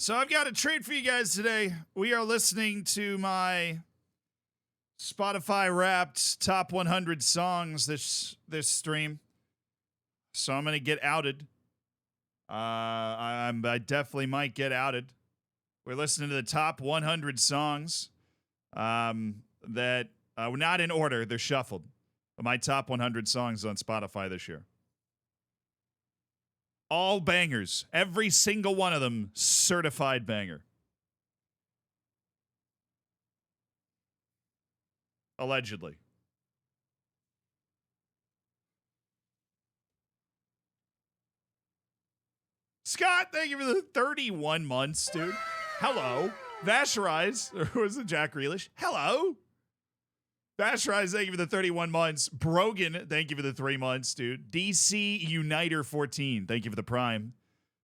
So I've got a treat for you guys today. We are listening to my Spotify Wrapped Top 100 songs this stream. So I'm gonna get outed. I definitely might get outed. We're listening to the top 100 songs that were not in order. They're shuffled. My top 100 songs on Spotify this year. All bangers. Every single one of them certified banger. Allegedly. Scott, thank you for the 31 months, dude. Hello. Vasherize, or was it Jack Grealish? Hello. Vasherize, thank you for the 31 months. Brogan, thank you for the 3 months, dude. DC Uniter 14, thank you for the prime.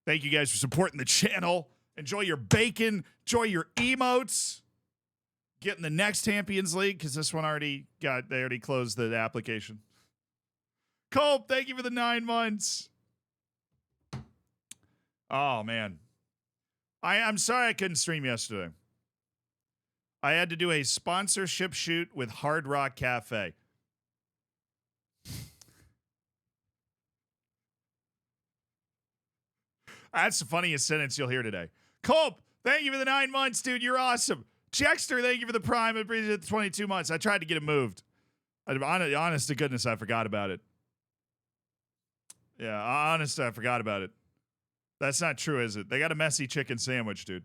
Thank you guys for supporting the channel. Enjoy your bacon. Enjoy your emotes. Get in the next Champions League, because this one they already closed the application. Culp, thank you for the 9 months. Oh, man. I'm sorry I couldn't stream yesterday. I had to do a sponsorship shoot with Hard Rock Cafe. That's the funniest sentence you'll hear today. Culp, thank you for the 9 months, dude. You're awesome. Chexter, thank you for the prime. I appreciate the 22 months. I tried to get it moved. Honest to goodness, I forgot about it. Yeah, honest, I forgot about it. That's not true, is it? They got a messy chicken sandwich, dude.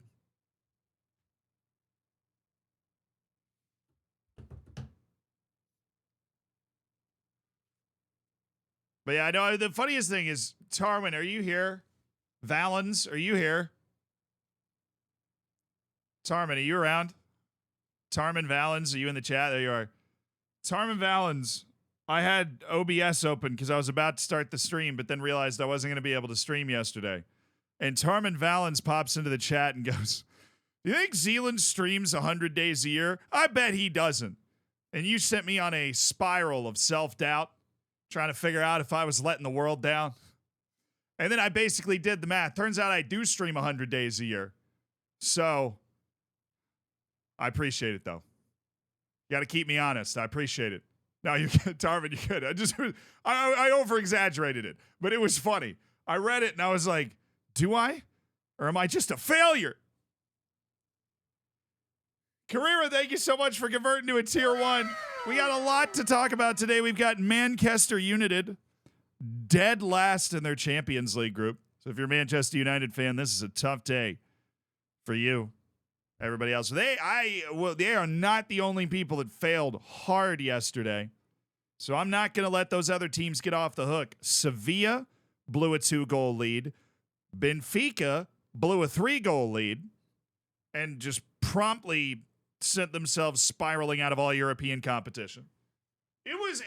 But yeah, I know the funniest thing is, Tarwin, are you here? Valens, are you here? Tarman, are you around? Tarman Valens, are you in the chat? There you are. Tarman Valens, I had OBS open because I was about to start the stream, but then realized I wasn't going to be able to stream yesterday. And Tarman Valens pops into the chat and goes, "Do you think Zealand streams 100 days a year? I bet he doesn't." And you sent me on a spiral of self-doubt, trying to figure out if I was letting the world down. And then I basically did the math. Turns out I do stream 100 days a year. So I appreciate it, though. You got to keep me honest. I appreciate it. No, you can, Tarvin, you could. I over-exaggerated it, but it was funny. I read it and I was like, do I? Or am I just a failure? Carrera, thank you so much for converting to a tier 1. We got a lot to talk about today. We've got Manchester United dead last in their Champions League group. So if you're a Manchester United fan, this is a tough day for you. Everybody else, they are not the only people that failed hard yesterday. So I'm not going to let those other teams get off the hook. Sevilla blew a 2-goal lead. Benfica blew a 3-goal lead and just promptly sent themselves spiraling out of all European competition. It was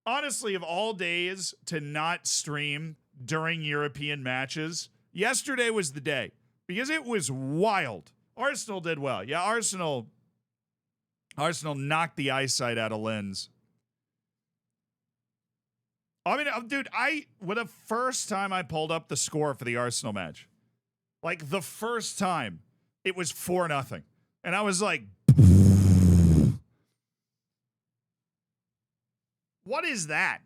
honestly, of all days to not stream during European matches, yesterday was the day because it was wild. Arsenal did well. Yeah, Arsenal knocked the eyesight out of Lens. I mean, dude, the first time I pulled up the score for the Arsenal match, like the first time, it was 4-0. And I was like, what is that?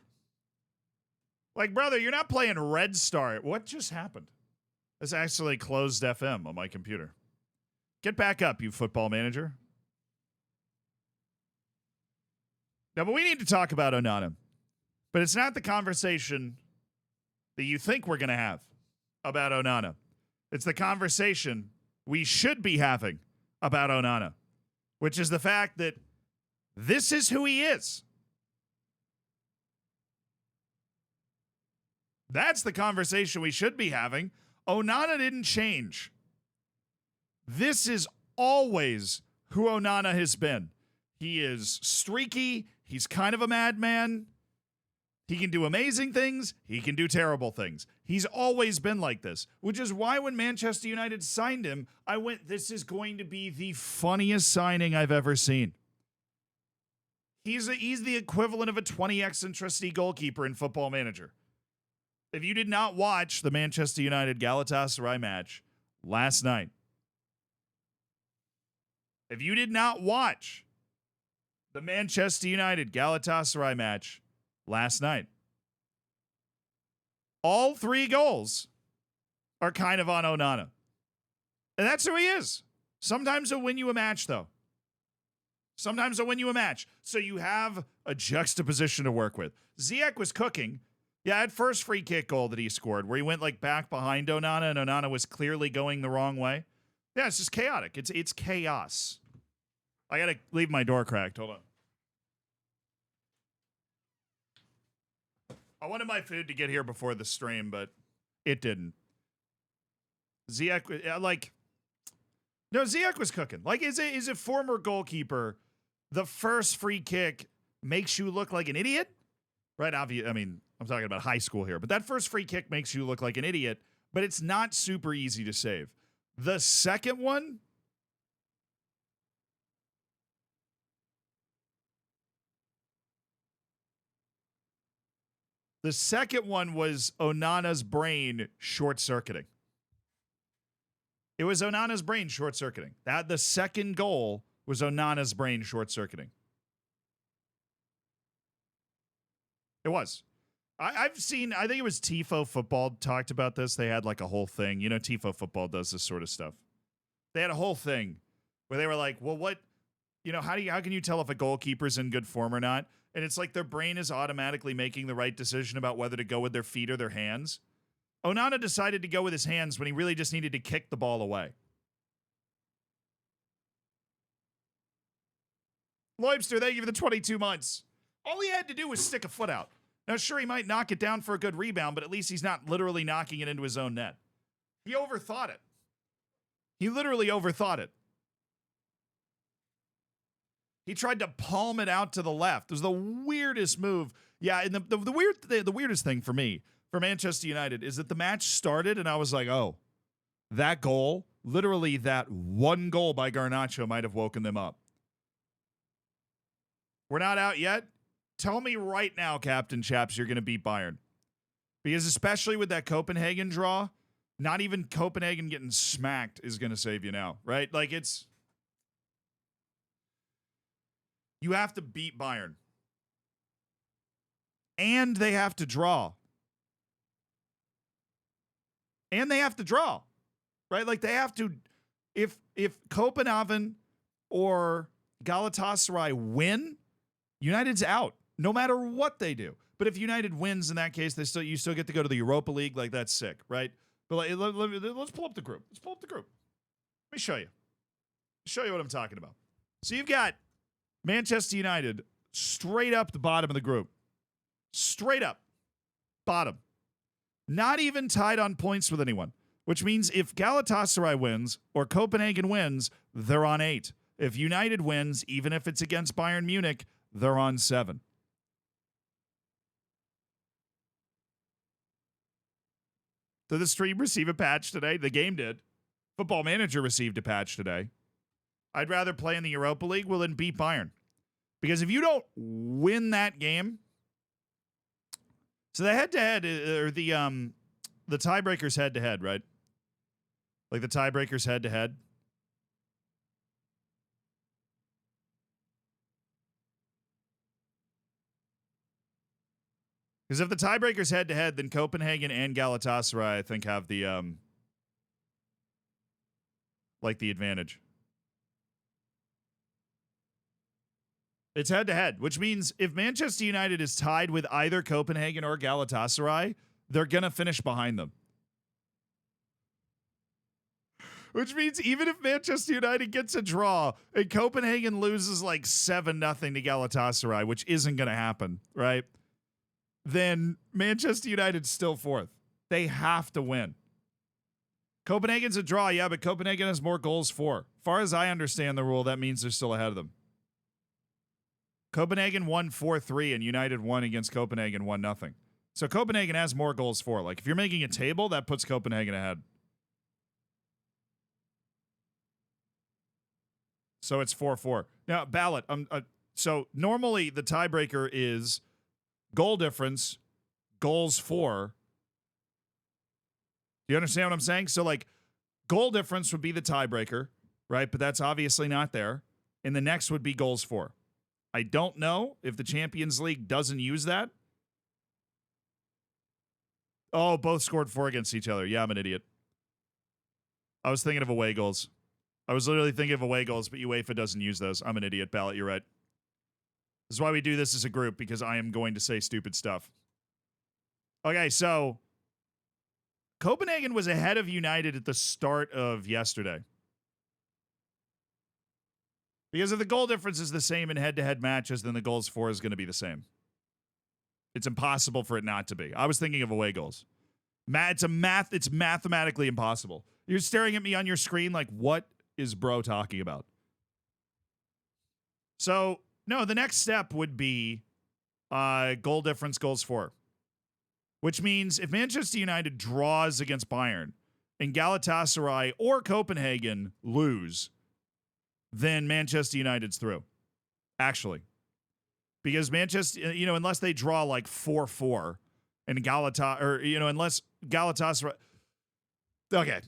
Like, brother, you're not playing Red Star. What just happened? This actually closed FM on my computer. Get back up, you football manager. No, but we need to talk about Onana. But it's not the conversation that you think we're going to have about Onana. It's the conversation we should be having about Onana, which is the fact that this is who he is. That's the conversation we should be having. Onana didn't change. This is always who Onana has been. He is streaky. He's kind of a madman. He can do amazing things. He can do terrible things. He's always been like this, which is why when Manchester United signed him, I went, this is going to be the funniest signing I've ever seen. He's the equivalent of a 20x and trustee goalkeeper in Football Manager. If you did not watch the Manchester United Galatasaray match, last night. If you did not watch the Manchester United Galatasaray match last night, all 3 goals are kind of on Onana. And that's who he is. Sometimes he'll win you a match, though. Sometimes he'll win you a match. So you have a juxtaposition to work with. Ziyech was cooking. Yeah, that first free kick goal that he scored, where he went like back behind Onana, and Onana was clearly going the wrong way. Yeah, it's just chaotic. It's chaos. I got to leave my door cracked. Hold on. I wanted my food to get here before the stream, but it didn't. Ziyech, Ziyech was cooking. Like, is a former goalkeeper, the first free kick makes you look like an idiot? Right? Obviously, I mean, I'm talking about high school here, but that first free kick makes you look like an idiot, but it's not super easy to save. The second one, was Onana's brain short-circuiting. It was Onana's brain short-circuiting. The second goal was Onana's brain short-circuiting. It was. I've seen, I think it was Tifo Football talked about this. They had like a whole thing. You know, Tifo Football does this sort of stuff. They had a whole thing where they were like, well, what, how can you tell if a goalkeeper's in good form or not? And it's like their brain is automatically making the right decision about whether to go with their feet or their hands. Onana decided to go with his hands when he really just needed to kick the ball away. Loibster, thank you for the 22 months. All he had to do was stick a foot out. Now, sure, he might knock it down for a good rebound, but at least he's not literally knocking it into his own net. He overthought it. He literally overthought it. He tried to palm it out to the left. It was the weirdest move. Yeah, and the weirdest thing for me, for Manchester United, is that the match started and I was like, oh, that goal, literally that one goal by Garnacho might have woken them up. We're not out yet. Tell me right now, Captain Chaps, you're going to beat Bayern. Because especially with that Copenhagen draw, not even Copenhagen getting smacked is going to save you now, right? Like, you have to beat Bayern. And they have to draw. And they have to draw, right? Like, they have to, if Copenhagen or Galatasaray win, United's out, no matter what they do. But if United wins in that case, you still get to go to the Europa League. Like, that's sick, right? But let's pull up the group. Let's pull up the group. Let me show you. Show you what I'm talking about. So you've got Manchester United straight up the bottom of the group. Straight up. Bottom. Not even tied on points with anyone. Which means if Galatasaray wins or Copenhagen wins, they're on 8. If United wins, even if it's against Bayern Munich, they're on 7. Did the stream receive a patch today? The game did. Football Manager received a patch today. I'd rather play in the Europa League, well, then beat Bayern. Because if you don't win that game, so the head-to-head, or the tiebreaker's head-to-head, right? Like the tiebreaker's head-to-head. Because if the tiebreaker's head-to-head, then Copenhagen and Galatasaray, I think, have the the advantage. It's head-to-head, which means if Manchester United is tied with either Copenhagen or Galatasaray, they're going to finish behind them. Which means even if Manchester United gets a draw and Copenhagen loses like 7-0 to Galatasaray, which isn't going to happen, right? Then Manchester United's still 4th. They have to win. Copenhagen's a draw, yeah, but Copenhagen has more goals for. Far as I understand the rule, that means they're still ahead of them. Copenhagen won 4-3 and United won against Copenhagen 1-0. So Copenhagen has more goals for. Like, if you're making a table, that puts Copenhagen ahead. So it's 4-4. Now, Ballot, so normally the tiebreaker is goal difference, goals for. Do you understand what I'm saying? So, like, Goal difference would be the tiebreaker, right? But that's obviously not there. And the next would be goals for. I don't know if the Champions League doesn't use that. Oh, both scored 4 against each other. Yeah, I'm an idiot. I was thinking of away goals. I was literally thinking of away goals, but UEFA doesn't use those. I'm an idiot, Ballot. You're right. This is why we do this as a group, because I am going to say stupid stuff. Okay, so Copenhagen was ahead of United at the start of yesterday. Because if the goal difference is the same in head-to-head matches, then the goals for is going to be the same. It's impossible for it not to be. I was thinking of away goals. It's mathematically impossible. You're staring at me on your screen like, what is bro talking about? So, no, the next step would be goal difference, goals for. Which means if Manchester United draws against Bayern and Galatasaray or Copenhagen lose, then Manchester United's through. Actually. Because Manchester, unless they draw like 4-4 and unless Galatasaray. Okay.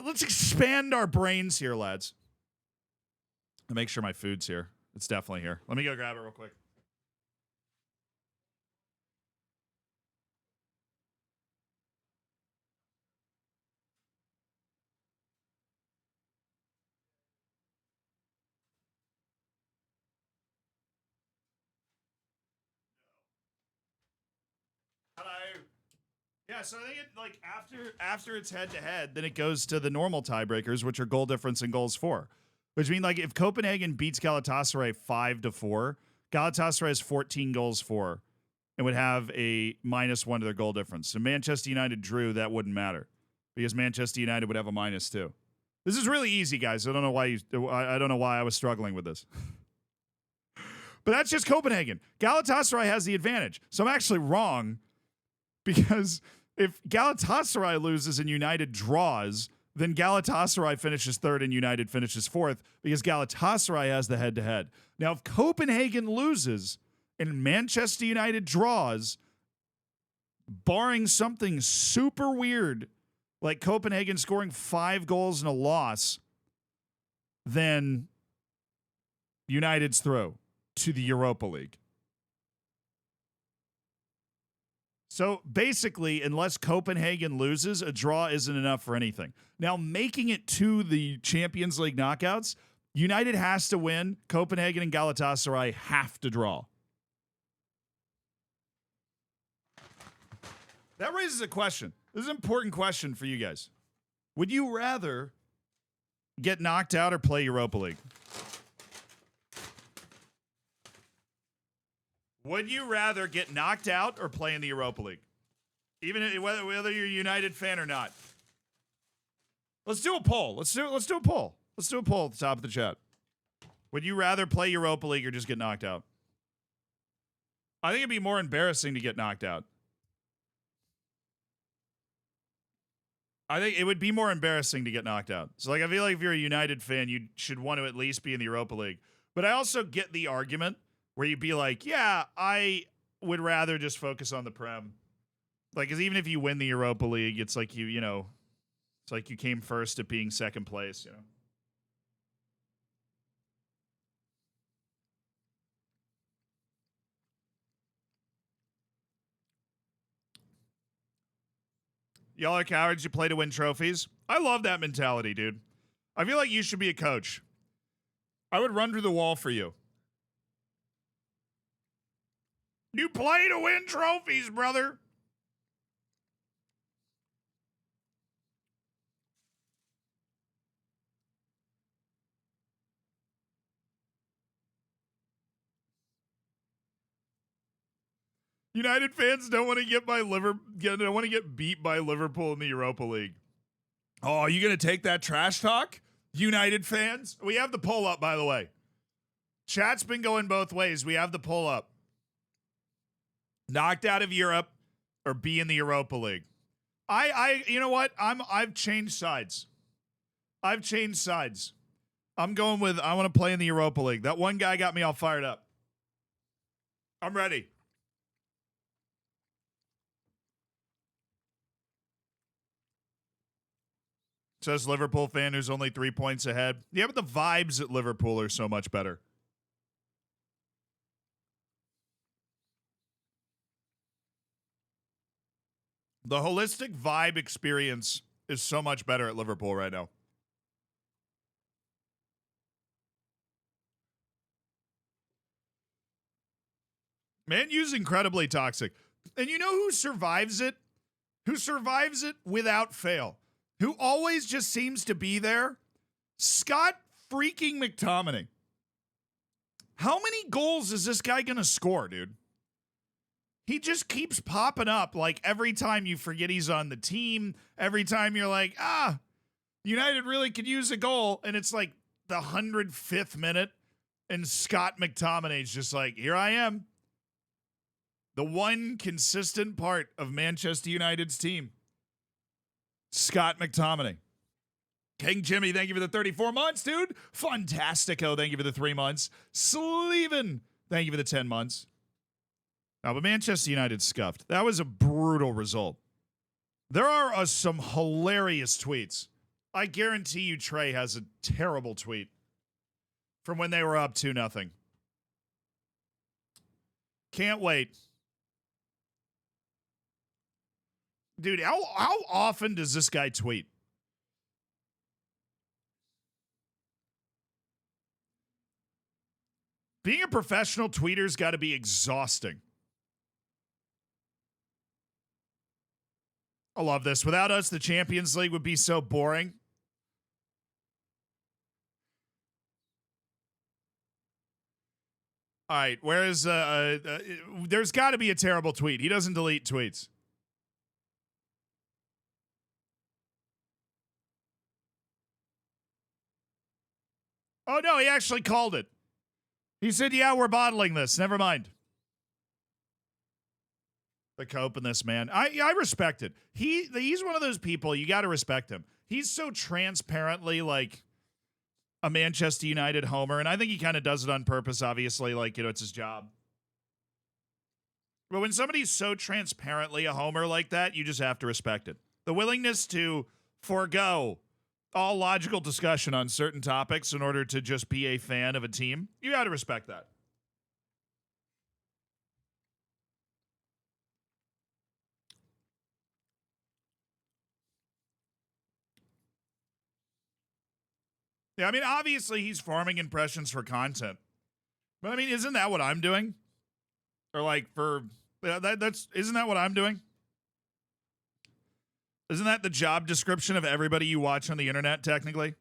Let's expand our brains here, lads. I'll make sure my food's here. It's definitely here. Let me go grab it real quick. Yeah, so I think after it's head to head, then it goes to the normal tiebreakers, which are goal difference and goals for. Which means like if Copenhagen beats Galatasaray 5-4, Galatasaray has 14 goals for and would have a -1 to their goal difference. So Manchester United drew, that wouldn't matter because Manchester United would have a -2. This is really easy, guys. I don't know why I was struggling with this. But that's just Copenhagen. Galatasaray has the advantage. So I'm actually wrong. Because if Galatasaray loses and United draws, then Galatasaray finishes 3rd and United finishes 4th because Galatasaray has the head-to-head. Now, if Copenhagen loses and Manchester United draws, barring something super weird, like Copenhagen scoring 5 goals and a loss, then United's through to the Europa League. So basically, unless Copenhagen loses, a draw isn't enough for anything. Now, making it to the Champions League knockouts, United has to win. Copenhagen and Galatasaray have to draw. That raises a question. This is an important question for you guys. Would you rather get knocked out or play Europa League? Would you rather get knocked out or play in the Europa League? Even whether you're a United fan or not. Let's do a poll. Let's do a poll. Let's do a poll at the top of the chat. Would you rather play Europa League or just get knocked out? I think it'd be more embarrassing to get knocked out. I think it would be more embarrassing to get knocked out. So, like, I feel like if you're a United fan, you should want to at least be in the Europa League. But I also get the argument where you'd be like, yeah, I would rather just focus on the Prem. Like, because even if you win the Europa League, it's like it's like you came first at being second place, Y'all are cowards. You play to win trophies. I love that mentality, dude. I feel like you should be a coach. I would run through the wall for you. You play to win trophies, brother. United fans don't want to get beat by Liverpool in the Europa League. Oh, are you going to take that trash talk? United fans? We have the poll up, by the way. Chat's been going both ways. We have the poll up. Knocked out of Europe or be in the Europa League. You know what? I've changed sides. I'm going with I want to play in the Europa League. That one guy got me all fired up. I'm ready. Says Liverpool fan who's only 3 points ahead. Yeah, but the vibes at Liverpool are so much better. The holistic vibe experience is so much better at Liverpool right now. Man U's incredibly toxic. And you know who survives it? Who survives it without fail? Who always just seems to be there? Scott freaking McTominay. How many goals is this guy going to score, dude? He just keeps popping up like every time you forget he's on the team, every time you're like, United really could use a goal, and it's like the 105th minute, and Scott McTominay's just like, here I am. The one consistent part of Manchester United's team. Scott McTominay. King Jimmy, thank you for the 34 months, dude. Fantastico, thank you for the 3 months. Sleven, thank you for the 10 months. Now, but Manchester United scuffed. That was a brutal result. There are some hilarious tweets. I guarantee you Trey has a terrible tweet from when they were up 2-0. Can't wait. Dude, how often does this guy tweet? Being a professional tweeter's got to be exhausting. I love this. Without us, the Champions League would be so boring. All right, where's there's got to be a terrible tweet. He doesn't delete tweets. Oh no, he actually called it. He said, "Yeah, we're bottling this. Never mind." The cope in this, man. I respect it. He's one of those people, you got to respect him. He's so transparently like a Manchester United homer, and I think he kind of does it on purpose, obviously, like, it's his job. But when somebody's so transparently a homer like that, you just have to respect it. The willingness to forego all logical discussion on certain topics in order to just be a fan of a team, you got to respect that. Yeah, I mean, obviously he's farming impressions for content. But I mean, isn't that what I'm doing? Or like isn't that what I'm doing? Isn't that the job description of everybody you watch on the internet, technically?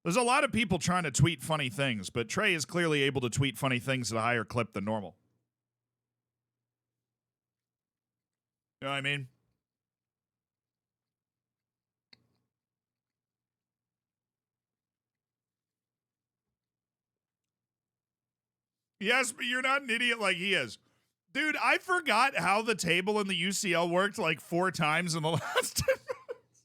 There's a lot of people trying to tweet funny things, but Trey is clearly able to tweet funny things at a higher clip than normal. You know what I mean? Yes, but you're not an idiot like he is. Dude, I forgot how the table in the UCL worked like 4 times in the last 10 minutes.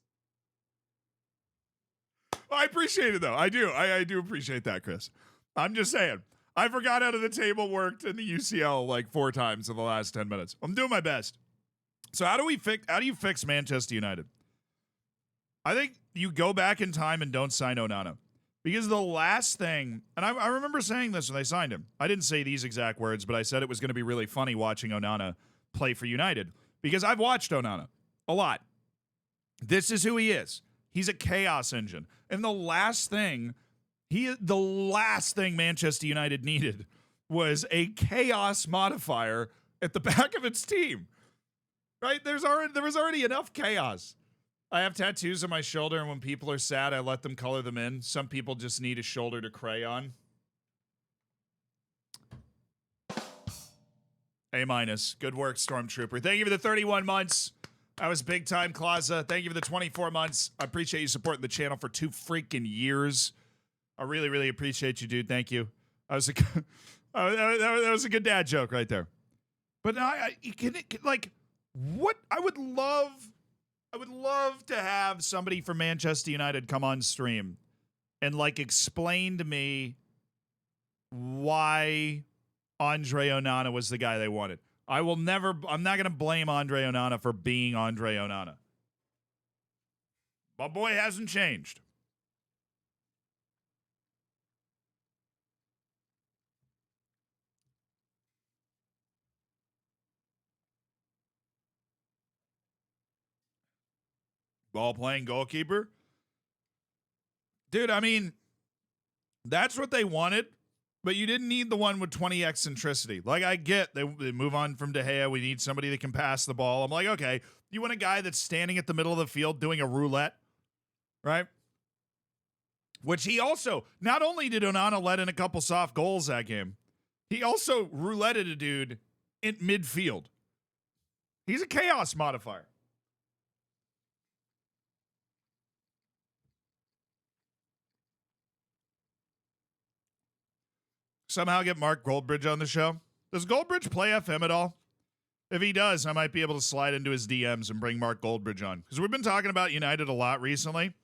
Well, I appreciate it, though. I do. I do appreciate that, Chris. I'm just saying. I forgot how the table worked in the UCL like 4 times in the last 10 minutes. I'm doing my best. So how do you fix Manchester United? I think you go back in time and don't sign Onana. Because the last thing, and I remember saying this when they signed him. I didn't say these exact words, but I said it was going to be really funny watching Onana play for United. Because I've watched Onana a lot. This is who he is. He's a chaos engine. And the last thing Manchester United needed was a chaos modifier at the back of its team. Right? There was already enough chaos. I have tattoos on my shoulder, and when people are sad, I let them color them in. Some people just need a shoulder to crayon. A-. Good work, Stormtrooper. Thank you for the 31 months. That was big time, Claza. Thank you for the 24 months. I appreciate you supporting the channel for 2 freaking years. I really, really appreciate you, dude. Thank you. That was a good dad joke right there. But what I would love to have somebody from Manchester United come on stream and like explain to me why Andre Onana was the guy they wanted. I'm not going to blame Andre Onana for being Andre Onana. My boy hasn't changed. Ball playing goalkeeper. Dude, I mean, that's what they wanted, but you didn't need the one with 20 eccentricity. Like, I get they move on from De Gea. We need somebody that can pass the ball. I'm like, okay, you want a guy that's standing at the middle of the field doing a roulette, right? Which he also, not only did Onana let in a couple soft goals that game, he also rouletted a dude in midfield. He's a chaos modifier. Somehow get Mark Goldbridge on the show. Does Goldbridge play FM at all? If he does, I might be able to slide into his DMs and bring Mark Goldbridge on. Because we've been talking about United a lot recently.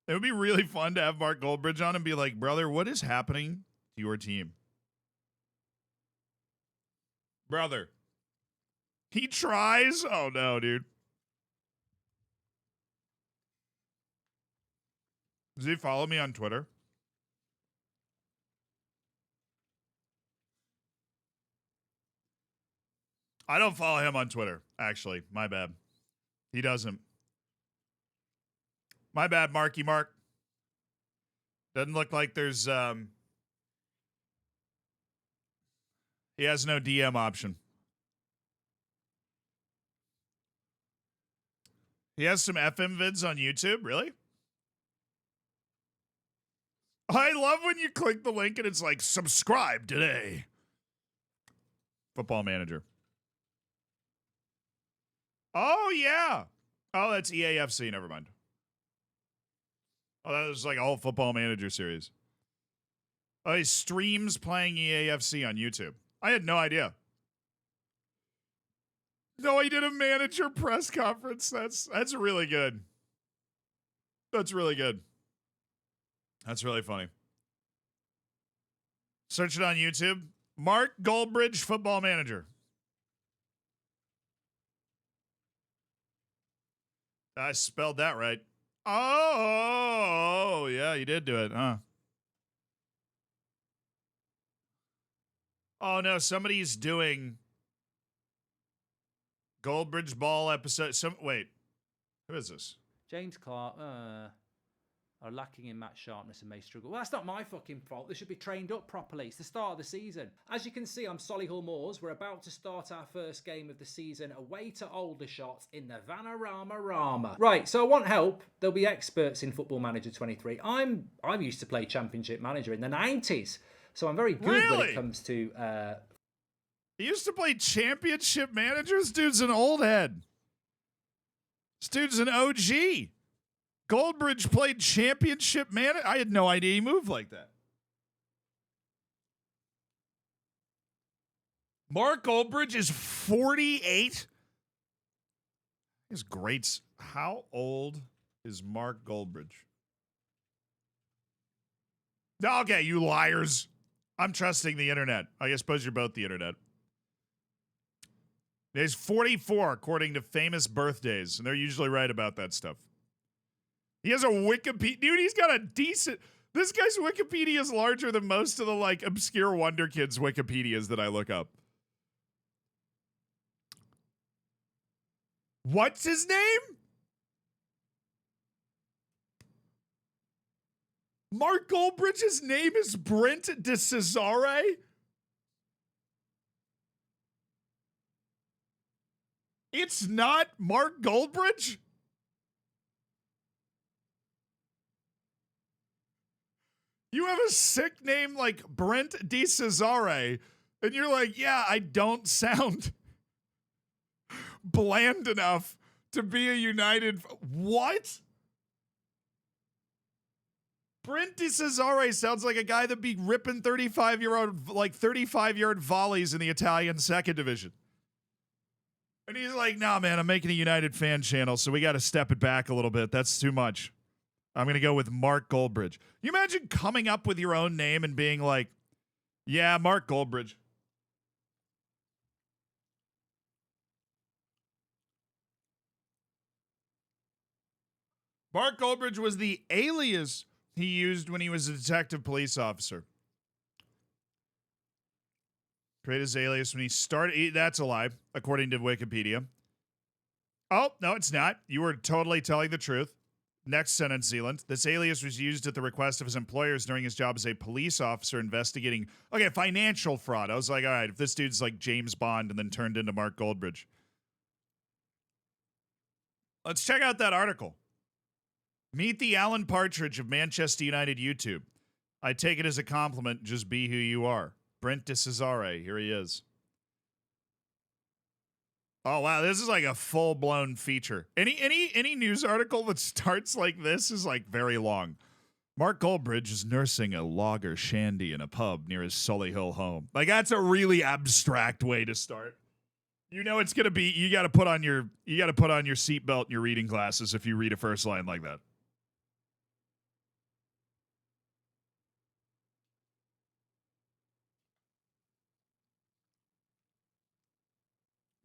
It would be really fun to have Mark Goldbridge on and be like, brother, what is happening to your team? Brother. He tries? Oh, no, dude. Does he follow me on Twitter? I don't follow him on Twitter, actually. My bad. He doesn't. My bad, Marky Mark. Doesn't look like there's he has no DM option. He has some FM vids on YouTube, really? I love when you click the link and it's like, subscribe today. Football Manager. Oh, yeah. Oh, that's EAFC. Never mind. Oh, that was like a whole Football Manager series. Oh, he streams playing EAFC on YouTube. I had no idea. No, he did a manager press conference. That's really good. That's really good. That's really funny. Search it on YouTube. Mark Goldbridge, Football Manager. I spelled that right. Oh, yeah, you did do it, huh? Oh, no, somebody's doing Goldbridge Ball episode. Wait, who is this? James Clark are lacking in match sharpness and may struggle. Well, that's not my fucking fault. They should be trained up properly. It's the start of the season. As you can see, I'm Solihull Moors. We're about to start our first game of the season away to Aldershot in the Vanarama Rama. Right, so I want help. There'll be experts in Football Manager 23. I used to play Championship Manager in the 90s, so I'm very good when it comes to... He used to play Championship Manager? This dude's an old head. This dude's an OG. Goldbridge played Championship Manager? I had no idea he moved like that. Mark Goldbridge is 48? His greats. How old is Mark Goldbridge? Okay, you liars. I'm trusting the internet. I suppose you're both the internet. He's 44, according to famous birthdays, and they're usually right about that stuff. He has a Wikipedia. Dude, he's got a decent... This guy's Wikipedia is larger than most of the, like, obscure Wonder Kids Wikipedias that I look up. What's his name? Mark Goldbridge's name is Brent de Cesare? It's not Mark Goldbridge? You have a sick name like Brent de Cesare, and you're like, yeah, I don't sound bland enough to be a United. What? Brent de Cesare sounds like a guy that'd be ripping 35-yard volleys in the Italian second division. And he's like, nah, man, I'm making a United fan channel, so we got to step it back a little bit. That's too much. I'm going to go with Mark Goldbridge. You imagine coming up with your own name and being like, yeah, Mark Goldbridge. Mark Goldbridge was the alias he used when he was a detective police officer. Created his alias when he started. That's a lie, according to Wikipedia. Oh, no, it's not. You were totally telling the truth. Next sentence, Zealand. This alias was used at the request of his employers during his job as a police officer investigating, financial fraud. I was like, all right, if this dude's like James Bond and then turned into Mark Goldbridge. Let's check out that article. Meet the Alan Partridge of Manchester United YouTube. I take it as a compliment. Just be who you are. Brent de Cesare. Here he is. Oh, wow. This is like a full-blown feature. Any news article that starts like this is like very long. Mark Goldbridge is nursing a lager shandy in a pub near his Solihull home. Like, that's a really abstract way to start. You know it's going to be, you got to put on your seatbelt and your reading glasses if you read a first line like that.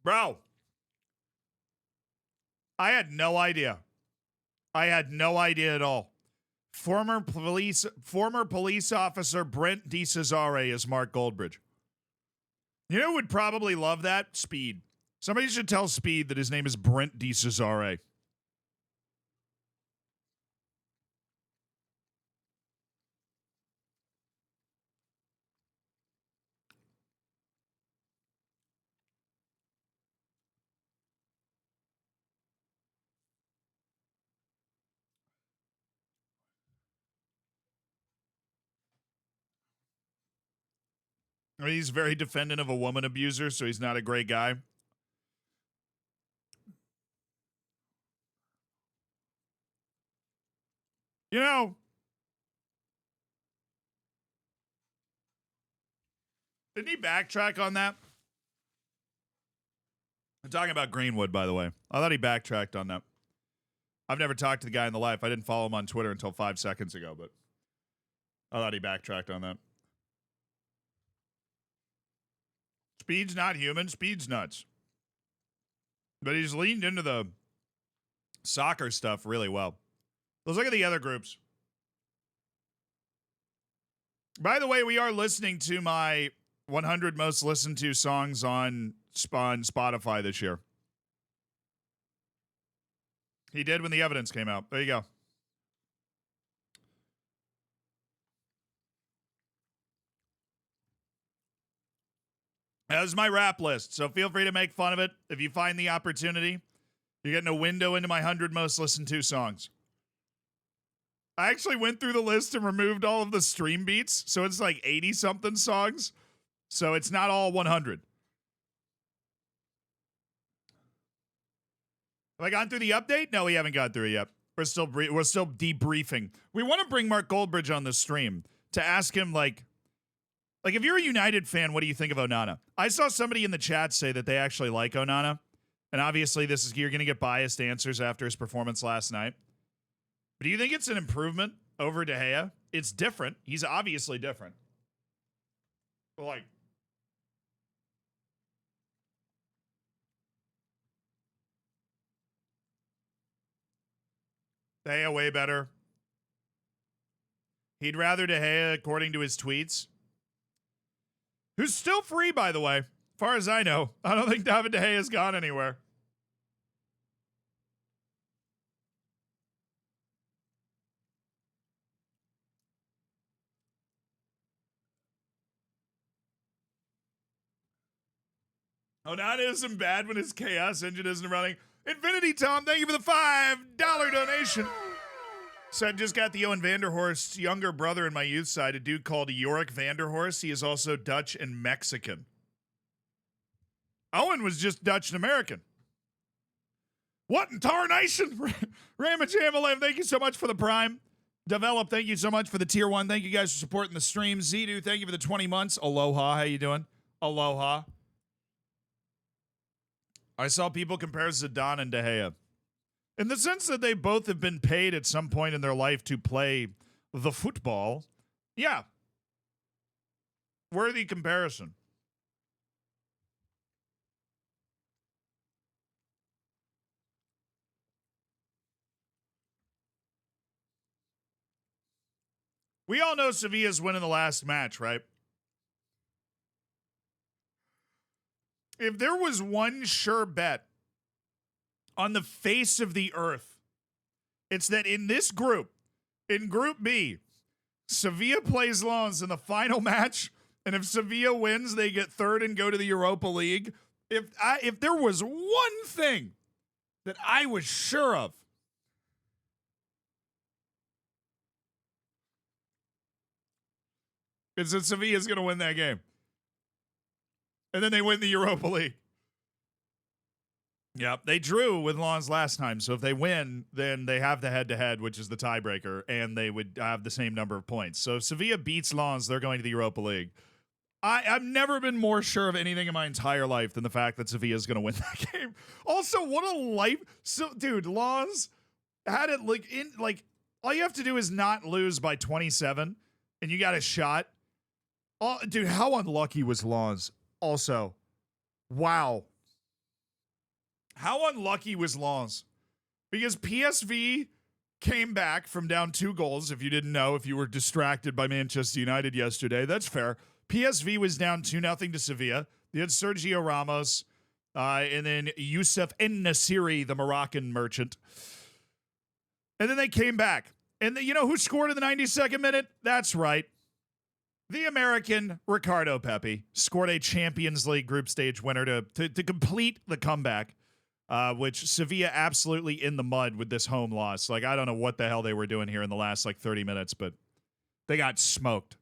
Bro. I had no idea. I had no idea at all. Former police officer Brent de Cesare is Mark Goldbridge. You know who would probably love that? Speed. Somebody should tell Speed that his name is Brent de Cesare. I mean, he's very defendant of a woman abuser, so he's not a great guy. You know, didn't he backtrack on that? I'm talking about Greenwood, by the way. I thought he backtracked on that. I've never talked to the guy in the life. I didn't follow him on Twitter until 5 seconds ago, but I thought he backtracked on that. Speed's not human. Speed's nuts. But he's leaned into the soccer stuff really well. Let's look at the other groups. By the way, we are listening to my 100 most listened to songs on Spotify this year. He did when the evidence came out. There you go. That was my rap list, so feel free to make fun of it if you find the opportunity. You're getting a window into my 100 most listened to songs. I actually went through the list and removed all of the stream beats, so it's like 80-something songs. So it's not all 100. Have I gone through the update? No, we haven't gone through it yet. We're still debriefing. We want to bring Mark Goldbridge on the stream to ask him, like, if you're a United fan, what do you think of Onana? I saw somebody in the chat say that they actually like Onana. And obviously, you're going to get biased answers after his performance last night. But do you think it's an improvement over De Gea? It's different. He's obviously different. But like, De Gea way better. He'd rather De Gea, according to his tweets. Who's still free, by the way. As far as I know, I don't think David De Gea has gone anywhere. Onana isn't bad when his chaos engine isn't running. Infinity Tom, thank you for the $5 donation. So I just got the Owen Vanderhorst's younger brother in my youth side, a dude called Yorick Vanderhorst. He is also Dutch and Mexican. Owen was just Dutch and American. What in tarnation? Ramage Hamalam, thank you so much for the Prime. Develop, thank you so much for the Tier 1. Thank you guys for supporting the stream. Zidu, thank you for the 20 months. Aloha, how you doing? Aloha. I saw people compare Zidane and De Gea. In the sense that they both have been paid at some point in their life to play the football. Yeah. Worthy comparison. We all know Sevilla's winning the last match, right? If there was one sure bet on the face of the earth, it's that in this group, in Group B, Sevilla plays Lens in the final match, and if Sevilla wins, they get third and go to the Europa League. If there was one thing that I was sure of, it's that Sevilla's going to win that game. And then they win the Europa League. Yep, they drew with Lens last time, so if they win, then they have the head-to-head, which is the tiebreaker, and they would have the same number of points. So if Sevilla beats Lens, they're going to the Europa League. I've never been more sure of anything in my entire life than the fact that Sevilla is going to win that game. Also, what a life! So, dude, Lens had it all you have to do is not lose by 27, and you got a shot. Oh, dude, how unlucky was Lens? Also, wow. How unlucky was Lens? Because PSV came back from down 2 goals. If you didn't know, if you were distracted by Manchester United yesterday, that's fair. PSV was down 2-0 to Sevilla. They had Sergio Ramos and then Youssef En-Nesyri, the Moroccan merchant. And then they came back. And you know who scored in the 92nd minute? That's right. The American Ricardo Pepi scored a Champions League group stage winner to complete the comeback. Which Sevilla absolutely in the mud with this home loss. Like, I don't know what the hell they were doing here in the last 30 minutes, but they got smoked.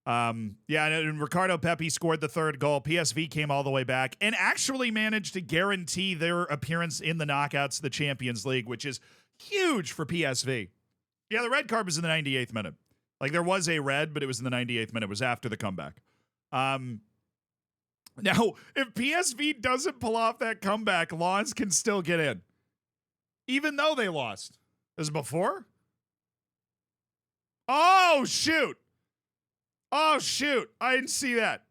And Ricardo Pepi scored the 3rd goal. PSV came all the way back and actually managed to guarantee their appearance in the knockouts of the Champions League, which is huge for PSV. Yeah, the red card was in the 98th minute. Like, there was a red, but it was in the 98th minute. It was after the comeback. Now, if PSV doesn't pull off that comeback, Lens can still get in. Even though they lost. As before? Oh, shoot. Oh, shoot. I didn't see that.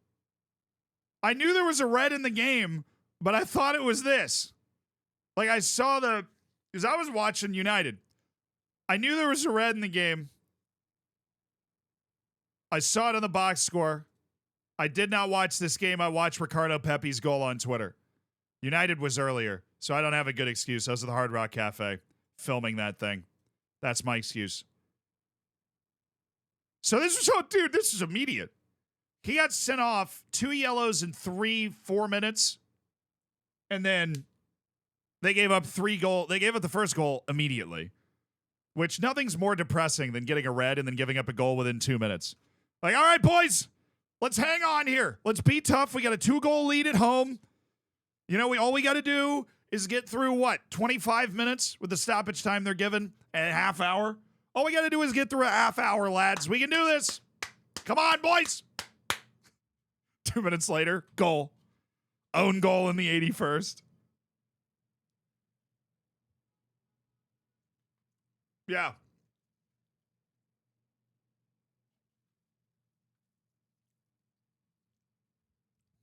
I knew there was a red in the game, but I thought it was this. Like, I saw because I was watching United. I knew there was a red in the game. I saw it on the box score. I did not watch this game. I watched Ricardo Pepi's goal on Twitter. United was earlier, so I don't have a good excuse. I was at the Hard Rock Cafe filming that thing. That's my excuse. So this is immediate. He got sent off 2 yellows in 4 minutes, and then they gave up 3 goals. They gave up the first goal immediately, which nothing's more depressing than getting a red and then giving up a goal within 2 minutes. Like, all right, boys. Let's hang on here. Let's be tough. We got a 2-goal lead at home. You know, all we got to do is get through, 25 minutes with the stoppage time they're given and a half hour? All we got to do is get through a half hour, lads. We can do this. Come on, boys. 2 minutes later, goal. Own goal in the 81st. Yeah.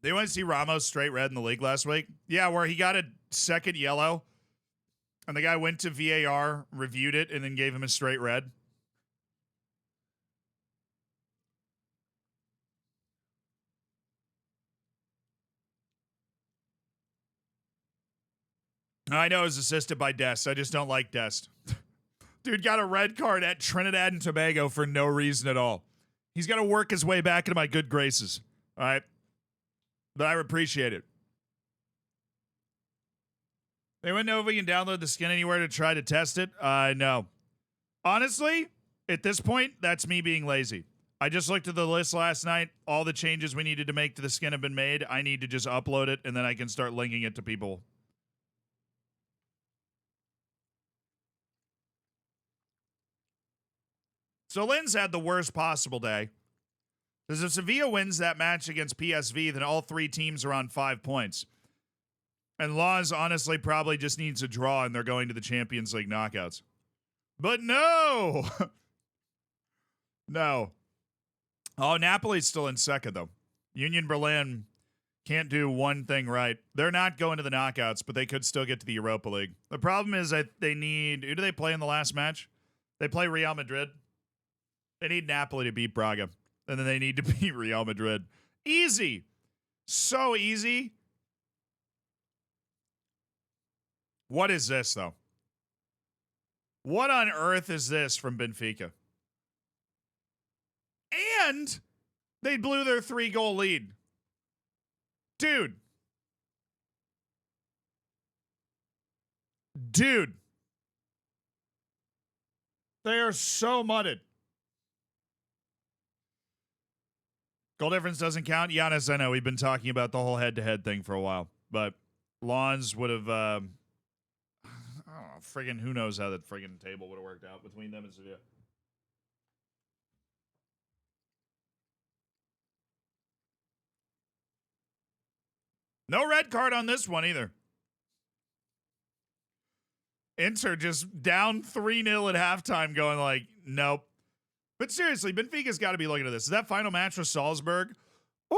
They want to see Ramos straight red in the league last week? Yeah, where he got a second yellow, and the guy went to VAR, reviewed it, and then gave him a straight red. I know it was assisted by Dest. I just don't like Dest. Dude got a red card at Trinidad and Tobago for no reason at all. He's got to work his way back into my good graces. All right? But I appreciate it. They wouldn't know if we can download the skin anywhere to try to test it. No. Honestly, at this point, that's me being lazy. I just looked at the list last night. All the changes we needed to make to the skin have been made. I need to just upload it, and then I can start linking it to people. So Linz had the worst possible day. Because if Sevilla wins that match against PSV, then all 3 teams are on 5 points. And Lens honestly probably just needs a draw, and they're going to the Champions League knockouts. But no! No. Oh, Napoli's still in second, though. Union Berlin can't do one thing right. They're not going to the knockouts, but they could still get to the Europa League. The problem is that they need... Who do they play in the last match? They play Real Madrid. They need Napoli to beat Braga. And then they need to beat Real Madrid. Easy. So easy. What is this, though? What on earth is this from Benfica? And they blew their 3-goal lead. Dude. They are so mudded. Goal difference doesn't count. Giannis, I know we've been talking about the whole head-to-head thing for a while, but Lawns would have, I don't know, friggin' who knows how that friggin' table would have worked out between them and Sevilla. No red card on this one either. Inter just down 3-0 at halftime going like, nope. But seriously, Benfica's got to be looking at this. Is that final match with Salzburg? Ooh!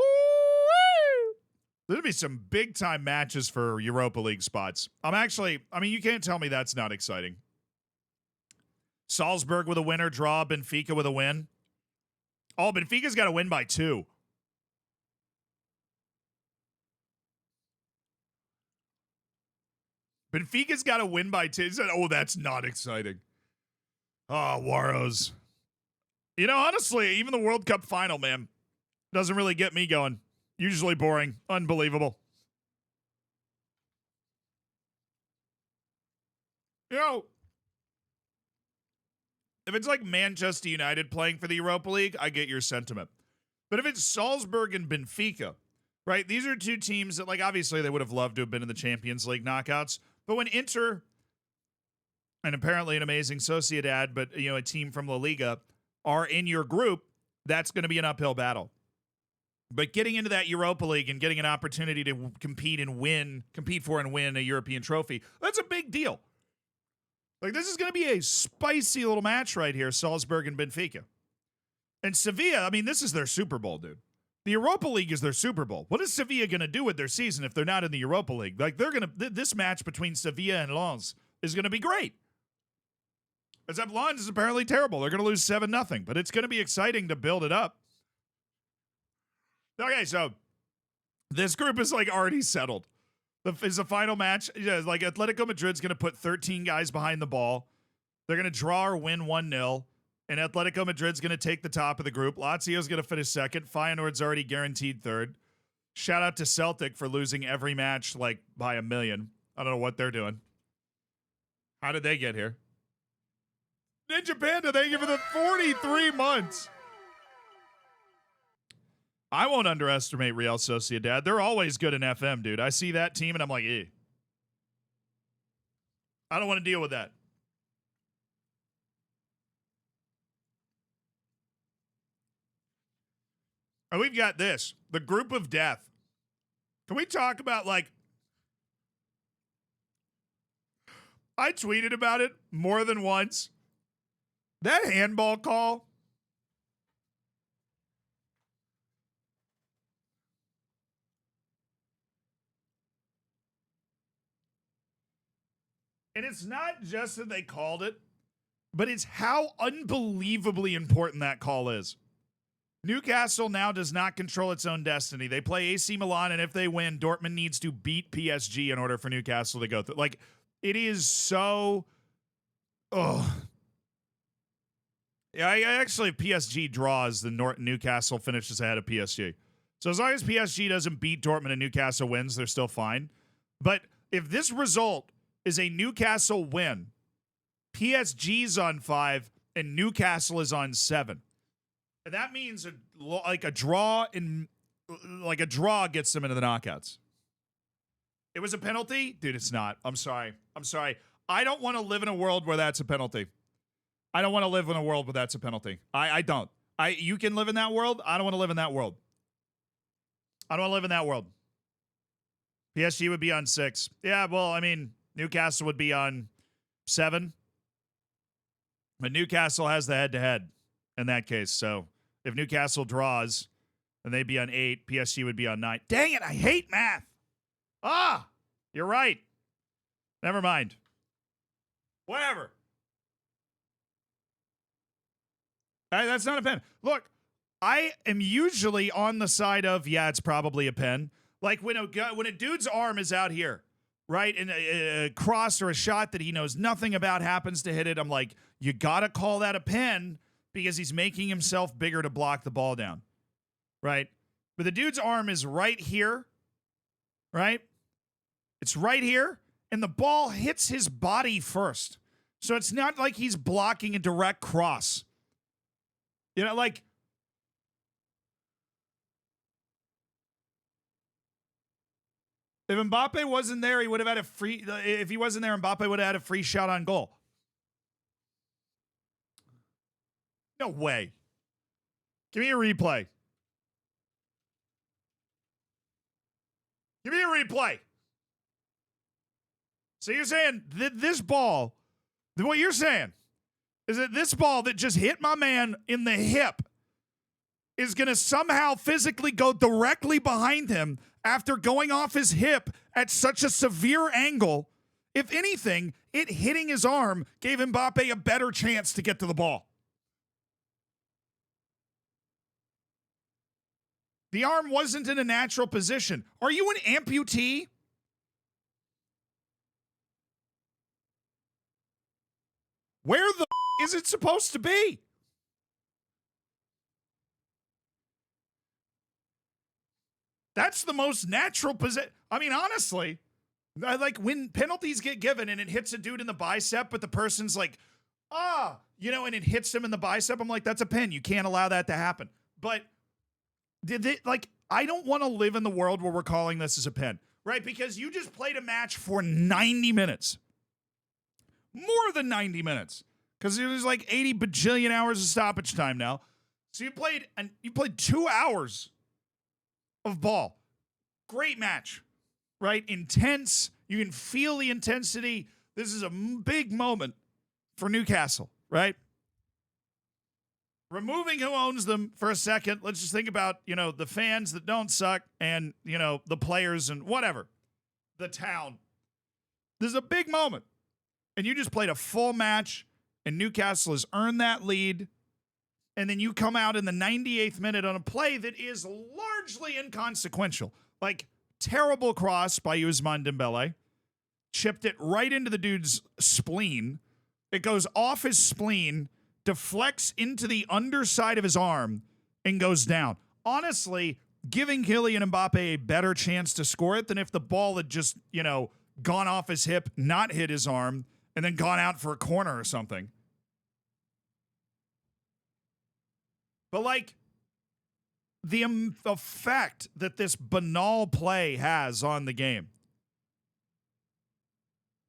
There'll be some big-time matches for Europa League spots. You can't tell me that's not exciting. Salzburg with a win or draw, Benfica with a win. Oh, Benfica's got to win by 2. Benfica's got to win by 2. Oh, that's not exciting. Oh, Waros. You know, honestly, even the World Cup final, man, doesn't really get me going. Usually boring. Unbelievable. You know, if it's like Manchester United playing for the Europa League, I get your sentiment. But if it's Salzburg and Benfica, right, these are two teams that, like, obviously they would have loved to have been in the Champions League knockouts. But when Inter, and apparently an amazing Sociedad, but, you know, a team from La Liga, are in your group, that's going to be an uphill battle. But getting into that Europa League and getting an opportunity to compete for and win a European trophy, that's a big deal. Like, this is going to be a spicy little match right here, Salzburg and Benfica. And Sevilla, I mean, this is their Super Bowl, dude. The Europa League is their Super Bowl. What is Sevilla going to do with their season if they're not in the Europa League? Like, they're going to, this match between Sevilla and Lens is going to be great. Except Lens is apparently terrible. They're going to lose 7-0, but it's going to be exciting to build it up. Okay, so this group is like already settled. Is the final match. Yeah, like Atletico Madrid's going to put 13 guys behind the ball. They're going to draw or win 1-0. And Atletico Madrid's going to take the top of the group. Lazio's going to finish second. Feyenoord's already guaranteed third. Shout out to Celtic for losing every match like by 1 million. I don't know what they're doing. How did they get here? Ninja Panda, thank you for the 43 months. I won't underestimate Real Sociedad. They're always good in FM, dude. I see that team and I'm like, eh. I don't want to deal with that. And we've got this, the group of death. Can we talk about, like, I tweeted about it more than once. That handball call. And it's not just that they called it, but it's how unbelievably important that call is. Newcastle now does not control its own destiny. They play AC Milan, and if they win, Dortmund needs to beat PSG in order for Newcastle to go through. Like, it is so... Oh. Yeah, actually, if PSG draws, then Newcastle finishes ahead of PSG. So as long as PSG doesn't beat Dortmund and Newcastle wins, they're still fine. But if this result is a Newcastle win, PSG's on 5, and Newcastle is on 7. And that means a draw gets them into the knockouts. It was a penalty? Dude, it's not. I'm sorry. I don't want to live in a world where that's a penalty. I don't want to live in a world where that's a penalty. I don't. You can live in that world. I don't want to live in that world. I don't want to live in that world. PSG would be on 6. Yeah, well, I mean, Newcastle would be on 7. But Newcastle has the head-to-head in that case, so... If Newcastle draws, then they'd be on 8. PSG would be on 9. Dang it, I hate math. Ah, you're right. Never mind. Whatever. That's not a pen. Look, I am usually on the side of, yeah, it's probably a pen. Like when a dude's arm is out here, right, and a cross or a shot that he knows nothing about happens to hit it, I'm like, you got to call that a pen because he's making himself bigger to block the ball down, right? But the dude's arm is right here, right? It's right here, and the ball hits his body first. So it's not like he's blocking a direct cross. You know, like, if Mbappe wasn't there, he would have had a free. If he wasn't there, Mbappe would have had a free shot on goal. No way. Give me a replay. Give me a replay. So you're saying that this ball, what you're saying is that this ball that just hit my man in the hip is going to somehow physically go directly behind him after going off his hip at such a severe angle. If anything, it hitting his arm gave Mbappe a better chance to get to the ball. The arm wasn't in a natural position. Are you an amputee? Where the is it supposed to be? That's the most natural position. I mean, honestly, like when penalties get given and it hits a dude in the bicep, but the person's like, and it hits him in the bicep. I'm like, that's a pen. You can't allow that to happen. But I don't want to live in the world where we're calling this as a pen, right? Because you just played a match for 90 minutes. More than 90 minutes. Because it was like 80 bajillion hours of stoppage time now. So you played 2 hours of ball. Great match, right? Intense. You can feel the intensity. This is a big moment for Newcastle, right? Removing who owns them for a second, let's just think about, the fans that don't suck and, the players and whatever, the town. This is a big moment. And you just played a full match, and Newcastle has earned that lead. And then you come out in the 98th minute on a play that is largely inconsequential. Like, terrible cross by Ousmane Dembele. Chipped it right into the dude's spleen. It goes off his spleen, deflects into the underside of his arm, and goes down. Honestly, giving Kylian Mbappe a better chance to score it than if the ball had just, gone off his hip, not hit his arm, and then gone out for a corner or something. But, the effect that this banal play has on the game,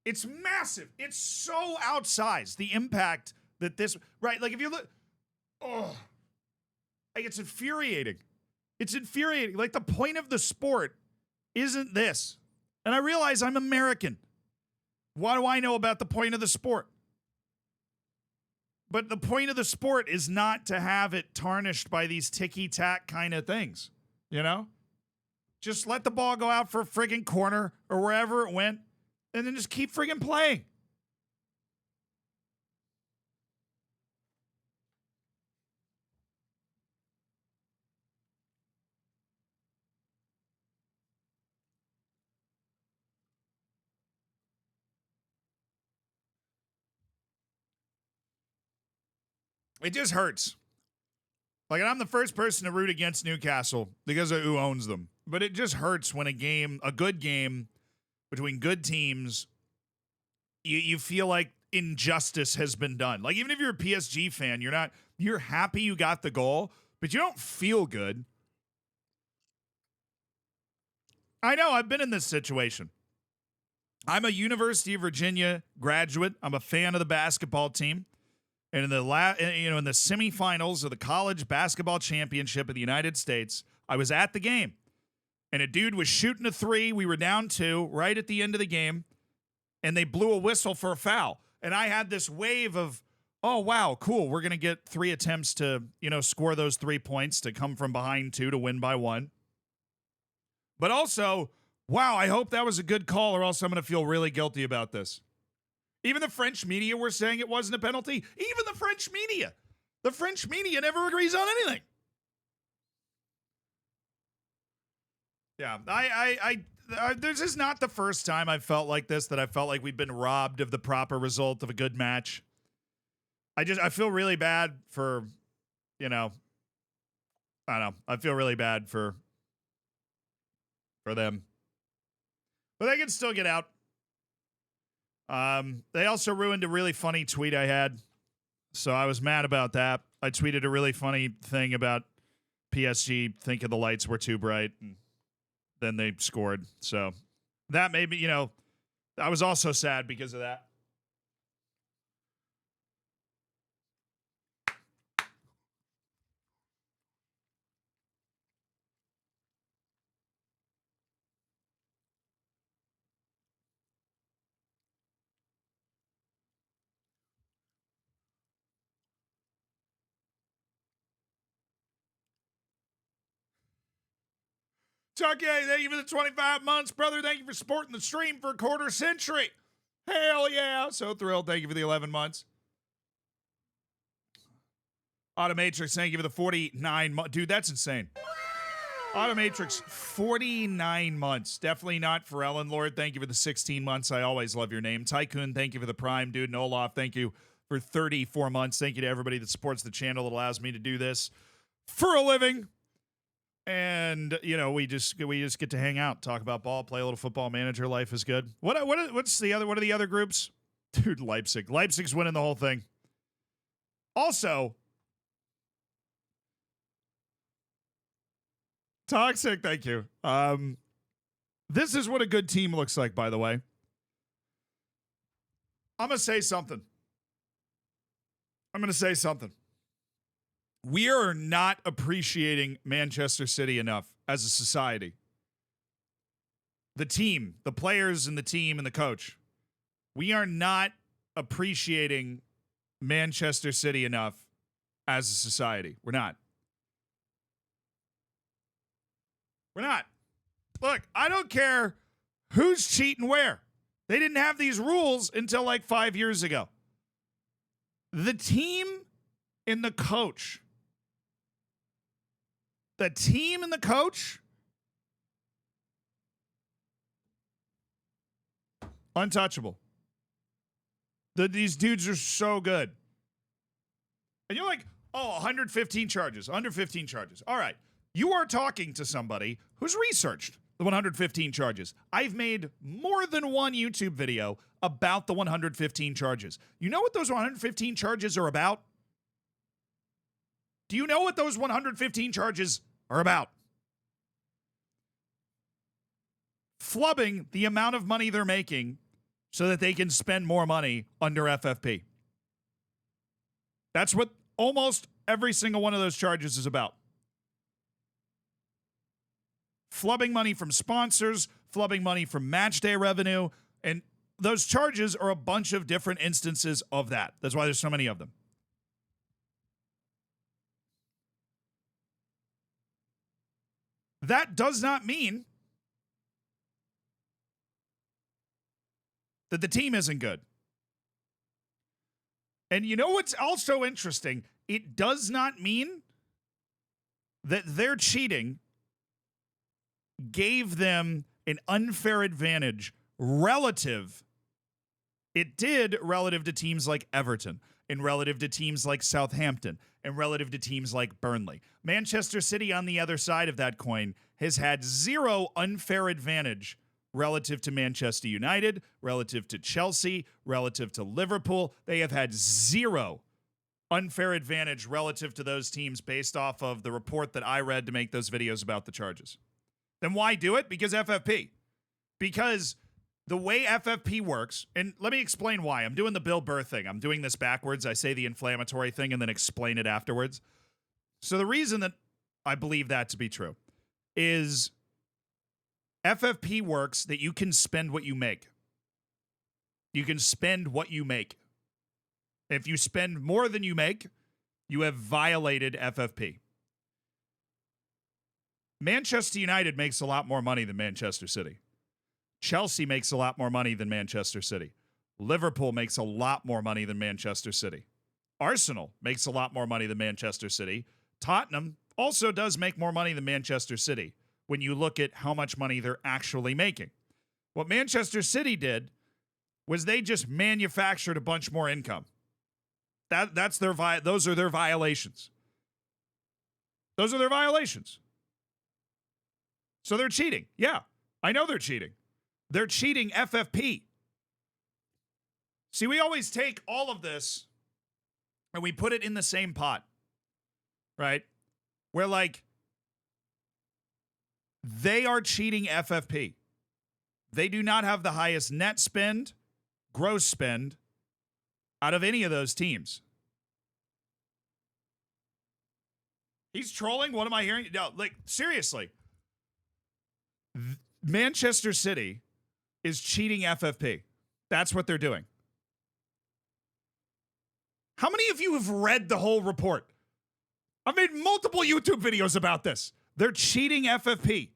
it's massive. It's so outsized, the impact that this, right? Like, if you look, it's infuriating. It's infuriating. Like, the point of the sport isn't this. And I realize I'm American. What do I know about the point of the sport? But the point of the sport is not to have it tarnished by these ticky-tack kind of things, Just let the ball go out for a friggin' corner or wherever it went, and then just keep friggin' playing. It just hurts. Like, I'm the first person to root against Newcastle because of who owns them. But it just hurts when a good game between good teams, you feel like injustice has been done. Like, even if you're a PSG fan, you're happy you got the goal, but you don't feel good. I know, I've been in this situation. I'm a University of Virginia graduate. I'm a fan of the basketball team. And in the in the semifinals of the college basketball championship of the United States, I was at the game, and a dude was shooting a three. We were down 2 right at the end of the game, and they blew a whistle for a foul. And I had this wave of, oh wow, cool. We're gonna get 3 attempts to score those 3 points to come from behind 2 to win by 1. But also, wow, I hope that was a good call, or else I'm gonna feel really guilty about this. Even the French media were saying it wasn't a penalty. Even the French media. The French media never agrees on anything. Yeah, this is not the first time I've felt like this, that I felt like we've been robbed of the proper result of a good match. I feel really bad for, I don't know. I feel really bad for them. But they can still get out. They also ruined a really funny tweet I had. So I was mad about that. I tweeted a really funny thing about PSG thinking the lights were too bright. And then they scored. So that made me, I was also sad because of that. Chuck, thank you for the 25 months, brother. Thank you for supporting the stream for a quarter century. Hell yeah. So thrilled. Thank you for the 11 months. Automatrix, thank you for the 49 months. Dude, that's insane. Automatrix, 49 months. Definitely not for Ellen Lord. Thank you for the 16 months. I always love your name. Tycoon, thank you for the Prime. Dude, and Olaf, thank you for 34 months. Thank you to everybody that supports the channel that allows me to do this for a living. And we just get to hang out, talk about ball, play a little football manager. Life is good. What are the other groups? Dude, Leipzig's winning the whole thing. Also, Toxic, thank you. This is what a good team looks like, by the way. I'm gonna say something. We are not appreciating Manchester City enough as a society. The team, the players and the team and the coach. We are not appreciating Manchester City enough as a society. We're not. Look, I don't care who's cheating where. They didn't have these rules until like 5 years ago. The team and the coach. Untouchable. These dudes are so good. And you're like, 115 charges, under 15 charges. All right. You are talking to somebody who's researched the 115 charges. I've made more than one YouTube video about the 115 charges. You know what those 115 charges are about? Do you know what those 115 charges are about? Flubbing the amount of money they're making so that they can spend more money under FFP. That's what almost every single one of those charges is about. Flubbing money from sponsors, flubbing money from match day revenue, and those charges are a bunch of different instances of that. That's why there's so many of them. That does not mean that the team isn't good. And you know what's also interesting? It does not mean that their cheating gave them an unfair advantage relative. It did relative to teams like Everton and relative to teams like Southampton and relative to teams like Burnley. Manchester City, on the other side of that coin, has had zero unfair advantage relative to Manchester United, relative to Chelsea, relative to Liverpool. They have had zero unfair advantage relative to those teams based off of the report that I read to make those videos about the charges. Then why do it? Because FFP. Because the way FFP works, and let me explain why. I'm doing the Bill Burr thing. I'm doing this backwards. I say the inflammatory thing and then explain it afterwards. So the reason that I believe that to be true is FFP works that you can spend what you make. You can spend what you make. If you spend more than you make, you have violated FFP. Manchester United makes a lot more money than Manchester City. Chelsea makes a lot more money than Manchester City. Liverpool makes a lot more money than Manchester City. Arsenal makes a lot more money than Manchester City. Tottenham also does make more money than Manchester City when you look at how much money they're actually making. What Manchester City did was they just manufactured a bunch more income. Those are their violations. Those are their violations. So they're cheating. Yeah, I know they're cheating. They're cheating FFP. See, we always take all of this and we put it in the same pot, right? Where, like, they are cheating FFP. They do not have the highest net spend, gross spend out of any of those teams. He's trolling? What am I hearing? No, like, seriously. Manchester City is cheating FFP. That's what they're doing. How many of you have read the whole report? I've made multiple YouTube videos about this. They're cheating FFP.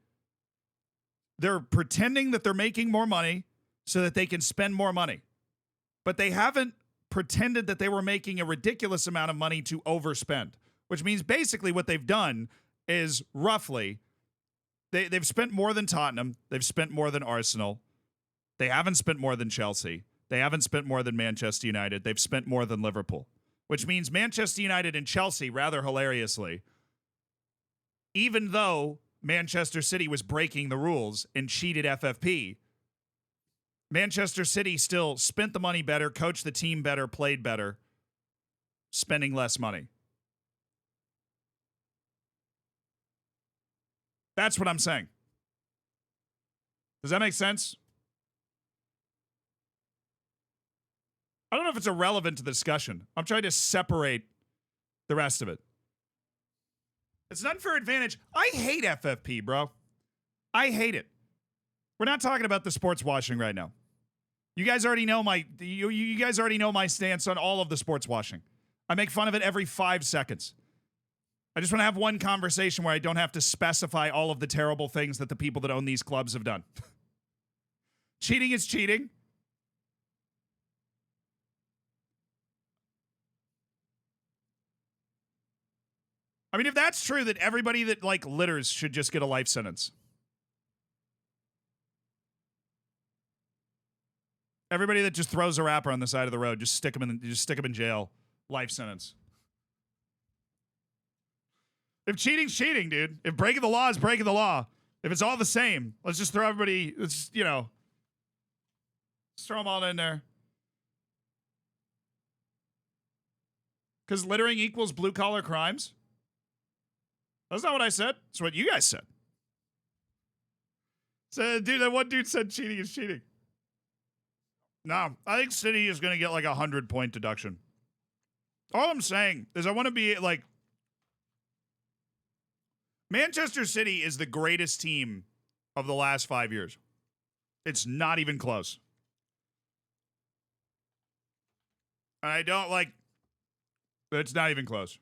They're pretending that they're making more money so that they can spend more money. But they haven't pretended that they were making a ridiculous amount of money to overspend, which means basically what they've done is roughly they've spent more than Tottenham. They've spent more than Arsenal. They haven't spent more than Chelsea. They haven't spent more than Manchester United. They've spent more than Liverpool, which means Manchester United and Chelsea, rather hilariously, even though Manchester City was breaking the rules and cheated FFP, Manchester City still spent the money better, coached the team better, played better, spending less money. That's what I'm saying. Does that make sense? I don't know if it's irrelevant to the discussion. I'm trying to separate the rest of it. It's an unfair advantage. I hate FFP, bro. I hate it. We're not talking about the sports washing right now. You guys already know you guys already know my stance on all of the sports washing. I make fun of it every 5 seconds. I just want to have one conversation where I don't have to specify all of the terrible things that the people that own these clubs have done. Cheating is cheating. I mean, if that's true, that everybody that, like, litters should just get a life sentence. Everybody that just throws a wrapper on the side of the road, just stick them in jail. Life sentence. If cheating's cheating, dude. If breaking the law is breaking the law. If it's all the same, let's just throw everybody, let's throw them all in there. Because littering equals blue-collar crimes? That's not what I said. That's what you guys said. So, dude, that one dude said cheating is cheating. No, I think City is going to get like 100-point deduction. All I'm saying is I want to be like, Manchester City is the greatest team of the last 5 years. It's not even close. And I don't like, it's not even close.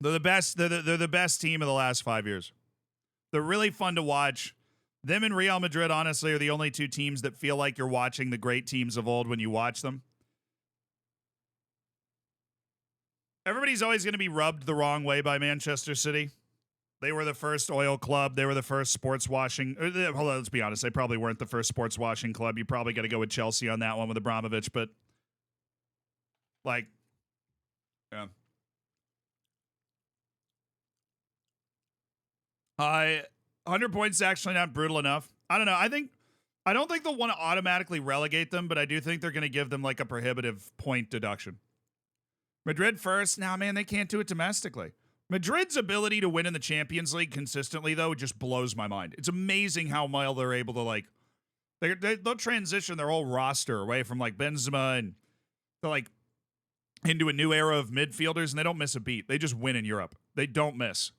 They're the best. They're the best team of the last 5 years. They're really fun to watch. Them and Real Madrid, honestly, are the only two teams that feel like you're watching the great teams of old when you watch them. Everybody's always going to be rubbed the wrong way by Manchester City. They were the first oil club. They were the first sports washing. Hold on, let's be honest. They probably weren't the first sports washing club. You probably got to go with Chelsea on that one with Abramovich. But, like, yeah. 100 points is actually not brutal enough. I don't know. I don't think they'll want to automatically relegate them, but I do think they're going to give them like a prohibitive point deduction. Madrid first. Nah, man, they can't do it domestically. Madrid's ability to win in the Champions League consistently, though, just blows my mind. It's amazing how well they're able to, like, they'll transition their whole roster away from, like, Benzema and they're, like, into a new era of midfielders, and they don't miss a beat. They just win in Europe. They don't miss.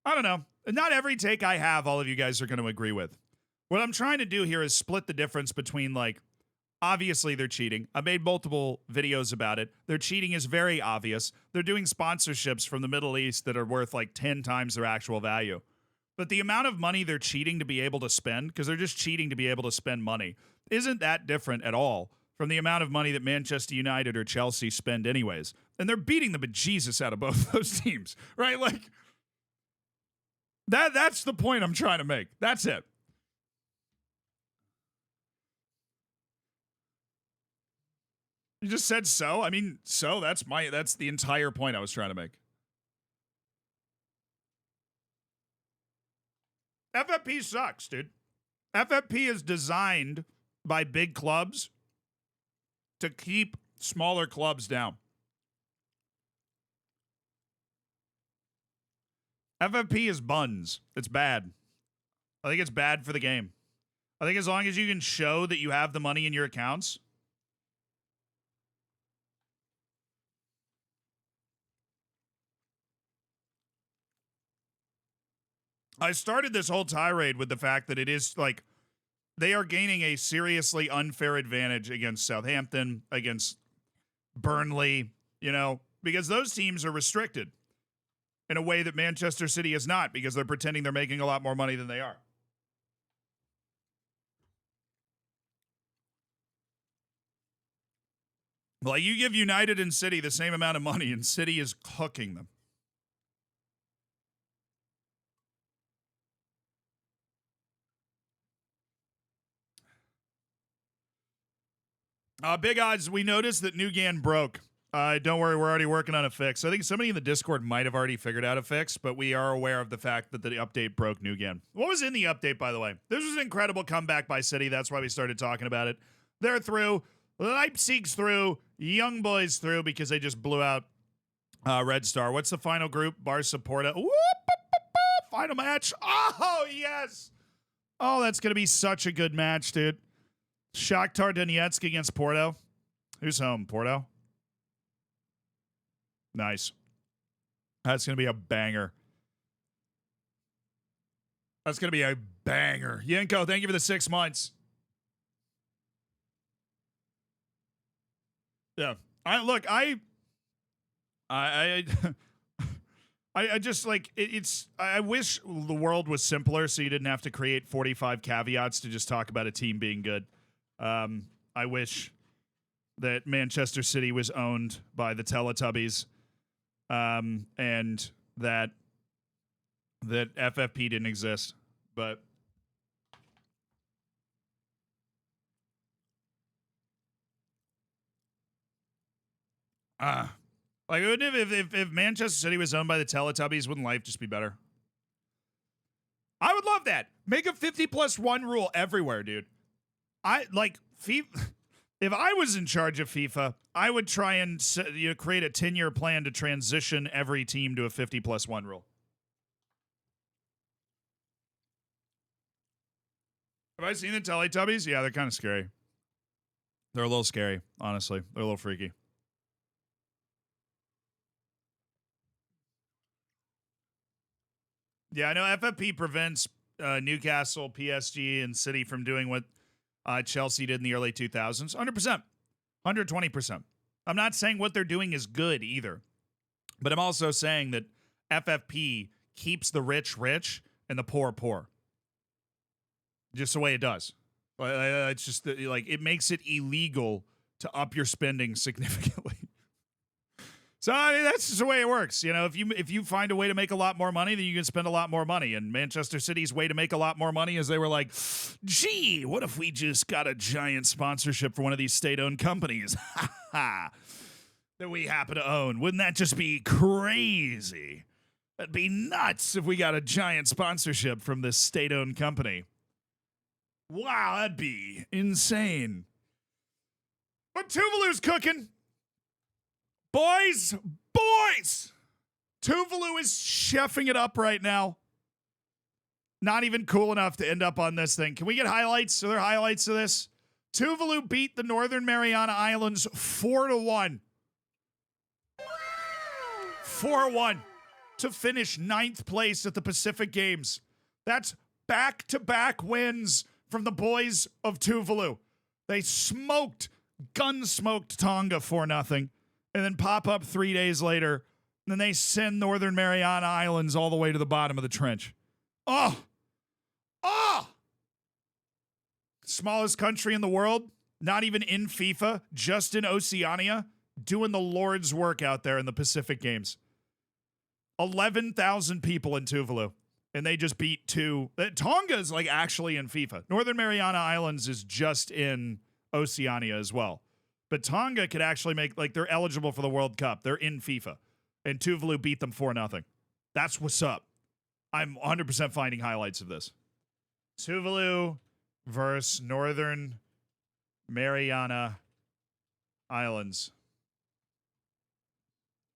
I don't know. Not every take I have, all of you guys are going to agree with. What I'm trying to do here is split the difference between, like, obviously they're cheating. I made multiple videos about it. Their cheating is very obvious. They're doing sponsorships from the Middle East that are worth like 10 times their actual value. But the amount of money they're cheating to be able to spend, because they're just cheating to be able to spend money. isn't that different at all from the amount of money that Manchester United or Chelsea spend anyways. And they're beating the bejesus out of both those teams, right? Like, that's the point I'm trying to make. That's it. You just said so. I mean, so that's the entire point I was trying to make. FFP sucks, dude. FFP is designed by big clubs to keep smaller clubs down. FFP is buns. It's bad. I think it's bad for the game. I think as long as you can show that you have the money in your accounts. I started this whole tirade with the fact that it is like they are gaining a seriously unfair advantage against Southampton, against Burnley, because those teams are restricted in a way that Manchester City is not, because they're pretending they're making a lot more money than they are. Like, you give United and City the same amount of money, and City is cooking them. Big odds. We noticed that Nugan broke. Don't worry, we're already working on a fix. I think somebody in the Discord might have already figured out a fix, but we are aware of the fact that the update broke Nugan. What was in the update, by the way? This was an incredible comeback by City. That's why we started talking about it. They're through. Leipzig's through. Young Boys through because they just blew out Red Star. What's the final group? Barca, Porto. Final match. Oh, yes. Oh, that's going to be such a good match, dude. Shakhtar Donetsk against Porto. Who's home? Porto? Nice. That's going to be a banger. That's going to be a banger. Yenko, thank you for the 6 months. Yeah. I just like it's I wish the world was simpler so you didn't have to create 45 caveats to just talk about a team being good. I wish that Manchester City was owned by the Teletubbies, and that FFP didn't exist. But like, wouldn't if Manchester City was owned by the Teletubbies, wouldn't life just be better? I would love that. Make a 50+1 rule everywhere, dude. If I was in charge of FIFA, I would try and create a 10-year plan to transition every team to a 50+1 rule. Have I seen the Teletubbies? Yeah, they're kind of scary. They're a little scary, honestly. They're a little freaky. Yeah, I know FFP prevents Newcastle, PSG, and City from doing what Chelsea did in the early 2000s. 100%. 120%. I'm not saying what they're doing is good either. But I'm also saying that FFP keeps the rich rich and the poor poor. Just the way it does. It's just like it makes it illegal to up your spending significantly. So I mean, that's just the way it works. If you find a way to make a lot more money, then you can spend a lot more money. And Manchester City's way to make a lot more money is they were like, gee, what if we just got a giant sponsorship for one of these state-owned companies that we happen to own? Wouldn't that just be crazy? That'd be nuts if we got a giant sponsorship from this state-owned company. Wow, that'd be insane. But Tuvalu's cooking. Boys, Tuvalu is chefing it up right now. Not even cool enough to end up on this thing. Can we get highlights? Are there highlights of this? Tuvalu beat the Northern Mariana Islands 4-1. 4-1 to finish 9th place at the Pacific Games. That's back-to-back wins from the boys of Tuvalu. They gun-smoked Tonga 4-0. And then pop up 3 days later, and then they send Northern Mariana Islands all the way to the bottom of the trench. Oh! smallest country in the world, not even in FIFA, just in Oceania, doing the Lord's work out there in the Pacific Games. 11,000 people in Tuvalu, and they just beat two. Tonga is like actually in FIFA. Northern Mariana Islands is just in Oceania as well. But Tonga could actually make, like, they're eligible for the World Cup. They're in FIFA. And Tuvalu beat them 4-0. That's what's up. I'm 100% finding highlights of this. Tuvalu versus Northern Mariana Islands.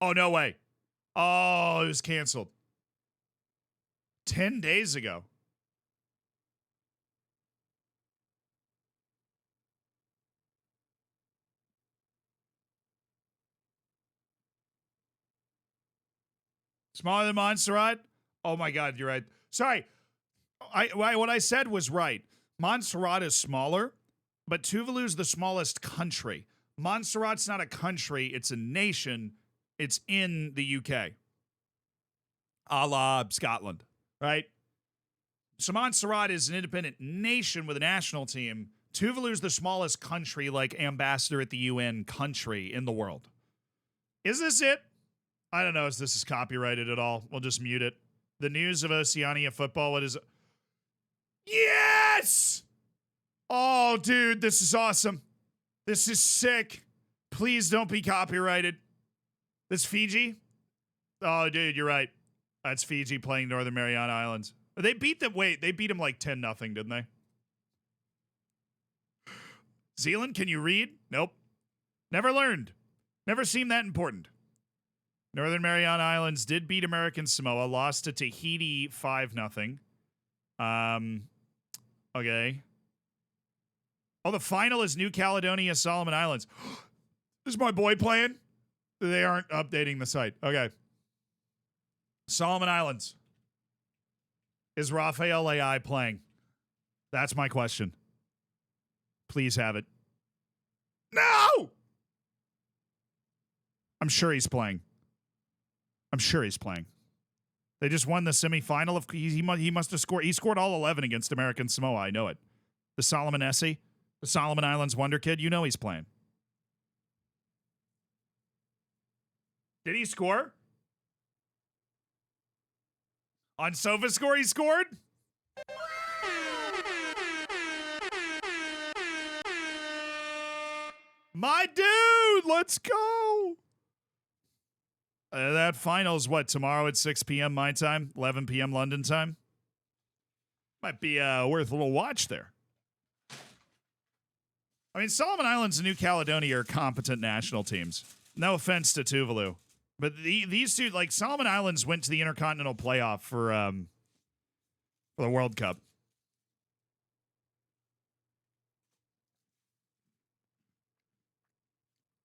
Oh, no way. Oh, it was canceled 10 days ago. Smaller than Montserrat? Oh my God, you're right. Sorry. What I said was right. Montserrat is smaller, but Tuvalu's the smallest country. Montserrat's not a country, it's a nation. It's in the UK. A la Scotland, right? So Montserrat is an independent nation with a national team. Tuvalu's the smallest country, like ambassador at the UN country in the world. Is this it? I don't know if this is copyrighted at all. We'll just mute it. The news of Oceania football. What is it? Yes! Oh, dude, this is awesome. This is sick. Please don't be copyrighted. This Fiji? Oh, dude, you're right. That's Fiji playing Northern Mariana Islands. They beat them. Wait, they beat them like 10-0, didn't they? Zealand, can you read? Nope. Never learned. Never seemed that important. Northern Mariana Islands did beat American Samoa, lost to Tahiti 5-0. Okay. Oh, the final is New Caledonia, Solomon Islands. Is my boy playing? They aren't updating the site. Okay. Solomon Islands. Is Rafael AI playing? That's my question. Please have it. No! I'm sure he's playing. I'm sure he's playing. They just won the semifinal. He must have scored. He scored all 11 against American Samoa. I know it. The Solomon Essie, the Solomon Islands Wonder Kid. You know he's playing. Did he score? On SofaScore he scored? My dude, let's go. That final's what, tomorrow at 6 p.m. my time, 11 p.m. London time? Might be worth a little watch there. I mean, Solomon Islands and New Caledonia are competent national teams. No offense to Tuvalu. But these two, like, Solomon Islands went to the Intercontinental Playoff for the World Cup.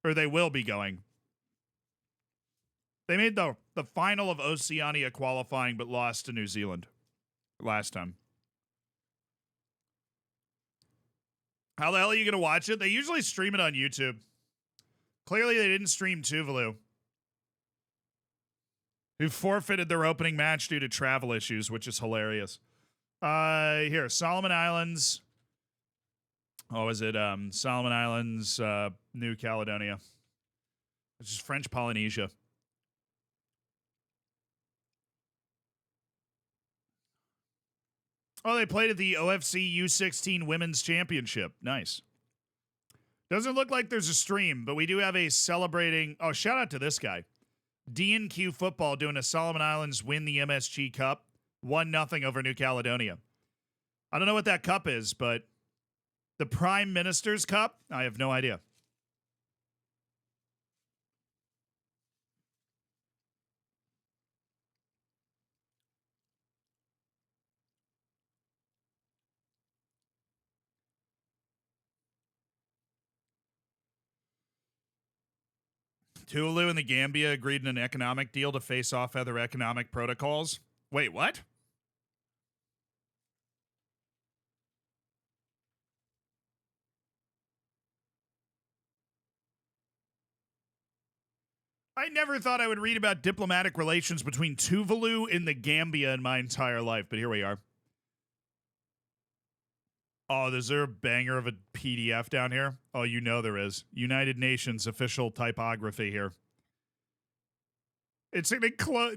Or they will be going. They made the final of Oceania qualifying, but lost to New Zealand last time. How the hell are you going to watch it? They usually stream it on YouTube. Clearly, they didn't stream Tuvalu, who forfeited their opening match due to travel issues, which is hilarious. Here, Solomon Islands. Oh, is it Solomon Islands, New Caledonia? Which is French Polynesia. Oh, they played at the OFC U16 Women's Championship. Nice. Doesn't look like there's a stream, but we do have a celebrating... Oh, shout out to this guy. D&Q Football doing a Solomon Islands win the MSG Cup. 1-0 over New Caledonia. I don't know what that cup is, but the Prime Minister's Cup? I have no idea. Tuvalu and the Gambia agreed in an economic deal to face off other economic protocols. Wait, what? I never thought I would read about diplomatic relations between Tuvalu and the Gambia in my entire life, but here we are. Oh, is there a banger of a PDF down here? Oh, you know there is. United Nations official typography here. It's an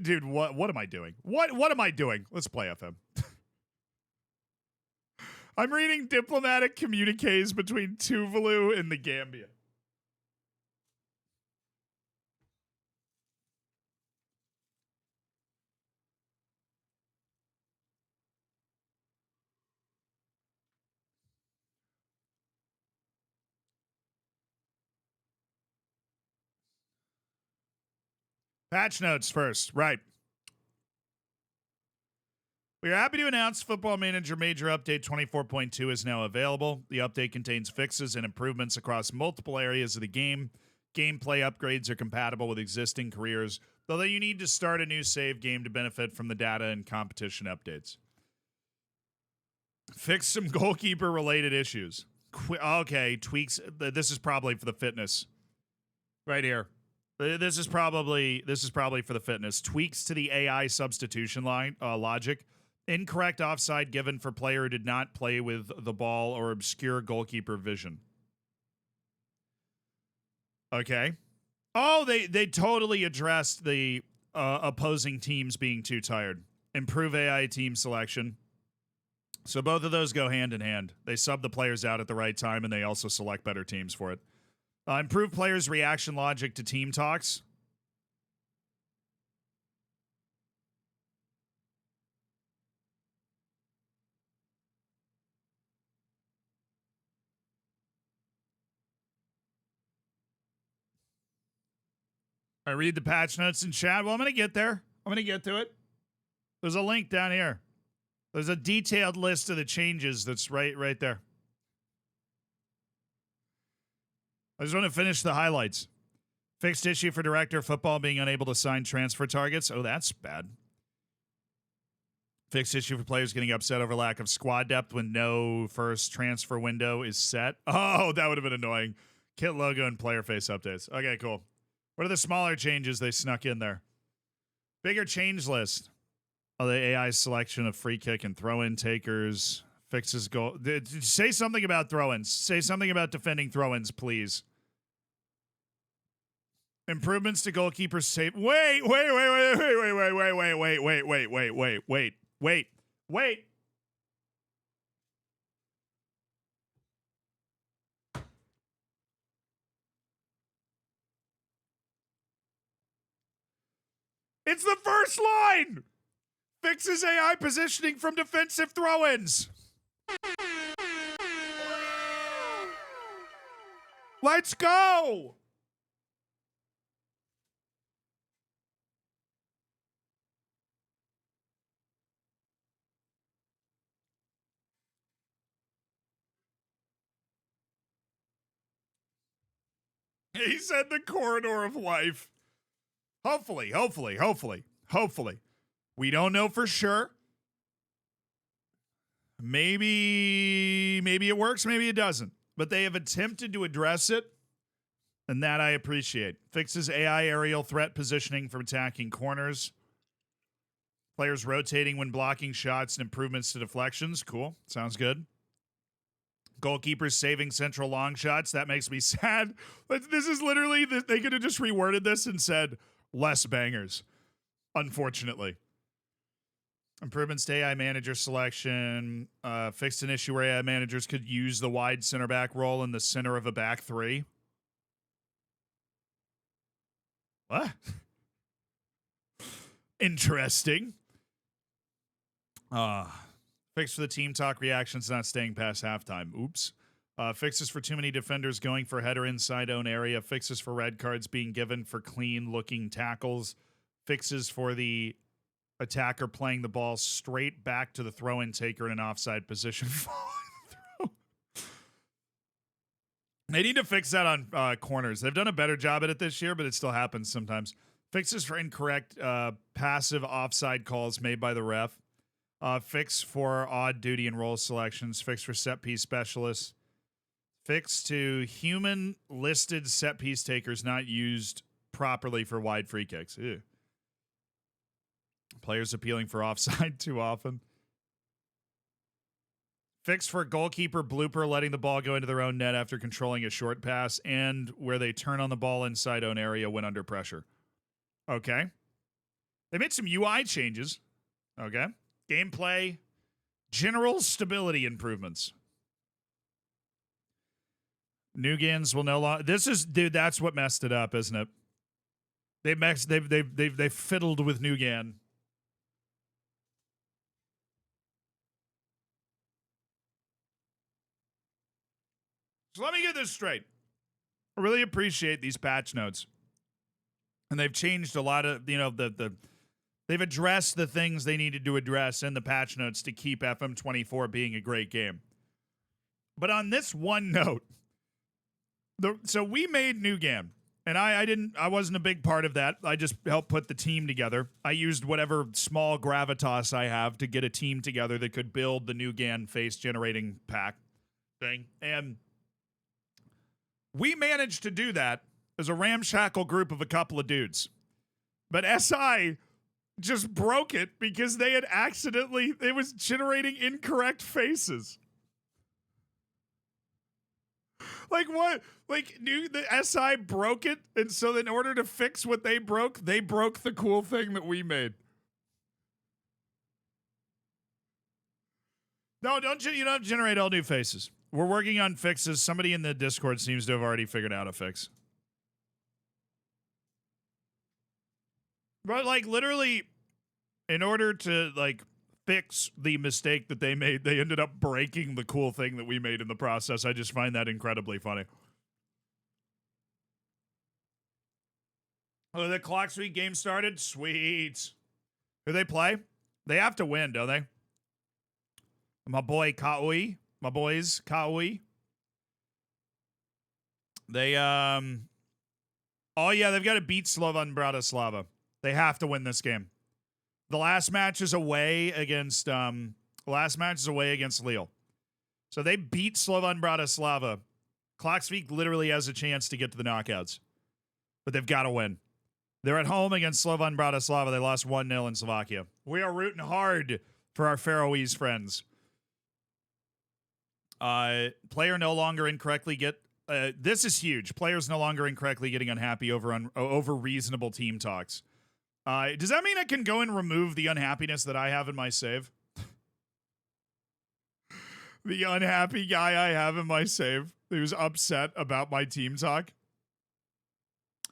dude. What am I doing? What am I doing? Let's play FM. I'm reading diplomatic communiques between Tuvalu and the Gambia. Patch notes first, right. We are happy to announce Football Manager Major Update 24.2 is now available. The update contains fixes and improvements across multiple areas of the game. Gameplay upgrades are compatible with existing careers, though you need to start a new save game to benefit from the data and competition updates. Fix some goalkeeper-related issues. Okay, tweaks. This is probably for the fitness. Right here. This is probably for the fitness. Tweaks to the AI substitution line logic. Incorrect offside given for player who did not play with the ball or obscure goalkeeper vision. Okay. Oh, they totally addressed the opposing teams being too tired. Improve AI team selection. So both of those go hand in hand. They sub the players out at the right time, and they also select better teams for it. Improve players' reaction logic to team talks. I read the patch notes in chat. Well, I'm going to get there. I'm going to get to it. There's a link down here. There's a detailed list of the changes that's right there. I just want to finish the highlights. Fixed issue for director of football being unable to sign transfer targets. Oh, that's bad. Fixed issue for players getting upset over lack of squad depth when no first transfer window is set. Oh, that would have been annoying. Kit logo and player face updates. Okay, cool. What are the smaller changes they snuck in there? Bigger change list. Oh, the AI selection of free kick and throw-in takers. Fixes goal. Say something about throw-ins. Say something about defending throw-ins, please. Improvements to goalkeeper save. Wait. It's the first line. Fixes AI positioning from defensive throw-ins. Let's go. He said the corridor of life. Hopefully. We don't know for sure. Maybe it works, maybe it doesn't. But they have attempted to address it, and that I appreciate. Fixes AI aerial threat positioning from attacking corners. Players rotating when blocking shots and improvements to deflections. Cool. Sounds good. Goalkeepers saving central long shots. That makes me sad. This is literally, they could have just reworded this and said less bangers, unfortunately. Improvements to AI manager selection. Fixed an issue where AI managers could use the wide center back role in the center of a back three. What? Interesting. Fix for the team talk reactions not staying past halftime. Oops. Fixes for too many defenders going for header inside own area. Fixes for red cards being given for clean looking tackles. Fixes for the attacker playing the ball straight back to the throw-in taker in an offside position. They need to fix that on corners. They've done a better job at it this year, but it still happens sometimes. Fixes for incorrect passive offside calls made by the ref. Fix for odd duty and role selections. Fix for set piece specialists. Fix to human listed set piece takers not used properly for wide free kicks. Ew. Players appealing for offside too often. Fix for goalkeeper blooper letting the ball go into their own net after controlling a short pass, and where they turn on the ball inside own area when under pressure. Okay. They made some UI changes. Okay. Gameplay, general stability improvements. Nugans will no longer. This is, dude, that's what messed it up, isn't it? They've fiddled with Nugan. So let me get this straight. I really appreciate these patch notes. And they've changed a lot of, they've addressed the things they needed to address in the patch notes to keep FM24 being a great game. But on this one note, so we made Nugan, and I wasn't a big part of that. I just helped put the team together. I used whatever small gravitas I have to get a team together that could build the Nugan face generating pack thing. And we managed to do that as a ramshackle group of a couple of dudes. But SI just broke it because they had it was generating incorrect faces. Like what? Like the SI broke it, and so in order to fix what they broke the cool thing that we made. No, you don't generate all new faces. We're working on fixes. Somebody in the Discord seems to have already figured out a fix. But like literally, in order to like fix the mistake that they made, they ended up breaking the cool thing that we made in the process. I just find that incredibly funny. Oh, the Clock Sweet game started? Sweet. Who they play? They have to win, don't they? My boy Kaui. My boys Kaui. They, oh yeah, they've got to beat Slovan Bratislava. They have to win this game. The last match is away against Lille. So they beat Slovan Bratislava. Klaksvik literally has a chance to get to the knockouts. But they've got to win. They're at home against Slovan Bratislava. They lost 1-0 in Slovakia. We are rooting hard for our Faroese friends. Player no longer incorrectly get... this is huge. Players no longer incorrectly getting unhappy over reasonable team talks. Does that mean I can go and remove the unhappiness that I have in my save? The unhappy guy I have in my save who's upset about my team talk?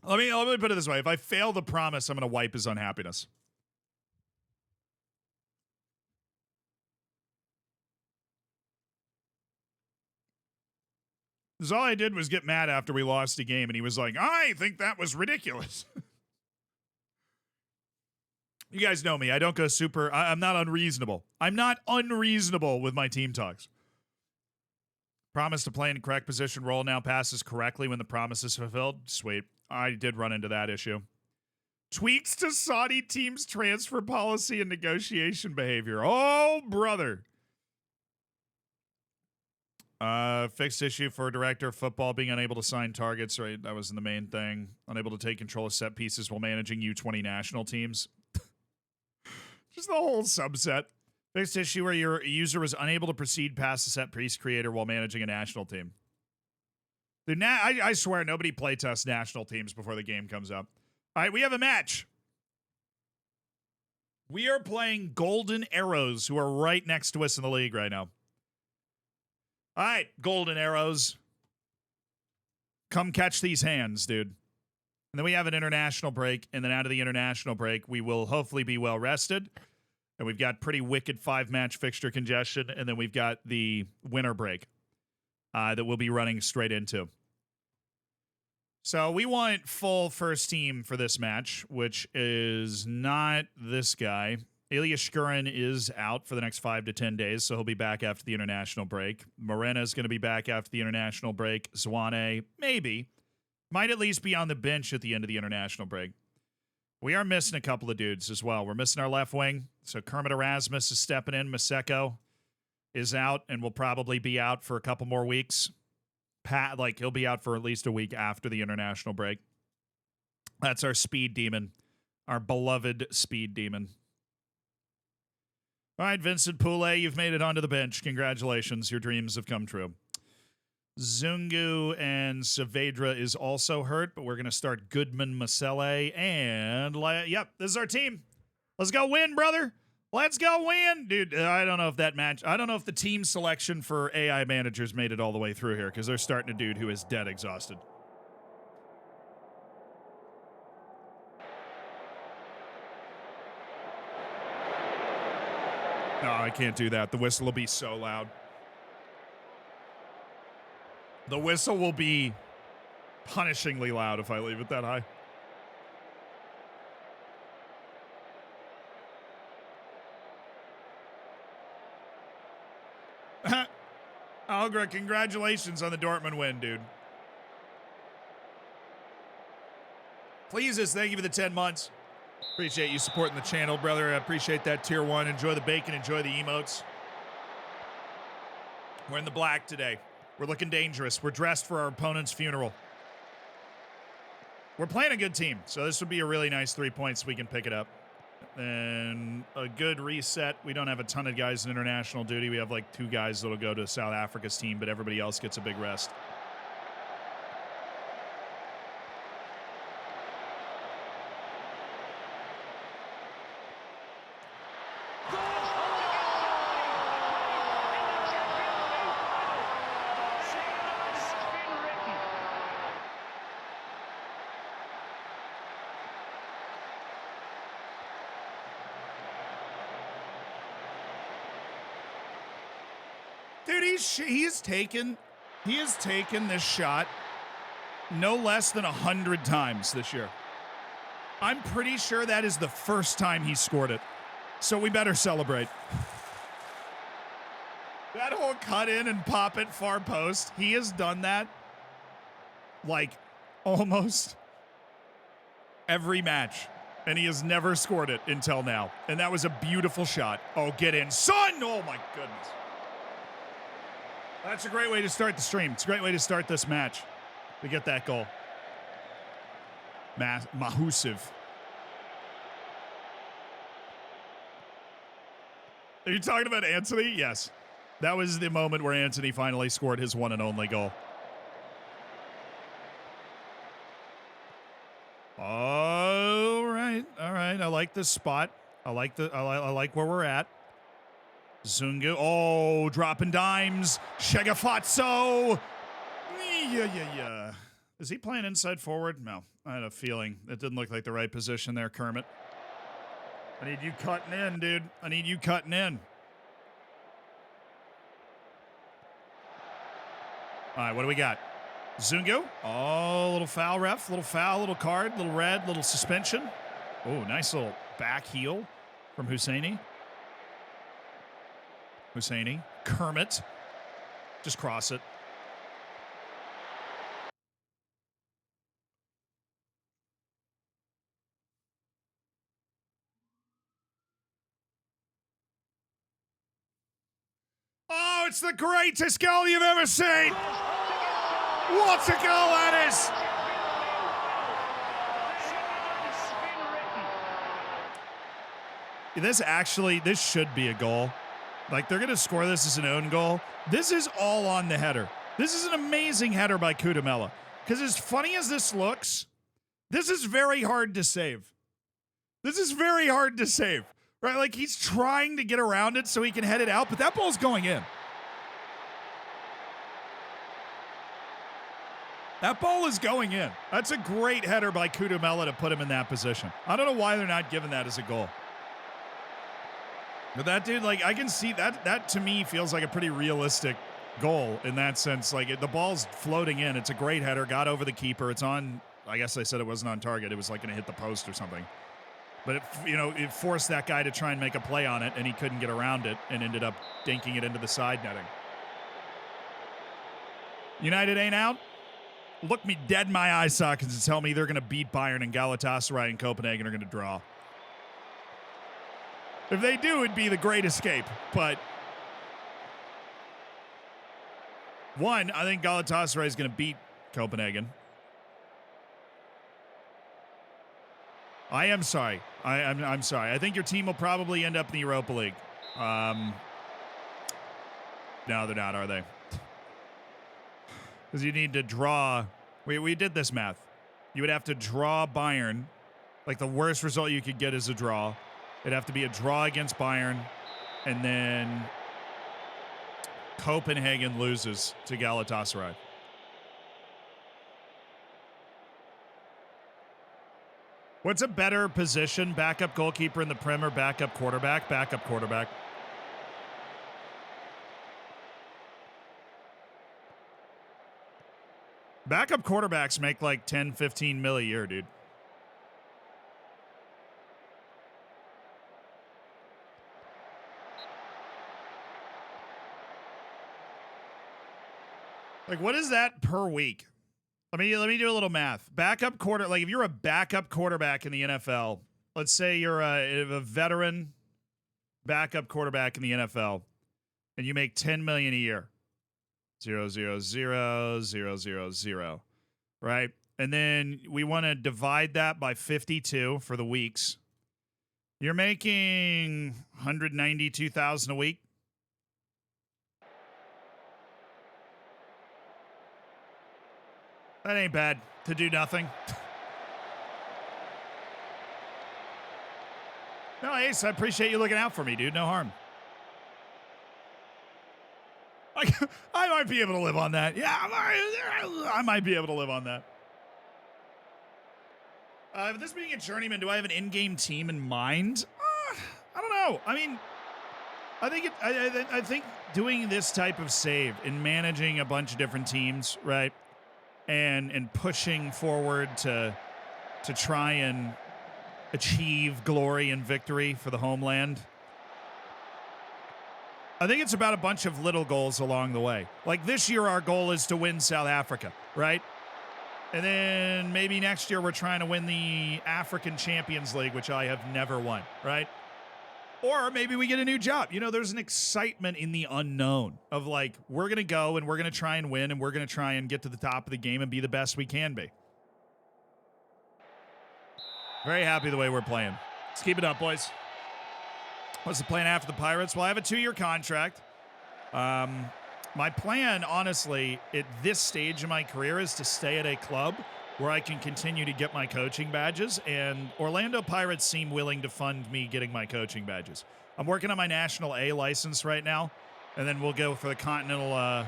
Let me put it this way. If I fail the promise, I'm going to wipe his unhappiness. Because all I did was get mad after we lost a game, and he was like, I think that was ridiculous. You guys know me. I don't go super... I'm not unreasonable. I'm not unreasonable with my team talks. Promise to play in correct position. Roll now passes correctly when the promise is fulfilled. Sweet. I did run into that issue. Tweaks to Saudi team's transfer policy and negotiation behavior. Oh, brother. Fixed issue for director of football being unable to sign targets. Right, that was in the main thing. Unable to take control of set pieces while managing U20 national teams. Just the whole subset. Fixed issue where your user was unable to proceed past the set piece creator while managing a national team. Dude, I swear nobody playtests national teams before the game comes up. All right, we have a match. We are playing Golden Arrows, who are right next to us in the league right now. All right, Golden Arrows. Come catch these hands, dude. And then we have an international break, and then out of the international break, we will hopefully be well rested. And we've got pretty wicked 5-match fixture congestion, and then we've got the winter break that we'll be running straight into. So we want full first team for this match, which is not this guy. Ilya Shkurin is out for the next 5 to 10 days, so he'll be back after the international break. Morena is going to be back after the international break. Zwane, maybe. Might at least be on the bench at the end of the international break. We are missing a couple of dudes as well. We're missing our left wing, so Kermit Erasmus is stepping in. Maseko is out and will probably be out for a couple more weeks. He'll be out for at least a week after the international break. That's our speed demon, our beloved speed demon. All right, Vincent Poulet, you've made it onto the bench. Congratulations. Your dreams have come true. Zungu and Saavedra is also hurt, but we're going to start Goodman, Masele, and yep, this is our team. Let's go win, brother. Let's go win. Dude, I don't know if that match, I don't know if the team selection for AI managers made it all the way through here because they're starting a dude who is dead exhausted. No, I can't do that. The whistle will be so loud. The whistle will be punishingly loud if I leave it that high. Algra, congratulations on the Dortmund win, dude. Pleases, thank you for the 10 months. Appreciate you supporting the channel, brother. I appreciate that tier 1. Enjoy the bacon, enjoy the emotes. We're in the black today. We're looking dangerous. We're dressed for our opponent's funeral. We're playing a good team, so this would be a really nice 3 points we can pick it up. And a good reset. We don't have a ton of guys in international duty. We have like 2 guys that'll go to South Africa's team, but everybody else gets a big rest. Dude, he has taken this shot no less than 100 times this year. I'm pretty sure that is the first time he scored it. So we better celebrate. That whole cut in and pop it far post, he has done that like almost every match. And he has never scored it until now. And that was a beautiful shot. Oh, get in, son! Oh my goodness. That's a great way to start the stream. It's a great way to start this match. To get that goal. Mahusiv. Are you talking about Anthony? Yes. That was the moment where Anthony finally scored his one and only goal. All right. All right. I like this spot. I like where we're at. Zungu. Oh, dropping dimes. Shegafazzo. Yeah. Is he playing inside forward? No. I had a feeling. It didn't look like the right position there, Kermit. I need you cutting in, dude. I need you cutting in. All right, what do we got? Zungu. Oh, little foul, ref. Little foul, little card, little red, little suspension. Oh, nice little back heel from Husseini. Kermit. Just cross it. Oh, it's the greatest goal you've ever seen. What a goal that is. This should be a goal. Like, they're going to score this as an own goal. This is all on the header. This is an amazing header by Kudamela. Because as funny as this looks, this is very hard to save. Right? Like, he's trying to get around it so he can head it out, but that ball's going in. That ball is going in. That's a great header by Kudamela to put him in that position. I don't know why they're not giving that as a goal. But that dude, like, I can see that to me feels like a pretty realistic goal in that sense. Like, the ball's floating in. It's a great header. Got over the keeper. It's on, I guess I said it wasn't on target. It was like going to hit the post or something. But, it forced that guy to try and make a play on it, and he couldn't get around it and ended up dinking it into the side netting. United ain't out. Look me dead in my eye sockets and tell me they're going to beat Bayern, and Galatasaray and Copenhagen are going to draw. If they do, it'd be the great escape. But one, I think Galatasaray is going to beat Copenhagen. I am sorry. I'm sorry. I think your team will probably end up in the Europa League. No, they're not, are they? Because you need to draw. We did this math. You would have to draw Bayern. Like the worst result you could get is a draw. It'd have to be a draw against Bayern, and then Copenhagen loses to Galatasaray. What's a better position? Backup goalkeeper in the Prem or backup quarterback? Backup quarterback. Backup quarterbacks make like 10, 15 mil a year, dude. Like, what is that per week? Let me do a little math. Backup quarter, like if you're a backup quarterback in the NFL, let's say you're a veteran backup quarterback in the NFL, and you make 10 million a year. 0, 0, 0, 0, 0, 0, right? And then we want to divide that by 52 for the weeks. You're making 192,000 a week. That ain't bad to do nothing. No, Ace, I appreciate you looking out for me, dude. No harm. I might be able to live on that. Yeah, I might be able to live on that. This being a journeyman, do I have an in-game team in mind? I don't know. I mean, I think doing this type of save and managing a bunch of different teams, right, and pushing forward to try and achieve glory and victory for the homeland. I think it's about a bunch of little goals along the way. Like this year, our goal is to win South Africa, right? And then maybe next year we're trying to win the African Champions League, which I have never won, right? Or maybe we get a new job. You know, there's an excitement in the unknown of like, we're going to go and we're going to try and win and we're going to try and get to the top of the game and be the best we can be. Very happy the way we're playing. Let's keep it up, boys. What's the plan after the Pirates? Well, I have a 2-year contract. My plan, honestly, at this stage in my career is to stay at a club where I can continue to get my coaching badges, and Orlando Pirates seem willing to fund me getting my coaching badges. I'm working on my National A license right now, and then we'll go for the Continental,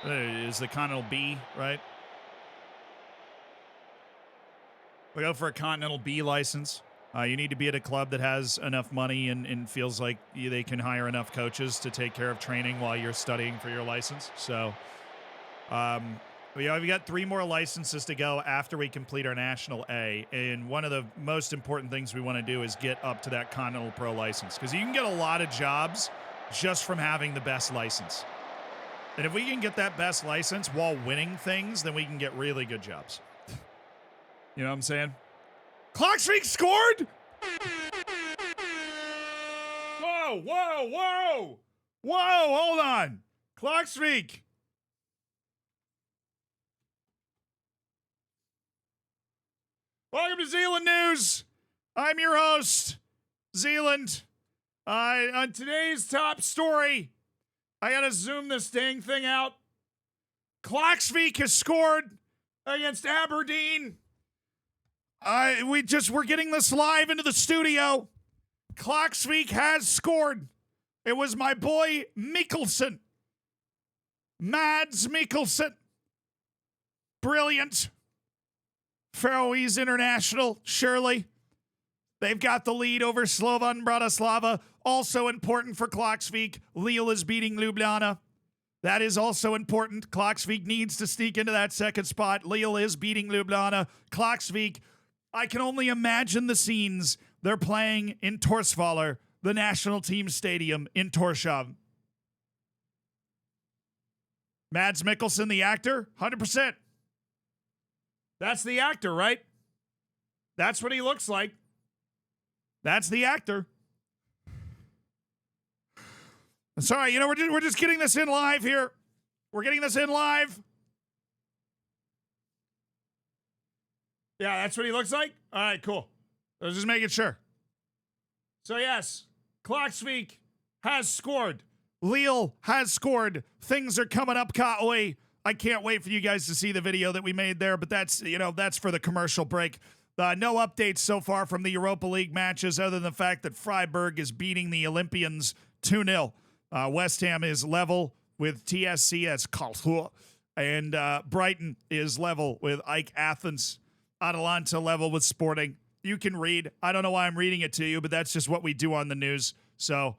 is the Continental B, right? We'll go for a Continental B license. You need to be at a club that has enough money and feels like they can hire enough coaches to take care of training while you're studying for your license. So we've got 3 more licenses to go after we complete our National A. And one of the most important things we want to do is get up to that Continental Pro license, because you can get a lot of jobs just from having the best license. And if we can get that best license while winning things, then we can get really good jobs. You know what I'm saying? Clockstreak scored! Whoa, whoa, whoa! Whoa, hold on. Clockstreak. Welcome to Zealand News. I'm your host, Zealand. On today's top story, I gotta zoom this dang thing out. Clockstreak has scored against Aberdeen. We're getting this live into the studio. Clockstreak has scored. It was my boy Mikkelsen. Mads Mikkelsen. Brilliant. Faroese International, surely. They've got the lead over Slovan Bratislava. Also important for Clockstreak. Lille is beating Ljubljana. That is also important. Clockstreak needs to sneak into that second spot. Lille is beating Ljubljana. Clockstreak, I can only imagine the scenes. They're playing in Torsvaller, the national team stadium in Tórshavn. Mads Mikkelsen, the actor, 100%. That's the actor, right? That's what he looks like. That's the actor. Sorry, we're just getting this in live here. We're getting this in live. Yeah, that's what he looks like? All right, cool. I was just making sure. So, yes, Clockstreak has scored. Lille has scored. Things are coming up, Katoi. I can't wait for you guys to see the video that we made there, but that's for the commercial break. No updates so far from the Europa League matches other than the fact that Freiburg is beating the Olympians 2-0. West Ham is level with TSCS Karlsruhe, and Brighton is level with AEK Athens. Atalanta level with Sporting. You can read. I don't know why I'm reading it to you, but that's just what we do on the news. So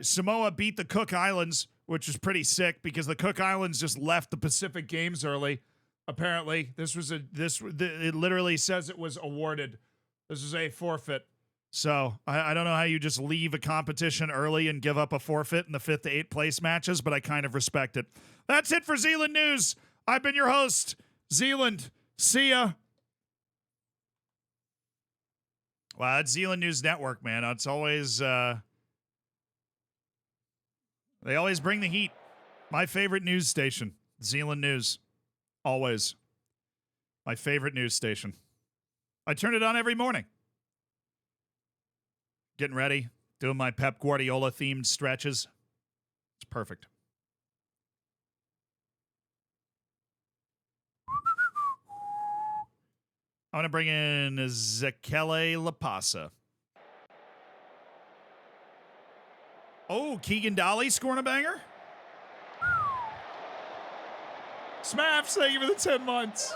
Samoa beat the Cook Islands, which was pretty sick because the Cook Islands just left the Pacific Games early. Apparently, it literally says it was awarded. This is a forfeit. So I don't know how you just leave a competition early and give up a forfeit in the 5th to 8th place matches, but I kind of respect it. That's it for Zealand News. I've been your host, Zealand. See ya. Wow, that's Zealand News Network, man. It's always, they always bring the heat. My favorite news station, Zealand News. Always. My favorite news station. I turn it on every morning. Getting ready, doing my Pep Guardiola themed stretches. It's perfect. I want to bring in Zekele Lapasa. Oh, Keegan Dolly scoring a banger. Smafs, thank you for the 10 months.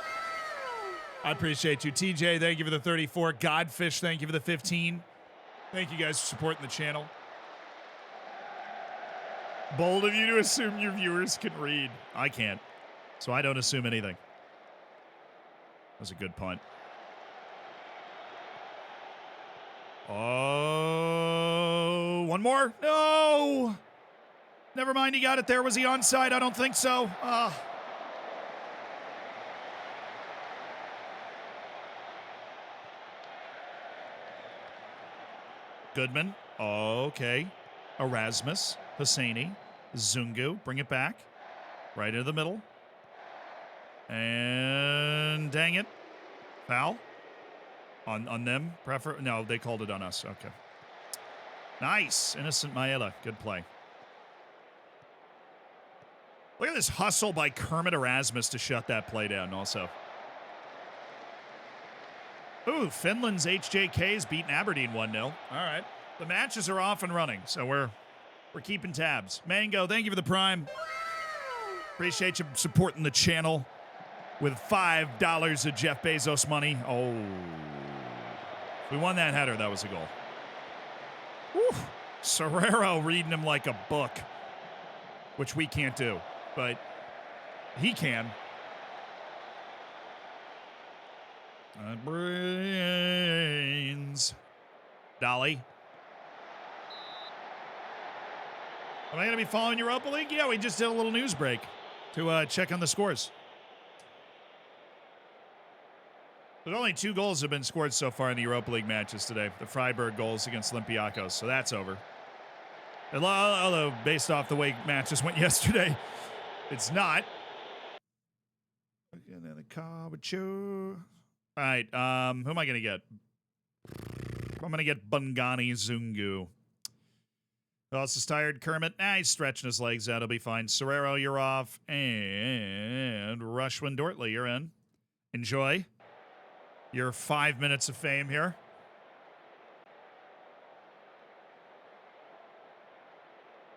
I appreciate you. TJ, thank you for the 34. Godfish, thank you for the 15. Thank you guys for supporting the channel. Bold of you to assume your viewers can read. I can't, so I don't assume anything. That was a good punt. Oh, one more? No! Never mind, he got it there. Was he onside? I don't think so. Goodman. Okay. Erasmus. Hosseini. Zungu. Bring it back. Right into the middle. And dang it. Foul. On them? No, they called it on us. Okay. Nice. Innocent Maela. Good play. Look at this hustle by Kermit Erasmus to shut that play down also. Ooh, Finland's HJK's beating Aberdeen 1-0. All right. The matches are off and running, so we're keeping tabs. Mango, thank you for the prime. Appreciate you supporting the channel with $5 of Jeff Bezos money. Oh. We won that header. That was a goal. Woo. Serrero reading him like a book, which we can't do, but he can. Brains. Dolly. Am I going to be following Europa League? Yeah, we just did a little news break to check on the scores. There's only 2 goals have been scored so far in the Europa League matches today. The Freiburg goals against Olympiacos, so that's over. Although, based off the way matches went yesterday, it's not. All right, who am I going to get? I'm going to get Bungani Zungu. Who else is tired? Kermit? He's stretching his legs out. He'll be fine. Serrero, you're off. And Rushwin Dortley, you're in. Enjoy your 5 minutes of fame here.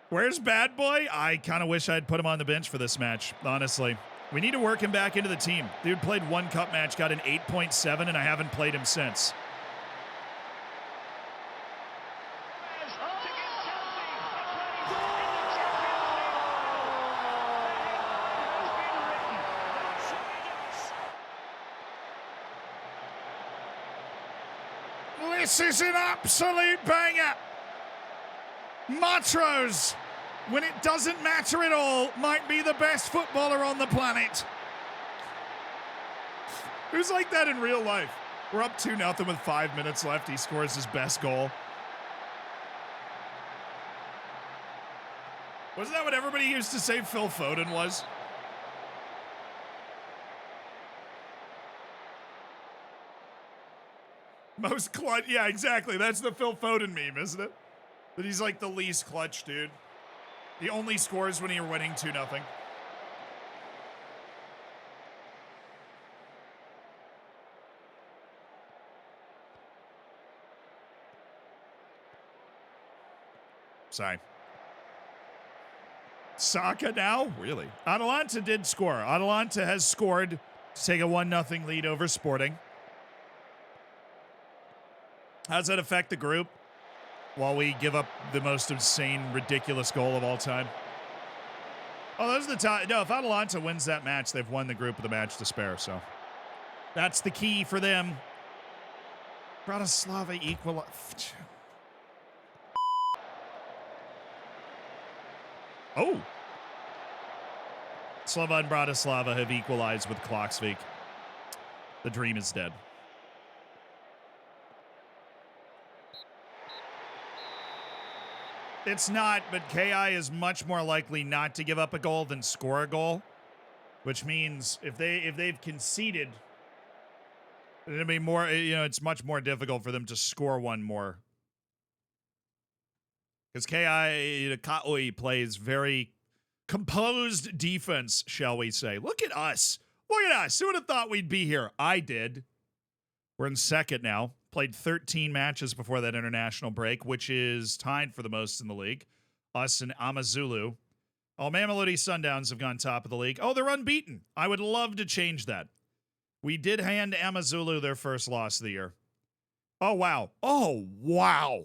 Where's Bad Boy? I kind of wish I'd put him on the bench for this match, honestly. We need to work him back into the team. Dude played 1 cup match, got an 8.7, and I haven't played him since. This is an absolute banger. Montrose, when it doesn't matter at all, might be the best footballer on the planet. Who's like that in real life? We're up 2-0 with 5 minutes left. He scores his best goal. Wasn't that what everybody used to say Phil Foden was? Most clutch. Yeah, exactly. That's the Phil Foden meme, isn't it? That he's like the least clutch dude. He only scores when you're winning 2-0. Sorry. Saka now? Really? Atalanta did score. Atalanta has scored to take a 1-0 lead over Sporting. How does that affect the group? While we give up the most insane, ridiculous goal of all time. Oh, those are the top. No, if Atalanta wins that match, they've won the group with a match to spare. So that's the key for them. Bratislava equal. Oh. Slovan Bratislava have equalized with Klaksvik. The dream is dead. It's not, but KI is much more likely not to give up a goal than score a goal, which means if they've conceded, it'll be more, it's much more difficult for them to score one more. Because KI Kaoi plays very composed defense, shall we say. Look at us. Look at us. Who would have thought we'd be here? I did. We're in second now. Played 13 matches before that international break, which is tied for the most in the league. Us and Amazulu. Oh, Mamelodi Sundowns have gone top of the league. Oh, they're unbeaten. I would love to change that. We did hand Amazulu their first loss of the year. Oh, wow. Oh, wow.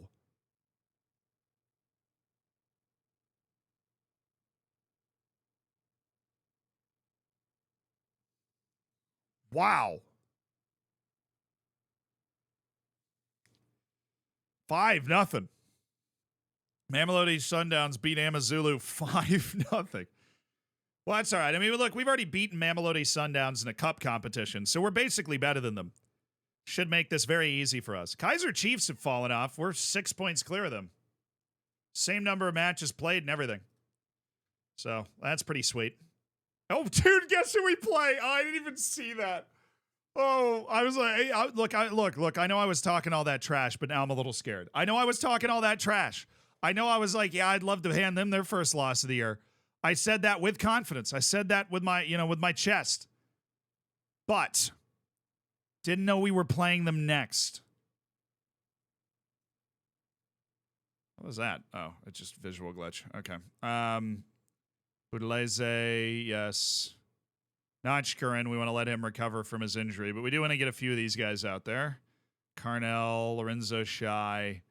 Wow. 5-0. Mamelodi Sundowns beat Amazulu 5-0. Well, that's all right. I mean, look, we've already beaten Mamelodi Sundowns in a cup competition, so we're basically better than them. Should make this very easy for us. Kaiser Chiefs have fallen off. We're 6 points clear of them. Same number of matches played and everything. So that's pretty sweet. Oh, dude, guess who we play? Oh, I didn't even see that. Oh, I was like, hey, look, I know I was talking all that trash, but now I'm a little scared. I know I was talking all that trash. I know I was like, yeah, I'd love to hand them their first loss of the year. I said that with confidence. I said that with my, with my chest. But didn't know we were playing them next. What was that? Oh, it's just visual glitch. Okay. Udalese, yes. Notchkurin, we want to let him recover from his injury, but we do want to get a few of these guys out there. Carnell, Lorenzo Shai.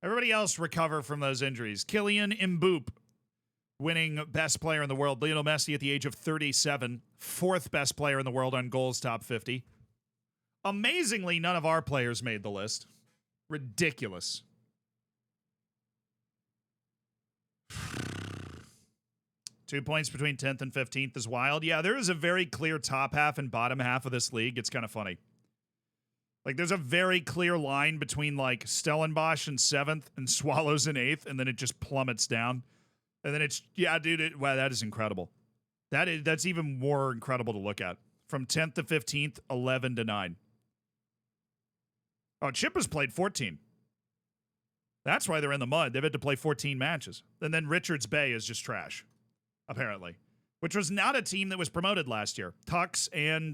Everybody else recover from those injuries. Kylian Mbappe, winning best player in the world. Lionel Messi at the age of 37, fourth best player in the world on goals top 50. Amazingly, none of our players made the list. Ridiculous. Two points between 10th and 15th is wild. Yeah, there is a very clear top half and bottom half of this league. It's kind of funny. Like, there's a very clear line between, like, Stellenbosch in 7th and Swallows in 8th, and then it just plummets down. And then it's, yeah, dude, wow, that is incredible. That's even more incredible to look at. From 10th to 15th, 11 to 9. Oh, Chip has played 14. That's why they're in the mud. They've had to play 14 matches. And then Richards Bay is just trash, apparently. Which was not a team that was promoted last year. Tux and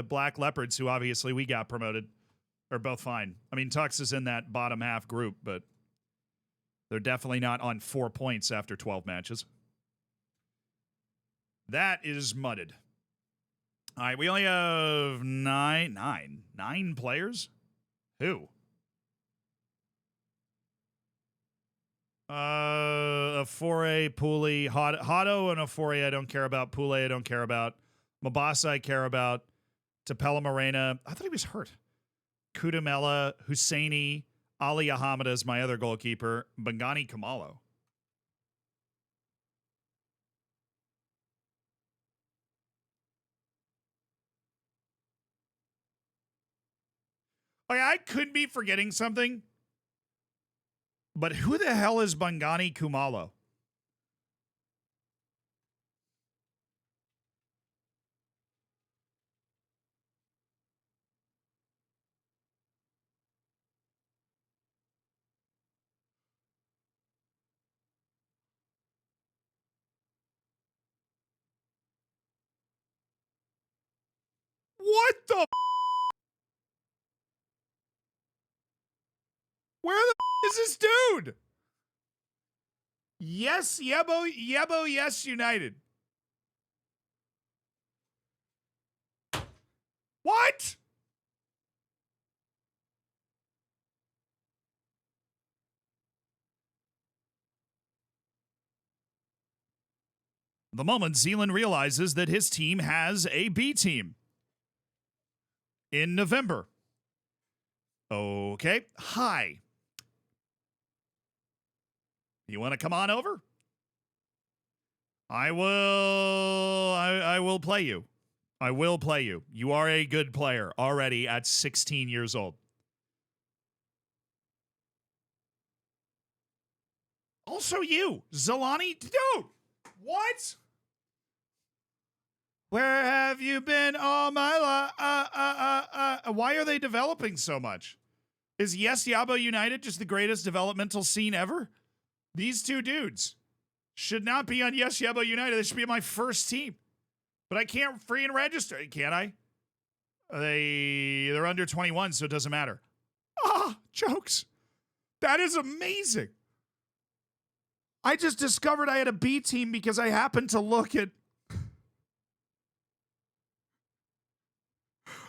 Black Leopards, who obviously we got promoted, are both fine. I mean, Tux is in that bottom half group, but they're definitely not on 4 points after 12 matches. That is mudded. All right, we only have nine players. Who? Afore, Pooley, Hotto and Afore I don't care about. Pooley I don't care about. Mabasa I care about. Tapela Morena, I thought he was hurt. Kudamela, Husseini, Ali Ahmada is my other goalkeeper. Bangani Kamalo. Like, I could be forgetting something, but who the hell is Bangani Kumalo? the? Where the is this dude? Yes, Yebo, yes, United. What? The moment Zealand realizes that his team has a B team in November. Okay. Hi. You want to come on over? I will play you. I will play you. You are a good player already at 16 years old. Also you, Zalani. Dude, what? Where have you been all my life? Why are they developing so much? Is Yes Yabo United just the greatest developmental scene ever? These two dudes should not be on Yes Yabo United. They should be on my first team. But I can't free and register, can I? They're under 21, so it doesn't matter. Jokes. That is amazing. I just discovered I had a B team because I happened to look at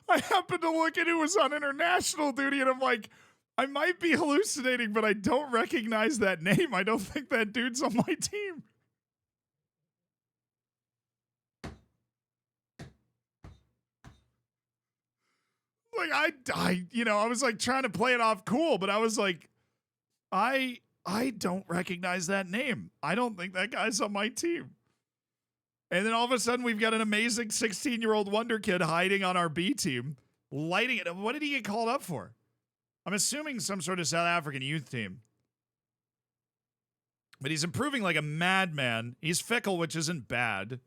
who was on international duty, and I'm like, I might be hallucinating, but I don't recognize that name. I don't think that dude's on my team. Like, I was like trying to play it off cool, but I was like, I don't recognize that name. I don't think that guy's on my team. And then all of a sudden, we've got an amazing 16-year-old wonder kid hiding on our B team, lighting it. What did he get called up for? I'm assuming some sort of South African youth team. But he's improving like a madman. He's fickle, which isn't bad.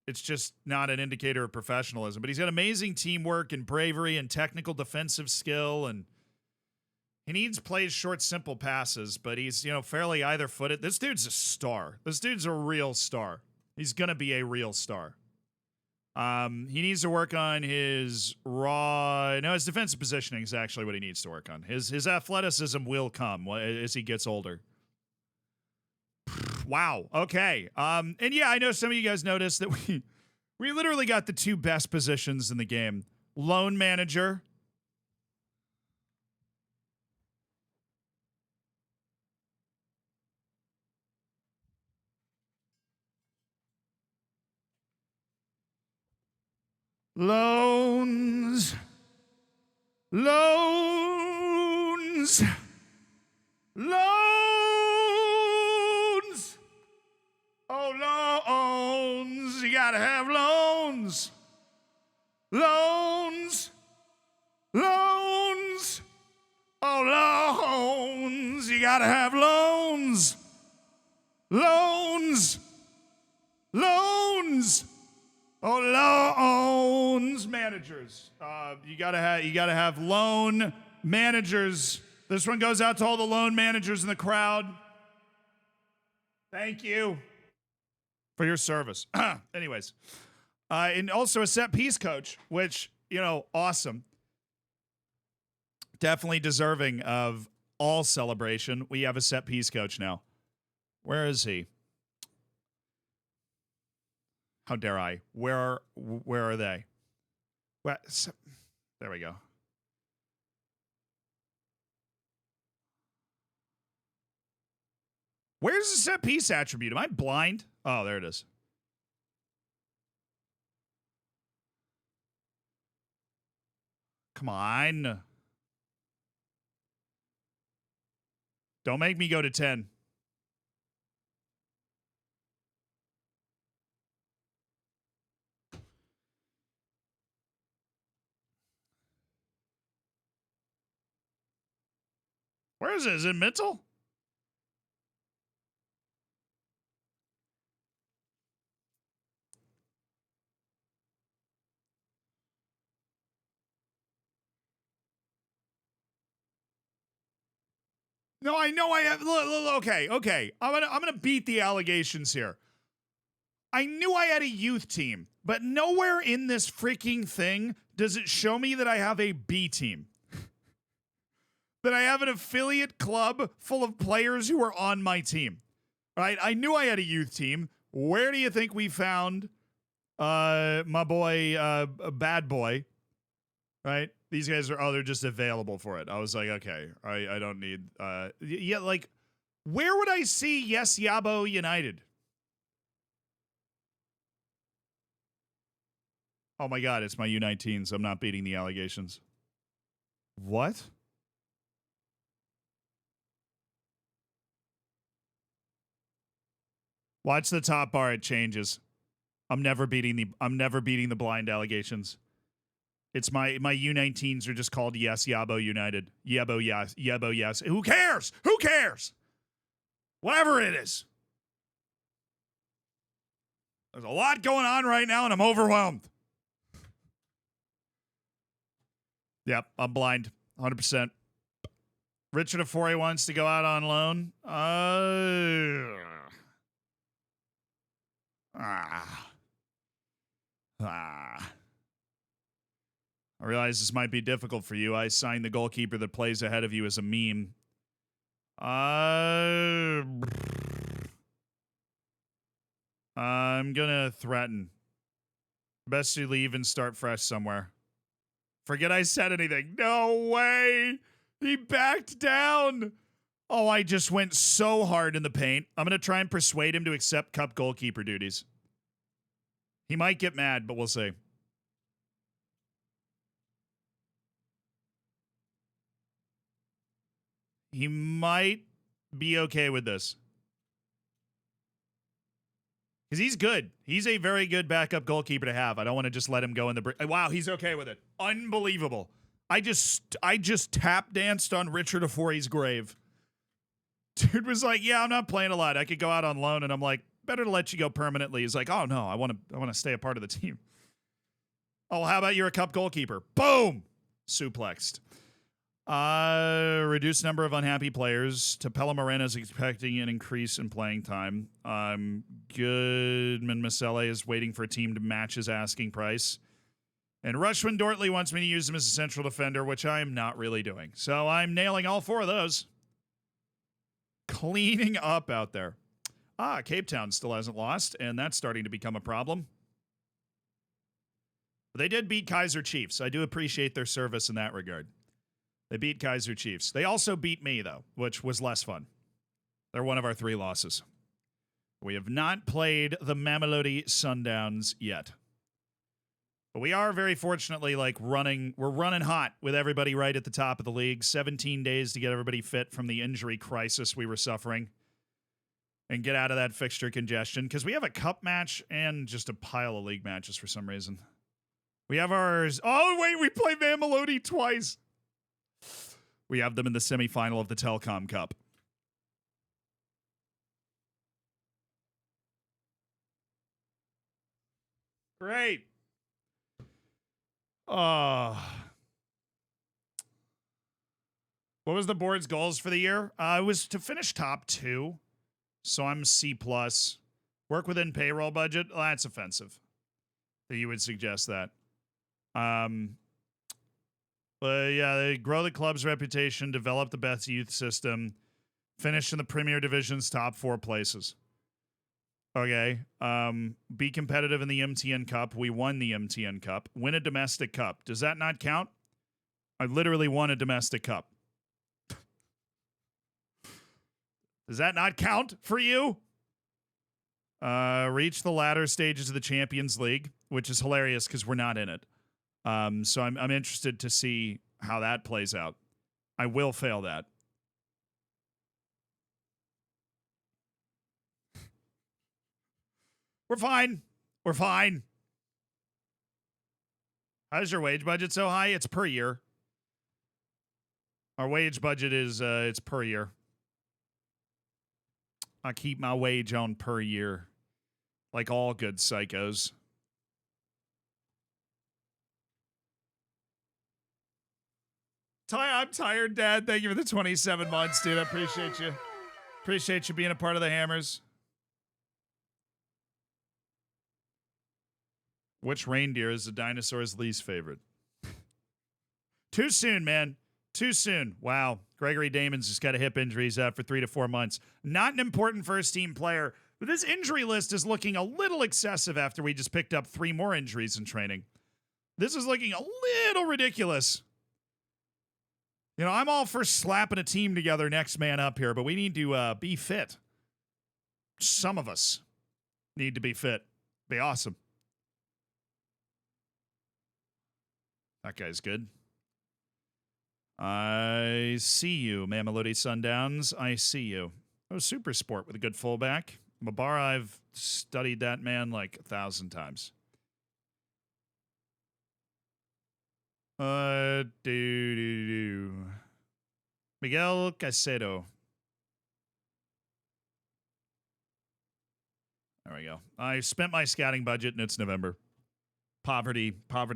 It's just not an indicator of professionalism. But he's got amazing teamwork and bravery and technical defensive skill. And he plays short, simple passes. But he's, fairly either-footed. This dude's a star. This dude's a real star. He's going to be a real star. He needs to work on his his defensive positioning is actually what he needs to work on. His athleticism will come as he gets older. Wow. Okay. And yeah, I know some of you guys noticed that we literally got the two best positions in the game. Loan manager. Loans. Loans. Loans. Oh, loans. You gotta have loans. Loans. Loans. Oh, loans. You gotta have loans. Loans. Loans. Oh, loans managers. You gotta have loan managers. This one goes out to all the loan managers in the crowd. Thank you for your service. Anyways, and also a set piece coach, which, awesome. Definitely deserving of all celebration. We have a set piece coach now. Where is he? How dare I? Where are they? There we go. Where's the set piece attribute? Am I blind? Oh, there it is. Come on. Don't make me go to 10. Where is it? Is it mental? No, I know I have. Okay. I'm gonna beat the allegations here. I knew I had a youth team, but nowhere in this freaking thing does it show me that I have a B team? That I have an affiliate club full of players who are on my team, right? I knew I had a youth team. Where do you think we found my boy, Bad Boy, right? These guys are, they're just available for it. I was like, okay, I don't need, yeah, like, where would I see Yes Yabo United? Oh my God, it's my U19s. I'm not beating the allegations. What? Watch the top bar, it changes. I'm never beating the blind allegations. It's my U19s are just called Yes Yabo United. Yabo yes. Yabo yes. Who cares? Who cares? Whatever it is. There's a lot going on right now and I'm overwhelmed. Yep, I'm blind. 100%. Richard Afori wants to go out on loan. I realize this might be difficult for you. I signed the goalkeeper that plays ahead of you as a meme. I'm gonna threaten. Best you leave and start fresh somewhere. Forget I said anything. No way. He backed down. Oh, I just went so hard in the paint. I'm gonna try and persuade him to accept cup goalkeeper duties. He might get mad, but we'll see. He might be okay with this. Because he's good. He's a very good backup goalkeeper to have. I don't want to just let him go in the... Wow, he's okay with it. Unbelievable. I just tap danced on Richard Afori's grave. Dude was like, yeah, I'm not playing a lot. I could go out on loan. And I'm like, better to let you go permanently. He's like, oh, no, I want to stay a part of the team. Oh, how about you're a cup goalkeeper? Boom! Suplexed. Reduced number of unhappy players. Tapella Morena is expecting an increase in playing time. Goodman Masele is waiting for a team to match his asking price. And Rushman Dortley wants me to use him as a central defender, which I am not really doing. So I'm nailing all four of those. Cleaning up out there. Cape Town still hasn't lost, and that's starting to become a problem. But they did beat Kaiser Chiefs. I do appreciate their service in that regard. They beat Kaiser Chiefs. They also beat me, though, which was less fun. They're one of our 3 losses. We have not played the Mamelodi Sundowns yet. But we are very fortunately we're running hot with everybody right at the top of the league. 17 days to get everybody fit from the injury crisis we were suffering and get out of that fixture congestion, because we have a cup match and just a pile of league matches for some reason. We have ours. Oh, wait, we play Mamelodi twice. We have them in the semifinal of the Telkom Cup. Great. What was the board's goals for the year? It was to finish top 2. So I'm C+. Work within payroll budget. Well, that's offensive that you would suggest that. But yeah, they grow the club's reputation, develop the best youth system, finish in the Premier Division's top 4 places. Okay. Be competitive in the MTN Cup. We won the MTN Cup. Win a domestic cup. Does that not count? I literally won a domestic cup. Does that not count for you? Reach the latter stages of the Champions League, which is hilarious because we're not in it. So I'm interested to see how that plays out. I will fail that. We're fine. We're fine. How's your wage budget so high? It's per year. Our wage budget is it's per year. I keep my wage on per year, like all good psychos. I'm tired, Dad. Thank you for the 27 months, dude. I appreciate you. Appreciate you being a part of the Hammers. Which reindeer is the dinosaur's least favorite? Too soon, man. Too soon. Wow. Gregory Damon's just got a hip injury. He's out for 3 to 4 months. Not an important first-team player, but this injury list is looking a little excessive after we just picked up 3 more injuries in training. This is looking a little ridiculous. You know, I'm all for slapping a team together next man up here, but we need to be fit. Some of us need to be fit. Be awesome. That guy's good. I see you, Mamelodi Sundowns. I see you. Oh, Super Sport with a good fullback. Mabara, I've studied that man like 1,000 times. Miguel Caicedo. There we go. I spent my scouting budget and it's November. Poverty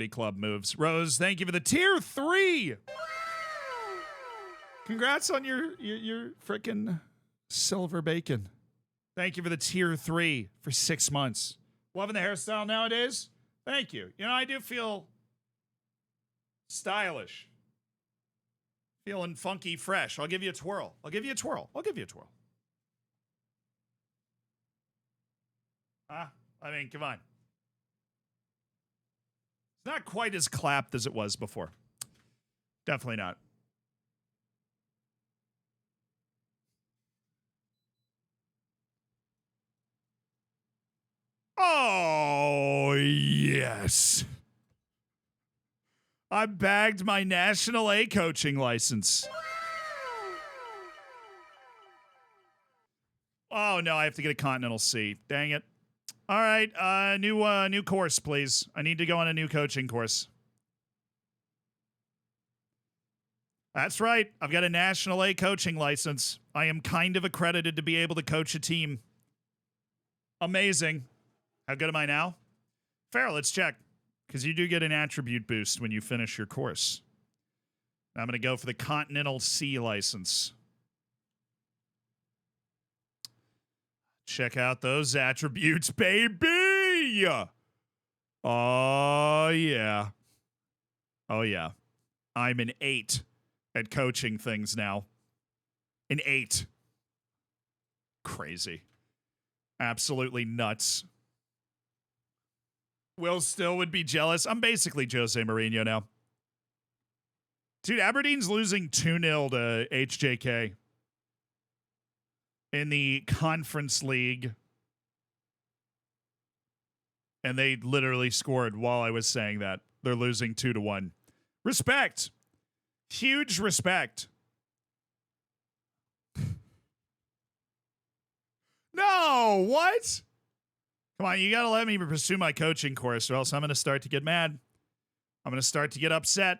club moves. Rose, thank you for the tier 3. Congrats on your frickin' silver bacon. Thank you for the tier 3 for 6 months. Loving the hairstyle nowadays? Thank you. You know, I do feel stylish. Feeling funky, fresh. I'll give you a twirl. I'll give you a twirl. I mean, come on. It's not quite as clapped as it was before. Definitely not. Oh, yes. I bagged my National A coaching license. Oh, no, I have to get a Continental C. Dang it. All right, new course, please. I need to go on a new coaching course. That's right. I've got a National A coaching license. I am kind of accredited to be able to coach a team. Amazing. How good am I now? Fair, let's check. Because you do get an attribute boost when you finish your course. I'm going to go for the Continental C license. Check out those attributes, baby! Oh, yeah. Oh, yeah. I'm an 8 at coaching things now. An 8. Crazy. Absolutely nuts. Will still would be jealous. I'm basically Jose Mourinho now. Dude, Aberdeen's losing 2-0 to HJK in the Conference League. And they literally scored while I was saying that. They're losing 2-1. Respect. Huge respect. No, what? Come on, you got to let me pursue my coaching course, or else I'm going to start to get mad. I'm going to start to get upset.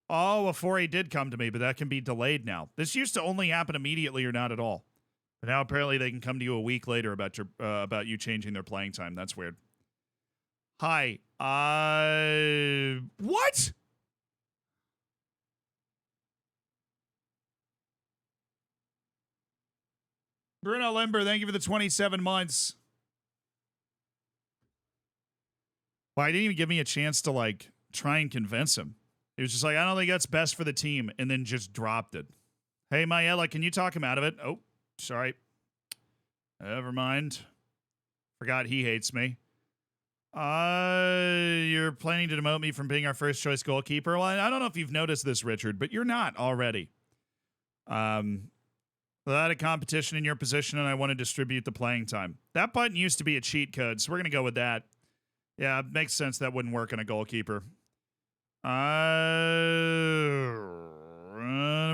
Oh, before he did come to me, but that can be delayed now. This used to only happen immediately or not at all. But now apparently they can come to you a week later about you changing their playing time. That's weird. Hi. What? Bruno Limber, thank you for the 27 months. Well, I didn't even give me a chance to, like, try and convince him. He was just like, I don't think that's best for the team, and then just dropped it. Hey, Mayella, can you talk him out of it? Oh, sorry. Never mind. Forgot he hates me. You're planning to demote me from being our first choice goalkeeper? Well, I don't know if you've noticed this, Richard, but you're not already. Without a competition in your position, and I want to distribute the playing time. That button used to be a cheat code, so we're going to go with that. Yeah, it makes sense that wouldn't work on a goalkeeper.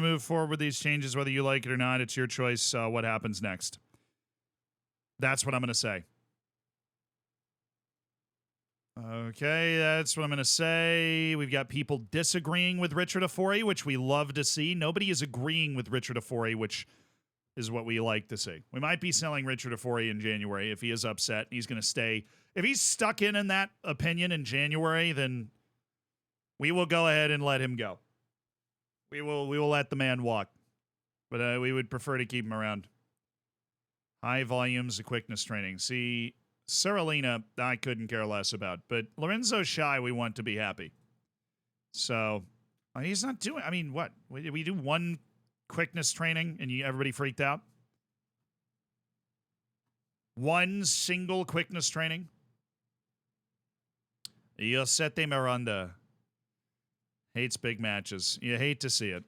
Move forward with these changes, whether you like it or not. It's your choice. What happens next? That's what I'm going to say. Okay, that's what I'm going to say. We've got people disagreeing with Richard Ofori, which we love to see. Nobody is agreeing with Richard Ofori, which is what we like to see. We might be selling Richard Ofori in January if he is upset and he's going to stay. If he's stuck in that opinion in January, then we will go ahead and let him go. We will let the man walk. But we would prefer to keep him around. High volumes of quickness training. See, Saralina, I couldn't care less about. But Lorenzo Shai, we want to be happy. So, He's not doing. I mean, what? We do one quickness training and everybody freaked out. One single quickness training. Josete Miranda hates big matches. You hate to see it.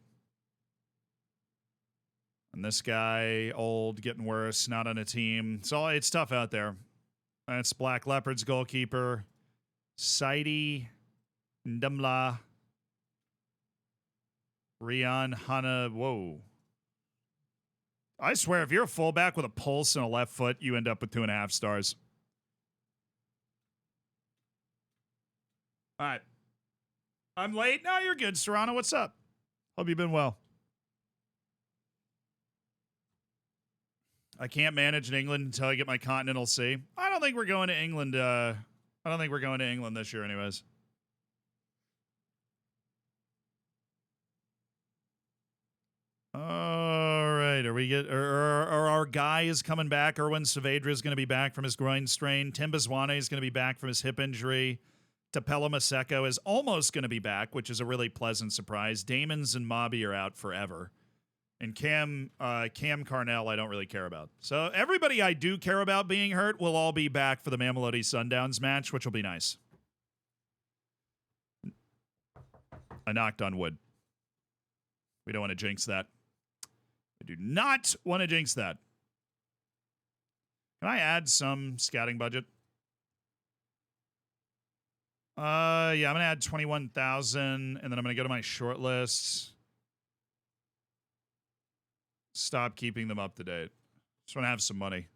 And this guy, old, getting worse, not on a team. It's tough out there. That's Black Leopards goalkeeper, Saidi Ndamla. Rian Hana. Whoa. I swear, if you're a fullback with a pulse and a left foot, you end up with 2.5 stars. All right. I'm late. No, you're good, Serrano. What's up? Hope you've been well. I can't manage in England until I get my Continental C. I don't think we're going to England. I don't think we're going to England this year anyways. All right. Are our guy is coming back? Erwin Saavedra is going to be back from his groin strain. Timbazwane is going to be back from his hip injury. Tapela Maseko is almost going to be back, which is a really pleasant surprise. Damons and Mobby are out forever. And Cam Carnell, I don't really care about. So everybody I do care about being hurt will all be back for the Mamelodi Sundowns match, which will be nice. I knocked on wood. We don't want to jinx that. I do not want to jinx that. Can I add some scouting budget? Yeah, I'm going to add 21,000, and then I'm going to go to my short lists. Stop keeping them up to date. Just want to have some money.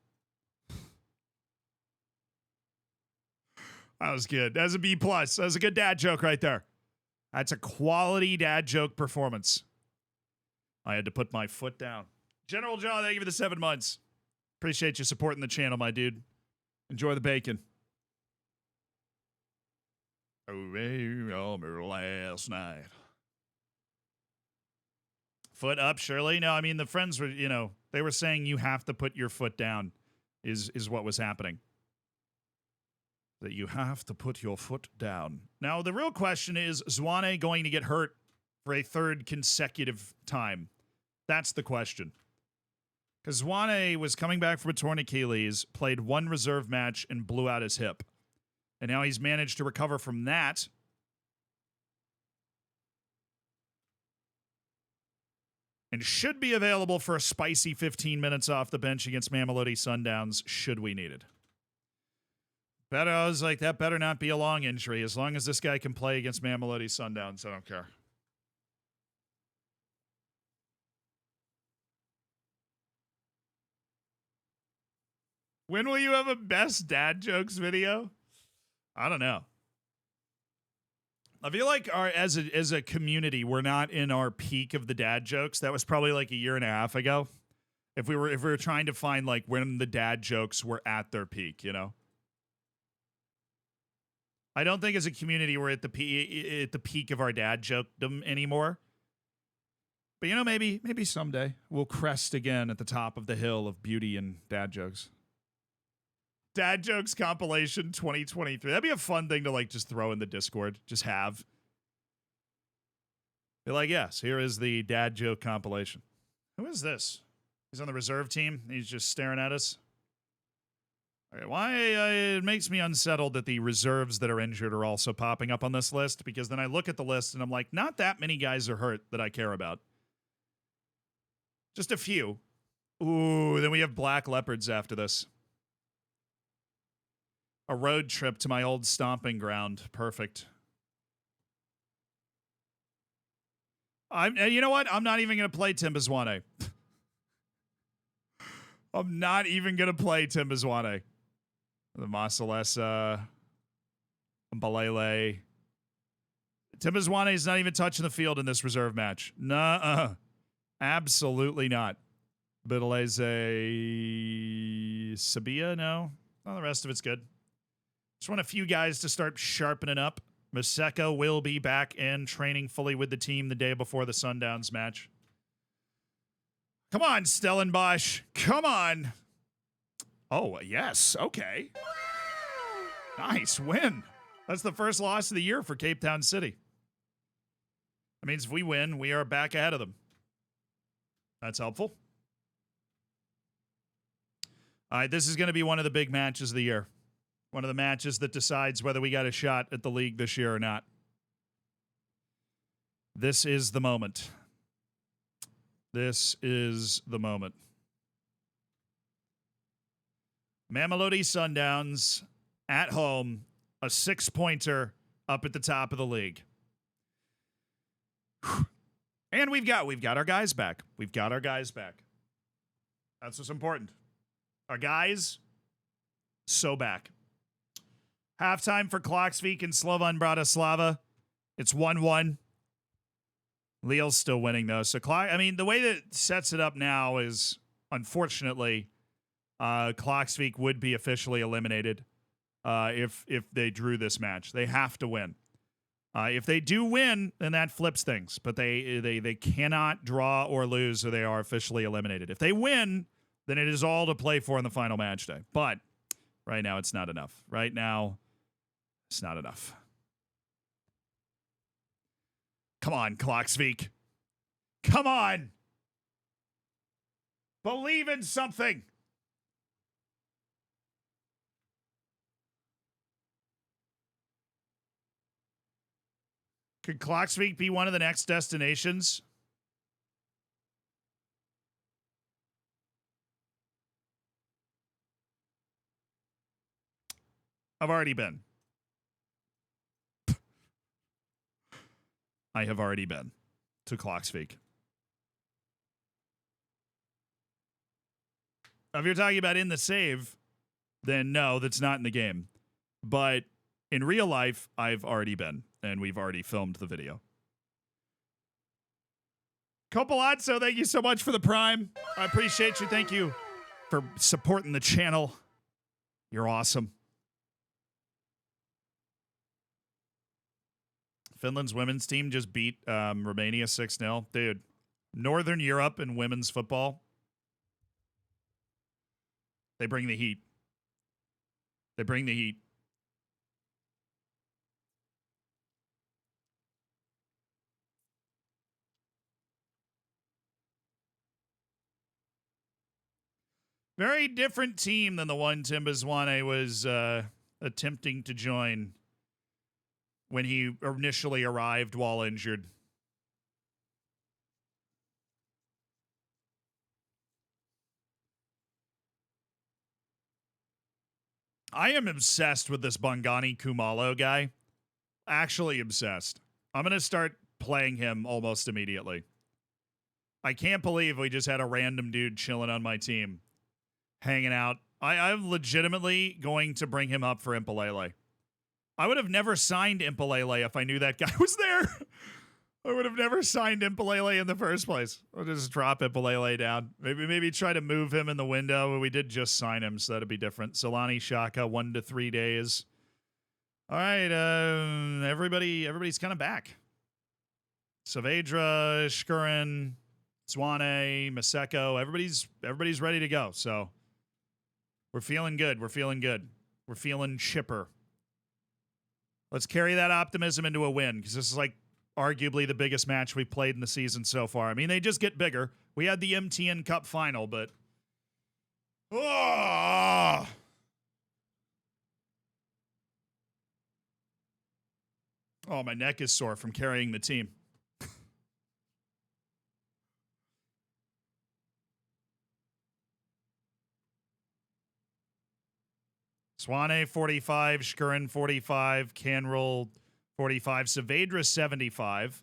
That was good. That was a B+. That was a good dad joke right there. That's a quality dad joke performance. I had to put my foot down. General John, thank you for the 7 months. Appreciate you supporting the channel, my dude. Enjoy the bacon. Oh, remember last night. Foot up, Shirley? No, I mean, the friends were, they were saying you have to put your foot down is what was happening. That you have to put your foot down. Now, the real question is Zwane going to get hurt for a third consecutive time? That's the question. Because Zwane was coming back from a torn Achilles, played one reserve match, and blew out his hip. And now he's managed to recover from that. And should be available for a spicy 15 minutes off the bench against Mamelodi Sundowns, should we need it. I was like, that better not be a long injury. As long as this guy can play against Mamelodi Sundowns, I don't care. When will you have a best dad jokes video? I don't know. I feel like as a community, we're not in our peak of the dad jokes. That was probably like a year and a half ago. If we were trying to find like when the dad jokes were at their peak, I don't think as a community we're at the peak of our dad jokedom anymore. But maybe someday we'll crest again at the top of the hill of beauty and dad jokes. Dad jokes compilation 2023. That'd be a fun thing to just throw in the Discord. Just have. Be like, yes, here is the dad joke compilation. Who is this? He's on the reserve team. He's just staring at us. Okay, why it makes me unsettled that the reserves that are injured are also popping up on this list, because then I look at the list and I'm like, not that many guys are hurt that I care about. Just a few. Ooh, then we have Black Leopards after this. A road trip to my old stomping ground. Perfect. You know what? I'm not even going to play Timbazwane. I'm not even going to play Timbazwane. The Masalesa. Mbalele. Timbazwane is not even touching the field in this reserve match. Nuh-uh. Absolutely not. Bideleze. Sabia? No. Well, the rest of it's good. Just want a few guys to start sharpening up. Maseko will be back and training fully with the team the day before the Sundowns match. Come on, Stellenbosch. Come on. Oh, yes. Okay. Nice win. That's the first loss of the year for Cape Town City. That means if we win, we are back ahead of them. That's helpful. All right, this is going to be one of the big matches of the year. One of the matches that decides whether we got a shot at the league this year or not. This is the moment. This is the moment. Mamelodi Sundowns at home, a 6-pointer up at the top of the league. And we've got our guys back. We've got our guys back. That's what's important. Our guys, so back. Halftime for Klaksvik and Slovan Bratislava. It's 1-1. Lille's still winning, though. So, the way that it sets it up now is, unfortunately, Klaksvik would be officially eliminated if they drew this match. They have to win. If they do win, then that flips things. But they cannot draw or lose, or they are officially eliminated. If they win, then it is all to play for in the final match day. But right now, it's not enough. Right now, it's not enough. Come on, Klaksvik. Come on. Believe in something. Could Klaksvik be one of the next destinations? I've already been. I have already been to Klaksvik. If you're talking about in the save, then no, that's not in the game. But in real life, I've already been, and we've already filmed the video. Copolazzo, thank you so much for the Prime. I appreciate you. Thank you for supporting the channel. You're awesome. Finland's women's team just beat Romania 6-0. Dude, Northern Europe and women's football, they bring the heat. They bring the heat. Very different team than the one Timbazwane was attempting to join when he initially arrived while injured. I am obsessed with this Bongani Kumalo guy. Actually obsessed. I'm going to start playing him almost immediately. I can't believe we just had a random dude chilling on my team, hanging out. I'm legitimately going to bring him up for Impalele. I would have never signed Impalele if I knew that guy was there. I would have never signed Impalele in the first place. I'll just drop Impalele down. Maybe try to move him in the window. We did just sign him, so that'd be different. Solani Shaka, 1 to 3 days. All right, everybody's kind of back. Saavedra, Shkurin, Swane, Maseko, everybody's ready to go. So we're feeling good. We're feeling good. We're feeling chipper. Let's carry that optimism into a win, because this is like arguably the biggest match we've played in the season so far. I mean, they just get bigger. We had the MTN Cup Final, but oh, my neck is sore from carrying the team. Swane 45, Shkurin 45, Canroll 45, Saavedra 75,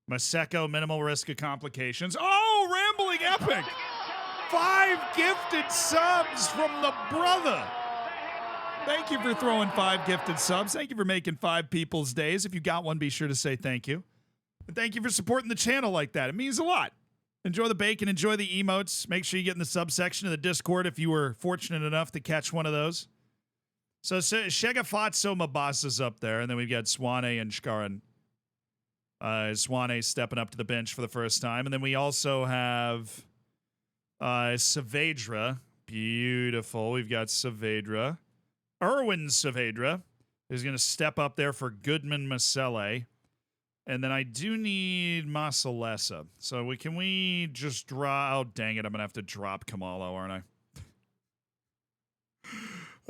Maseko minimal risk of complications. Oh, Rambling Epic! 5 gifted subs from the brother. Thank you for throwing 5 gifted subs. Thank you for making 5 people's days. If you got one, be sure to say thank you. And thank you for supporting the channel like that. It means a lot. Enjoy the bacon. Enjoy the emotes. Make sure you get in the subsection of the Discord if you were fortunate enough to catch one of those. So Shegafatso Mabasa's up there, and then we've got Swane and Shkaran. Swane stepping up to the bench for the first time. And then we also have Saavedra. Beautiful. We've got Saavedra. Erwin Saavedra is going to step up there for Goodman Masele. And then I do need Masalesa. So can we just draw? Oh, dang it. I'm going to have to drop Kamalo, aren't I?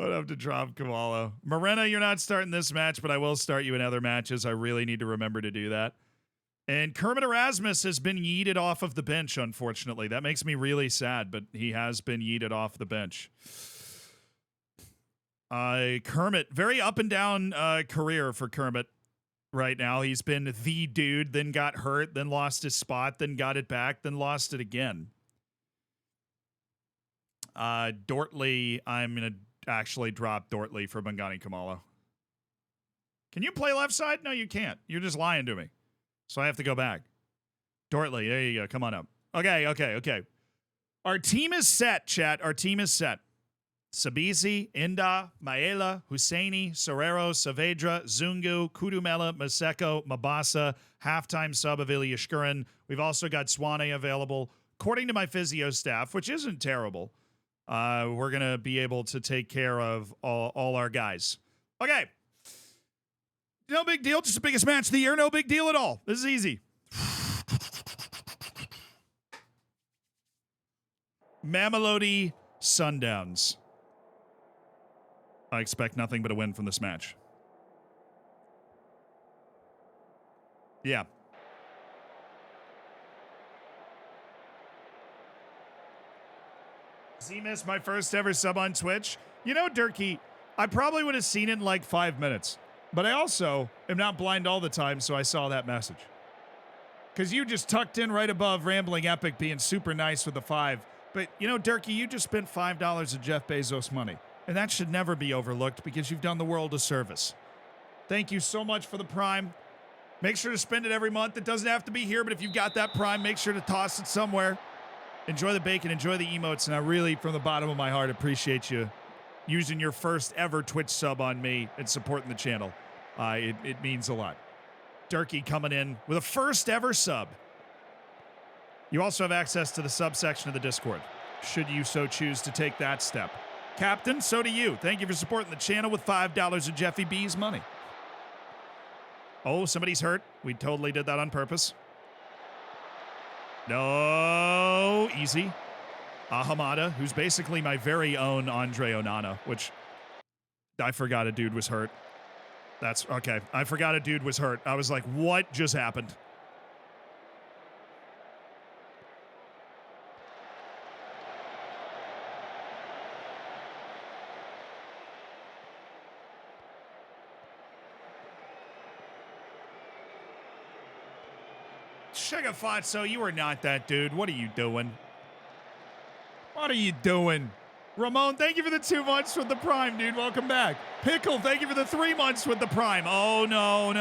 I'd have to drop Kamalo. Morena, you're not starting this match, but I will start you in other matches. I really need to remember to do that. And Kermit Erasmus has been yeeted off of the bench, unfortunately. That makes me really sad, but he has been yeeted off the bench. Kermit, very up and down career for Kermit right now. He's been the dude, then got hurt, then lost his spot, then got it back, then lost it again. Dortley, I'm going to actually drop Dortley for Bangani Kamalo. Can you play left side? No, you can't. You're just lying to me. So I have to go back. Dortley, there you go. Come on up. Okay. Our team is set, chat. Our team is set. Sabisi, Inda, Maela, Husseini, Serrero, Saavedra, Zungu, Kudumela, Maseko, Mabasa, halftime sub of Ilya Shkurin. We've also got Swane available. According to my physio staff, which isn't terrible, we're going to be able to take care of all our guys. Okay. No big deal. Just the biggest match of the year. No big deal at all. This is easy. Mamelodi Sundowns. I expect nothing but a win from this match. Yeah. Z-Miss, my first ever sub on Twitch. You know, Durkee, I probably would have seen it in like 5 minutes. But I also am not blind all the time, so I saw that message. Because you just tucked in right above Rambling Epic being super nice with the 5. But, you know, Durkee, you just spent $5 of Jeff Bezos money. And that should never be overlooked because you've done the world a service. Thank you so much for the Prime. Make sure to spend it every month. It doesn't have to be here, but if you've got that Prime, make sure to toss it somewhere. Enjoy the bacon, enjoy the emotes, and I really, from the bottom of my heart, appreciate you using your first ever Twitch sub on me and supporting the channel. It means a lot. Durkee coming in with a first ever sub. You also have access to the subsection of the Discord, should you so choose to take that step. Captain, so do you. Thank you for supporting the channel with $5 of Jeffy B's money. Oh, somebody's hurt. We totally did that on purpose. No, easy. Ahamada, who's basically my very own Andre Onana, which I forgot a dude was hurt. That's okay. I forgot a dude was hurt. I was like, what just happened? Shagafatso, you are not that dude. What are you doing? What are you doing? Ramon, thank you for the 2 months with the Prime, dude. Welcome back. Pickle, thank you for the 3 months with the Prime. Oh, no.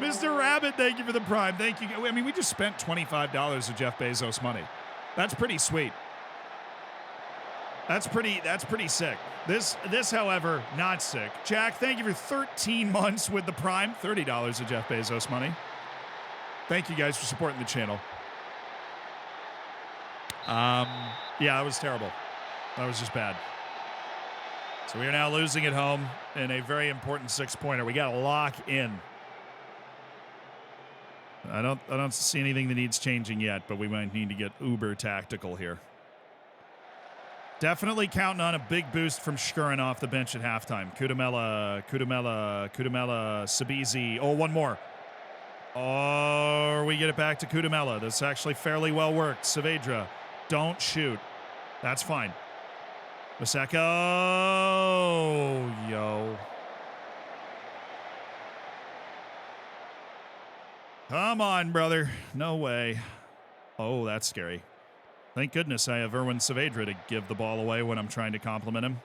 Mr. Rabbit, thank you for the Prime. Thank you. I mean, we just spent $25 of Jeff Bezos money. That's pretty sweet. That's pretty sick. This, however, not sick. Jack, thank you for 13 months with the Prime. $30 of Jeff Bezos money. Thank you guys for supporting the channel. Yeah, that was terrible. That was just bad. So we are now losing at home in a very important 6-pointer. We got to lock in. I don't see anything that needs changing yet, but we might need to get uber tactical here. Definitely counting on a big boost from Shkurin off the bench at halftime. Kudumela, Sabizi. Oh, one more. Or we get it back to Kudumela. That's actually fairly well worked. Saavedra, don't shoot. That's fine. Maseko, yo. Come on, brother. No way. Oh, that's scary. Thank goodness I have Erwin Saavedra to give the ball away when I'm trying to compliment him.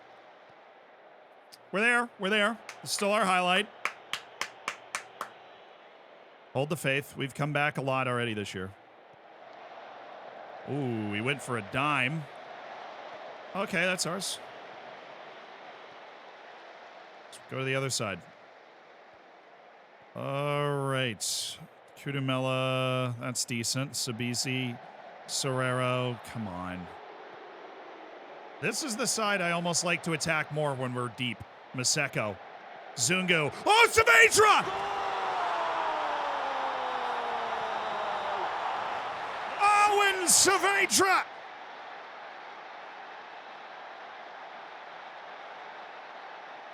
We're there. It's still our highlight. Hold the faith. We've come back a lot already this year. Ooh, we went for a dime. Okay, that's ours. Let's go to the other side. All right. Kudumela, that's decent. Sabisi, Serrero, come on. This is the side I almost like to attack more when we're deep. Maseko. Zungu. Oh, Saavedra! Owen Saavedra!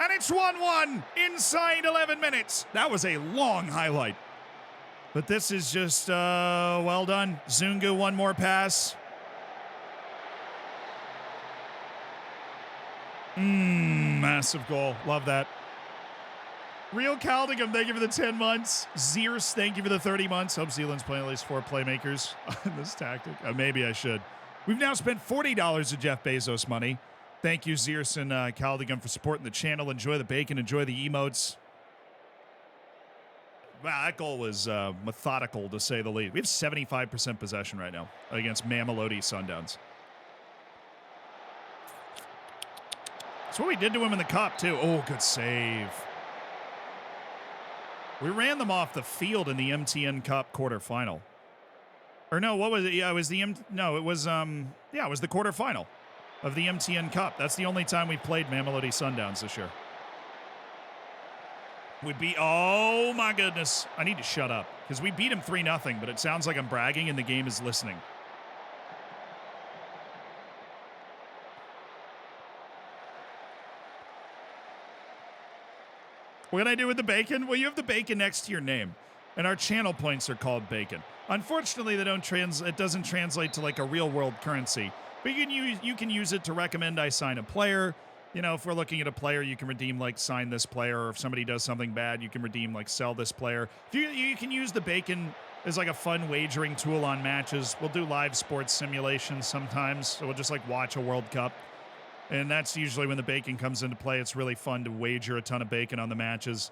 And it's 1-1 inside 11 minutes. That was a long highlight. But this is just, well done. Zungu, one more pass. Massive goal. Love that. Real Caldingham, thank you for the 10 months. Zeers, thank you for the 30 months. Hope Zealand's playing at least 4 playmakers on this tactic. Maybe I should. We've now spent $40 of Jeff Bezos money. Thank you, Zeers and Caldingham, for supporting the channel. Enjoy the bacon. Enjoy the emotes. Wow, that goal was methodical, to say the least. We have 75% possession right now against Mamelodi Sundowns. That's what we did to him in the cup, too. Oh, good save. We ran them off the field in the MTN Cup quarterfinal. Or no, what was it? Yeah, it was the it was the quarterfinal of the MTN Cup. That's the only time we've played Mamelodi Sundowns this year. Oh my goodness. I need to shut up because we beat him 3-0, but it sounds like I'm bragging and the game is listening. What can I do with the bacon? Well, you have the bacon next to your name, and our channel points are called bacon. Unfortunately, it doesn't translate to like a real world currency. But you can use it to recommend I sign a player. You know, if we're looking at a player, you can redeem like sign this player, or if somebody does something bad, you can redeem like sell this player. You can use the bacon as like a fun wagering tool on matches. We'll do live sports simulations sometimes, so we'll just like watch a World Cup. And that's usually when the bacon comes into play. It's really fun to wager a ton of bacon on the matches.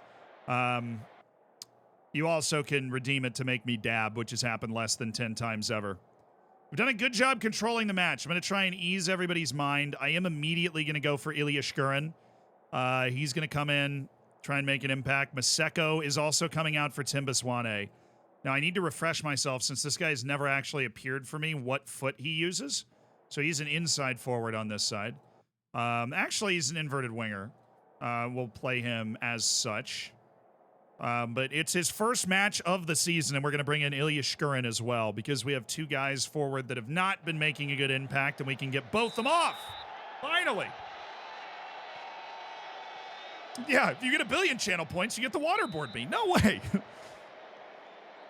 You also can redeem it to make me dab, which has happened less than 10 times ever. We've done a good job controlling the match. I'm going to try and ease everybody's mind. I am immediately going to go for Ilya Shkurin. He's going to come in, try and make an impact. Maseko is also coming out for Timbaswane. Now, I need to refresh myself since this guy has never actually appeared for me what foot he uses. So he's an inside forward on this side. Actually, he's an inverted winger. We'll play him as such. But it's his first match of the season, and we're going to bring in Ilya Shkurin as well because we have 2 guys forward that have not been making a good impact, and we can get both them off. Finally. Yeah, if you get 1 billion channel points, you get the waterboard me. No way.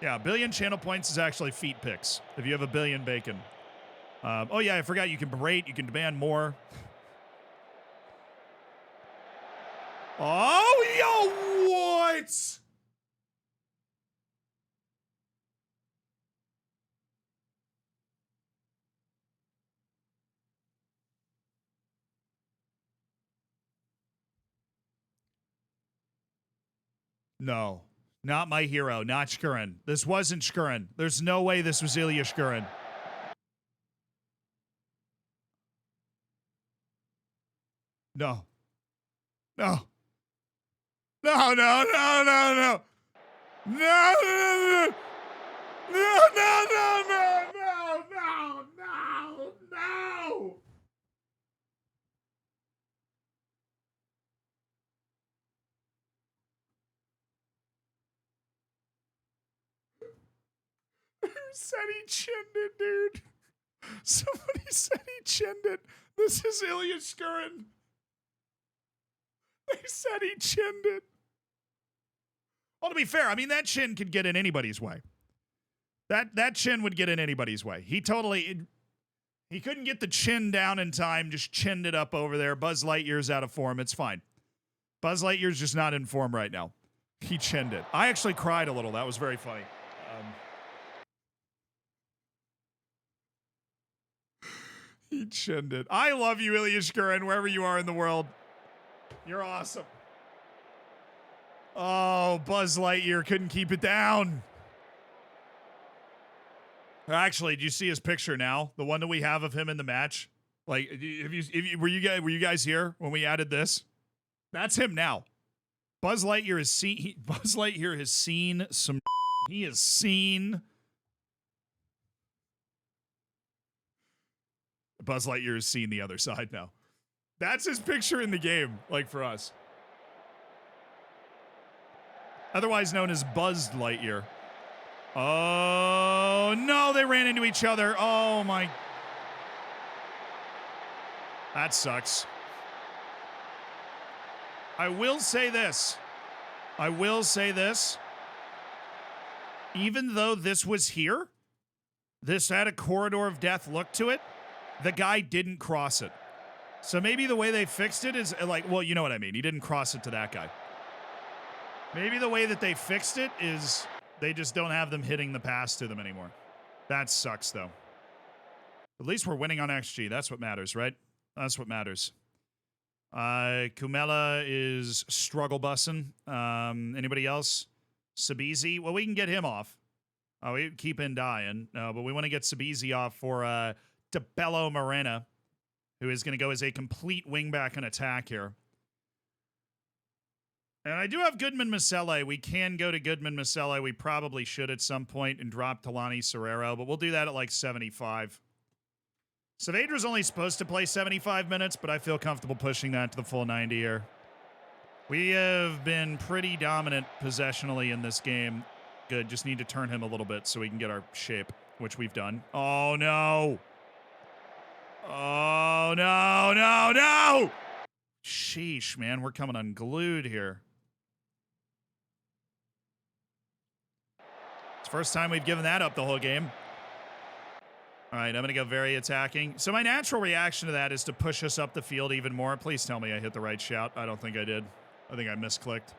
Yeah, 1 billion channel points is actually feet picks if you have 1 billion bacon. Oh, yeah, I forgot you can berate. You can demand more. Oh, yo, what? No, not my hero, not Shkurin. This wasn't Shkurin. There's no way this was Ilya Shkurin. No. No. No, no, no, no, no. No, no, no, no, no, no, no, no, no, no, no. Who said he chinned it, dude? Somebody said he chinned it. This is Ilya Shkurin. They said he chinned it. Well, to be fair, I mean, that chin could get in anybody's way. That chin would get in anybody's way. He couldn't get the chin down in time, just chinned it up over there. Buzz Lightyear's out of form. It's fine. Buzz Lightyear's just not in form right now. He chinned it. I actually cried a little. That was very funny. He chinned it. I love you, Ilya Shkurin, wherever you are in the world. You're awesome. Oh, Buzz Lightyear couldn't keep it down. Actually, do you see his picture now? The one that we have of him in the match? Like, were you guys here when we added this? That's him now. Buzz Lightyear has seen some. He has seen. Buzz Lightyear is seeing the other side now. That's his picture in the game, like for us. Otherwise known as Buzzed Lightyear. Oh, no, they ran into each other. Oh, my. That sucks. I will say this. Even though this was here, this had a corridor of death look to it, the guy didn't cross it. So maybe the way they fixed it is like, well, you know what I mean. He didn't cross it to that guy. Maybe the way that they fixed it is they just don't have them hitting the pass to them anymore. That sucks, though. At least we're winning on XG. That's what matters, right? That's what matters. Kumela is struggle bussing. Anybody else? Sabizi? Well, we can get him off. Oh, we keep in dying. No, but we want to get Sabizi off for Tabello Morena, who is going to go as a complete wingback and attack here. And I do have Goodman Masele. We can go to Goodman Masele. We probably should at some point and drop Talani Serrero, but we'll do that at like 75. Saavedra's only supposed to play 75 minutes, but I feel comfortable pushing that to the full 90 here. We have been pretty dominant possessionally in this game. Good, just need to turn him a little bit so we can get our shape, which we've done. Oh, no. Oh, no, no, no! Sheesh, man, we're coming unglued here. It's the first time we've given that up the whole game. All right, I'm going to go very attacking. So my natural reaction to that is to push us up the field even more. Please tell me I hit the right shout. I don't think I did. I think I misclicked.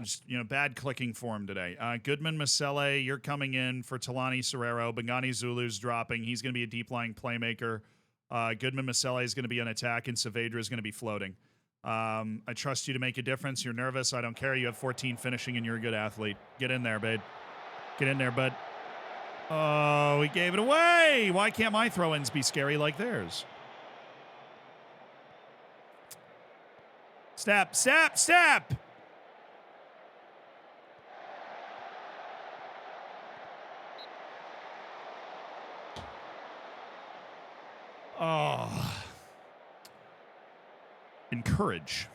Just, bad clicking form today. Goodman Masele, you're coming in for Talani Serrero. Bangani Zulu's dropping. He's going to be a deep-lying playmaker. Goodman Masele is going to be on attack, and Saavedra is going to be floating. I trust you to make a difference. You're nervous. I don't care. You have 14 finishing, and you're a good athlete. Get in there, babe. Get in there, bud. Oh, we gave it away. Why can't my throw-ins be scary like theirs? Step, step, step! Oh. Encourage.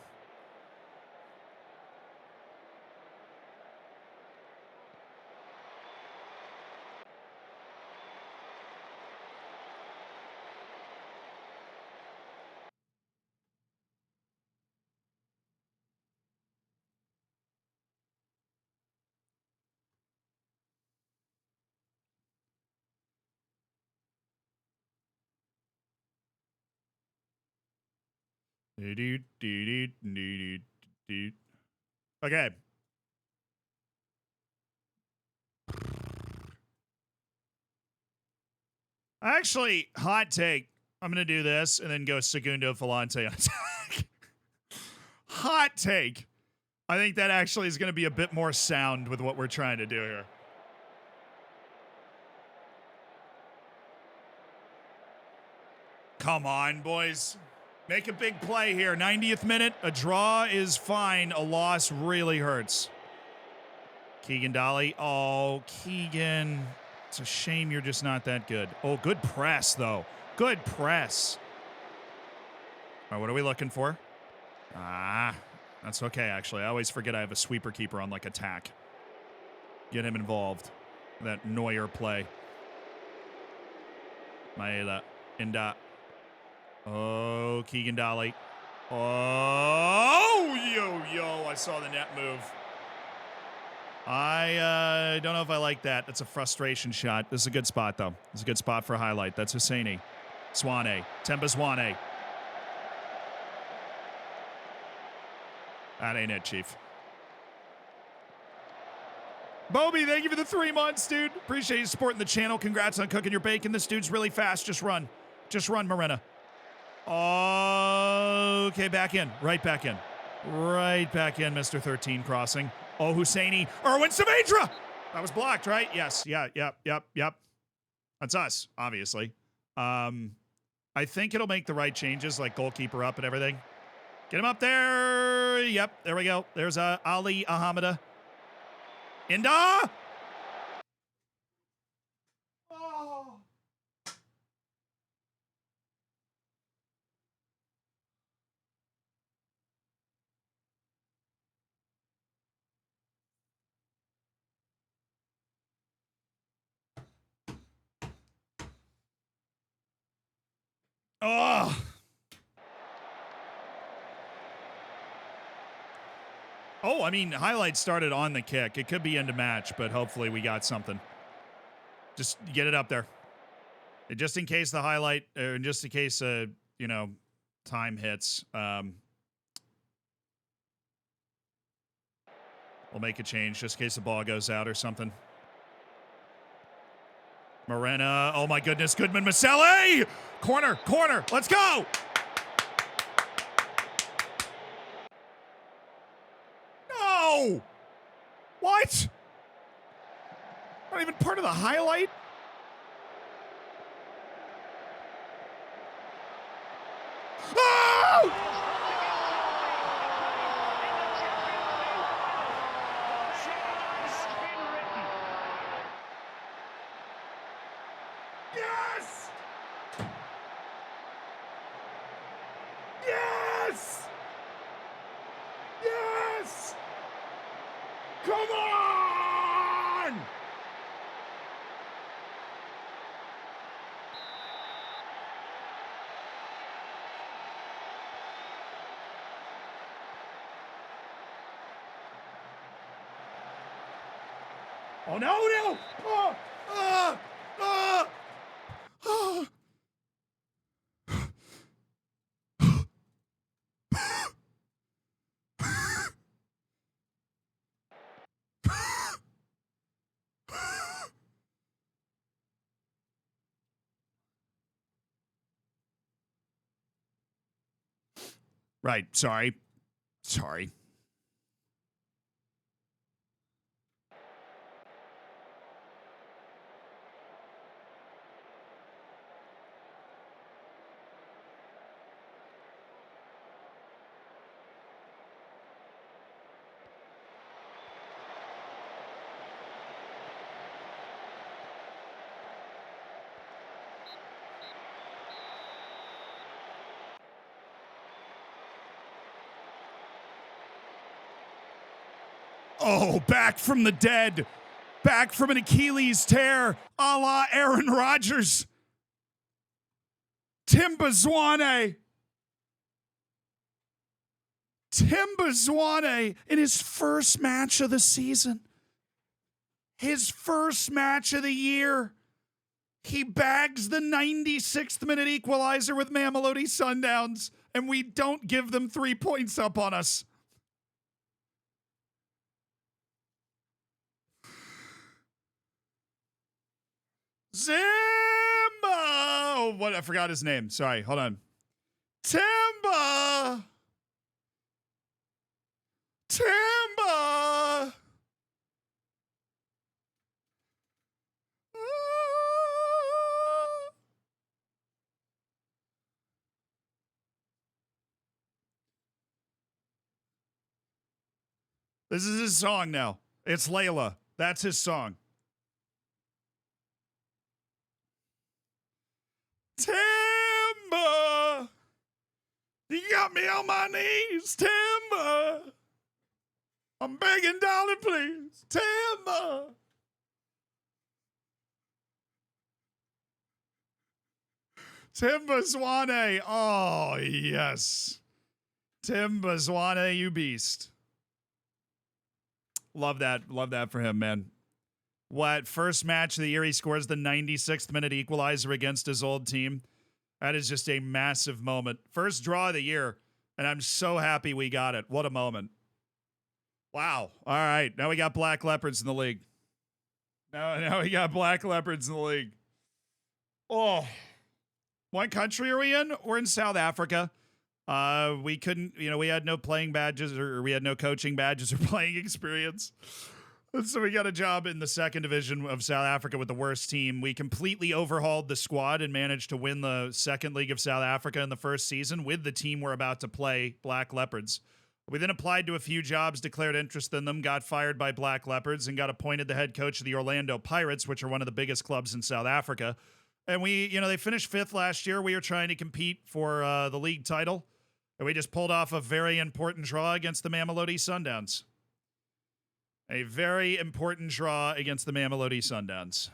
Okay. Actually, hot take. I'm going to do this and then go Segundo Volante on attack. Hot take. I think that actually is going to be a bit more sound with what we're trying to do here. Come on, boys. Make a big play here. 90th minute. A draw is fine. A loss really hurts. Keegan Dolly. Oh, Keegan. It's a shame you're just not that good. Oh, good press, though. Good press. All right, what are we looking for? That's okay, actually. I always forget I have a sweeper keeper on, like, attack. Get him involved. That Neuer play. Maela. Inda. Oh, Keegan Dolly. Oh, yo. I saw the net move. I don't know if I like that. That's a frustration shot. This is a good spot, though. This is a good spot for a highlight. That's Husseini. Swane. Temba Swane. That ain't it, Chief. Bobby, thank you for the 3 months, dude. Appreciate you supporting the channel. Congrats on cooking your bacon. This dude's really fast. Just run. Just run, Morena. Okay, back in. Right back in. Right back in, Mr. 13 crossing. Oh, Husseini. Erwin Saavedra! That was blocked, right? Yes. Yeah, yep. That's us, obviously. I think it'll make the right changes, like goalkeeper up and everything. Get him up there. Yep, there we go. There's Ali Ahamada. Inda! Oh. Oh, I mean, highlight started on the kick. It could be end of match, but hopefully we got something. Just get it up there. Just in case the highlight, or just in case, you know, time hits. We'll make a change just in case the ball goes out or something. Morena. Oh, my goodness. Goodman Maselli. Corner. Let's go. No. What? Not even part of the highlight? Oh! Yes! Yes! Yes! Come on! Oh, no! Oh! Oh. Right, sorry. Oh, back from the dead. Back from an Achilles tear, a la Aaron Rodgers. Timba Zwane in his first match of the season. His first match of the year. He bags the 96th minute equalizer with Mamelodi Sundowns, and we don't give them 3 points up on us. Zimba! Oh, what? I forgot his name. Sorry, hold on. Timba! This is his song now. It's Layla. That's his song. Timba! You got me on my knees, Timba! I'm begging, darling, please. Timba! Timba Zwane. Oh, yes. Timba Zwane, you beast. Love that. Love that for him, man. What? First match of the year, he scores the 96th minute equalizer against his old team. That is just a massive moment. First draw of the year, and I'm so happy we got it. What a moment. Wow. All right. Now we got Black Leopards in the league. Now we got Black Leopards in the league. Oh. What country are we in? We're in South Africa. We couldn't, we had no playing badges or we had no coaching badges or playing experience. So we got a job in the second division of South Africa with the worst team. We completely overhauled the squad and managed to win the second league of South Africa in the first season with the team we're about to play, Black Leopards. We then applied to a few jobs, declared interest in them, got fired by Black Leopards, and got appointed the head coach of the Orlando Pirates, which are one of the biggest clubs in South Africa. And we, they finished fifth last year. We were trying to compete for the league title. And we just pulled off a very important draw against the Mamelodi Sundowns. A very important draw against the Mamelodi Sundowns.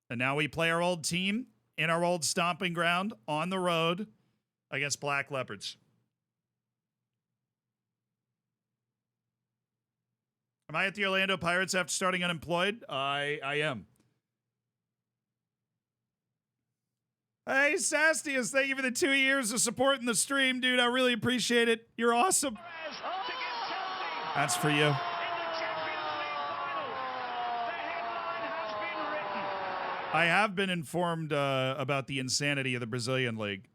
And now we play our old team in our old stomping ground on the road against Black Leopards. Am I at the Orlando Pirates after starting unemployed? I am. Hey, Sastius, thank you for the 2 years of supporting the stream, dude. I really appreciate it. You're awesome. That's for you. I have been informed about the insanity of the Brazilian League.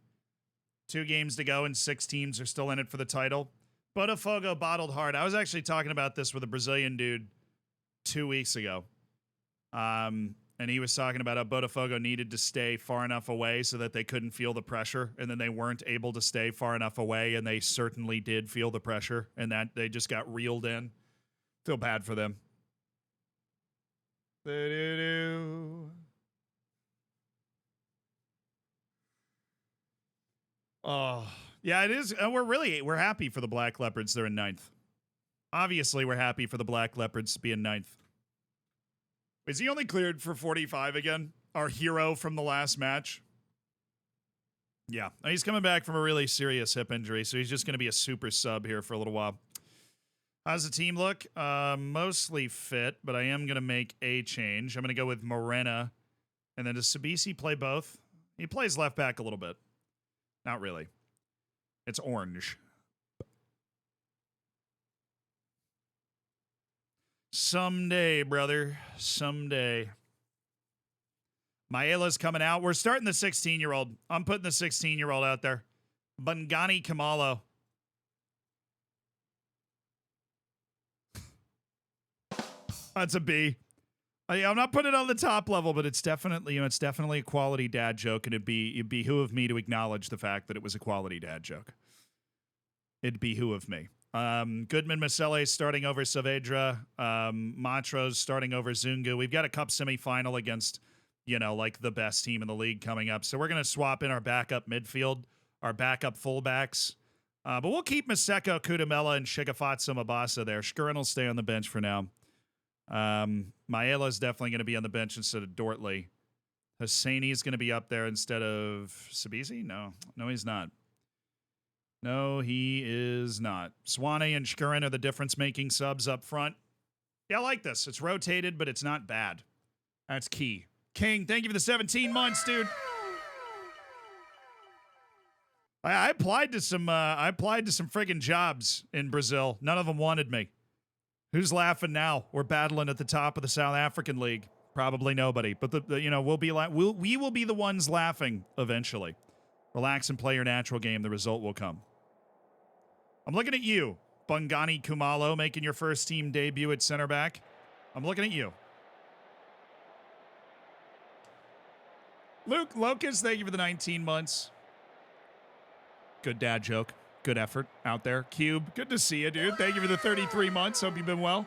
2 games to go and 6 teams are still in it for the title. Botafogo bottled hard. I was actually talking about this with a Brazilian dude 2 weeks ago. And he was talking about how Botafogo needed to stay far enough away so that they couldn't feel the pressure, and then they weren't able to stay far enough away, and they certainly did feel the pressure, and that they just got reeled in. Feel bad for them. Oh, yeah, it is. We're happy for the Black Leopards. They're in 9th. Obviously, we're happy for the Black Leopards to be in 9th. Is he only cleared for 45 again? Our hero from the last match? Yeah, he's coming back from a really serious hip injury, so he's just going to be a super sub here for a little while. How's the team look? Mostly fit, but I am going to make a change. I'm going to go with Morena. And then does Sabisi play both? He plays left back a little bit. Not really. It's orange. Someday, brother. Someday. Maela's coming out. We're starting the 16-year-old. I'm putting the 16-year-old out there. Bungani Kamalo. That's a B. I'm not putting it on the top level, but it's definitely, it's definitely a quality dad joke, and it'd behoove me to acknowledge the fact that it was a quality dad joke. It'd behoove me. Goodman Masele starting over Saavedra. Matros starting over Zungu. We've got a cup semifinal against, like the best team in the league coming up. So we're going to swap in our backup midfield, our backup fullbacks. But we'll keep Maseko, Kudamela, and Shigafatsu Mabasa there. Shkurin will stay on the bench for now. Maela is definitely going to be on the bench instead of Dortley. Hosseini is going to be up there instead of Sabisi? No, he's not. No, he is not. Swane and Shkurin are the difference-making subs up front. Yeah, I like this. It's rotated, but it's not bad. That's key. King, thank you for the 17 months, dude. I applied to some friggin' jobs in Brazil. None of them wanted me. Who's laughing now? We're battling at the top of the South African League. Probably nobody. But we will be the ones laughing eventually. Relax and play your natural game. The result will come. I'm looking at you, Bungani Kumalo, making your first team debut at center back. I'm looking at you. Luke Locust, thank you for the 19 months. Good dad joke. Good effort out there. Cube, good to see you, dude. Thank you for the 33 months. Hope you've been well.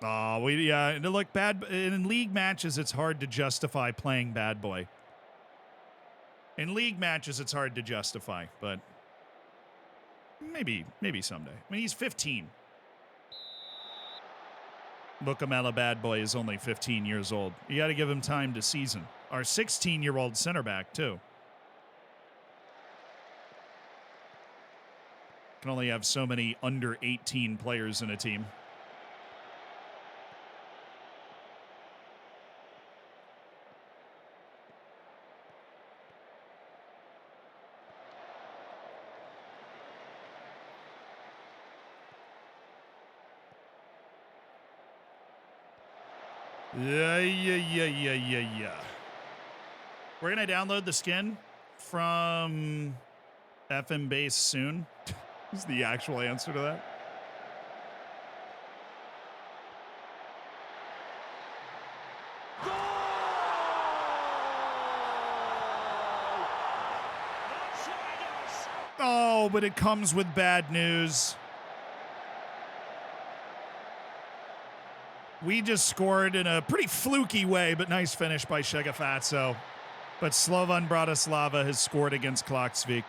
Oh, look, bad in league matches, it's hard to justify playing bad boy. In league matches, it's hard to justify, but maybe someday. I mean, he's 15. Bukamela bad boy is only 15 years old. You got to give him time to season. Our 16-year-old center back, too. Can only have so many under 18 players in a team. Yeah. We're going to download the skin from FM Base soon. Is the actual answer to that. Oh, but it comes with bad news. We just scored in a pretty fluky way, but nice finish by Shigafatsu. But Slovan Bratislava has scored against Klaksvik.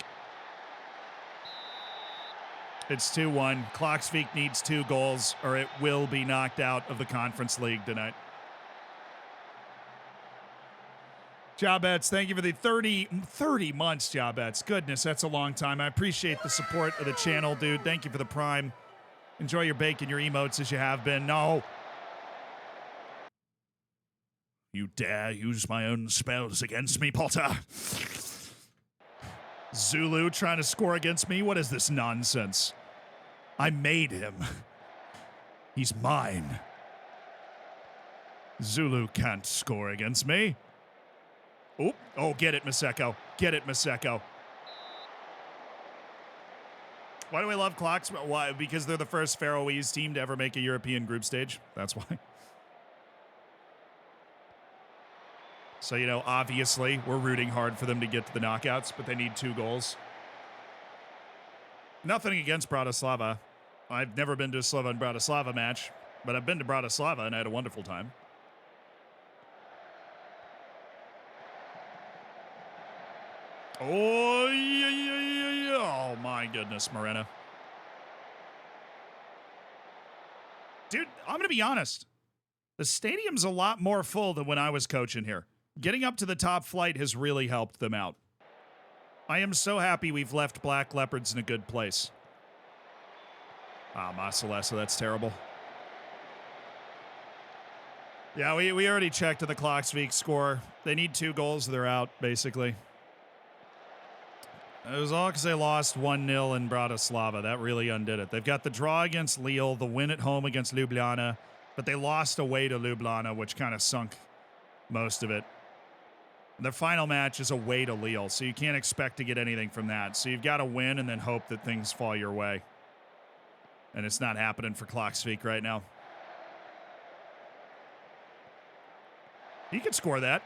It's 2-1. Klaksvik needs 2 goals, or it will be knocked out of the Conference League tonight. Jobets, thank you for the 30 months, Jobets. Goodness, that's a long time. I appreciate the support of the channel, dude. Thank you for the prime. Enjoy your bake and your emotes as you have been. No. You dare use my own spells against me, Potter? Zulu trying to score against me? What is this nonsense? I made him. He's mine. Zulu can't score against me. Oh, get it, Maseko. Get it, Maseko. Why do I love clocks? Why? Because they're the first Faroese team to ever make a European group stage. That's why. So, you know, obviously, we're rooting hard for them to get to the knockouts, but they need 2 goals. Nothing against Bratislava. I've never been to a Slovan Bratislava match, but I've been to Bratislava and I had a wonderful time. Oh, yeah. Oh, my goodness, Morena. Dude, I'm going to be honest. The stadium's a lot more full than when I was coaching here. Getting up to the top flight has really helped them out. I am so happy we've left Black Leopards in a good place. Ah, Masalesa, that's terrible. Yeah, we already checked the Clockspeak score. They need 2 goals, they're out, basically. It was all because they lost 1-0 in Bratislava. That really undid it. They've got the draw against Lille, the win at home against Ljubljana, but they lost away to Ljubljana, which kind of sunk most of it. Their final match is away to Lille, so you can't expect to get anything from that. So you've got to win and then hope that things fall your way. And it's not happening for Clockspeak right now. He could score that.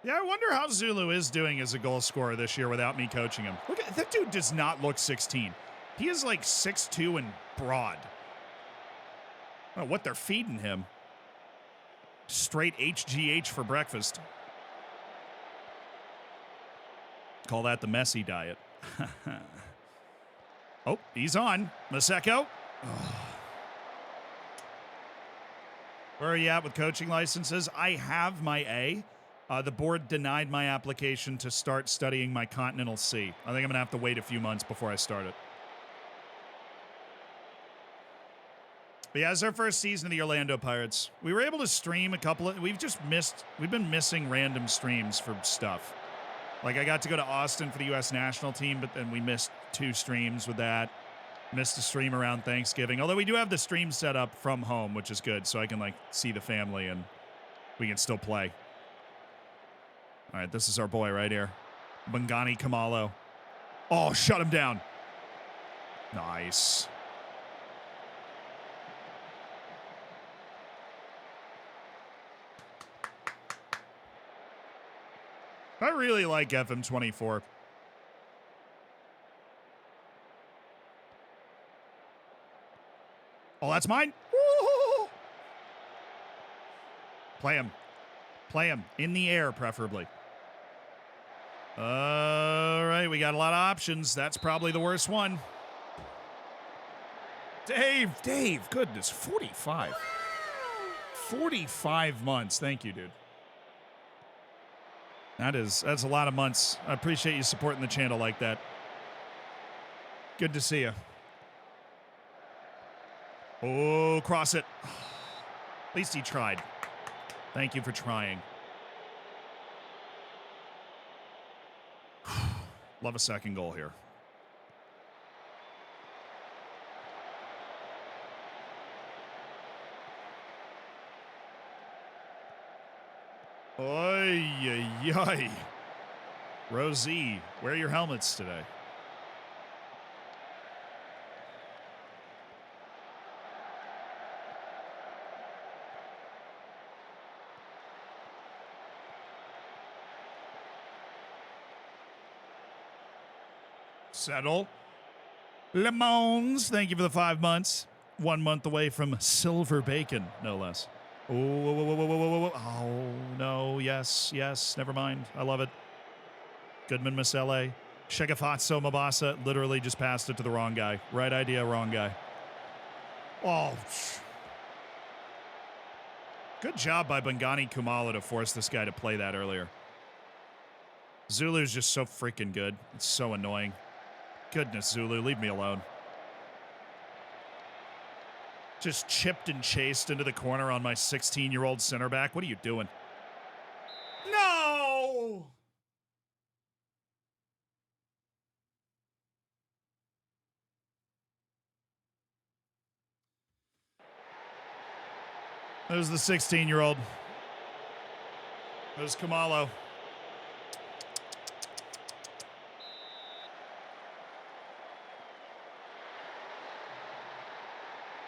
Yeah, I wonder how Zulu is doing as a goal scorer this year without me coaching him. Look at that dude does not look 16. He is like 6'2" and broad. I don't know what they're feeding him. Straight HGH for breakfast. Call that the Messi diet. Oh, he's on. Maseko. Oh. Where are you at with coaching licenses? I have my A. The board denied my application to start studying my Continental C. I think I'm going to have to wait a few months before I start it. But yeah, it's our first season of the Orlando Pirates. We were able to stream a couple of... We've been missing random streams for stuff. Like, I got to go to Austin for the U.S. national team, but then we missed 2 streams with that. Missed a stream around Thanksgiving. Although we do have the stream set up from home, which is good, so I can, like, see the family and we can still play. All right, this is our boy right here. Bangani Kamalo. Oh, shut him down. Nice. I really like FM24. Oh, that's mine. Woo-hoo-hoo. Play him. Play him. In the air, preferably. All right, we got a lot of options. That's probably the worst one. Dave, goodness, 45. 45 months. Thank you, dude. That's a lot of months. I appreciate you supporting the channel like that. Good to see you. Oh, cross it. At least he tried. Thank you for trying. Love a second goal here. Oy, oy, oy. Rosie, wear your helmets today. Settle. Lemons, thank you for the 5 months. 1 month away from silver bacon, no less. Oh, no, yes, never mind. I love it. Goodman Masele. Shegafatso Mabasa literally just passed it to the wrong guy. Right idea, wrong guy. Oh. Good job by Bangani Kumalo to force this guy to play that earlier. Zulu's just so freaking good. It's so annoying. Goodness, Zulu, leave me alone. Just chipped and chased into the corner on my 16-year-old center back. What are you doing? No! There's the 16-year-old. There's Kumalo.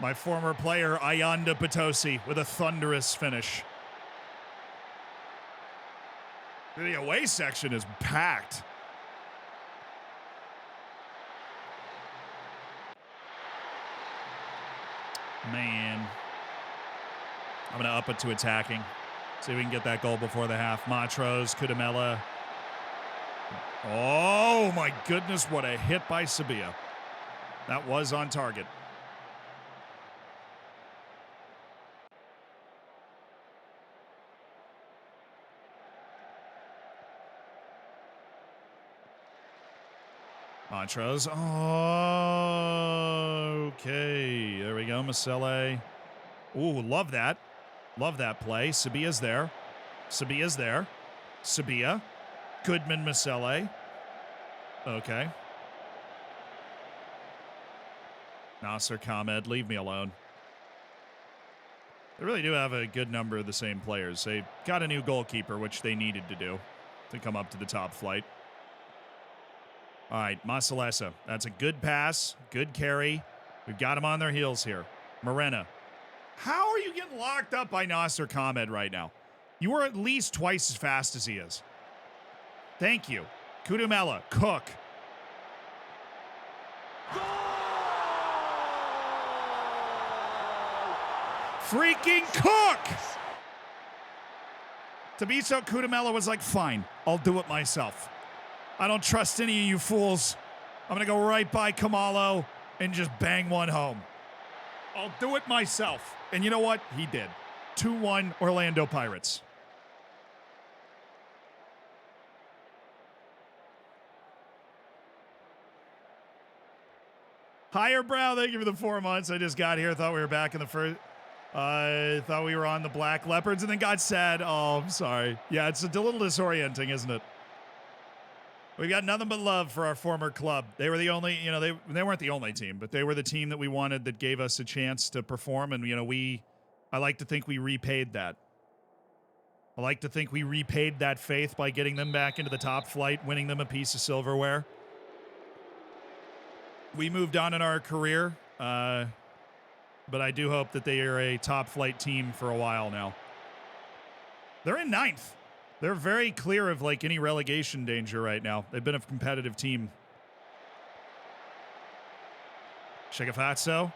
My former player, Ayanda Potosi, with a thunderous finish. The away section is packed. Man. I'm going to up it to attacking. See if we can get that goal before the half. Matros, Kudamela. Oh, my goodness, what a hit by Sabia. That was on target. Montrose. Oh, okay. There we go. Masele. Ooh, love that. Love that play. Sabia's there. Sabia's there. Sabia. Goodman Masele. Okay. Nasser Khamed. Leave me alone. They really do have a good number of the same players. They got a new goalkeeper, which they needed to do to come up to the top flight. All right, Masalesa. That's a good pass, good carry. We've got them on their heels here. Morena. How are you getting locked up by Nasser Khamed right now? You are at least twice as fast as he is. Thank you. Kudumela. Cook. Freaking Cook! Tabiso Kudumela was like, fine, I'll do it myself. I don't trust any of you fools. I'm going to go right by Kumalo and just bang one home. I'll do it myself. And you know what? He did. 2-1 Orlando Pirates. Higher Brow, thank you for the 4 months. I just got here. Thought we were back in the first. I thought we were on the Black Leopards and then got sad. Oh, I'm sorry. Yeah, it's a little disorienting, isn't it? We've got nothing but love for our former club. They were the only, they weren't the only team, but they were the team that we wanted that gave us a chance to perform. And, I like to think we repaid that. I like to think we repaid that faith by getting them back into the top flight, winning them a piece of silverware. We moved on in our career, but I do hope that they are a top flight team for a while now. They're in 9th. They're very clear of any relegation danger right now. They've been a competitive team. Shegafazzo.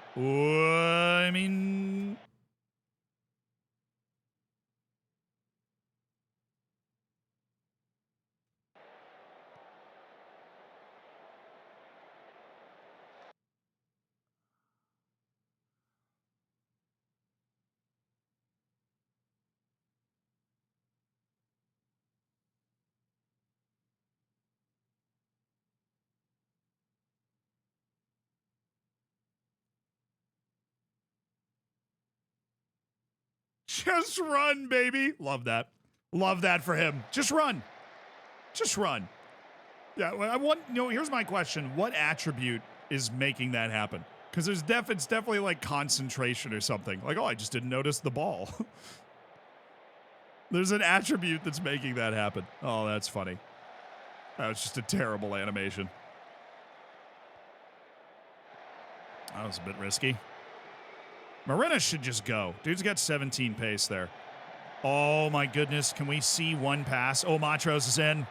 Just run, baby. Love that. Love that for him. Just run. Just run. Yeah, here's my question. What attribute is making that happen? Because it's definitely like concentration or something. Like, I just didn't notice the ball. There's an attribute that's making that happen. Oh, that's funny. That was just a terrible animation. That was a bit risky. Morena should just go. Dude's got 17 pace there. Oh, my goodness. Can we see one pass? Oh, Matros is in.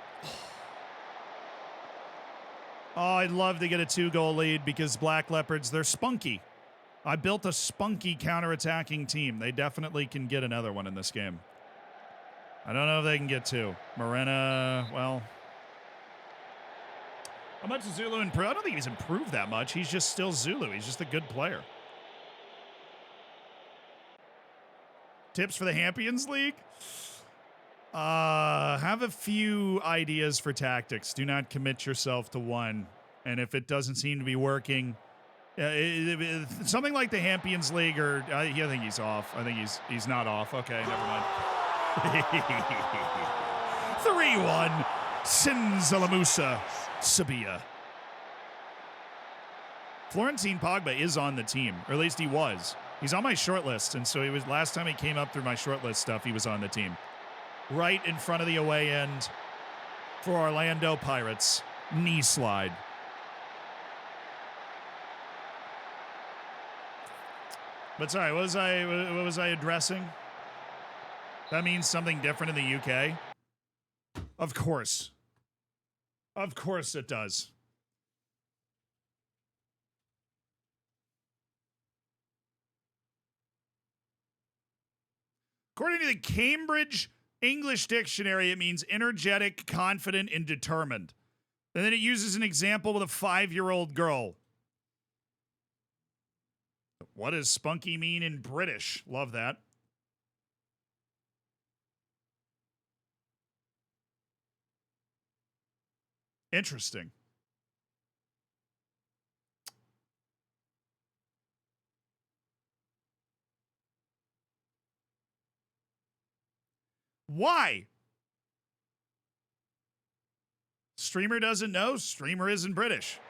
Oh, I'd love to get a 2-goal lead because Black Leopards, they're spunky. I built a spunky counterattacking team. They definitely can get another one in this game. I don't know if they can get 2. Morena, well, How much is Zulu improved? I don't think he's improved that much. He's just still Zulu. He's just a good player. Tips for the Champions League? Have a few ideas for tactics. Do not commit yourself to one. And if it doesn't seem to be working, something like the Champions League, or I think he's off. I think he's not off. Okay, never mind. 3-1. Sinzalamusa Sabia. Florentine Pogba is on the team, or at least he was. He's on my short list, and so he was last time he came up through my short list stuff, he was on the team. Right in front of the away end for Orlando Pirates. Knee slide. But sorry, what was I addressing? That means something different in the UK? Of course. Of course it does. According to the Cambridge English Dictionary, it means energetic, confident, and determined. And then it uses an example with a 5-year-old girl. What does spunky mean in British? Love that. Interesting. Why? Streamer doesn't know. Streamer isn't British.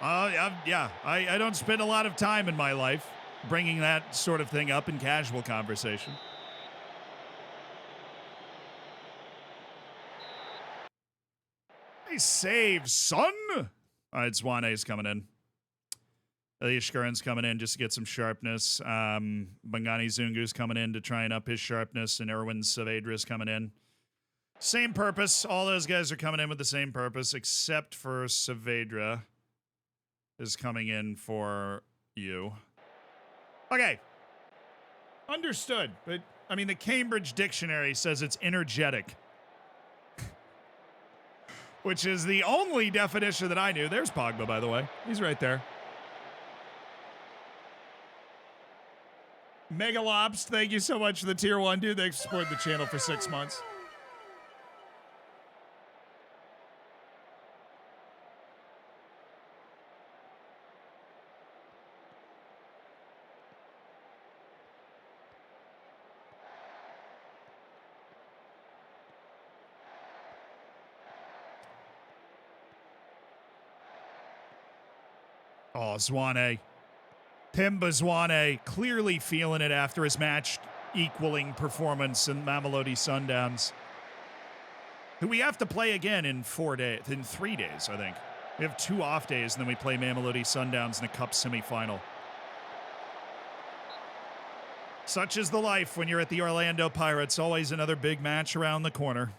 Yeah. I don't spend a lot of time in my life bringing that sort of thing up in casual conversation. Nice save, son. All right, Swane's coming in. Elias Shkurin's coming in just to get some sharpness. Bangani Zungu's coming in to try and up his sharpness, and Erwin Saavedra's coming in. Same purpose. All those guys are coming in with the same purpose, except for Saavedra is coming in for you. Okay. Understood. But, I mean, the Cambridge Dictionary says it's energetic. Which is the only definition that I knew. There's Pogba, by the way. He's right there. Megalops, thank you so much for the tier 1, dude. Thanks for supporting the channel for 6 months. Oh, Zwane. Timba Zwane clearly feeling it after his match equaling performance in Mamelodi Sundowns. Who we have to play again in 3 days, I think. We have 2 off days, and then we play Mamelodi Sundowns in a cup semifinal. Such is the life when you're at the Orlando Pirates. Always another big match around the corner.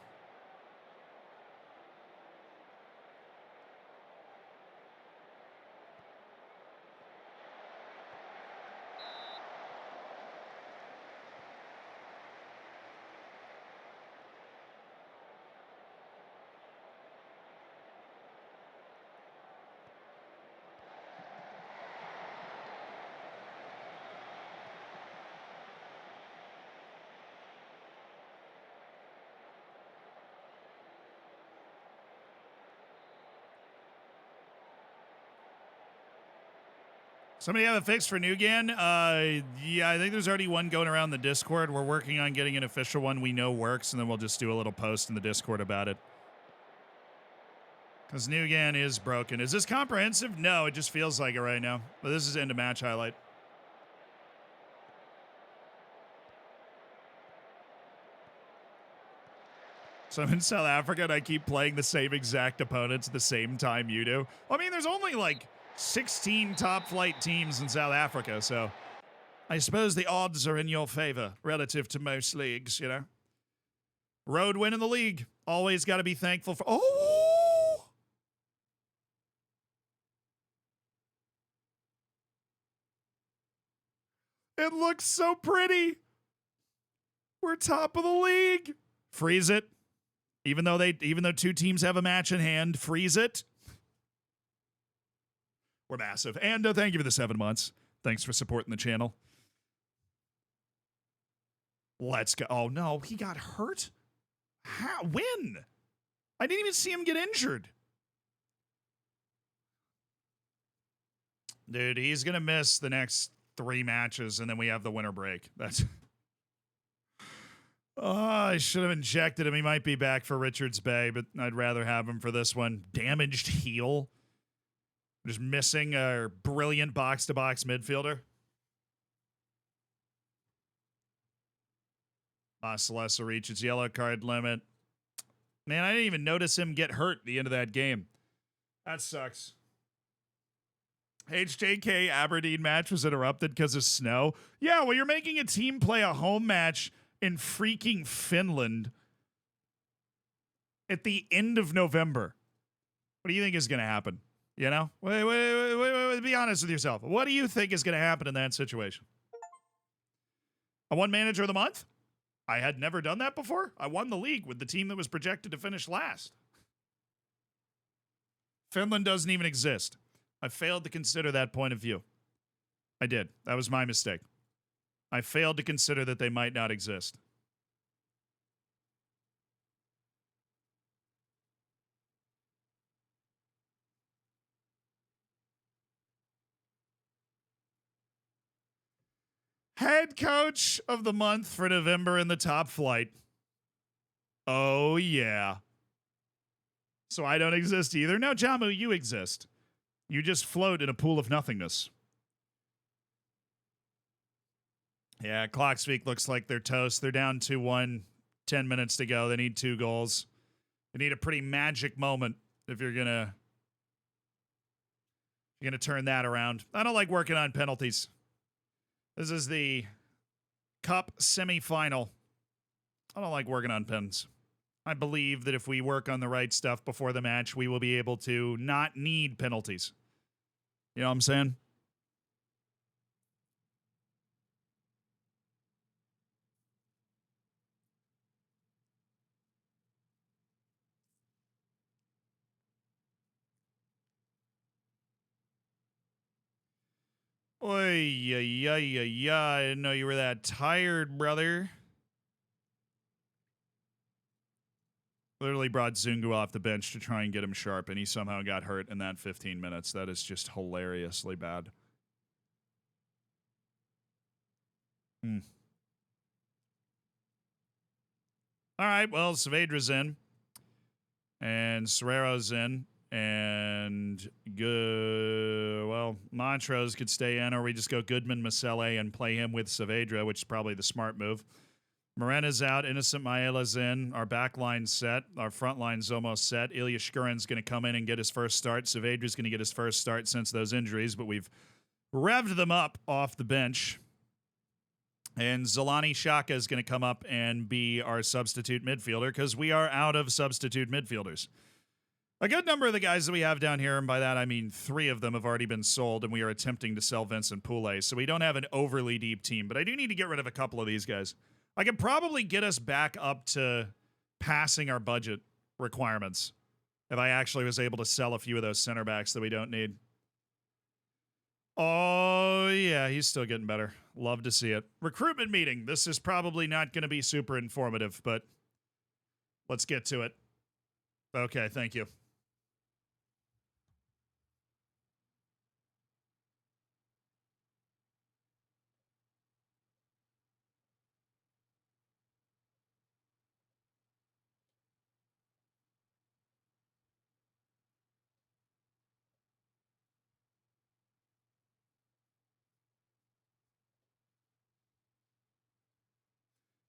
Somebody have a fix for Nugan? Yeah, I think there's already one going around the Discord. We're working on getting an official one we know works, and then we'll just do a little post in the Discord about it. Because Nugan is broken. Is this comprehensive? No, it just feels like it right now. But this is end of match highlight. So I'm in South Africa, and I keep playing the same exact opponents at the same time you do. Well, I mean, there's only like 16 top flight teams in South Africa, so I suppose the odds are in your favor relative to most leagues, you know. Road win in the league. Always got to be thankful for. Oh! It looks so pretty. We're top of the league. Freeze it. Even though two teams have a match in hand, freeze it. We're massive. And thank you for the 7 months. Thanks for supporting the channel. Let's go. Oh, no. He got hurt? How? When? I didn't even see him get injured. Dude, he's going to miss the next 3 matches, and then we have the winter break. That's... Oh, I should have injected him. He might be back for Richards Bay, but I'd rather have him for this one. Damaged heel. Just missing a brilliant box-to-box midfielder. Celeste reach its yellow card limit. Man, I didn't even notice him get hurt at the end of that game. That sucks. HJK Aberdeen match was interrupted because of snow. Yeah, well, you're making a team play a home match in freaking Finland at the end of November. What do you think is going to happen? You know? Wait, be honest with yourself. What do you think is going to happen in that situation? I won Manager of the Month? I had never done that before. I won the league with the team that was projected to finish last. Finland doesn't even exist. I failed to consider that point of view. I did. That was my mistake. I failed to consider that they might not exist. Head coach of the month for November in the top flight. Oh, yeah. So I don't exist either. No, Jamu, you exist. You just float in a pool of nothingness. Yeah, Clockspeak looks like they're toast. They're down 2-1, 10 minutes to go. They need 2 goals. They need a pretty magic moment if you're gonna turn that around. I don't like working on penalties. This is the Cup semifinal. I don't like working on pens. I believe that if we work on the right stuff before the match, we will be able to not need penalties. You know what I'm saying? Oy, I didn't know you were that tired, brother. Literally brought Zungu off the bench to try and get him sharp, and he somehow got hurt in that 15 minutes. That is just hilariously bad. All right, well, Saavedra's in. And Serrero's in. And Montrose could stay in, or we just go Goodman, Masele, and play him with Saavedra, which is probably the smart move. Morena's out. Innocent Maela's in. Our back line's set. Our front line's almost set. Ilya Shkurin's going to come in and get his first start. Saavedra's going to get his first start since those injuries, but we've revved them up off the bench. And Zolani Shaka is going to come up and be our substitute midfielder because we are out of substitute midfielders. A good number of the guys that we have down here, and by that I mean 3 of them have already been sold, and we are attempting to sell Vincent Poulet, so we don't have an overly deep team, but I do need to get rid of a couple of these guys. I could probably get us back up to passing our budget requirements if I actually was able to sell a few of those center backs that we don't need. Oh, yeah, he's still getting better. Love to see it. Recruitment meeting. This is probably not going to be super informative, but let's get to it. Okay, thank you.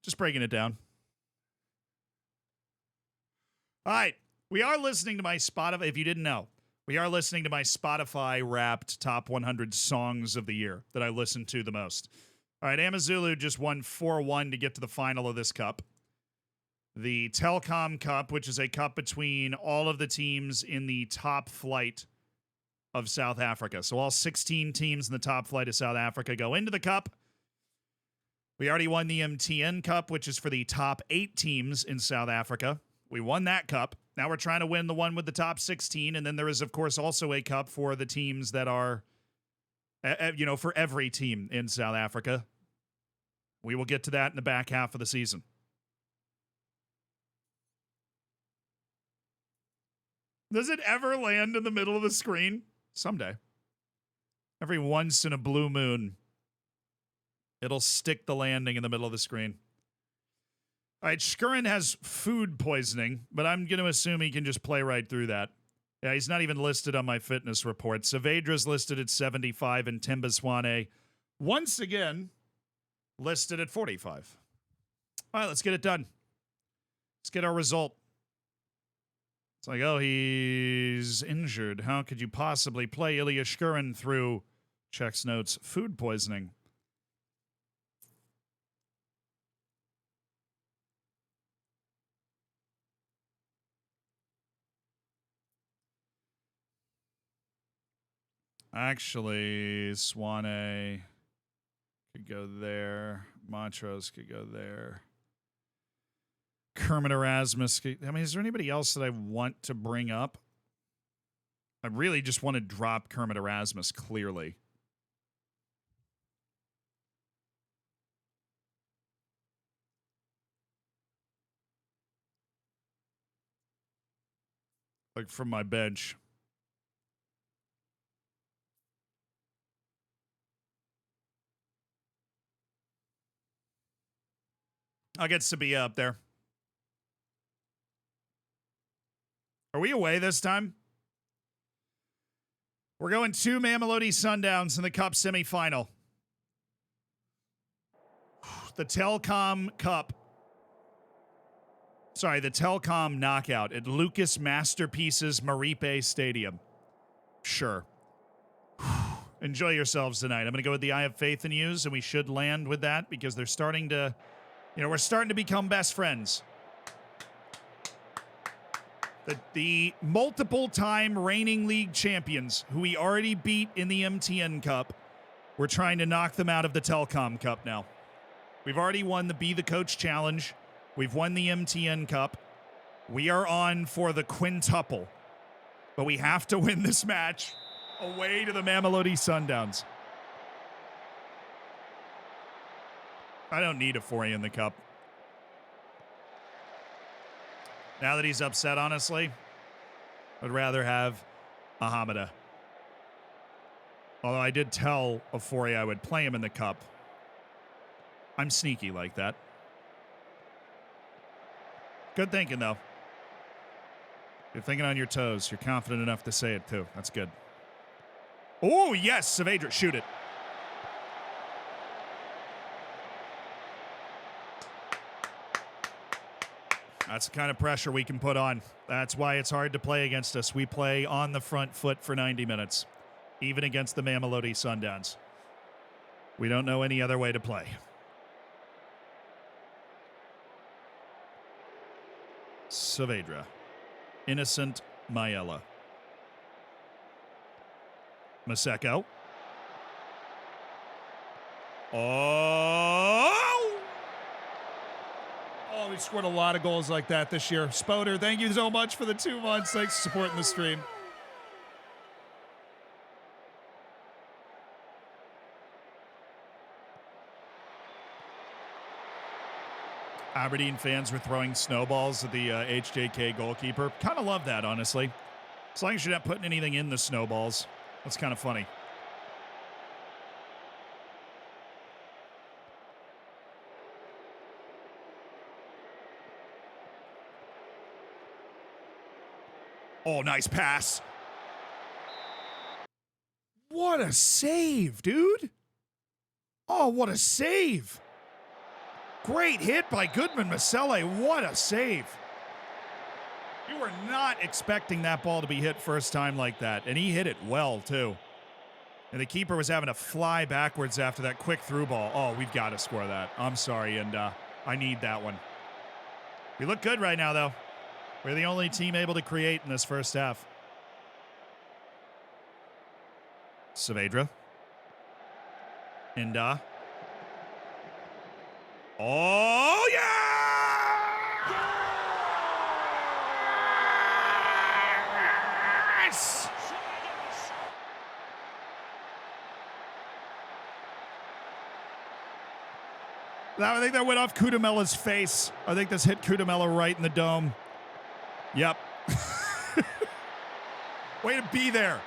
Just breaking it down. All right. We are listening to my Spotify. If you didn't know, we are listening to my Spotify wrapped top 100 songs of the year that I listen to the most. All right. Amazulu just won 4-1 to get to the final of this cup. The Telkom Cup, which is a cup between all of the teams in the top flight of South Africa. So all 16 teams in the top flight of South Africa go into the cup. We already won the MTN Cup, which is for the top 8 teams in South Africa. We won that cup. Now we're trying to win the one with the top 16. And then there is, of course, also a cup for the teams that are, for every team in South Africa. We will get to that in the back half of the season. Does it ever land in the middle of the screen? Someday. Every once in a blue moon, it'll stick the landing in the middle of the screen. All right, Shkurin has food poisoning, but I'm going to assume he can just play right through that. Yeah, he's not even listed on my fitness report. Saavedra's listed at 75, and Timbaswane, once again, listed at 45. All right, let's get it done. Let's get our result. It's like, oh, he's injured. How could you possibly play Ilya Shkurin through, checks notes, food poisoning? Actually, Swane could go there. Montrose could go there. Kermit Erasmus. Is there anybody else that I want to bring up? I really just want to drop Kermit Erasmus, clearly. Like from my bench. I'll get Sabia up there. Are we away this time? We're going to Mamelodi Sundowns in the Cup semifinal. The Telkom Cup. Sorry, the Telkom knockout at Lucas Masterpieces Maripe Stadium. Sure. Enjoy yourselves tonight. I'm going to go with the I Have Faith in Yous, and we should land with that because they're starting to, we're starting to become best friends. The multiple-time reigning league champions who we already beat in the MTN Cup, we're trying to knock them out of the Telkom Cup now. We've already won the Be the Coach Challenge. We've won the MTN Cup. We are on for the quintuple. But we have to win this match away to the Mamelodi Sundowns. I don't need a foray in the cup. Now that he's upset, honestly, I'd rather have a Hamada. Although I did tell Ofori I would play him in the cup. I'm sneaky like that. Good thinking, though. You're thinking on your toes. You're confident enough to say it, too. That's good. Oh, yes, Saavedra, shoot it. That's the kind of pressure we can put on. That's why it's hard to play against us. We play on the front foot for 90 minutes, even against the Mamelodi Sundowns. We don't know any other way to play. Saavedra. Innocent Maella. Maseko. Oh, we scored a lot of goals like that this year. Spoder, thank you so much for the 2 months. Thanks for supporting the stream. Aberdeen fans were throwing snowballs at the HJK goalkeeper. Kind of love that, honestly. As long as you're not putting anything in the snowballs. That's kind of funny. Oh, nice pass. What a save, dude. Oh, what a save. Great hit by Goodman Masele. What a save. You were not expecting that ball to be hit first time like that, and he hit it well, too. And the keeper was having to fly backwards after that quick through ball. Oh, we've got to score that. I'm sorry, and I need that one. We look good right now, though. We're the only team able to create in this first half. Saavedra. Inda. Oh, yeah! I think that went off Kudamela's face. I think this hit Kudamela right in the dome. Yep. Way to be there.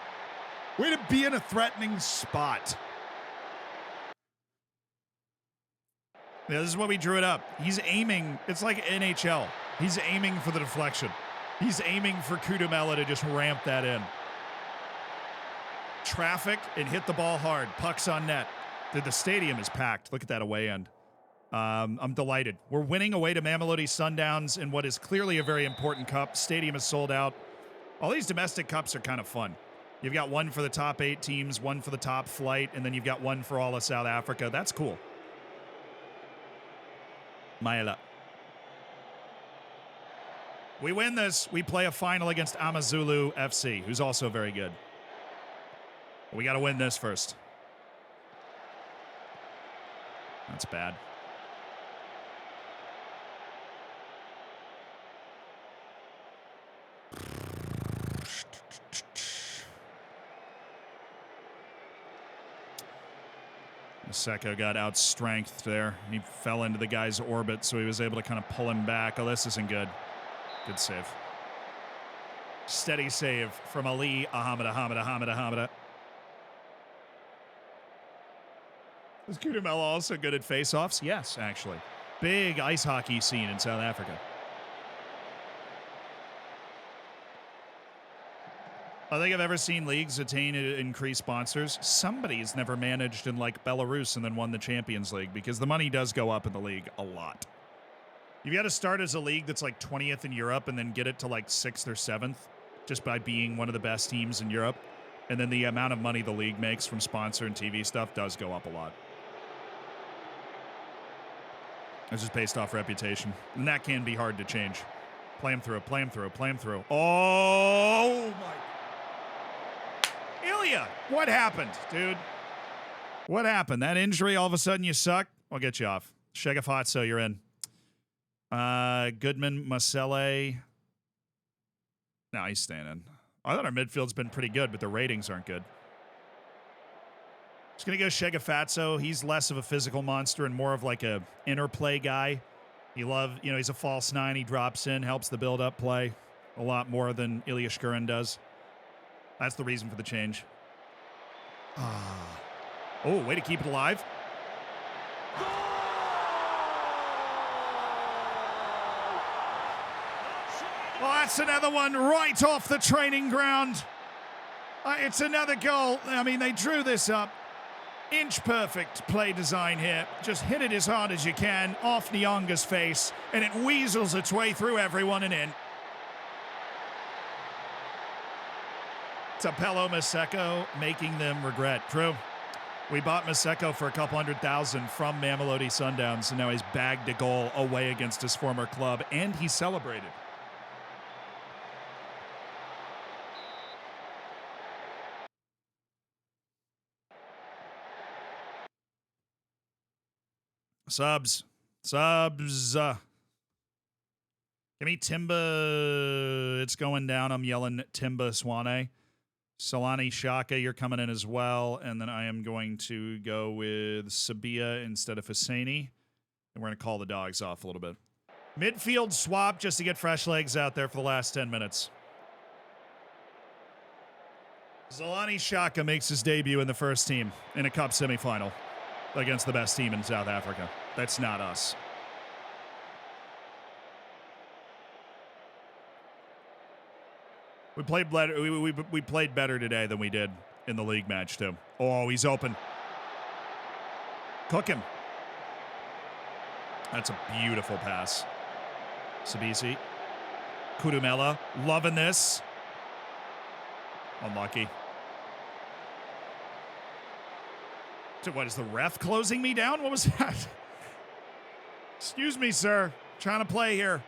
Way to be in a threatening spot. Yeah, this is what we drew it up. He's aiming. It's like NHL. He's aiming for the deflection. He's aiming for Kudamela to just ramp that in. Traffic and hit the ball hard. Puck's on net. Dude, the stadium is packed. Look at that away end. I'm delighted. We're winning away to Mamelodi Sundowns in what is clearly a very important cup. Stadium is sold out. All these domestic cups are kind of fun. You've got one for the top 8 teams, one for the top flight, and then you've got one for all of South Africa. That's cool. Maela. We win this. We play a final against Amazulu FC, who's also very good. We got to win this first. That's bad. Maseko got outstrengthed there. He fell into the guy's orbit, so he was able to kind of pull him back. Oh, this isn't good. Good save. Steady save from Ali Ahmada. Is Kudamela also good at face-offs? Yes, actually. Big ice hockey scene in South Africa. I think I've ever seen leagues attain increased sponsors. Somebody's never managed in like Belarus and then won the Champions League because the money does go up in the league a lot. You've got to start as a league that's like 20th in Europe and then get it to like 6th or 7th just by being one of the best teams in Europe. And then the amount of money the league makes from sponsor and TV stuff does go up a lot. It's just based off reputation. And that can be hard to change. Play him through. Oh, my. Ilya, what happened, dude? What happened? That injury, all of a sudden you suck? I'll get you off. Shegafatso, you're in. Goodman, Masele. No, he's staying in. I thought our midfield's been pretty good, but the ratings aren't good. Just going to go Shegafatso. He's less of a physical monster and more of like a interplay guy. He's a false 9. He drops in, helps the build-up play a lot more than Ilya Shkurin does. That's the reason for the change. Oh, way to keep it alive. Well, that's another one right off the training ground. It's another goal. I mean, they drew this up. Inch perfect play design here. Just hit it as hard as you can off Nyonga's face, and it weasels its way through everyone and in. Tapelo Maseko making them regret. True. We bought Maseko for a couple $100,000 from Mamelodi Sundowns, and now he's bagged a goal away against his former club, and he celebrated. Subs. Give me Timba. It's going down. I'm yelling Timba Swane. Solani Shaka, you're coming in as well. And then I am going to go with Sabia instead of Hosseini. And we're going to call the dogs off a little bit. Midfield swap just to get fresh legs out there for the last 10 minutes. Zolani Shaka makes his debut in the first team in a cup semifinal against the best team in South Africa. That's not us. We played better. We played better today than we did in the league match too. Oh, he's open. Cook him. That's a beautiful pass. Sabisi. Kudamela. Loving this. Unlucky. So what, is the ref closing me down? What was that? Excuse me, sir. Trying to play here.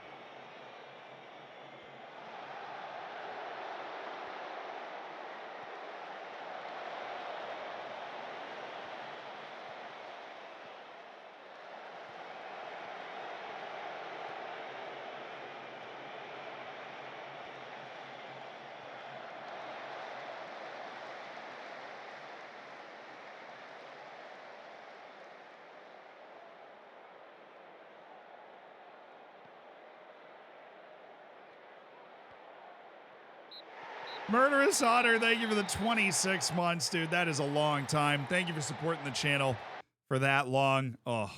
Murderous Otter, thank you for the 26 months, dude. That is a long time. Thank you for supporting the channel for that long. Oh,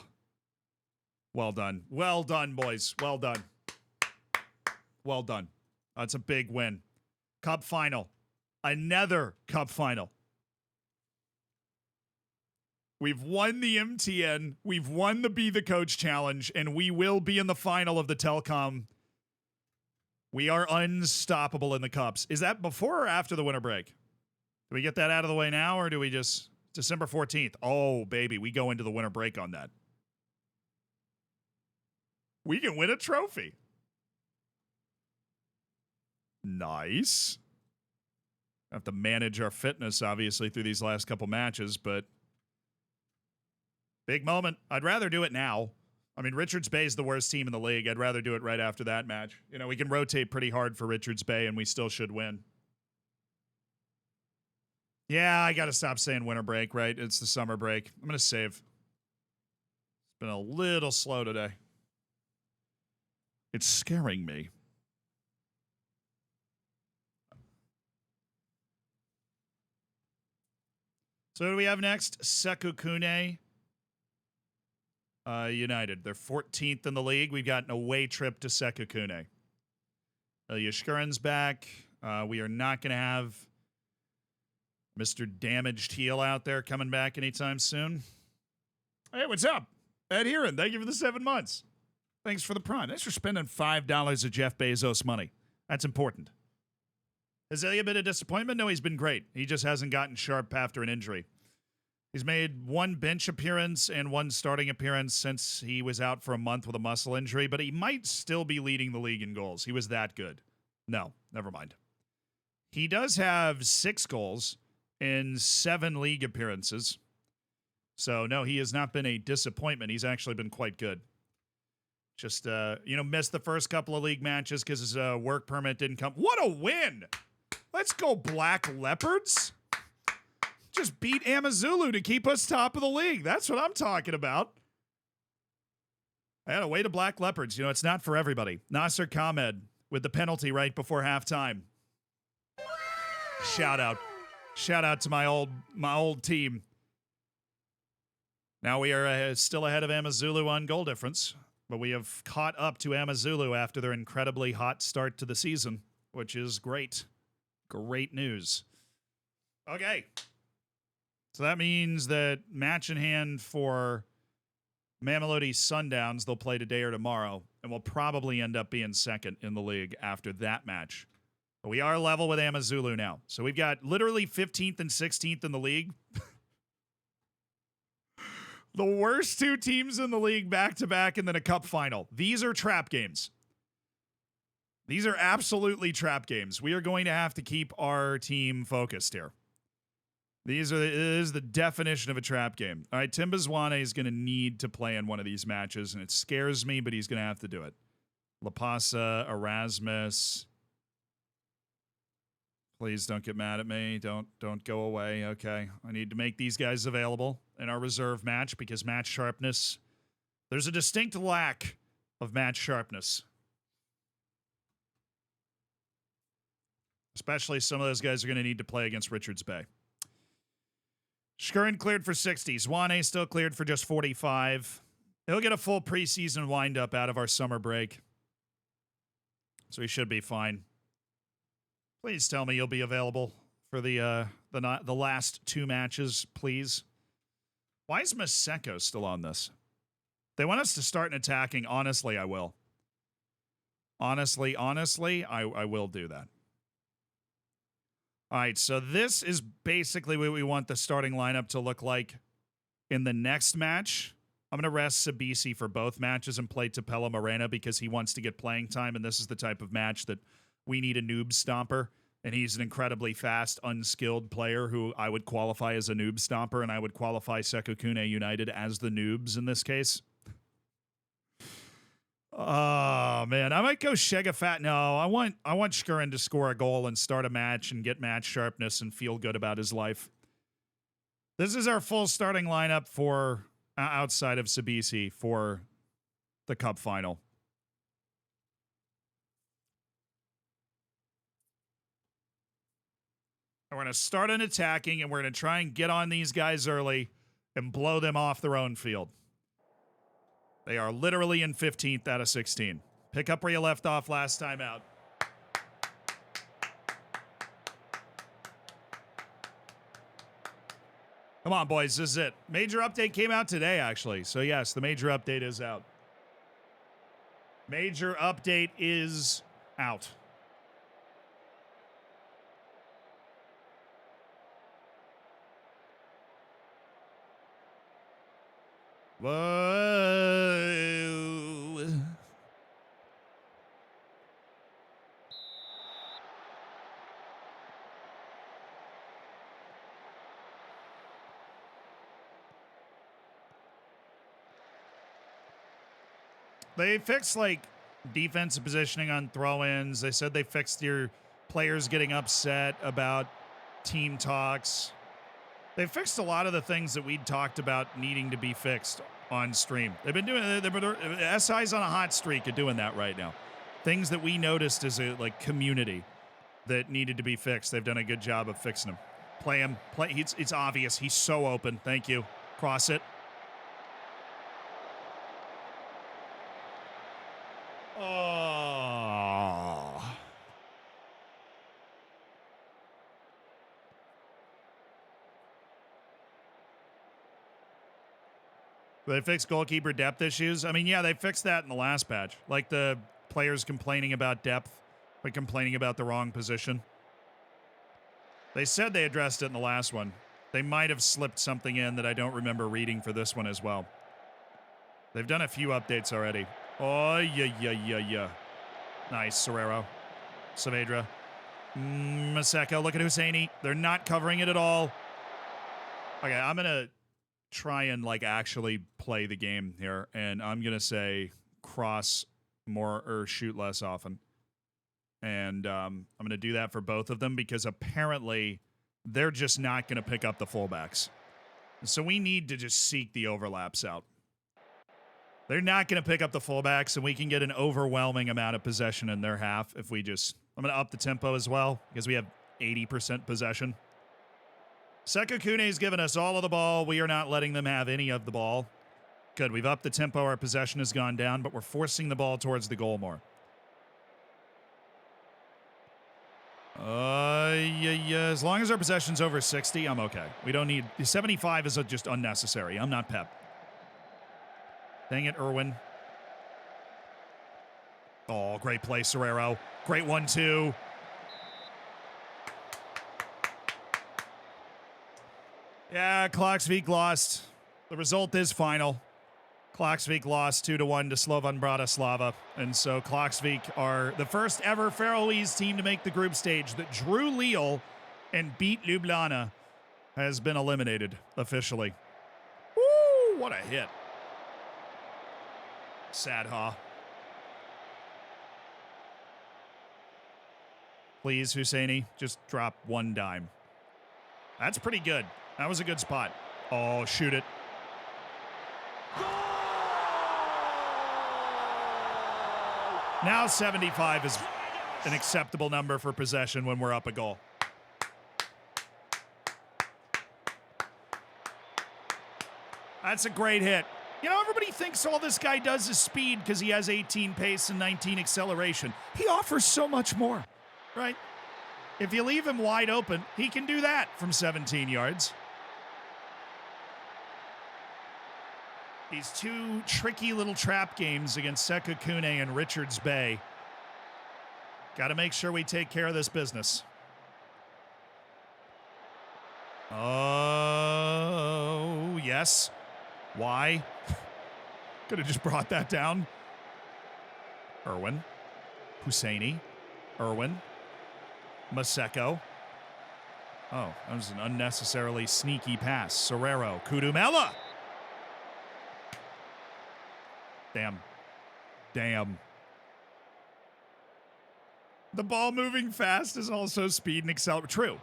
well done. Well done, boys. Well done. Well done. That's a big win. Cup final. Another cup final. We've won the MTN. We've won the Be the Coach challenge, and we will be in the final of the Telkom. We are unstoppable in the cups. Is that before or after the winter break? Do we get that out of the way now, or do we just December 14th? Oh, baby, we go into the winter break on that. We can win a trophy. Nice. Have to manage our fitness, obviously, through these last couple matches, but big moment. I'd rather do it now. I mean, Richards Bay is the worst team in the league. I'd rather do it right after that match. You know, we can rotate pretty hard for Richards Bay, and we still should win. Yeah, I got to stop saying winter break, right? It's the summer break. I'm going to save. It's been a little slow today. It's scaring me. So what do we have next? Sekukune United. They're 14th in the league. We've got an away trip to Sekukune. Yashkurin's back. We are not going to have Mr. Damaged Heel out there coming back anytime soon. Hey, what's up? Ed Heron, thank you for the 7 months. Thanks for the prime. Thanks for spending $5 of Jeff Bezos money. That's important. Has Ilya been a disappointment? No, he's been great. He just hasn't gotten sharp after an injury. He's made one bench appearance and one starting appearance since he was out for a month with a muscle injury, but he might still be leading the league in goals. He was that good. No, never mind. He does have 6 goals in 7 league appearances. So, no, he has not been a disappointment. He's actually been quite good. Just, missed the first couple of league matches because his work permit didn't come. What a win! Let's go, Black Leopards. Just beat Amazulu to keep us top of the league. That's what I'm talking about. I had a way to Black Leopards. You know, it's not for everybody. Nasser Khamed with the penalty right before halftime. Shout out. Shout out to my old team. Now we are still ahead of Amazulu on goal difference, but we have caught up to Amazulu after their incredibly hot start to the season, which is great. Great news. Okay. So that means that match in hand for Mamelodi Sundowns, they'll play today or tomorrow, and we'll probably end up being second in the league after that match. But we are level with Amazulu now. So we've got literally 15th and 16th in the league. The worst 2 teams in the league back-to-back and then a cup final. These are trap games. These are absolutely trap games. We are going to have to keep our team focused here. It is the definition of a trap game. All right, Timbazwane is going to need to play in one of these matches, and it scares me, but he's going to have to do it. Lapasa, Erasmus. Please don't get mad at me. Don't go away. Okay, I need to make these guys available in our reserve match because match sharpness. There's a distinct lack of match sharpness. Especially some of those guys are going to need to play against Richards Bay. Shkurin cleared for 60. Zwane still cleared for just 45. He'll get a full preseason windup out of our summer break. So he should be fine. Please tell me you'll be available for the last 2 matches, please. Why is Maseko still on this? They want us to start an attacking. Honestly, I will. Honestly, I will do that. All right, so this is basically what we want the starting lineup to look like in the next match. I'm going to rest Sabisi for both matches and play Tapela Morena because he wants to get playing time, and this is the type of match that we need a noob stomper, and he's an incredibly fast, unskilled player who I would qualify as a noob stomper, and I would qualify Sekukune United as the noobs in this case. Oh, man. I might go Shega Fat. No, I want Shkurin to score a goal and start a match and get match sharpness and feel good about his life. This is our full starting lineup for outside of Sabisi for the cup final. We're going to start an attacking, and we're going to try and get on these guys early and blow them off their own field. They are literally in 15th out of 16. Pick up where you left off last time out. Come on, boys. This is it. Major update came out today, actually. So, yes, the major update is out. Major update is out. Whoa. They fixed, like, defensive positioning on throw-ins. They said they fixed your players getting upset about team talks. They fixed a lot of the things that we'd talked about needing to be fixed on stream. SI's on a hot streak of doing that right now. Things that we noticed as a, like, community that needed to be fixed. They've done a good job of fixing them. Play him. It's obvious. He's so open. Thank you. Cross it. Oh. They fixed goalkeeper depth issues. I mean, yeah, they fixed that in the last patch. Like the players complaining about depth, but complaining about the wrong position. They said they addressed it in the last one. They might have slipped something in that I don't remember reading for this one as well. They've done a few updates already. Oh, yeah. Nice, Serrero. Saavedra. Maseko, look at Husseini. They're not covering it at all. Okay, I'm going to try and, like, actually play the game here, and I'm going to say cross more or shoot less often. And I'm going to do that for both of them because apparently they're just not going to pick up the fullbacks. So we need to just seek the overlaps out. They're not going to pick up the fullbacks, and we can get an overwhelming amount of possession in their half if we just... I'm going to up the tempo as well because we have 80% possession. Sekukune's given us all of the ball. We are not letting them have any of the ball. Good. We've upped the tempo. Our possession has gone down, but we're forcing the ball towards the goal more. Yeah. As long as our possession's over 60, I'm okay. We don't need... 75 is just unnecessary. I'm not Pep. Dang it, Irwin. Oh, great play, Serrero. Great 1-2. Yeah, Klaksvik lost. The result is final. Klaksvik lost 2-1 to Slovan Bratislava. And so Klaksvik are the first ever Faroese team to make the group stage that drew Lille and beat Ljubljana has been eliminated officially. Woo, what a hit. Sad, huh? Please, Husseini, just drop one dime. That's pretty good. That was a good spot. Oh, shoot it. Now 75 is an acceptable number for possession when we're up a goal. That's a great hit. You know, everybody thinks all this guy does is speed because he has 18 pace and 19 acceleration. He offers so much more, right? If you leave him wide open, he can do that from 17 yards. These two tricky little trap games against Sekukune and Richards Bay. Got to make sure we take care of this business. Oh, yes. Why? Could have just brought that down. Irwin. Husseini. Irwin. Maseko. Oh, that was an unnecessarily sneaky pass. Serrero. Kudumela. Damn. The ball moving fast is also speed and acceleration. True.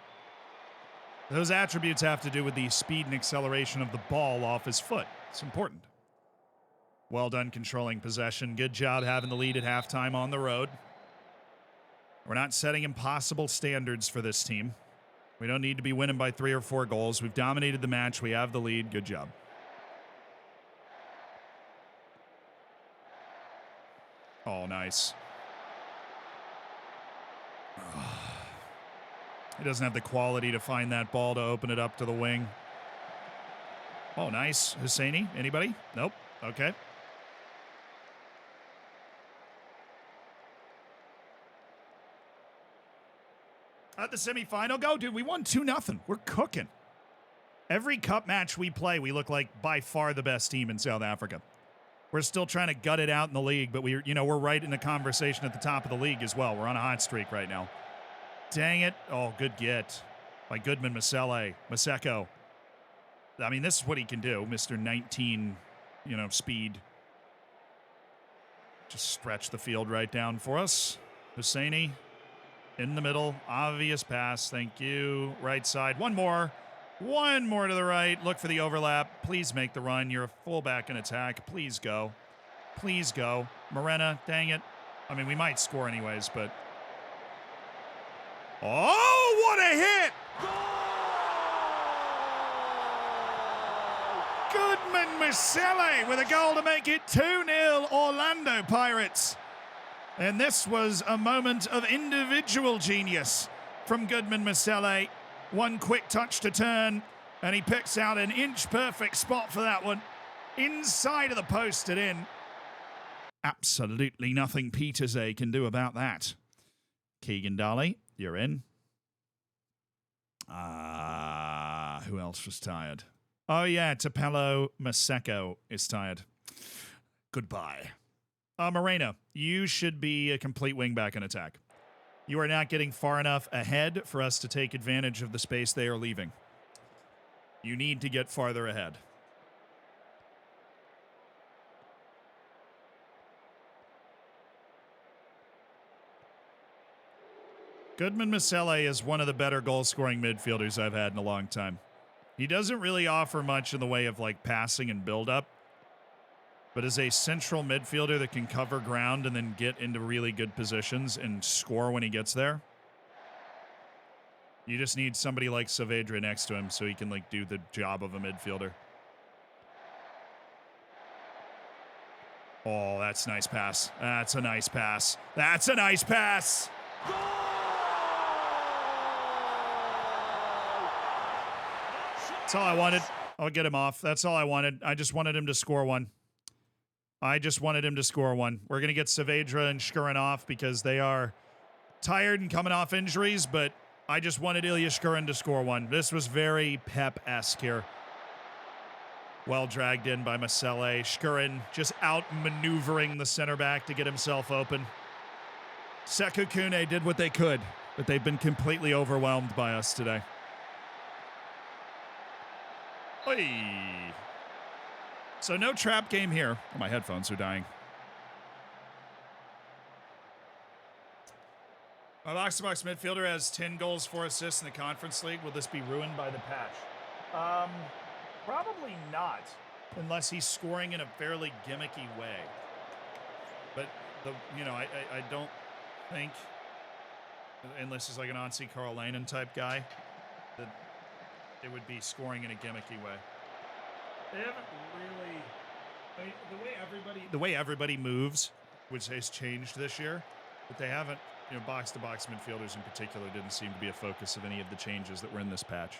Those attributes have to do with the speed and acceleration of the ball off his foot. It's important. Well done controlling possession. Good job having the lead at halftime on the road. We're not setting impossible standards for this team. We don't need to be winning by 3 or 4 goals. We've dominated the match. We have the lead. Good job. Oh, nice. He doesn't have the quality to find that ball to open it up to the wing. Oh, nice. Husseini, anybody? Nope. Okay. At the semifinal go, dude, we won 2-0. We're cooking. Every cup match we play, we look like by far the best team in South Africa. We're still trying to gut it out in the league, but we're right in the conversation at the top of the league as well. We're on a hot streak right now. Dang it. Oh, good get by Goodman Maseko. I mean, this is what he can do, Mr. 19, speed. Just stretch the field right down for us. Husseini in the middle. Obvious pass. Thank you. Right side. One more. One more to the right. Look for the overlap. Please make the run. You're a fullback in attack. Please go. Please go. Morena, dang it. I mean, we might score anyways, but... Oh, what a hit! Goodman Masele with a goal to make it 2-0 Orlando Pirates. And this was a moment of individual genius from Goodman Masele. One quick touch to turn, and he picks out an inch-perfect spot for that one. Inside of the post and in. Absolutely nothing Peterse can do about that. Keegan Daly, you're in. Who else was tired? Oh, yeah, Tapelo Maseko is tired. Goodbye. Morena, you should be a complete wingback in attack. You are not getting far enough ahead for us to take advantage of the space they are leaving. You need to get farther ahead. Goodman Masele is one of the better goal-scoring midfielders I've had in a long time. He doesn't really offer much in the way of passing and build-up, but as a central midfielder that can cover ground and then get into really good positions and score when he gets there, you just need somebody like Saavedra next to him so he can do the job of a midfielder. Oh, that's a nice pass. That's a nice pass. That's a nice pass. That's all I wanted. I'll get him off. That's all I wanted. I just wanted him to score one. We're going to get Saavedra and Shkurin off because they are tired and coming off injuries, but I just wanted Ilya Shkurin to score one. This was very Pep-esque here. Well dragged in by Masele. Shkurin just out-maneuvering the center back to get himself open. Sekukune did what they could, but they've been completely overwhelmed by us today. Oy. So no trap game here. Oh, my headphones are dying. My box-to-box midfielder has 10 goals, 4 assists in the Conference League. Will this be ruined by the patch? Probably not, unless he's scoring in a fairly gimmicky way. But I don't think, unless he's like an Anssi Karolainen type guy, that it would be scoring in a gimmicky way. They haven't really. I mean, the way everybody moves, which has changed this year, but they haven't. Box-to-box midfielders in particular didn't seem to be a focus of any of the changes that were in this patch.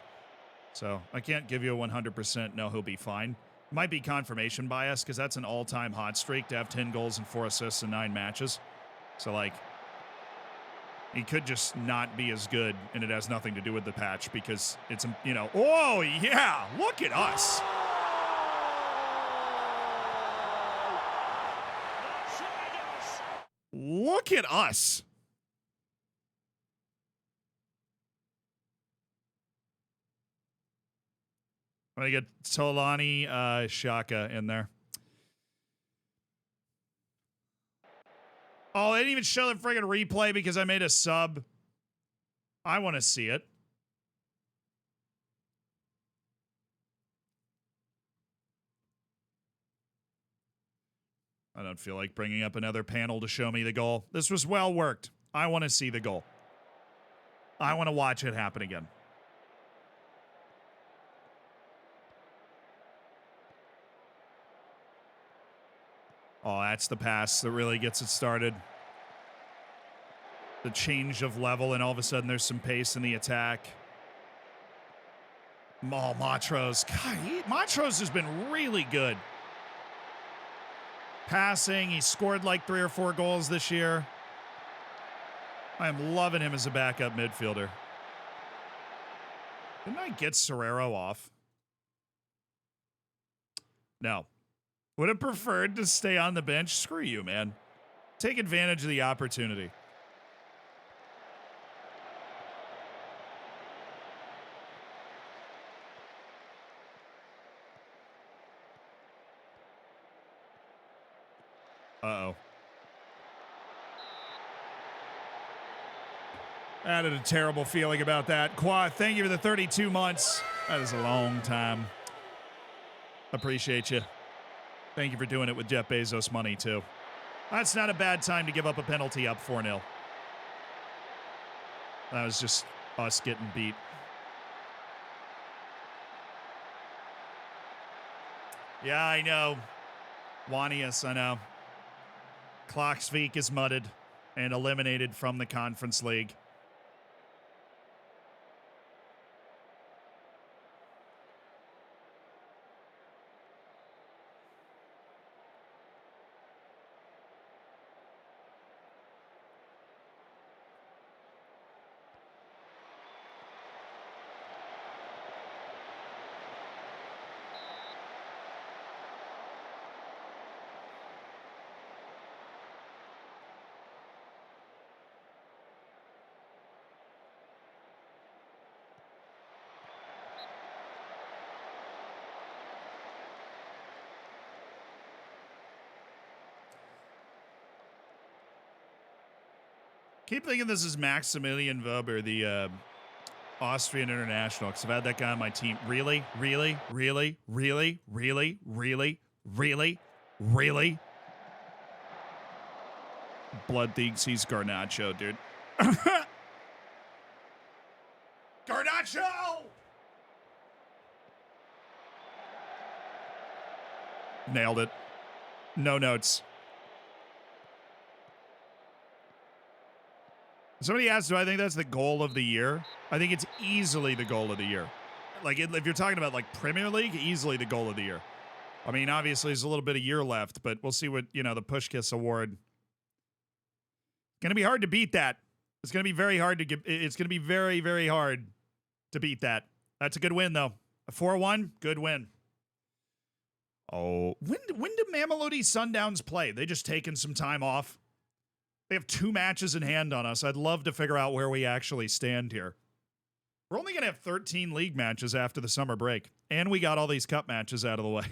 So I can't give you a 100% no, he'll be fine. Might be confirmation bias because that's an all-time hot streak to have 10 goals and 4 assists in 9 matches. So he could just not be as good, and it has nothing to do with the patch because it's oh yeah, look at us. Look at us. I'm going to get Tolani Shaka in there. Oh, they didn't even show the friggin' replay because I made a sub. I want to see it. I don't feel like bringing up another panel to show me the goal. This was well worked. I want to see the goal. I want to watch it happen again. Oh, that's the pass that really gets it started. The change of level, and all of a sudden there's some pace in the attack. Oh, Montrose. God, Montrose has been really good. Passing, he scored like 3 or 4 goals this year. I am loving him as a backup midfielder. Didn't I get Serrero off? No. Would have preferred to stay on the bench. Screw you, man. Take advantage of the opportunity. Uh-oh. I had a terrible feeling about that. Quad, thank you for the 32 months. That is a long time. Appreciate you. Thank you for doing it with Jeff Bezos money, too. That's not a bad time to give up a penalty up 4-0. That was just us getting beat. Yeah, I know. Wanius, I know. Klaksvik is mudded and eliminated from the Conference League. Keep thinking this is Maximilian Weber, the Austrian international, because I've had that guy on my team. Really? Really? Really? Really? Really? Really? Really? Really? Blood thinks he's Garnacho, dude. Garnacho! Nailed it. No notes. Somebody asked, do I think that's the goal of the year? I think it's easily the goal of the year. Like, if you're talking about, like, Premier League, easily the goal of the year. I mean, obviously, there's a little bit of year left, but we'll see what, you know, the Pushkiss Award. Going to be hard to beat that. It's going to be very hard to get. It's going to be very, very hard to beat that. That's a good win, though. A 4-1, good win. Oh, when do Mamelodi Sundowns play? They just taking some time off? They have 2 matches in hand on us. I'd love to figure out where we actually stand here. We're only going to have 13 league matches after the summer break. And we got all these cup matches out of the way.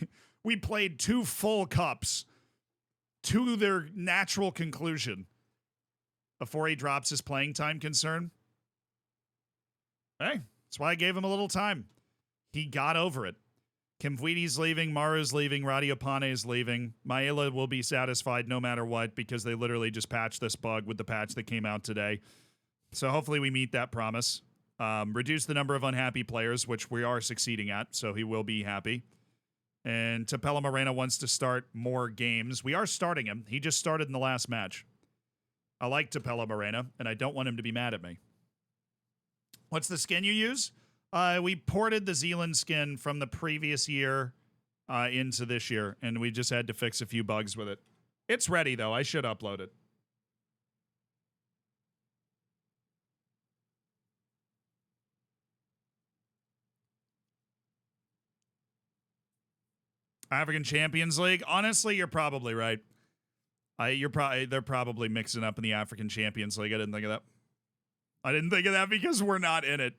We played 2 full cups to their natural conclusion before he drops his playing time concern. Hey, that's why I gave him a little time. He got over it. Kimvuidi's leaving, Maru's leaving, Radiopane is leaving. Maela will be satisfied no matter what because they literally just patched this bug with the patch that came out today. So hopefully we meet that promise. Reduce the number of unhappy players, which we are succeeding at, so he will be happy. And Tapella Morena wants to start more games. We are starting him. He just started in the last match. I like Tapella Morena, and I don't want him to be mad at me. What's the skin you use? We ported the Zealand skin from the previous year into this year, and we just had to fix a few bugs with it. It's ready, though. I should upload it. African Champions League? Honestly, you're probably right. They're probably mixing up in the African Champions League. I didn't think of that. I didn't think of that because we're not in it.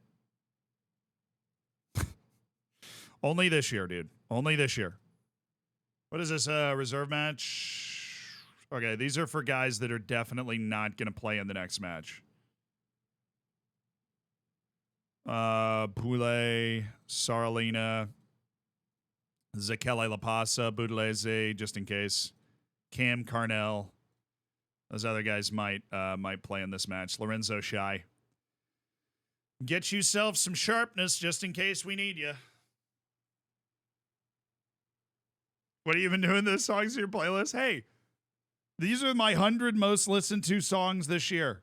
Only this year, dude. Only this year. What is this, reserve match? Okay, these are for guys that are definitely not going to play in the next match. Pule, Saralina, Zekele Lapasa, Boudeleze, just in case. Cam Carnell. Those other guys might play in this match. Lorenzo Shai. Get yourself some sharpness just in case we need you. What have you been doing this songs in your playlist? Hey, These are my 100 most listened to songs this year.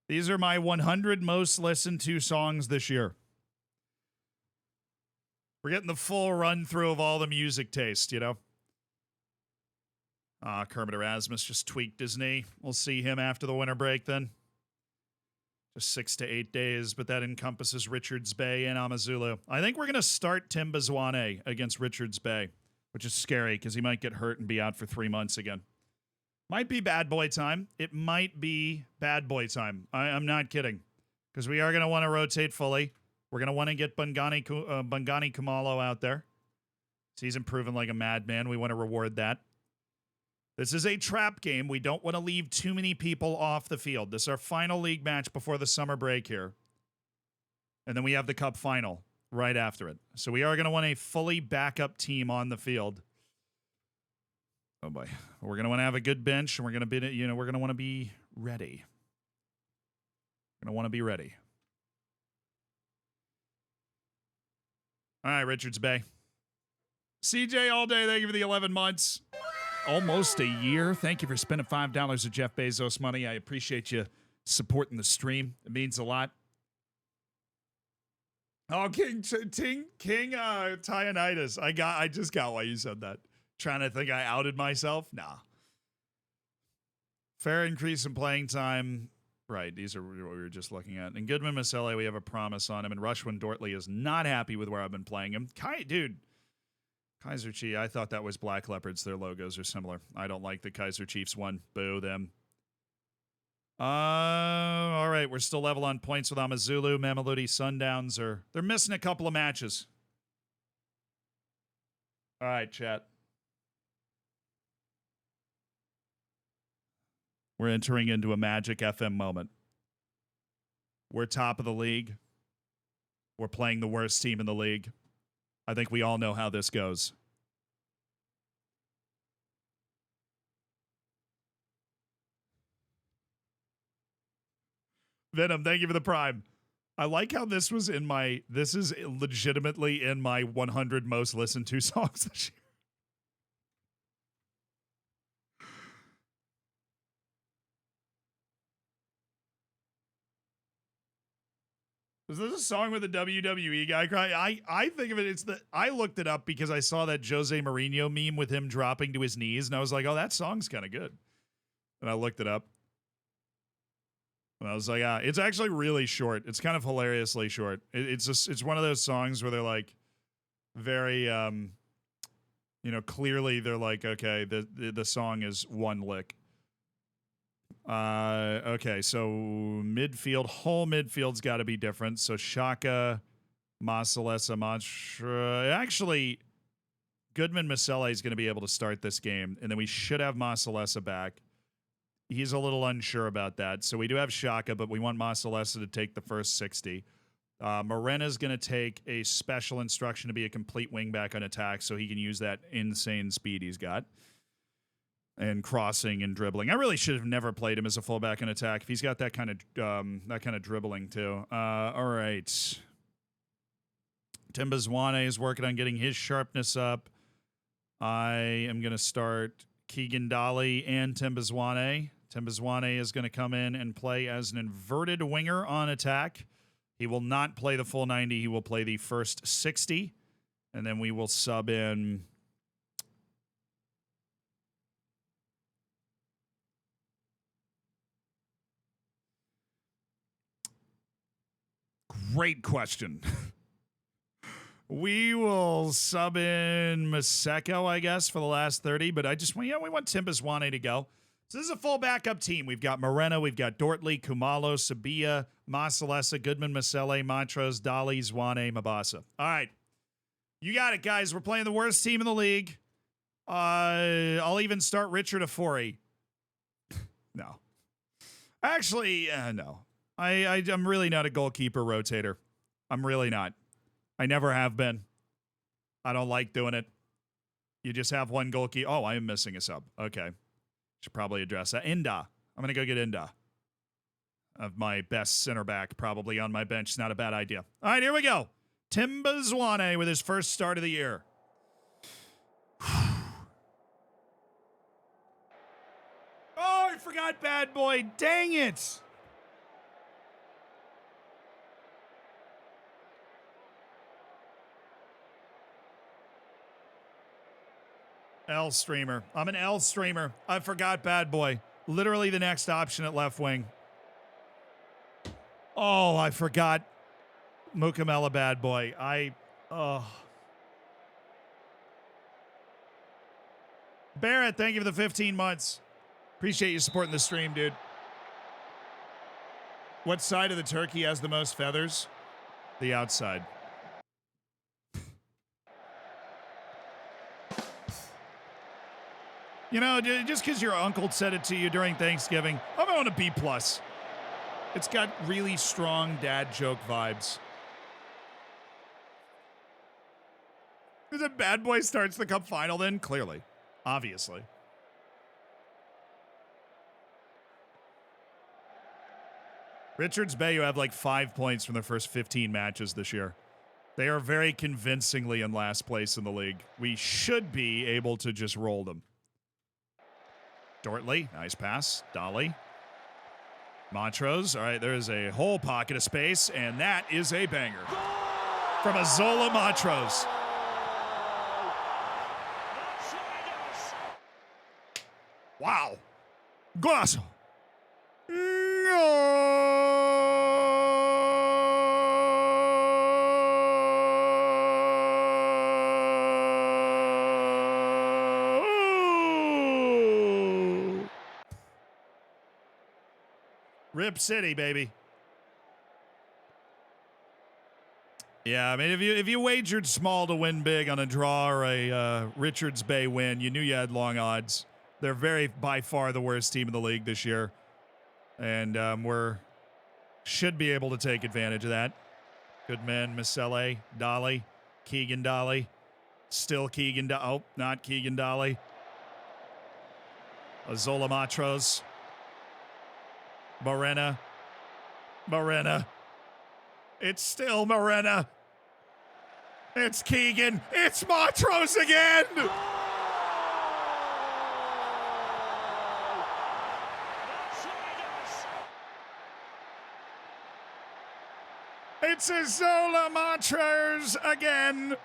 These are my 100 most listened to songs this year. We're getting the full run through of all the music taste, you know? Kermit Erasmus just tweaked his knee. We'll see him after the winter break then. Just 6 to 8 days, but that encompasses Richards Bay and Amazulu. I think we're going to start Timba Zwane against Richards Bay, which is scary because he might get hurt and be out for 3 months again. Might be bad boy time. It might be bad boy time. I'm not kidding, because we are going to want to rotate fully. We're going to want to get Bungani Kumalo out there. He's improving like a madman. We want to reward that. This is a trap game. We don't want to leave too many people off the field. This is our final league match before the summer break here. And then we have the cup final right after it. So we are going to want a fully backup team on the field. Oh boy. We're going to want to have a good bench, and we're going to be, we're going to want to be ready. We're going to want to be ready. All right, Richards Bay. CJ all day, thank you for the 11 months. Almost a year. Thank you for spending $5 of Jeff Bezos money. I appreciate you supporting the stream. It means a lot. Oh, King Tionitis. I just got why you said that. Trying to think I outed myself? Nah. Fair increase in playing time. Right, these are what we were just looking at. And Goodman Masele, we have a promise on him. And Rushwin Dortley is not happy with where I've been playing him. Dude. Kaiser Chiefs, I thought that was Black Leopards. Their logos are similar. I don't like the Kaiser Chiefs one. Boo them. All right, we're still level on points with Amazulu. Mamelodi Sundowns they're missing a couple of matches. All right, chat. We're entering into a Magic FM moment. We're top of the league. We're playing the worst team in the league. I think we all know how this goes. Venom, thank you for the prime. I like how this is legitimately in my 100 most listened to songs this year. Is this a song with a WWE guy crying? I think of it, I looked it up because I saw that Jose Mourinho meme with him dropping to his knees, and I was like, oh, that song's kind of good. And I looked it up. And I was like, it's actually really short. It's kind of hilariously short. It's one of those songs where they're like very, clearly they're like, okay, the song is one lick. Okay, so whole midfield's got to be different. So Shaka, Masalesa, Mantra. Actually, Goodman Masele is going to be able to start this game, and then we should have Masalesa back. He's a little unsure about that. So we do have Shaka, but we want Masalesa to take the first 60. Morena's going to take a special instruction to be a complete wingback on attack, so he can use that insane speed he's got. And crossing and dribbling. I really should have never played him as a fullback in attack. If he's got that kind of dribbling too. All right. Timba Zwane is working on getting his sharpness up. I am going to start Keegan Dolly and Timba Zwane. Timba Zwane is going to come in and play as an inverted winger on attack. He will not play the full 90. He will play the first 60. And then we will sub in... Great question. We will sub in Maseko, I guess, for the last 30, but we want Timba Zwane to go. So this is a full backup team. We've got Moreno, we've got Dortley, Kumalo, Sabia, Masalesa, Goodman, Masele, Montrose, Dali, Zwane, Mabasa. All right. You got it, guys. We're playing the worst team in the league. I'll even start Richard Afori. No. Actually, no. I'm really not a goalkeeper rotator. I'm really not. I never have been. I don't like doing it. You just have one goalkeeper. Oh, I am missing a sub. Okay. Should probably address that. Inda. I'm going to go get Inda. Of my best center back probably on my bench. It's not a bad idea. All right, here we go. Timba Zwane with his first start of the year. I forgot bad boy. Dang it. L streamer. I'm an L streamer. I forgot bad boy. Literally the next option at left wing. Oh, I forgot Mukamela bad boy. Barrett, thank you for the 15 months. Appreciate you supporting the stream, dude. What side of the turkey has the most feathers? The outside. You know, just because your uncle said it to you during Thanksgiving, I'm on a B+. It's got really strong dad joke vibes. Is it bad boy starts the cup final then? Clearly. Obviously. Richards Bay, you have like 5 points from their first 15 matches this year. They are very convincingly in last place in the league. We should be able to just roll them. Dortley, nice pass. Dolly. Montrose, all right, there is a whole pocket of space, and that is a banger. From Azola Montrose. Wow. Golazo. Rip City, baby. Yeah, I mean, if you wagered small to win big on a draw or a Richards Bay win, you knew you had long odds. They're by far the worst team in the league this year, and should be able to take advantage of that. Goodman, Misele, Dolly, Keegan Dolly, still Keegan. Oh, not Keegan Dolly. Azola Matros. Morena. It's still Morena. It's Keegan. It's Montrose again. It's Azola Montrose again.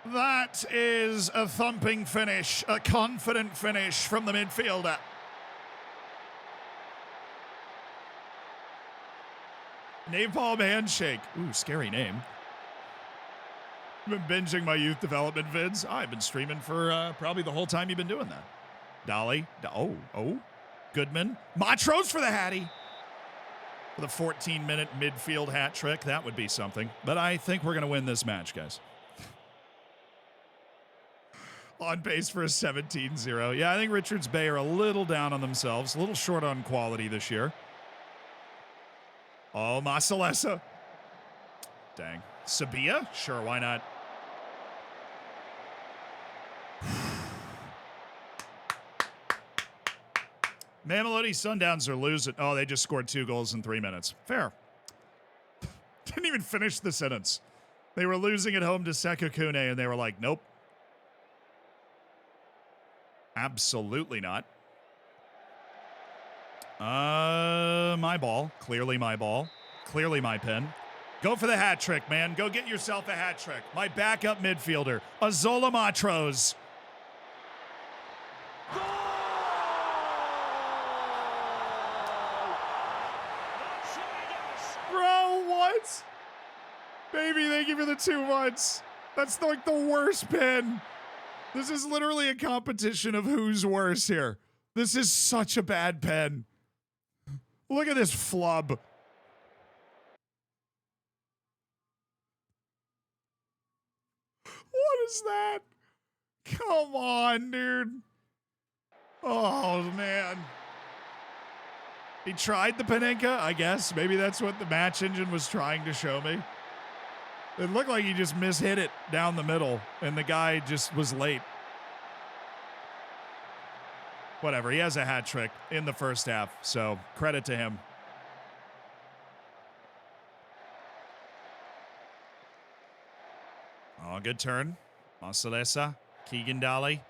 That is a thumping finish, a confident finish from the midfielder. Napalm Handshake. Ooh, scary name. I've been binging my youth development vids. I've been streaming for probably the whole time you've been doing that. Dolly. Oh. Goodman. Montrose for the Hattie. For the 14-minute midfield hat trick. That would be something. But I think we're going to win this match, guys. On pace for a 17-0. Yeah, I think Richards Bay are a little down on themselves. A little short on quality this year. Oh, Masalesa. Dang. Sabia? Sure, why not? Mamelodi Sundowns are losing. Oh, they just scored 2 goals in 3 minutes. Fair. Didn't even finish the sentence. They were losing at home to Sekakune, and they were like, nope. Absolutely not. My ball. Clearly my ball. Clearly my pen. Go for the hat trick, man. Go get yourself a hat trick. My backup midfielder, Azola Montrose. Bro, what? Baby, thank you for the 2 months. That's like the worst pen. This is literally a competition of who's worse here. This is such a bad pen. Look at this flub. What is that? Come on, dude. Oh, man. He tried the Panenka, I guess. Maybe that's what the match engine was trying to show me. It looked like he just mishit it down the middle, and the guy just was late. Whatever, he has a hat trick in the first half, so credit to him. Oh, good turn. Masalesa, Keegan Dolly,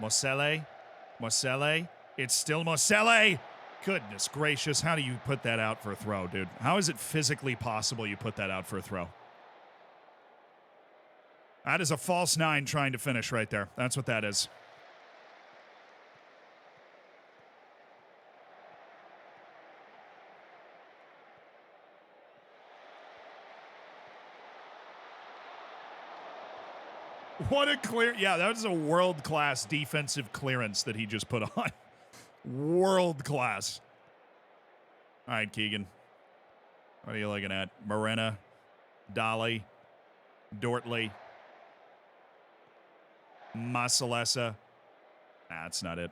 Mosele. It's still Mosele. Goodness gracious. How do you put that out for a throw, dude? How is it physically possible you put that out for a throw? That is a false 9 trying to finish right there. That's what that is. What a clear. Yeah, that was a world-class defensive clearance that he just put on. World-class. All right, Keegan. What are you looking at? Morena, Dolly, Dortley, Masalesa. That's not it.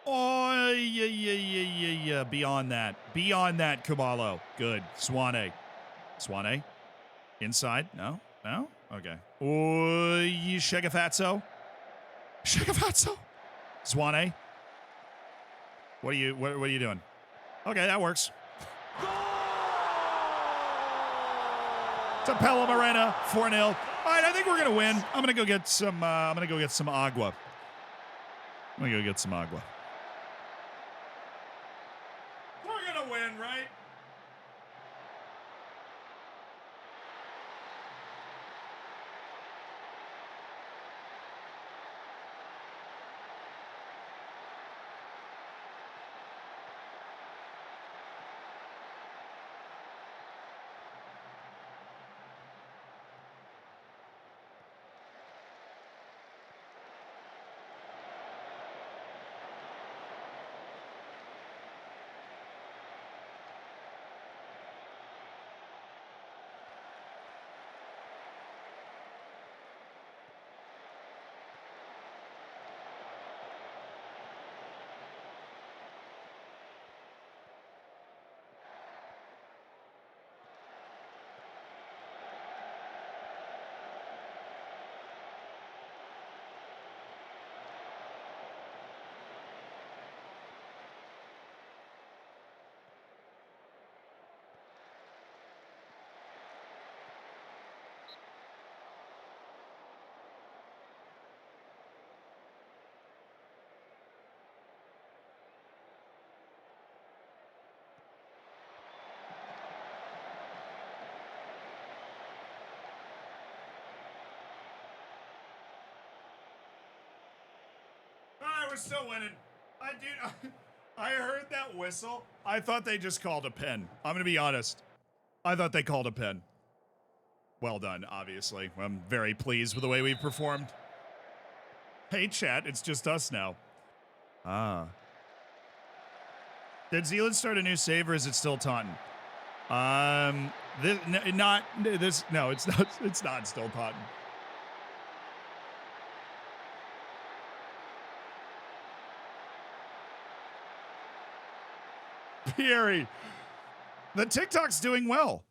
Oh, yeah. Beyond that. Beyond that, Kumalo. Good. Swane. Swane. Inside? No? No? Okay. Oh, Shegafazzo. Shegafazzo. Swane. What are you doing? Okay, that works. Tapella Morena, 4-0. All right, I think we're gonna win. I'm gonna go get some agua. I'm gonna go get some agua. We're gonna win, right? We're still winning. I heard that whistle. I thought they just called a pen. I'm going to be honest. I thought they called a pen. Well done, obviously. I'm very pleased with the way we've performed. Hey, chat. It's just us now. Did Zealand start a new save or is it still Taunton? No, it's not still Taunton. Pierre. The TikTok's doing well.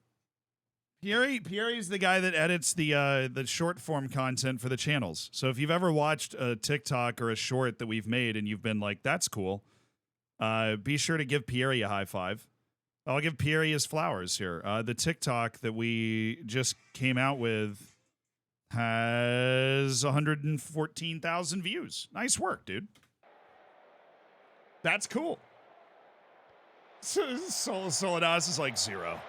Pierre's the guy that edits the short form content for the channels. So if you've ever watched a TikTok or a short that we've made and you've been like, that's cool, be sure to give Pierre a high five. I'll give Pierre his flowers here. The TikTok that we just came out with has 114,000 views. Nice work, dude. That's cool. Solidas is like 0.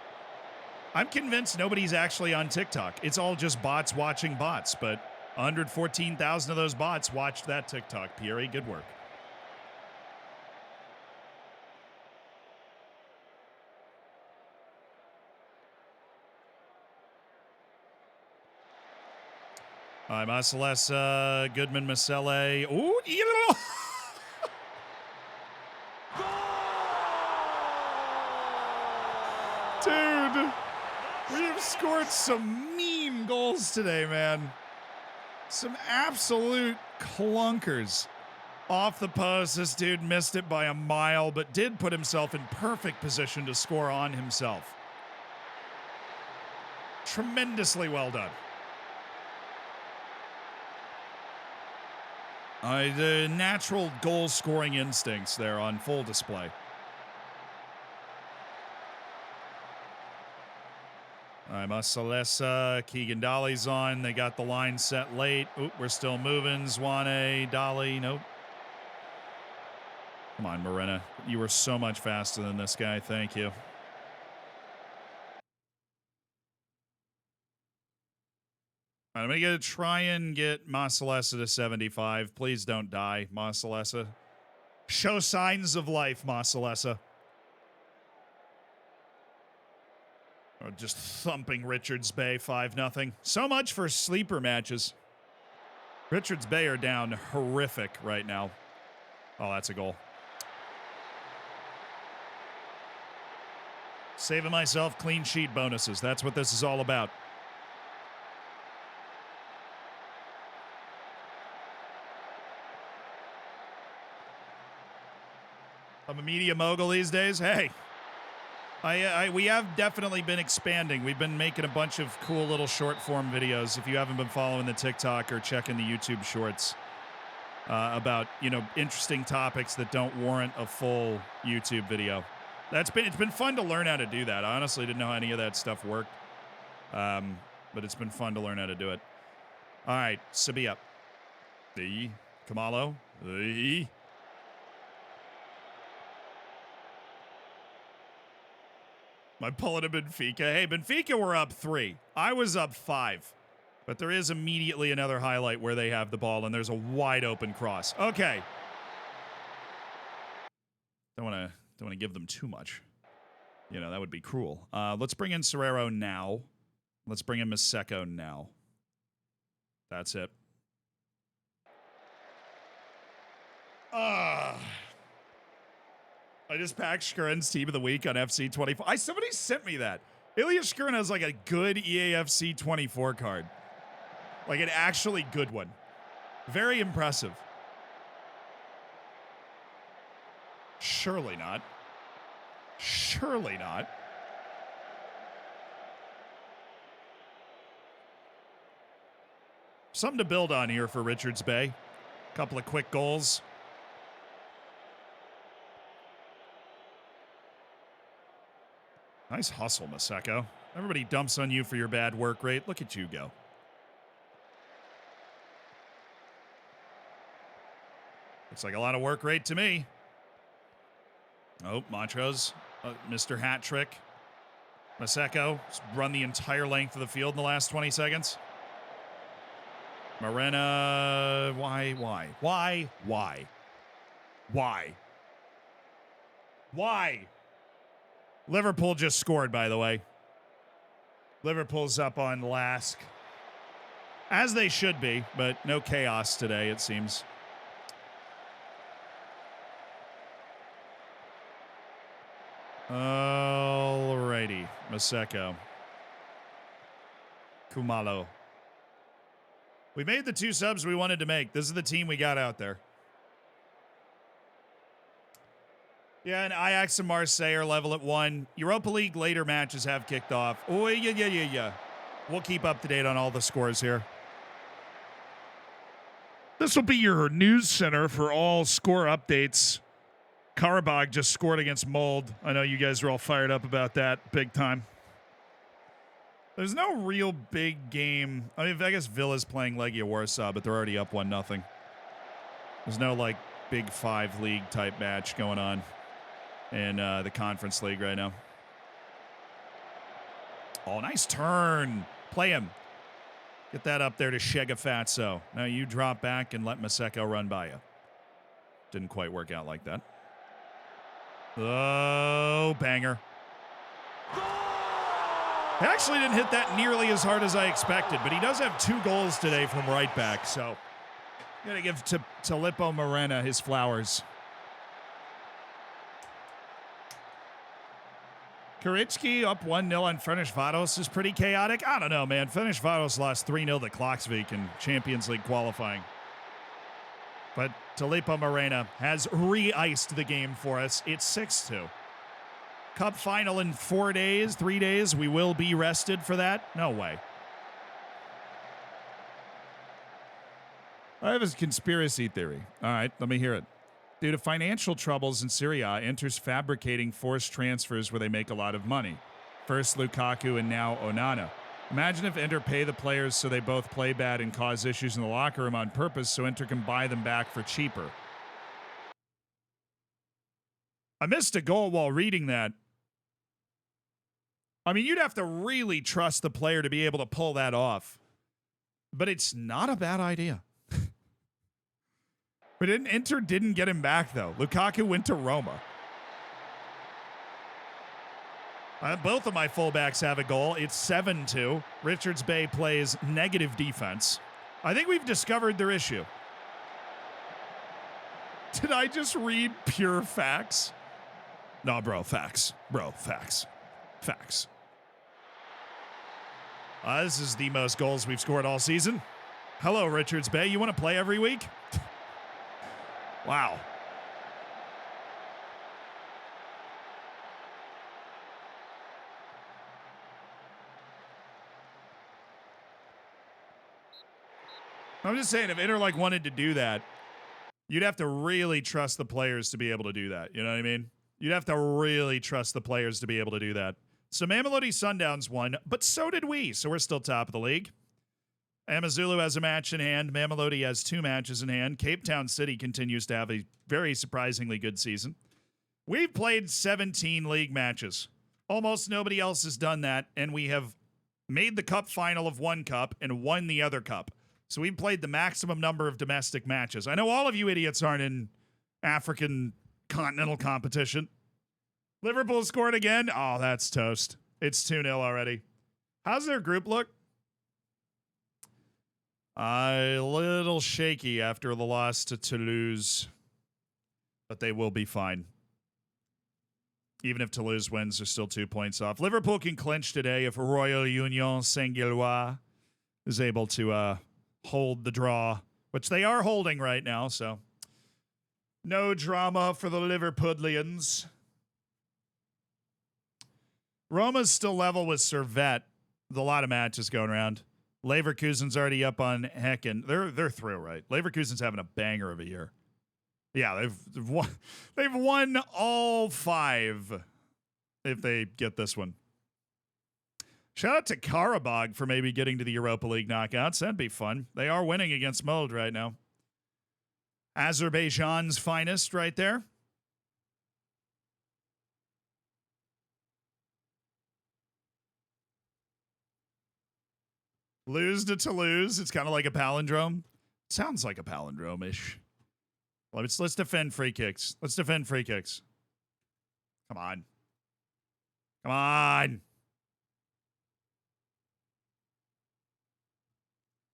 I'm convinced nobody's actually on TikTok. It's all just bots watching bots, but 114,000 of those bots watched that TikTok. Pierre, good work. Masalesa, Goodman, Masele. Ooh, dude, we've scored some mean goals today, man. Some absolute clunkers. Off the post, this dude missed it by a mile, but did put himself in perfect position to score on himself. Tremendously well done. The natural goal-scoring instincts there on full display. Masalesa, Keegan Dolly's on. They got the line set late. Oop, we're still moving. Zwane, Dolly, nope. Come on, Morena. You were so much faster than this guy. Thank you. I'm going to try and get Masalesa to 75. Please don't die, Masalesa. Show signs of life, Masalesa. Oh, just thumping Richards Bay 5-0. So much for sleeper matches. Richards Bay are down horrific right now. Oh, that's a goal. Saving myself clean sheet bonuses. That's what this is all about. I'm a media mogul these days. Hey. We have definitely been expanding. We've been making a bunch of cool little short form videos. If you haven't been following the TikTok or checking the YouTube shorts about, interesting topics that don't warrant a full YouTube video. It's been fun to learn how to do that. I honestly didn't know how any of that stuff worked. But it's been fun to learn how to do it. All right, Sabia. The Kamalo. The My pulling to Benfica. Hey, Benfica were up 3. I was up 5. But there is immediately another highlight where they have the ball, and there's a wide open cross. Okay. Don't want to give them too much. That would be cruel. Let's bring in Serrero now. Let's bring in Maseko now. That's it. I just packed Shkurin's Team of the Week on FC 24. Somebody sent me that. Ilya Shkurin has like a good EAFC 24 card. Like an actually good one. Very impressive. Surely not. Surely not. Something to build on here for Richards Bay. A couple of quick goals. Nice hustle, Maseko. Everybody dumps on you for your bad work rate. Look at you go. Looks like a lot of work rate to me. Oh, Montrose, Mr. Hat Trick. Maseko run the entire length of the field in the last 20 seconds. Morena, why? Liverpool just scored, by the way. Liverpool's up on Lask. As they should be, but no chaos today, it seems. Alrighty. Maseko. Kumalo. We made the 2 subs we wanted to make. This is the team we got out there. Yeah, and Ajax and Marseille are level at 1. Europa League later matches have kicked off. Oh, yeah. We'll keep up to date on all the scores here. This will be your news center for all score updates. Karabakh just scored against Mold. I know you guys are all fired up about that big time. There's no real big game. I guess Villa's playing Legia Warsaw, but they're already up 1-0. There's no, Big 5 league type match going on in the Conference League right now. Oh, nice turn. Play him. Get that up there to Shegafazzo. Now you drop back and let Maseko run by you. Didn't quite work out like that. Oh, banger. He actually didn't hit that nearly as hard as I expected, but he does have 2 goals today from right back, so got to give Filippo Morena his flowers. Kuricki up 1-0 on Ferencváros is pretty chaotic. I don't know, man. Ferencváros lost 3-0 to Klaksvik in Champions League qualifying. But Filippo Morena has re-iced the game for us. It's 6-2. Cup final in 3 days. We will be rested for that? No way. I have a conspiracy theory. All right, let me hear it. Due to financial troubles in Serie A, enters fabricating forced transfers where they make a lot of money. First Lukaku and now Onana. Imagine if Inter pay the players so they both play bad and cause issues in the locker room on purpose so Inter can buy them back for cheaper. I missed a goal while reading that. I mean, you'd have to really trust the player to be able to pull that off. But it's not a bad idea. But Inter didn't get him back, though. Lukaku went to Roma. Both of my fullbacks have a goal. It's 7-2. Richards Bay plays negative defense. I think we've discovered their issue. Did I just read pure facts? No, bro, facts. Bro, facts. Facts. This is the most goals we've scored all season. Hello, Richards Bay. You want to play every week? Wow. I'm just saying, if Inter wanted to do that, you'd have to really trust the players to be able to do that. You know what I mean? You'd have to really trust the players to be able to do that. So Mamelodi Sundowns won, but so did we. So we're still top of the league. Amazulu has a match in hand. Mamelodi has 2 matches in hand. Cape Town City continues to have a very surprisingly good season. We've played 17 league matches. Almost nobody else has done that, and we have made the cup final of one cup and won the other cup. So we've played the maximum number of domestic matches. I know all of you idiots aren't in African continental competition. Liverpool scored again. Oh, that's toast. It's 2-0 already. How's their group look? A little shaky after the loss to Toulouse, but they will be fine. Even if Toulouse wins, they're still 2 points off. Liverpool can clinch today if Royal Union Saint-Gilloise is able to hold the draw, which they are holding right now, so no drama for the Liverpudlians. Roma's still level with Servette with a lot of matches going around. Leverkusen's already up on Hecken. They're through, right? Leverkusen's having a banger of a year. Yeah, they've won all 5 if they get this one. Shout out to Karabakh for maybe getting to the Europa League knockouts. That'd be fun. They are winning against Mold right now. Azerbaijan's finest right there. Lose to Toulouse. It's kind of like a palindrome. Sounds like a palindrome-ish. Let's defend free kicks. Let's defend free kicks. Come on. Come on.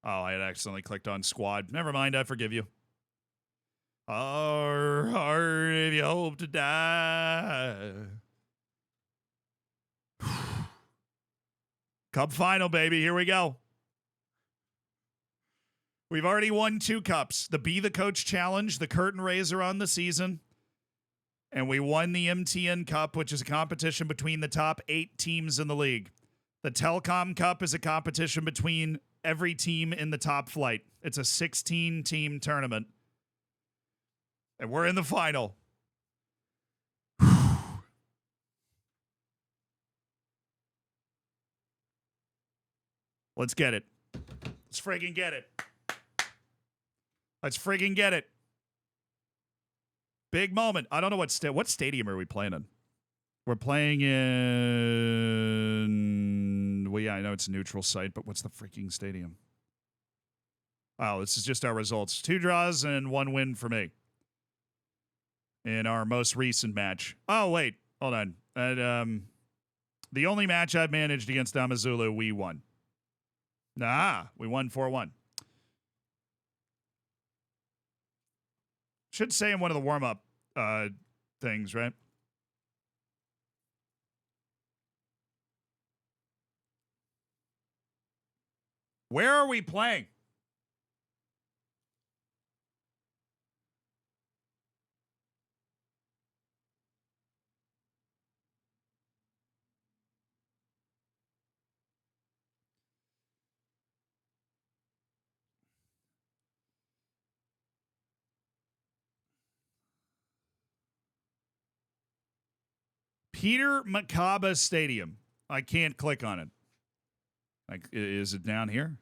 Oh, I had accidentally clicked on squad. Never mind, I forgive you. Or if you hope to die. Cup final, baby. Here we go. We've already won 2 cups. The Be the Coach Challenge, the curtain raiser on the season. And we won the MTN Cup, which is a competition between the top 8 teams in the league. The Telkom Cup is a competition between every team in the top flight. It's a 16-team tournament. And we're in the final. Let's get it. Let's friggin' get it. Let's friggin' get it. Big moment. I don't know what stadium are we playing in? We're playing in... Well, yeah, I know it's a neutral site, but what's the freaking stadium? Oh, this is just our results. 2 draws and 1 win for me in our most recent match. Oh, wait. Hold on. The only match I've managed against Amazulu, we won. Nah, we won 4-1. Should say in one of the warm-up things, right? Where are we playing? Peter Makaba Stadium. I can't click on it. Like, is it down here?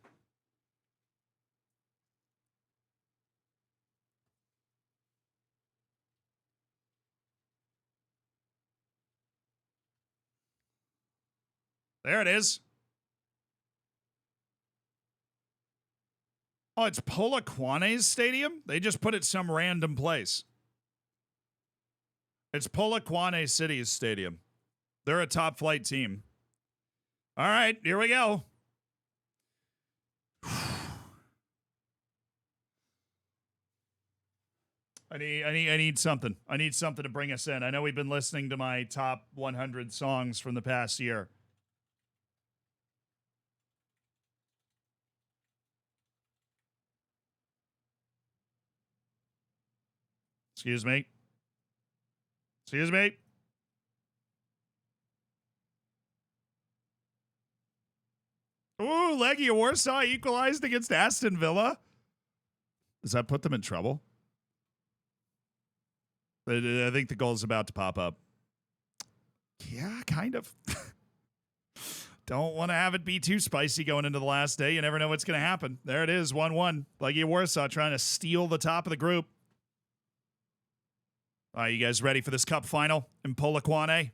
There it is. Oh, it's Polokwane's stadium? They just put it some random place. It's Polokwane City's stadium. They're a top flight team. All right, here we go. I need something. I need something to bring us in. I know we've been listening to my top 100 songs from the past year. Excuse me. Excuse me. Ooh, Legia Warsaw equalized against Aston Villa. Does that put them in trouble? I think the goal's about to pop up. Yeah, kind of. Don't want to have it be too spicy going into the last day. You never know what's going to happen. There it is, 1-1. Legia Warsaw trying to steal the top of the group. All right, you guys ready for this cup final in Polokwane?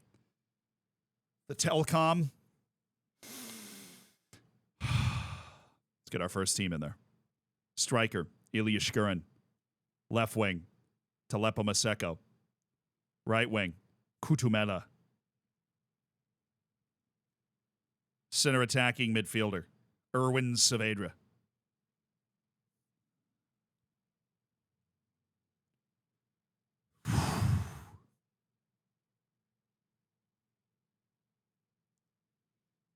The Telkom. Let's get our first team in there. Striker, Ilya Shkurin. Left wing, Telepo Maseko. Right wing, Kutumela. Center attacking midfielder, Erwin Saavedra.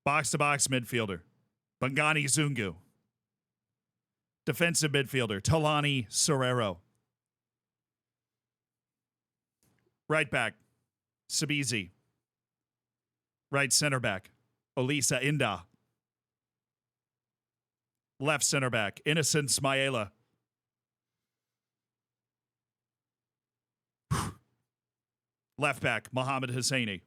Box-to-box midfielder, Bangani Zungu. Defensive midfielder, Talani Sorero. Right back, Sabizi. Right center back, Olisa Inda. Left center back, Innocent Smaela. Left back, Mohamed Hosseini.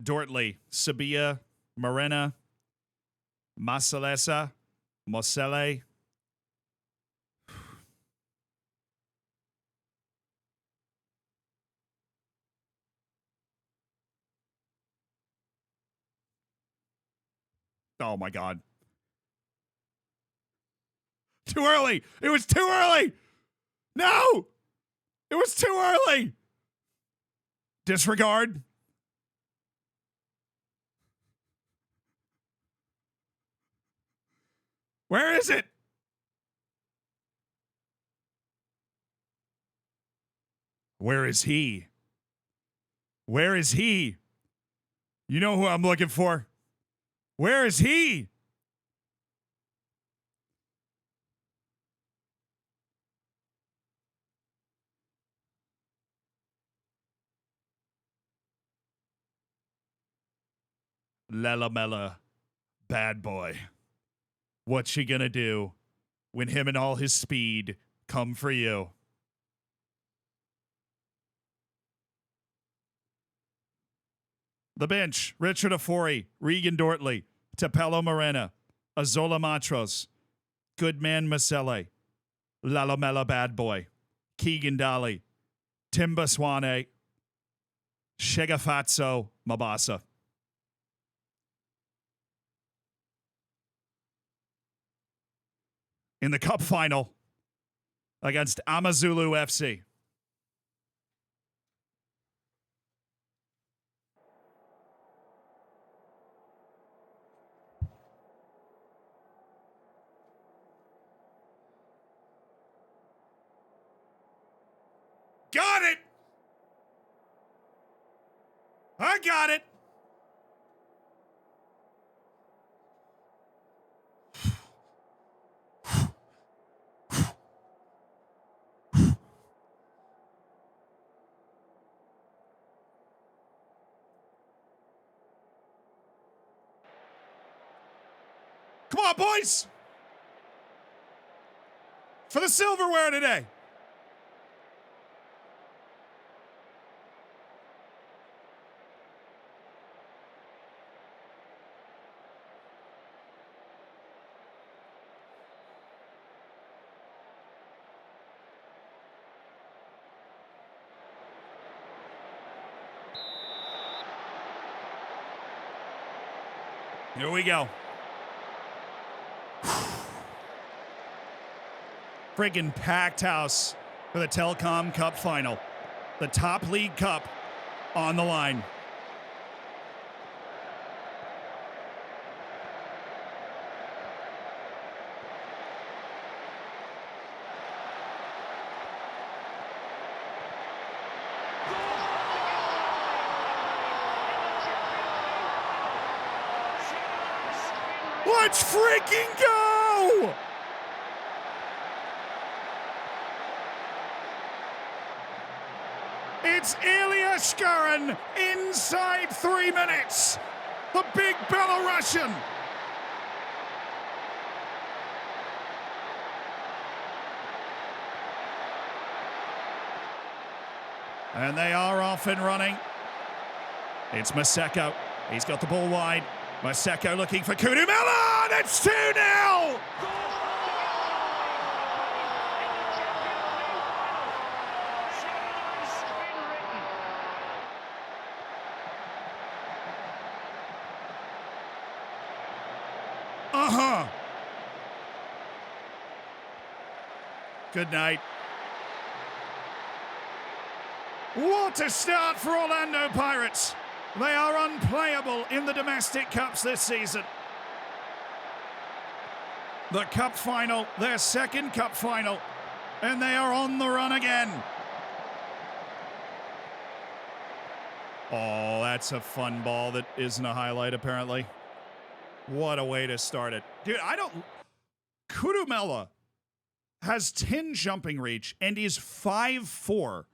Dortley, Sabia, Morena, Masalesa, Mosele. Oh my God. Too early. It was too early. No. It was too early. Disregard. Where is it? Where is he? Where is he? You know who I'm looking for. Where is he? Lalamela, bad boy. What's she gonna do when him and all his speed come for you? The bench, Richard Afori, Regan Dortley, Tapelo Morena, Azola Matros, Goodman Masele, Lalamela Bad Boy, Keegan Dolly, Timba Swane, Shegafatso Mabasa. In the cup final against Amazulu FC. Got it! I got it! Come on, boys. For the silverware today. Here we go. Friggin' packed house for the Telkom Cup Final. The top league cup on the line. Let's freaking go! It's Ilya Shkurin inside 3 minutes. The big Belarusian. And they are off and running. It's Maseko. He's got the ball wide. Maseko looking for Kudumela, and it's 2-0! Good night. What a start for Orlando Pirates. They are unplayable in the domestic cups this season. The cup final, their second cup final, and they are on the run again. Oh, that's a fun ball that isn't a highlight, apparently. What a way to start it. Dude, Kudumela has 10 jumping reach and is 5'4",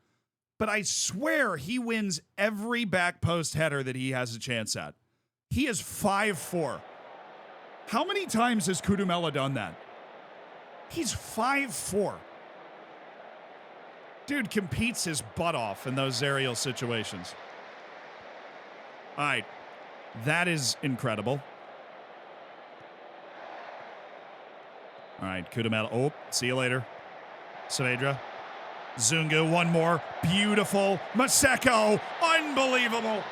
but I swear he wins every back post header that he has a chance at. He is 5'4". How many times has Kudumela done that? He's 5'4". Dude competes his butt off in those aerial situations. All right, that is incredible. All right, Kudumela. Oh, see you later. Saavedra. Zungu, one more. Beautiful. Maseko. Unbelievable.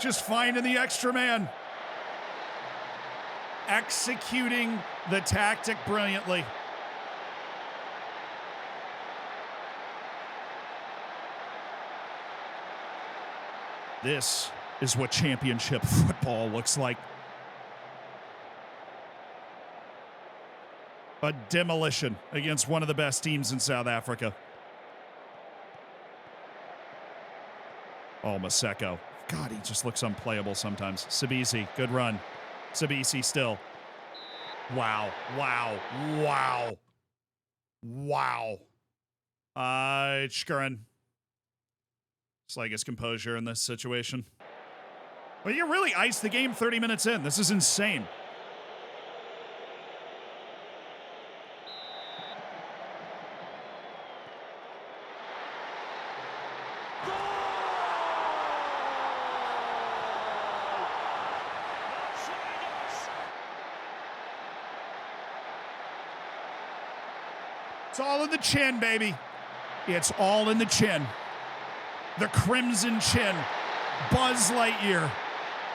Just finding the extra man. Executing the tactic brilliantly. This is what championship football looks like. A demolition against one of the best teams in South Africa. Oh, Maseko. God, he just looks unplayable sometimes. Sabisi, good run. Sabisi still. Wow. Wow. Wow. Wow. Shkurin. It's like his composure in this situation. Well, you really iced the game 30 minutes in. This is insane. It's all in the chin, baby. It's all in the chin. The crimson chin. Buzz Lightyear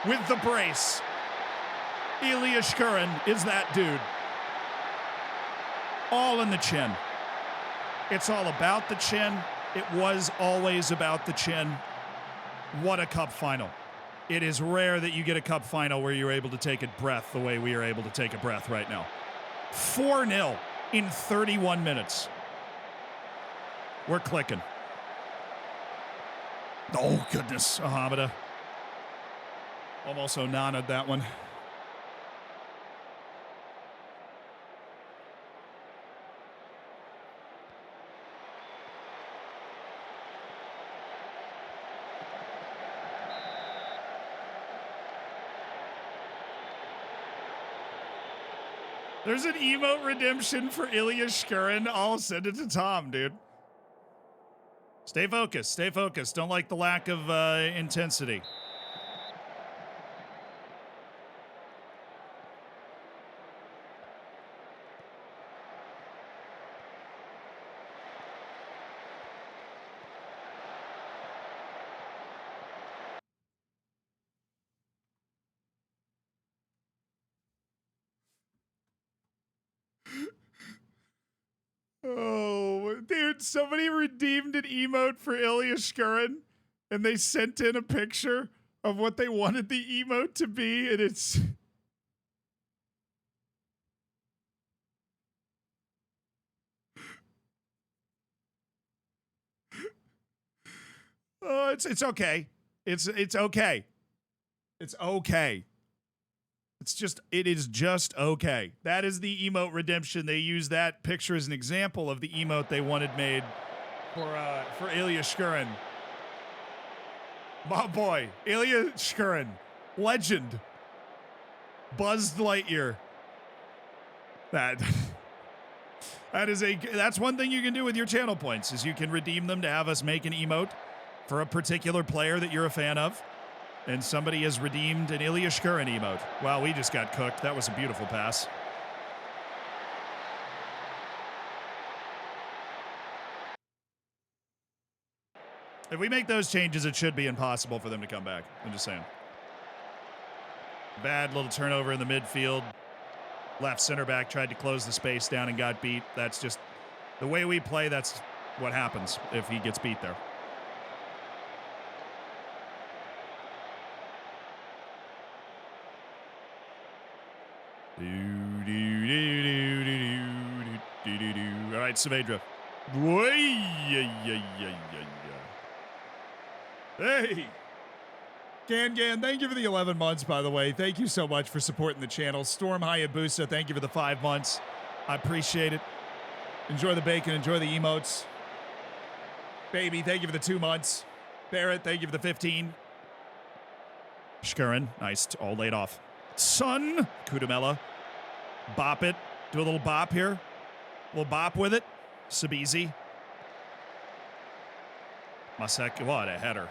with the brace. Ilya Shkurin is that dude. All in the chin. It's all about the chin. It was always about the chin. What a cup final. It is rare that you get a cup final where you're able to take a breath the way we are able to take a breath right now. 4-0 in 31 minutes. We're clicking. Oh, goodness. Ahamada. Almost Onana'd that one. There's an emote redemption for Ilya Shkurin. I'll send it to Tom, dude. Stay focused. Stay focused. Don't like the lack of intensity. Oh, dude, somebody redeemed an emote for Ilya Shkurin, and they sent in a picture of what they wanted the emote to be, and it's... Oh, it's okay. It's okay. It's okay. It is just okay. That is the emote redemption. They use that picture as an example of the emote they wanted made for Ilya Shkurin. My boy, Ilya Shkurin, legend. Buzz Lightyear. That's one thing you can do with your channel points, is you can redeem them to have us make an emote for a particular player that you're a fan of. And somebody has redeemed an Ilya Shkurin emote. Wow, we just got cooked. That was a beautiful pass. If we make those changes, it should be impossible for them to come back. I'm just saying. Bad little turnover in the midfield. Left center back tried to close the space down and got beat. That's just the way we play. That's what happens if he gets beat there. All right, Saavedra. Hey. Gan, thank you for the 11 months, by the way. Thank you so much for supporting the channel. Storm Hayabusa, thank you for the 5 months. I appreciate it. Enjoy the bacon. Enjoy the emotes. Baby, thank you for the 2 months. Barrett, thank you for the 15. Shkurin, nice. All laid off. Son, Kudamela. Bop it. Do a little bop here. A little bop with it. Sabizi. Masek, what a header.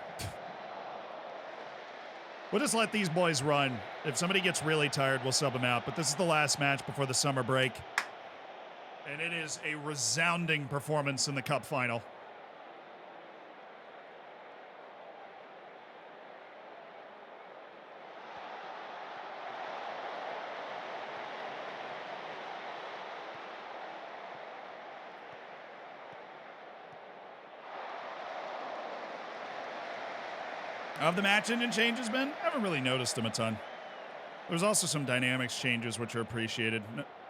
We'll just let these boys run. If somebody gets really tired, we'll sub them out. But this is the last match before the summer break. And it is a resounding performance in the Cup Final. Of the match engine changes, Ben, I haven't really noticed them a ton. There's also some dynamics changes which are appreciated.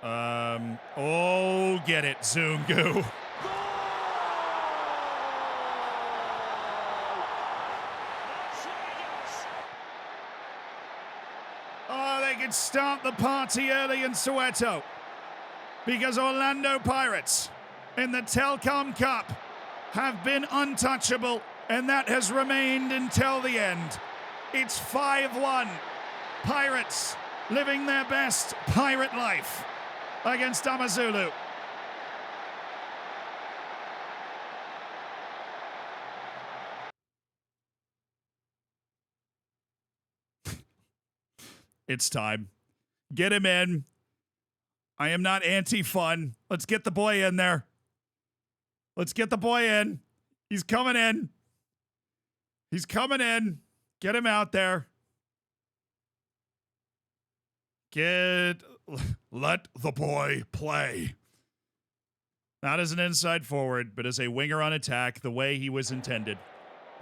Oh, get it, Zungu. Oh, they could start the party early in Soweto because Orlando Pirates in the Telkom Cup have been untouchable. And that has remained until the end. It's 5-1. Pirates living their best pirate life against Amazulu. It's time. Get him in. I am not anti-fun. Let's get the boy in there. Let's get the boy in. He's coming in. He's coming in. Get him out there. Let the boy play. Not as an inside forward, but as a winger on attack, the way he was intended.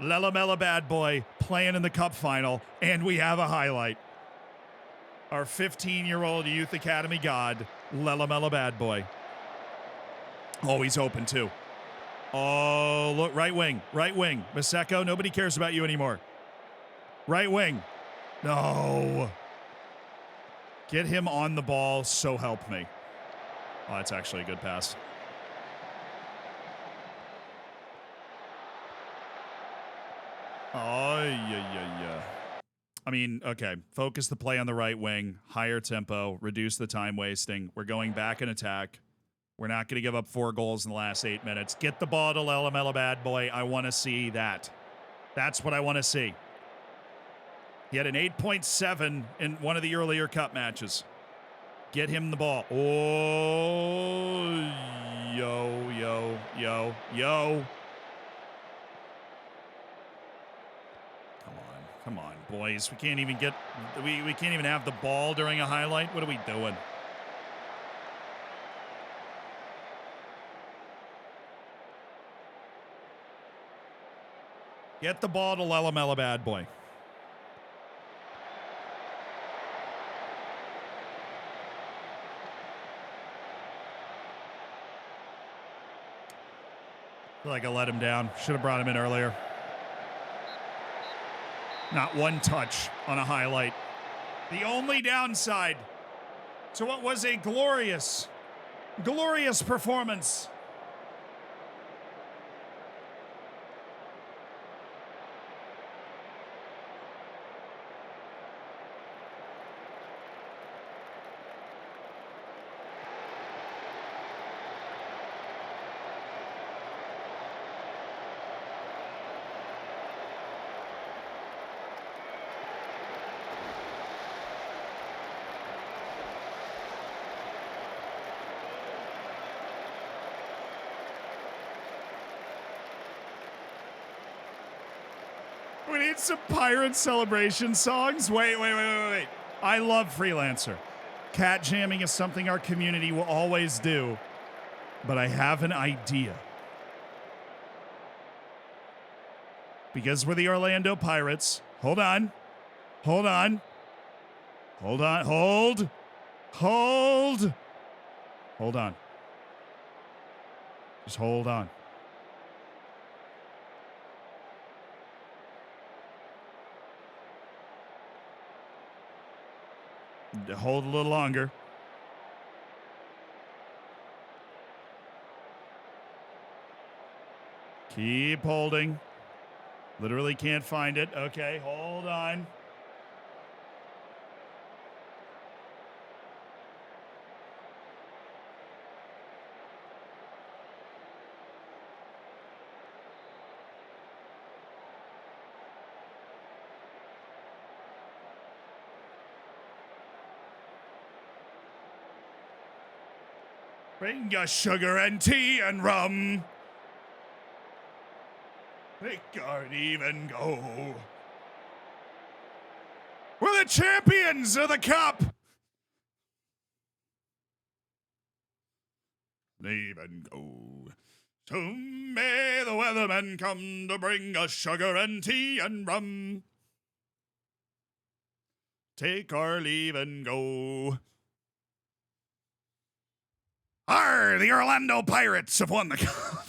Lelamela bad boy playing in the Cup Final, and we have a highlight. Our 15-year-old youth academy god, Lelamela bad boy. Oh, he's open too. Oh, look, right wing. Maseko, nobody cares about you anymore. Right wing. No. Get him on the ball, so help me. Oh, that's actually a good pass. Oh, yeah. I mean, okay, focus the play on the right wing, higher tempo, reduce the time wasting. We're going back in attack. We're not going to give up 4 goals in the last 8 minutes. Get the ball to Lelamela bad boy. I want to see that. That's what I want to see. He had an 8.7 in one of the earlier cup matches. Get him the ball. Oh, yo. Come on, boys. We can't even get we can't even have the ball during a highlight. What are we doing? Get the ball to Lelamela bad boy. I feel like I let him down. Should have brought him in earlier. Not one touch on a highlight. The only downside to what was a glorious performance. We need some pirate celebration songs. Wait. I love Freelancer. Cat jamming is something our community will always do. But I have an idea. Because we're the Orlando Pirates. Hold on. Just hold on. Hold a little longer. Keep holding. Literally can't find it. Okay, hold on. Bring us sugar and tea and rum. They can't even go. We're the champions of the cup. Even go. Soon may the weathermen come to bring us sugar and tea and rum. Take our leave and go. Arr, the Orlando Pirates have won the cup.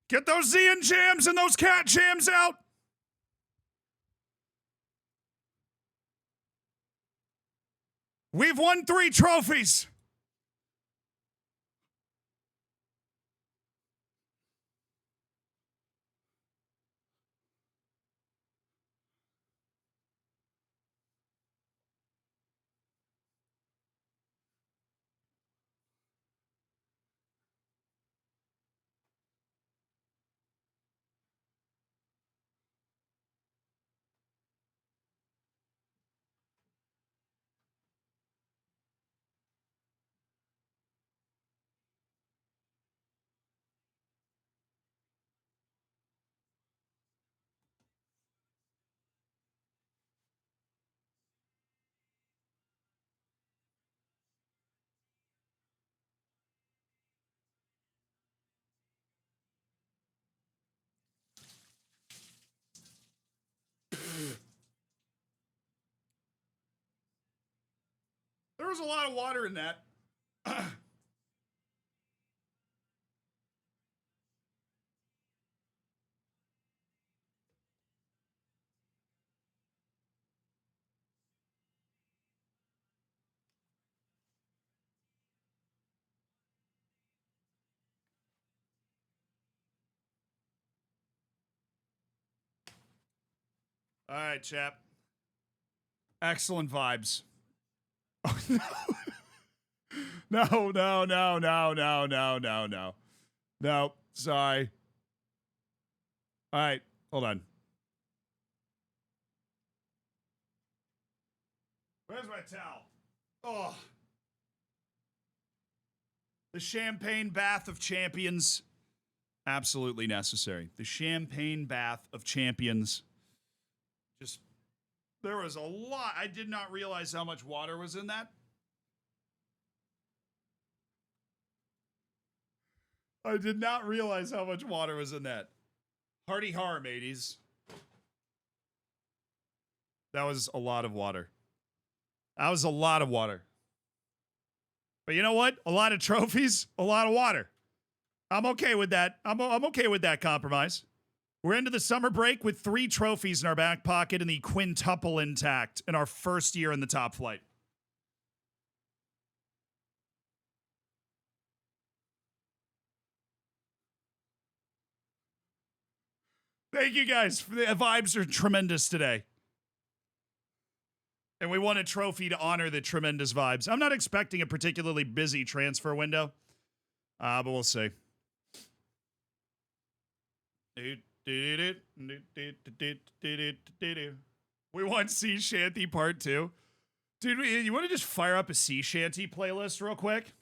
Get those Zian jams and those cat jams out. We've won 3 trophies. There was a lot of water in that. All right, chap. Excellent vibes. Oh, no. No, no, no, no, no, no, no, no. No, sorry. All right, hold on. Where's my towel? Oh. The champagne bath of champions. Absolutely necessary. The champagne bath of champions. Just, there was a lot. I did not realize how much water was in that. I did not realize how much water was in that. Hardy har, mateys. That was a lot of water. That was a lot of water. But you know what? A lot of trophies, a lot of water. I'm okay with that. I'm okay with that compromise. We're into the summer break with 3 trophies in our back pocket and the quintuple intact in our first year in the top flight. Thank you guys. The vibes are tremendous today. And we won a trophy to honor the tremendous vibes. I'm not expecting a particularly busy transfer window, but we'll see. We want Sea Shanty Part 2. Dude, you want to just fire up a Sea Shanty playlist real quick?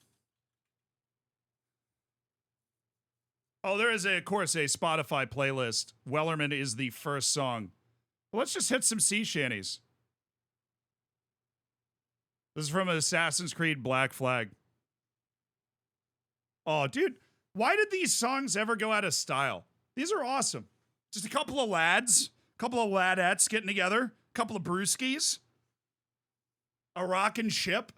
Oh, there is, of course, a Spotify playlist. Wellerman is the first song. Well, let's just hit some sea shanties. This is from Assassin's Creed Black Flag. Oh, dude, why did these songs ever go out of style? These are awesome. Just a couple of lads, a couple of ladettes getting together, a couple of brewskis, a rockin' ship.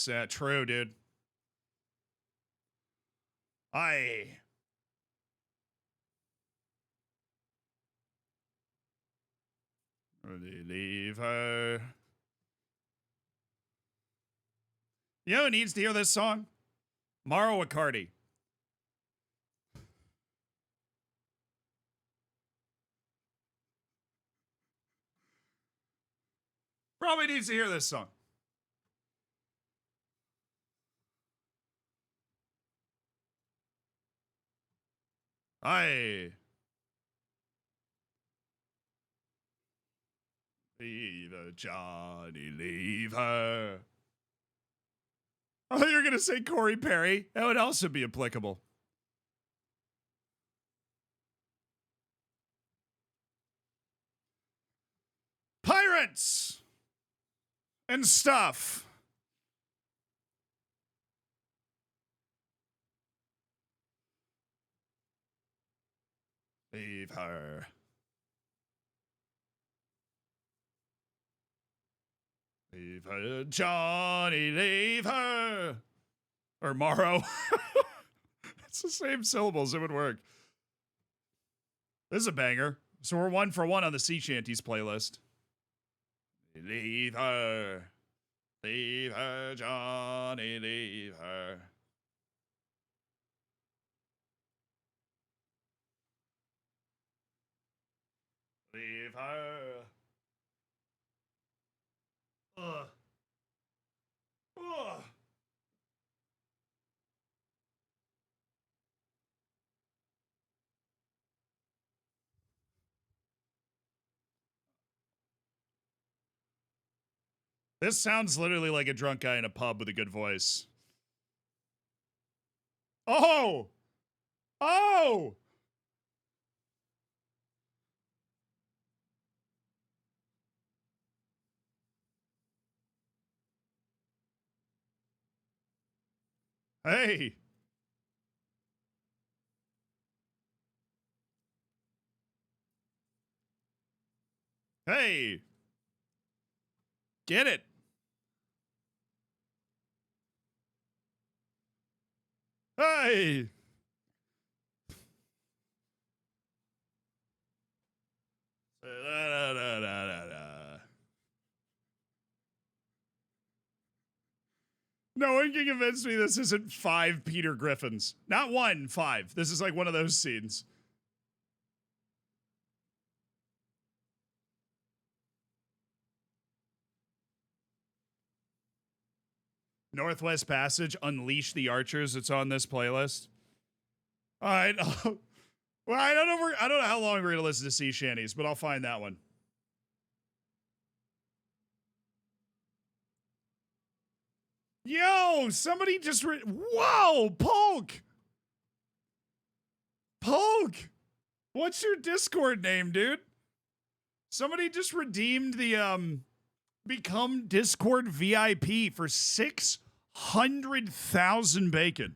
It's true, dude. Aye. Leave her. You know who needs to hear this song? Mauro Icardi. Probably needs to hear this song. Aye. Leave her, Johnny, leave her. Oh, you're going to say Corey Perry? That would also be applicable. Pirates and stuff. Leave her. Leave her, Johnny, leave her. Or Morrow. It's the same syllables. It would work. This is a banger. So we're 1 for 1 on the Sea Shanties playlist. Leave her. Leave her, Johnny, leave her. Leave her. Ugh. Ugh. This sounds literally like a drunk guy in a pub with a good voice. Oh! Oh! Hey! Hey! Get it! Hey! Da, da, da, da, da. No one can convince me this isn't 5 Peter Griffins. Not 1, 5. This is like one of those scenes. Northwest Passage, Unleash the Archers. It's on this playlist. All right. Well, I don't know how long we're gonna listen to sea shanties, but I'll find that one. Yo, somebody just whoa, Polk. Polk. What's your Discord name, dude? Somebody just redeemed the become Discord VIP for 600,000 bacon.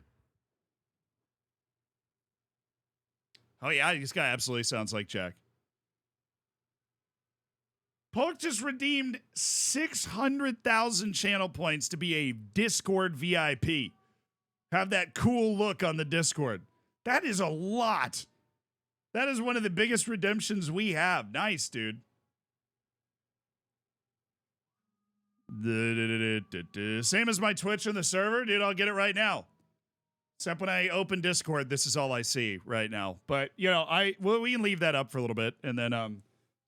Oh yeah, this guy absolutely sounds like Jack. Polk just redeemed 600,000 channel points to be a Discord VIP. Have that cool look on the Discord. That is a lot. That is one of the biggest redemptions we have. Nice, dude. Same as my Twitch and the server, dude. I'll get it right now. Except when I open Discord, this is all I see right now. But you know, we can leave that up for a little bit, and then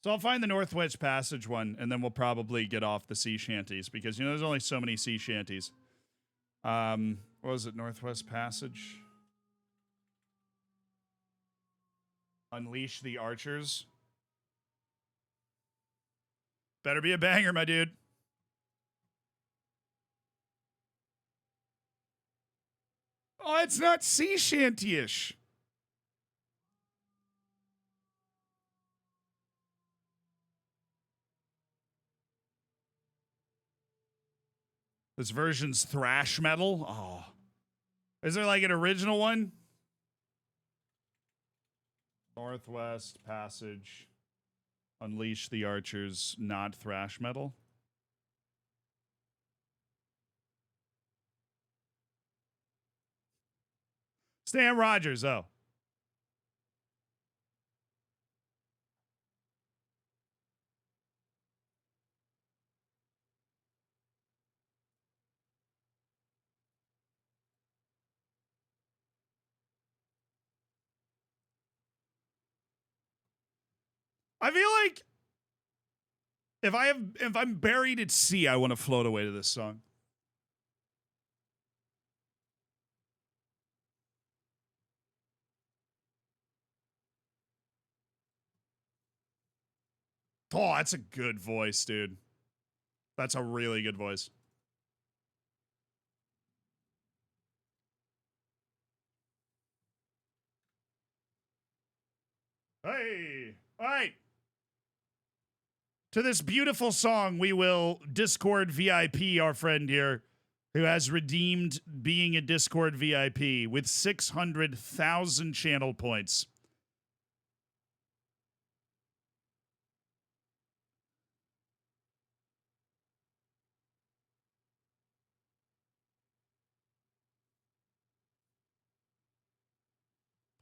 so I'll find the Northwest Passage one, and then we'll probably get off the sea shanties because you know there's only so many sea shanties. What was it? Northwest Passage. Unleash the Archers. Better be a banger, my dude. Oh, it's not sea shanty-ish. This version's thrash metal. Oh. Is there like an original one? Northwest Passage. Unleash the Archers, not thrash metal. Stan Rogers, oh. I feel like if I'm buried at sea, I want to float away to this song. Oh, that's a good voice, dude. That's a really good voice. Hey, all right. To this beautiful song, we will Discord VIP our friend here, who has redeemed being a Discord VIP with 600,000 channel points.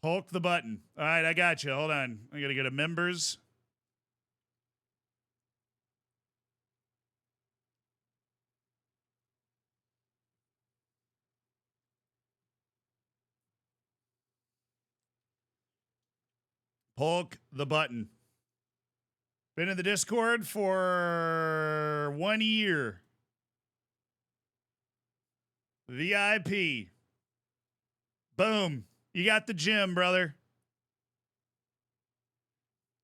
Polk the button. All right, I got you. Hold on. I got to go to members. Polk the button. Been in the Discord for 1 year. VIP. Boom. You got the gym, brother.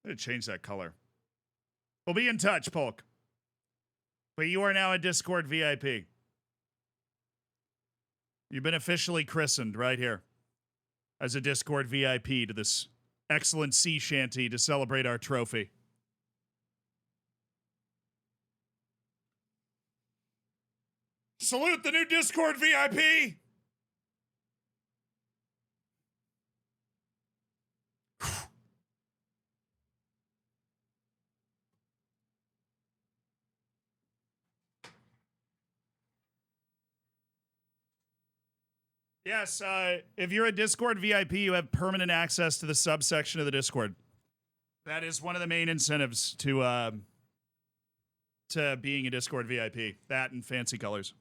I'm going to change that color. We'll be in touch, Polk. But you are now a Discord VIP. You've been officially christened right here as a Discord VIP to this excellent sea shanty to celebrate our trophy. Salute the new Discord VIP. Yes, if you're a Discord VIP, you have permanent access to the subsection of the Discord. That is one of the main incentives to being a Discord VIP. That and fancy colors.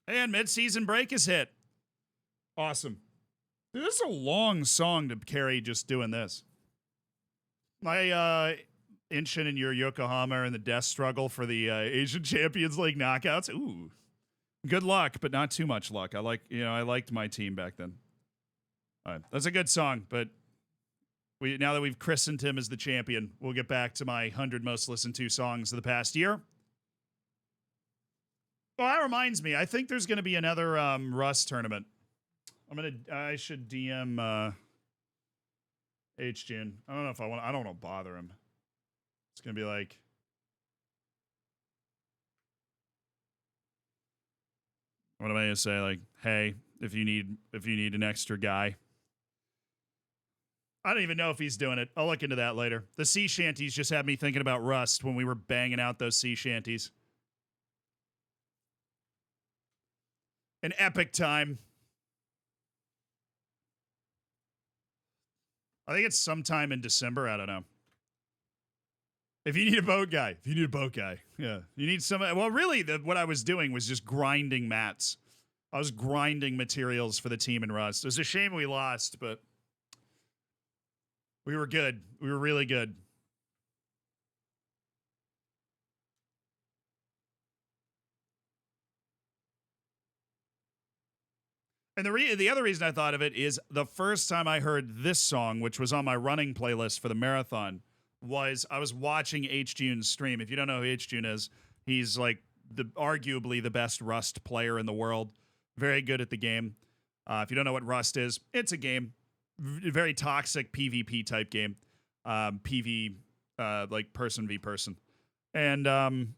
And mid-season break is hit. Awesome. Dude, this is a long song to carry just doing this. My Inshin and your Yokohama are in the death struggle for the Asian Champions League knockouts. Ooh. Good luck, but not too much luck. I liked my team back then. All right. That's a good song, but now that we've christened him as the champion, we'll get back to my 100 most listened to songs of the past year. Well, that reminds me. I think there's going to be another Rust tournament. I should DM HGN. I don't know if I want. I don't want to bother him. It's going to be like, what am I going to say? Like, hey, if you need an extra guy. I don't even know if he's doing it. I'll look into that later. The sea shanties just had me thinking about Rust when we were banging out those sea shanties. An epic time. I think it's sometime in December. I don't know. If you need a boat guy. Yeah. You need some. Well, really, what I was doing was just grinding mats. I was grinding materials for the team in Rust. It was a shame we lost, but we were good. We were really good. And the other reason I thought of it is the first time I heard this song, which was on my running playlist for the marathon, was I was watching H. June's stream. If you don't know who H. June is, he's like arguably the best Rust player in the world. Very good at the game. If you don't know what Rust is, it's a game. Very toxic PvP type game. PV, like person v person. And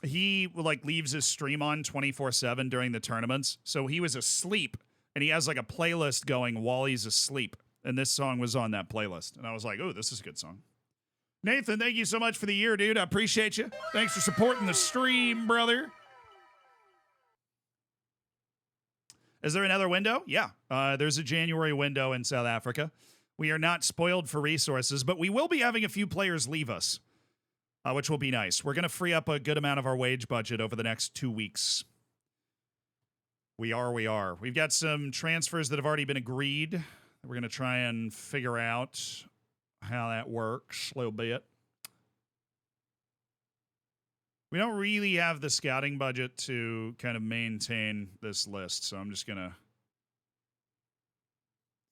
he like leaves his stream on 24/7 during the tournaments. So he was asleep and he has like a playlist going while he's asleep. And this song was on that playlist. And I was like, oh, this is a good song. Nathan, thank you so much for the year, dude. I appreciate you. Thanks for supporting the stream, brother. Is there another window? Yeah. There's a January window in South Africa. We are not spoiled for resources, but we will be having a few players leave us. Which will be nice. We're going to free up a good amount of our wage budget over the next 2 weeks. We are. We've got some transfers that have already been agreed. We're going to try and figure out how that works a little bit. We don't really have the scouting budget to kind of maintain this list, so I'm just going to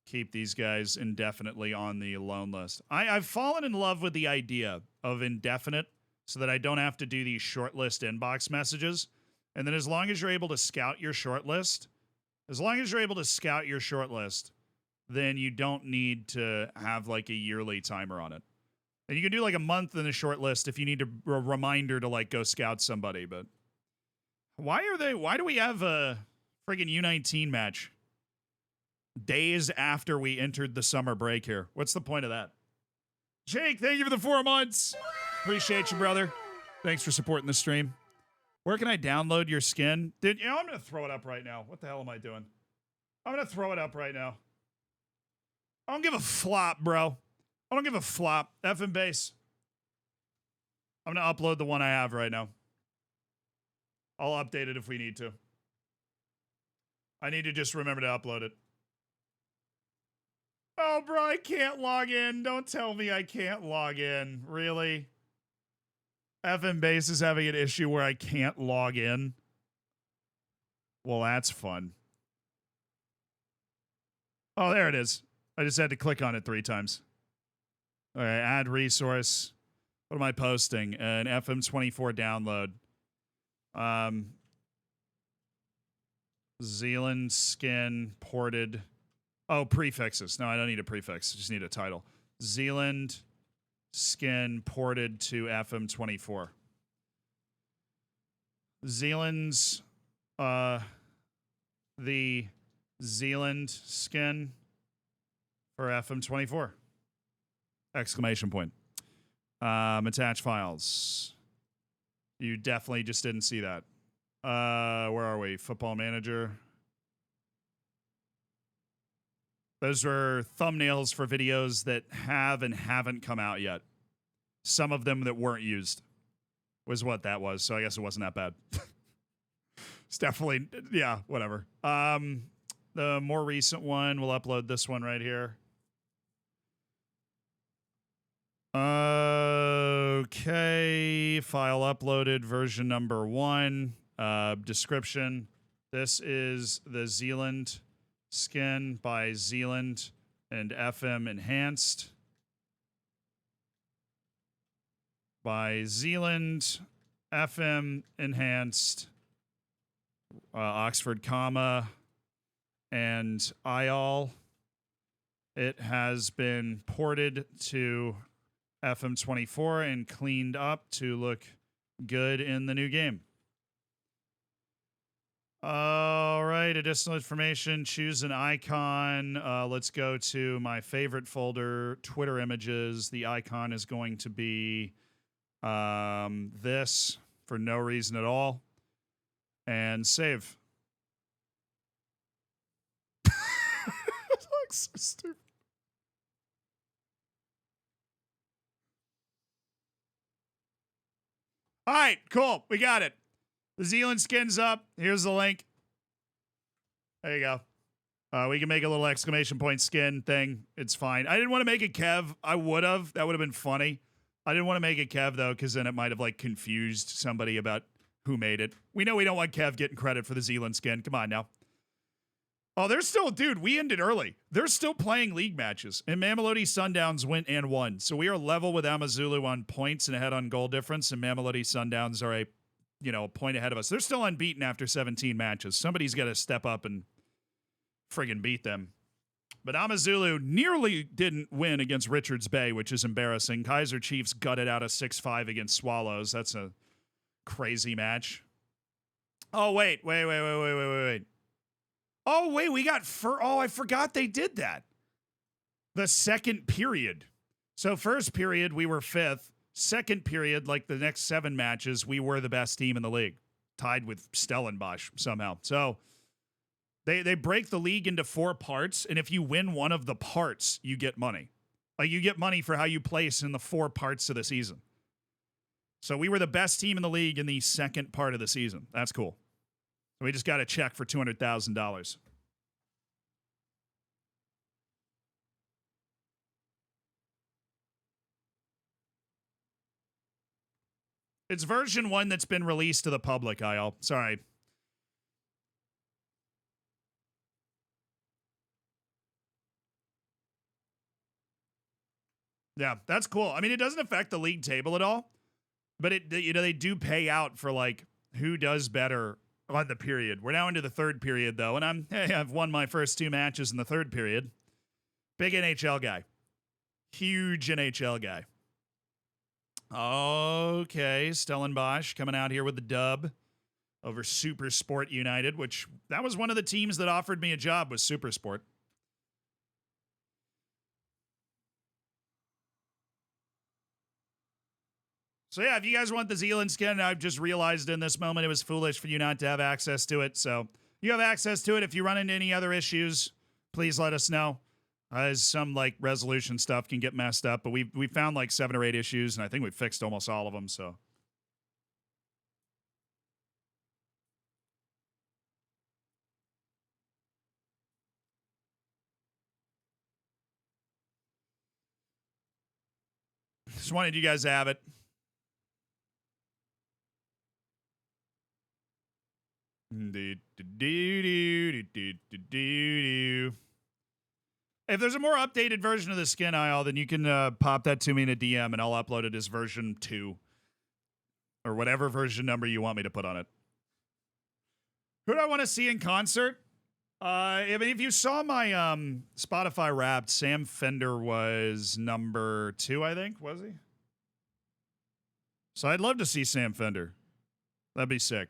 keep these guys indefinitely on the loan list. I've fallen in love with the idea of indefinite so that I don't have to do these short list inbox messages. And then as long as you're able to scout your short list, then you don't need to have like a yearly timer on it. And you can do like a month in the short list if you need a reminder to like go scout somebody. But why do we have a friggin' U19 match days after we entered the summer break here? What's the point of that? Jake, thank you for the 4 months. Appreciate you, brother. Thanks for supporting the stream. Where can I download your skin? I'm going to throw it up right now. What the hell am I doing? I'm going to throw it up right now. I don't give a flop, bro. I don't give a flop. F and base. I'm going to upload the one I have right now. I'll update it if we need to. I need to just remember to upload it. Oh, bro, I can't log in. Don't tell me I can't log in. Really? FM Base is having an issue where I can't log in? Well, that's fun. Oh, there it is. I just had to click on it 3 times. All right, add resource. What am I posting? An FM24 download. Zealand skin ported. Oh, prefixes. No, I don't need a prefix. I just need a title. Zealand skin ported to FM24. Zealand's, the Zealand skin for FM24. Exclamation point. Attach files. You definitely just didn't see that. Where are we? Football Manager. Those are thumbnails for videos that have and haven't come out yet. Some of them that weren't used was what that was, so I guess it wasn't that bad. It's definitely, yeah, whatever. The more recent one, we'll upload this one right here. Okay, file uploaded, version number 1. Description. This is the Zealand skin by Zealand and FM Enhanced. By Zealand, FM Enhanced, Oxford, comma, and IAL. It has been ported to FM24 and cleaned up to look good in the new game. All right, additional information, choose an icon. Let's go to my favorite folder, Twitter images. The icon is going to be this for no reason at all. And save. It looks so stupid. All right, cool. We got it. The Zealand skin's up. Here's the link. There you go. We can make a little exclamation point skin thing. It's fine. I didn't want to make a Kev. I would have. That would have been funny. I didn't want to make a Kev, though, because then it might have, like, confused somebody about who made it. We know we don't want Kev getting credit for the Zealand skin. Come on now. Oh, they're still, dude, we ended early. They're still playing league matches. And Mamelodi Sundowns went and won. So we are level with Amazulu on points and ahead on goal difference. And Mamelodi Sundowns are a point ahead of us. They're still unbeaten after 17 matches. Somebody's got to step up and friggin' beat them. But Amazulu nearly didn't win against Richards Bay, which is embarrassing. Kaiser Chiefs gutted out a 6-5 against Swallows. That's a crazy match. Oh, wait. Oh, wait, we got I forgot they did that. The second period. So first period, we were 5th. Second period, like the next 7 matches, we were the best team in the league. Tied with Stellenbosch somehow. So they break the league into 4 parts, and if you win one of the parts, you get money. Like, you get money for how you place in the 4 parts of the season. So we were the best team in the league in the second part of the season. That's cool. We just got a check for $200,000. It's version 1 that's been released to the public, I'll. Sorry. Yeah, that's cool. I mean, it doesn't affect the league table at all, but they do pay out for, like, who does better on the period. We're now into the 3rd period, though, and I've won my first 2 matches in the 3rd period. Big NHL guy. Huge NHL guy. Okay, Stellenbosch coming out here with the dub over Super Sport United, which that was one of the teams that offered me a job, was Super Sport. So yeah, if you guys want the Zealand skin, I've just realized in this moment it was foolish for you not to have access to it. So you have access to it. If you run into any other issues, please let us know. As some, like, resolution stuff can get messed up, but we found like 7 or 8 issues, and I think we fixed almost all of them. So just wanted you guys to have it. If there's a more updated version of the skin aisle, then you can pop that to me in a DM, and I'll upload it as version 2 or whatever version number you want me to put on it. Who do I want to see in concert? I mean, if you saw my Spotify Wrapped, Sam Fender was number 2, I think, was he? So I'd love to see Sam Fender. That'd be sick.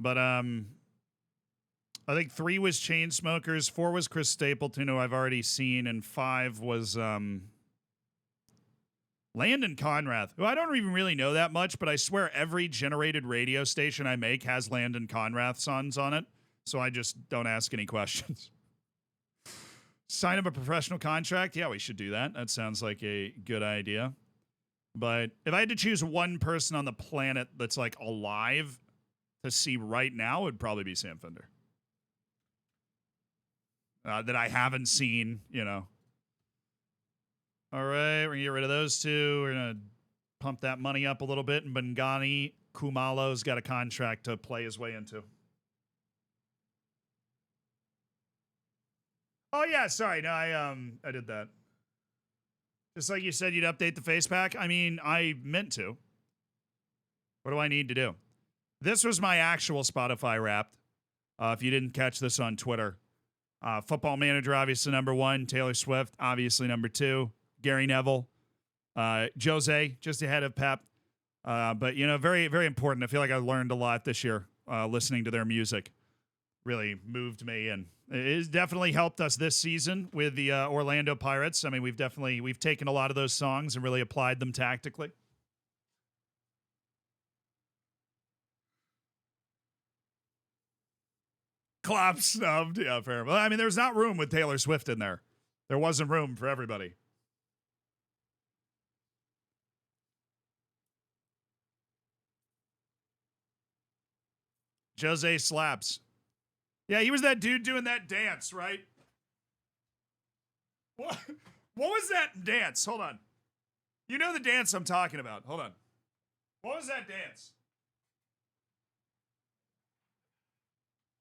But I think 3 was Chainsmokers, 4 was Chris Stapleton, who I've already seen, and 5 was Landon Conrath, who I don't even really know that much, but I swear every generated radio station I make has Landon Conrath songs on it, so I just don't ask any questions. Sign up a professional contract? Yeah, we should do that. That sounds like a good idea. But if I had to choose one person on the planet that's, like, alive to see right now would probably be Sam Fender. That I haven't seen, you know. All right, we're going to get rid of those two. We're going to pump that money up a little bit, and Bengani Kumalo's got a contract to play his way into. Oh, yeah, sorry. No, I did that. Just like you said you'd update the face pack. I mean, I meant to. What do I need to do? This was my actual Spotify Wrapped. If you didn't catch this on Twitter. Football Manager, obviously number 1. Taylor Swift, obviously number 2. Gary Neville. Jose, just ahead of Pep. But, you know, very, very important. I feel like I learned a lot this year listening to their music. Really moved me, and it has definitely helped us this season with the Orlando Pirates. I mean, we've taken a lot of those songs and really applied them tactically. Klopp snubbed. Yeah, fair. Well, I mean, there's not room with Taylor Swift in there. There wasn't room for everybody. Jose slaps. Yeah, he was that dude doing that dance, right? What was that dance? Hold on. You know the dance I'm talking about. Hold on. What was that dance?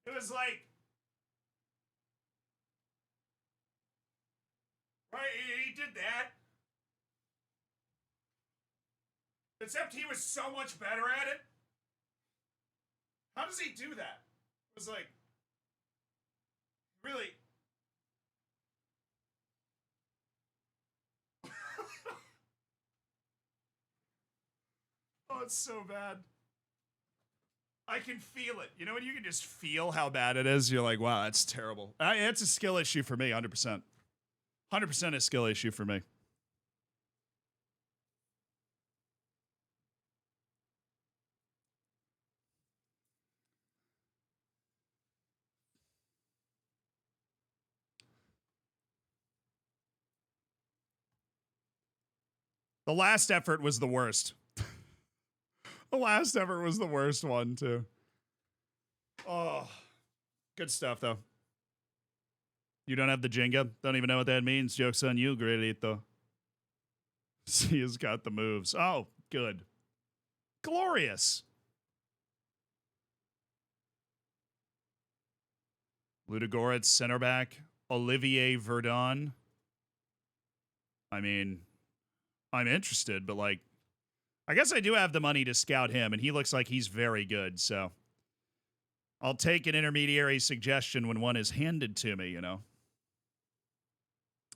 It was like, right, he did that. Except he was so much better at it. How does he do that? It was like, really. Oh, it's so bad. I can feel it. You know when you can just feel how bad it is? You're like, wow, that's terrible. It's a skill issue for me, 100%. 100% a skill issue for me. The last effort was the worst. The last effort was the worst one, too. Oh, good stuff, though. You don't have the Jenga? Don't even know what that means. Joke's on you, Gradito. He has got the moves. Oh, good. Glorious. Ludogorets, center back. Olivier Verdon. I mean, I'm interested, but like, I guess I do have the money to scout him, and he looks like he's very good, so I'll take an intermediary suggestion when one is handed to me, you know.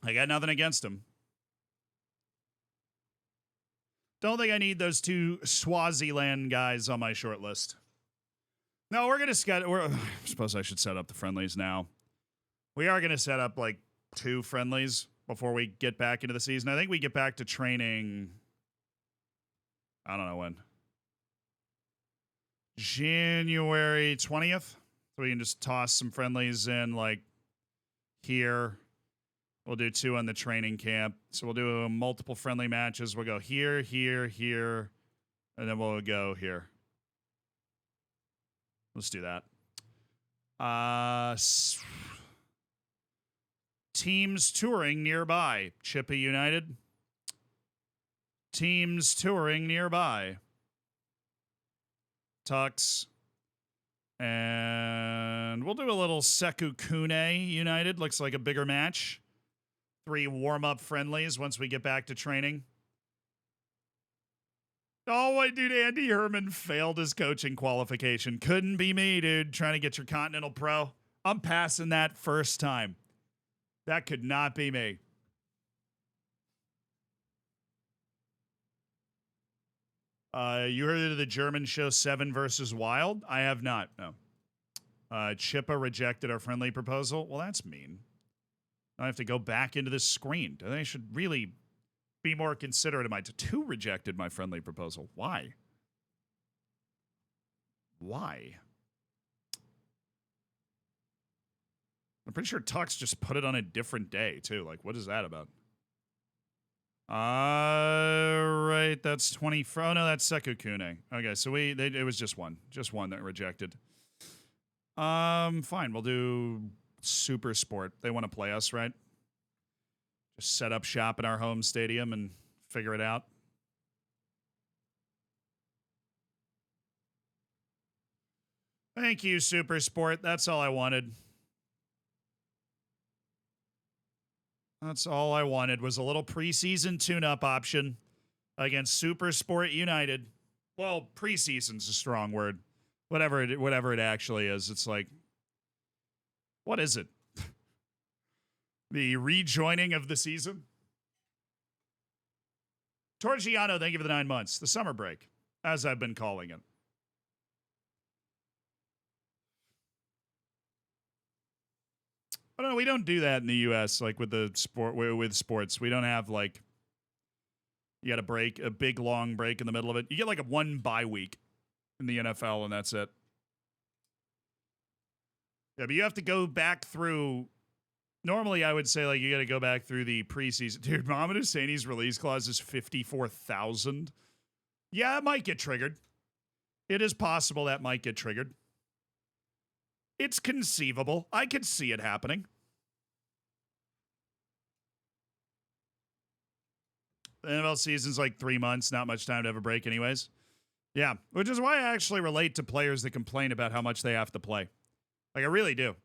I got nothing against him. Don't think I need those 2 Swaziland guys on my short list. No, we're going to I suppose I should set up the friendlies now. We are going to set up like 2 friendlies before we get back into the season. I think we get back to training, I don't know when. January 20th. So we can just toss some friendlies in like here. We'll do 2 on the training camp. So we'll do multiple friendly matches. We'll go here, here, here, and then we'll go here. Let's do that. Teams touring nearby. Chippa United. Teams touring nearby. Tux. And we'll do a little Sekukune United. Looks like a bigger match. 3 warm-up friendlies once we get back to training. Oh, my dude, Andy Herman failed his coaching qualification. Couldn't be me, dude. Trying to get your Continental Pro. I'm passing that first time. That could not be me. You heard of the German show 7 versus Wild? I have not, no. Chippa rejected our friendly proposal. Well, that's mean. I have to go back into this screen. I think I should really be more considerate of my... 2 rejected my friendly proposal. Why? Why? I'm pretty sure Tux just put it on a different day, too. Like, what is that about? Right. That's 20. Oh no, that's Sekukune. Okay, so it was just one that rejected. Fine. We'll do Super Sport. They want to play us, right? Just set up shop in our home stadium and figure it out. Thank you, Super Sport. That's all I wanted. That's all I wanted was a little preseason tune-up option against Super Sport United. Well, preseason's a strong word. Whatever it actually is. It's like, what is it? The rejoining of the season? Torgiano, thank you for the 9 months. The summer break, as I've been calling it. I don't know. We don't do that in the U.S. like with the sport with sports. We don't have like you got a big long break in the middle of it. You get like a 1 bye week in the NFL, and that's it. Yeah, but you have to go back through. Normally, I would say like you got to go back through the preseason. Dude, Mohamed Husseini's release clause is 54,000. Yeah, it might get triggered. It is possible that might get triggered. It's conceivable. I could see it happening. The NFL season's like 3 months, not much time to have a break anyways. Yeah, which is why I actually relate to players that complain about how much they have to play. Like, I really do.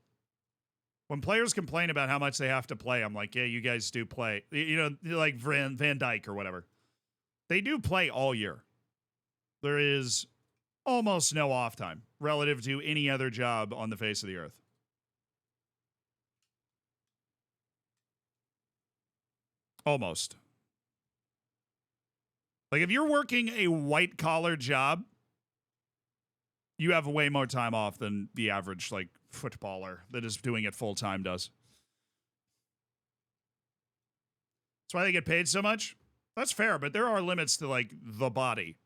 When players complain about how much they have to play, I'm like, yeah, you guys do play. You know, like Van Dyke or whatever. They do play all year. There is almost no off time relative to any other job on the face of the earth. Almost. Like if you're working a white collar job, you have way more time off than the average like footballer that is doing it full time does. That's why they get paid so much. That's fair, but there are limits to like the body.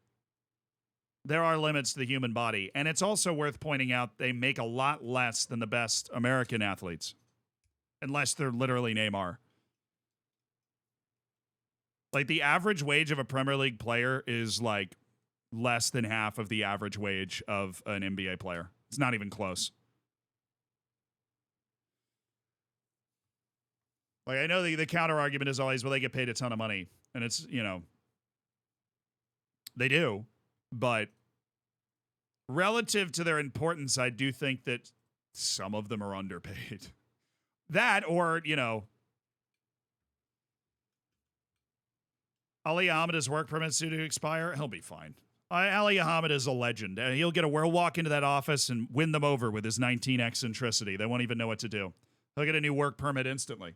There are limits to the human body. And it's also worth pointing out they make a lot less than the best American athletes. Unless they're literally Neymar. Like the average wage of a Premier League player is like less than half of the average wage of an NBA player. It's not even close. Like I know the counter argument is always, well, they get paid a ton of money. And it's, you know, they do. But relative to their importance, I do think that some of them are underpaid. That or, you know, Ali Ahmed's work permit's due to expire. He'll be fine. Ali Ahmed is a legend. He'll walk into that office and win them over with his 19 eccentricity. They won't even know what to do. He'll get a new work permit instantly.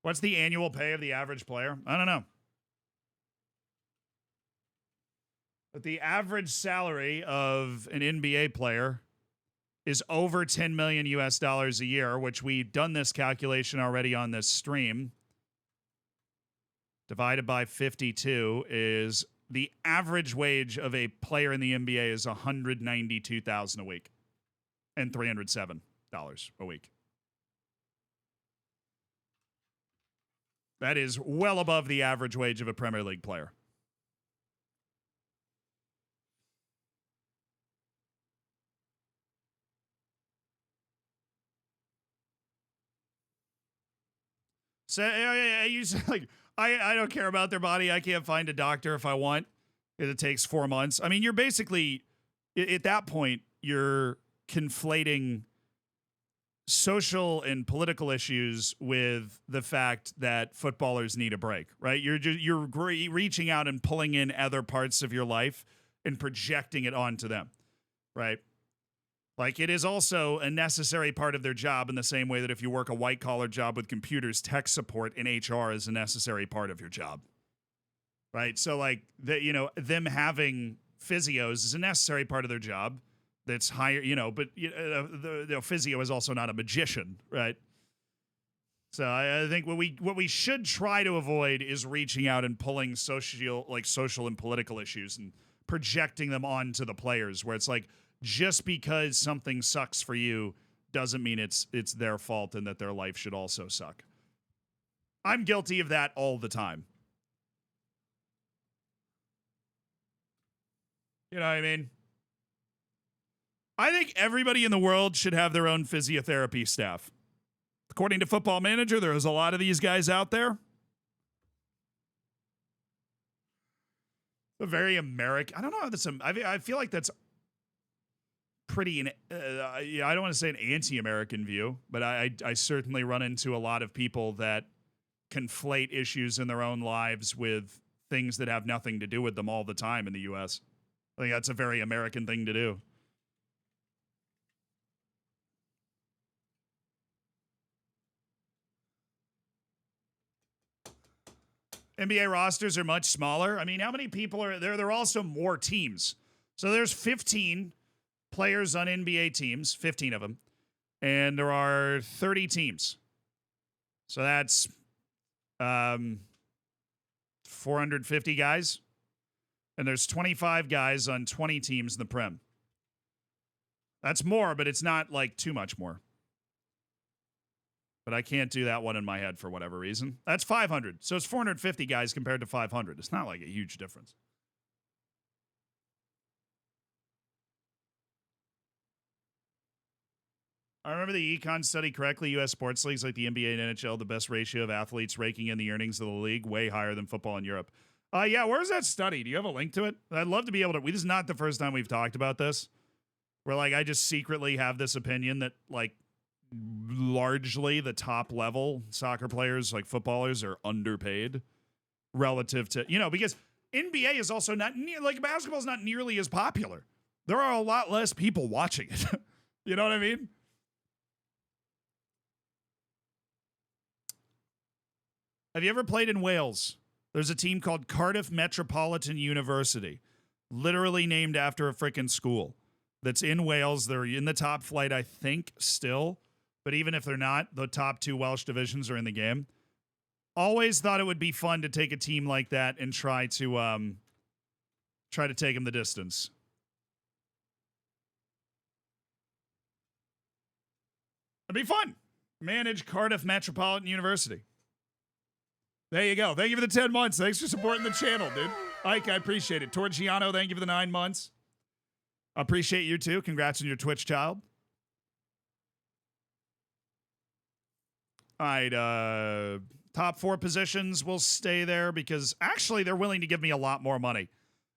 What's the annual pay of the average player? I don't know. But the average salary of an NBA player is over 10 million US dollars a year, which we've done this calculation already on this stream. Divided by 52 is the average wage of a player in the NBA is $192,000 a week and $307 a week. That is well above the average wage of a Premier League player. So you say like I don't care about their body. I can't find a doctor if I want. It takes 4 months. I mean, you're basically at that point you're conflating social and political issues with the fact that footballers need a break, right? You're reaching out and pulling in other parts of your life and projecting it onto them, right? Like it is also a necessary part of their job in the same way that if you work a white collar job with computers, tech support and HR is a necessary part of your job. Right? So like them having physios is a necessary part of their job that's higher, but the physio is also not a magician, right? So I think what we should try to avoid is reaching out and pulling social and political issues and projecting them onto the players where it's like, just because something sucks for you doesn't mean it's their fault and that their life should also suck. I'm guilty of that all the time. You know what I mean? I think everybody in the world should have their own physiotherapy staff. According to Football Manager, there's a lot of these guys out there. A very American. I don't know how that's. I feel like that's pretty. I don't want to say an anti-American view, but I certainly run into a lot of people that conflate issues in their own lives with things that have nothing to do with them all the time in the U.S. I think that's a very American thing to do. NBA rosters are much smaller. I mean, how many people are there? There are also more teams. So there's 15 players on NBA teams, 15 of them, and there are 30 teams. So that's 450 guys. And there's 25 guys on 20 teams in the Prem. That's more, but it's not like too much more. But I can't do that one in my head for whatever reason. That's 500. So it's 450 guys compared to 500. It's not like a huge difference. I remember the econ study correctly. U.S. sports leagues like the NBA and NHL, the best ratio of athletes raking in the earnings of the league, way higher than football in Europe. Yeah, where's that study? Do you have a link to it? I'd love to be able to. This is not the first time we've talked about this. Where, like, I just secretly have this opinion that, like, largely the top level soccer players, like footballers, are underpaid relative to, because NBA is also not like basketball is not nearly as popular. There are a lot less people watching it. You know what I mean? Have you ever played in Wales? There's a team called Cardiff Metropolitan University, literally named after a freaking school that's in Wales. They're in the top flight, I think, still. But even if they're not, the top two Welsh divisions are in the game. Always thought it would be fun to take a team like that and try to take them the distance. It'd be fun. Manage Cardiff Metropolitan University. There you go. Thank you for the 10 months. Thanks for supporting the channel, dude. Ike, I appreciate it. Torgiano, thank you for the 9 months. I appreciate you too. Congrats on your Twitch child. All right, top 4 positions will stay there because actually they're willing to give me a lot more money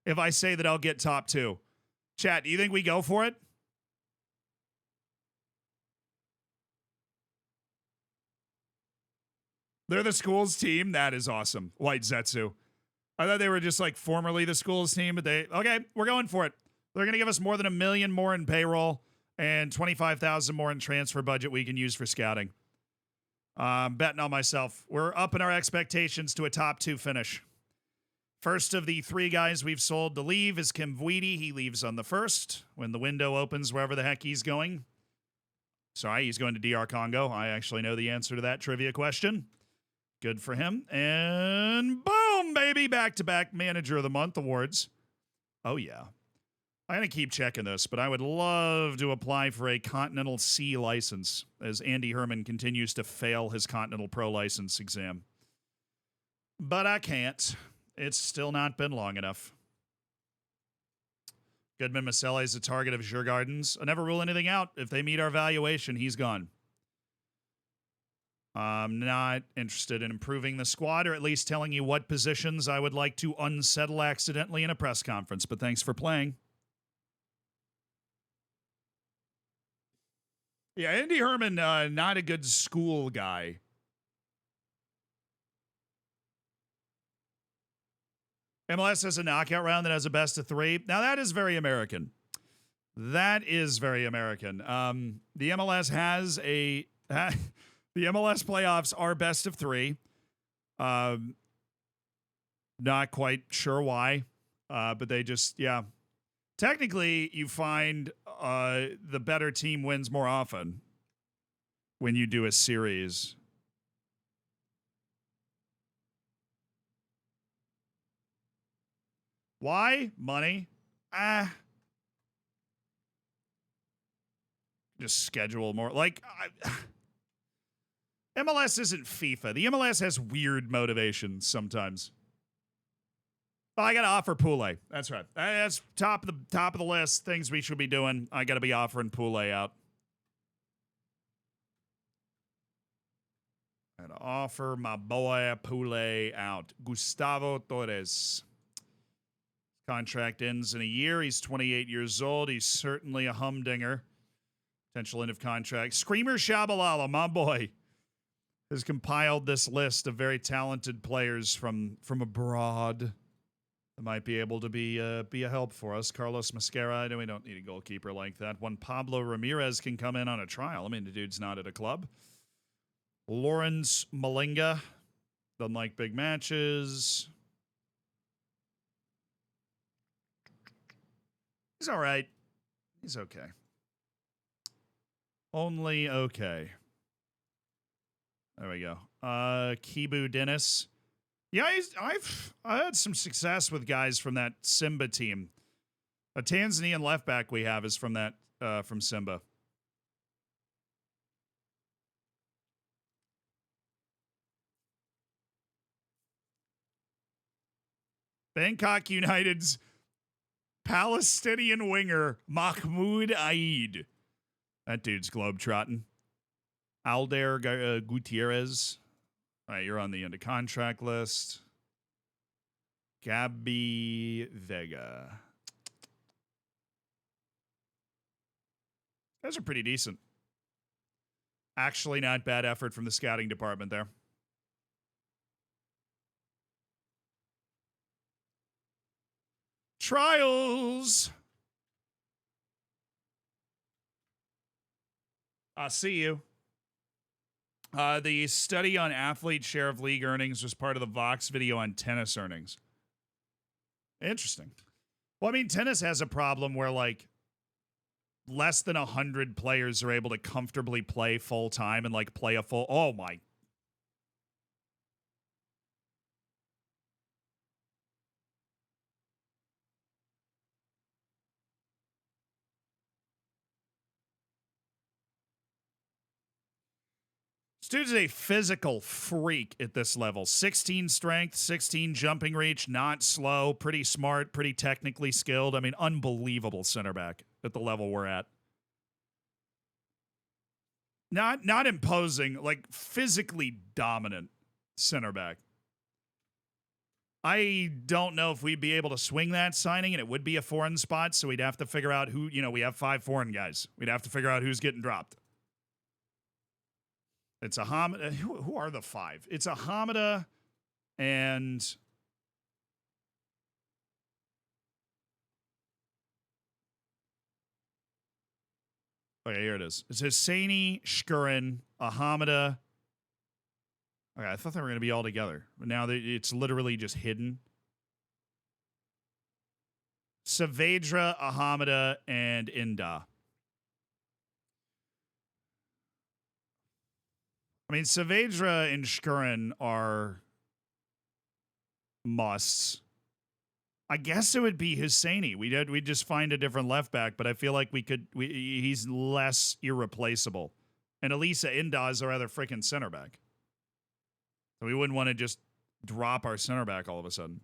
if I say that I'll get top 2. Chat, do you think we go for it? They're the school's team. That is awesome. White Zetsu. I thought they were just like formerly the school's team, but okay, we're going for it. They're going to give us more than $1 million more in payroll and $25,000 more in transfer budget we can use for scouting. Betting on myself. We're upping our expectations to a top 2 finish. First of the 3 guys we've sold to leave is Kim Vweedy. He leaves on the 1st when the window opens wherever the heck he's going. Sorry, he's going to DR Congo. I actually know the answer to that trivia question. Good for him. And boom, baby, back-to-back Manager of the Month awards. Oh, yeah. I'm going to keep checking this, but I would love to apply for a Continental C license as Andy Herman continues to fail his Continental Pro license exam. But I can't. It's still not been long enough. Goodman Masele is a target of Djurgården's. I never rule anything out. If they meet our valuation, he's gone. I'm not interested in improving the squad or at least telling you what positions I would like to unsettle accidentally in a press conference, but thanks for playing. Yeah, Andy Herman, not a good school guy. MLS has a knockout round that has a best of 3. Now, that is very American. That is very American. The MLS has a... the MLS playoffs are best of 3. Not quite sure why, but they just, yeah. Technically, you find the better team wins more often when you do a series. Why? Money? Just schedule more. Like, MLS isn't FIFA. The MLS has weird motivations sometimes. Oh, I got to offer Poulet. That's right. That's top of the list. Things we should be doing. I got to be offering Poulet out. And offer my boy Poulet out. Gustavo Torres. Contract ends in a year. He's 28 years old. He's certainly a humdinger. Potential end of contract. Screamer Shabalala, my boy, has compiled this list of very talented players from abroad that might be able to be a help for us. Carlos Mascara, we don't need a goalkeeper like that. One Pablo Ramirez can come in on a trial. I mean, the dude's not at a club. Lawrence Malinga, doesn't like big matches. He's all right. He's okay. Only okay. There we go. Kibu Dennis. Yeah, I've had some success with guys from that Simba team. A Tanzanian left back we have is from that from Simba. Bangkok United's Palestinian winger Mahmoud Aid. That dude's globetrotting. Alder Gutierrez. All right, you're on the end of contract list. Gabby Vega. Those are pretty decent. Actually, not bad effort from the scouting department there. Trials. I'll see you. The study on athlete share of league earnings was part of the Vox video on tennis earnings. Interesting. Well, I mean, tennis has a problem where, like, less than 100 players are able to comfortably play full time and, like, play a full... Oh, my... This dude's a physical freak at this level. 16 strength, 16 jumping reach, not slow, pretty smart, pretty technically skilled. I mean, unbelievable center back at the level we're at. Not imposing, like physically dominant center back. I don't know if we'd be able to swing that signing, and it would be a foreign spot, so we'd have to figure out who, we have 5 foreign guys. We'd have to figure out who's getting dropped. It's a Hamida. Who are the 5? It's a Hamida and okay, here it is. It's Hosseini, Shkurin, a Hamida. Okay, I thought they were going to be all together, but now it's literally just hidden. Saavedra, Ahamada, and Inda. I mean, Saavedra and Shkurin are musts. I guess it would be Hosseini. We'd just find a different left back, but I feel like he's less irreplaceable. And Elisa Inda is our other freaking center back. So we wouldn't want to just drop our center back all of a sudden.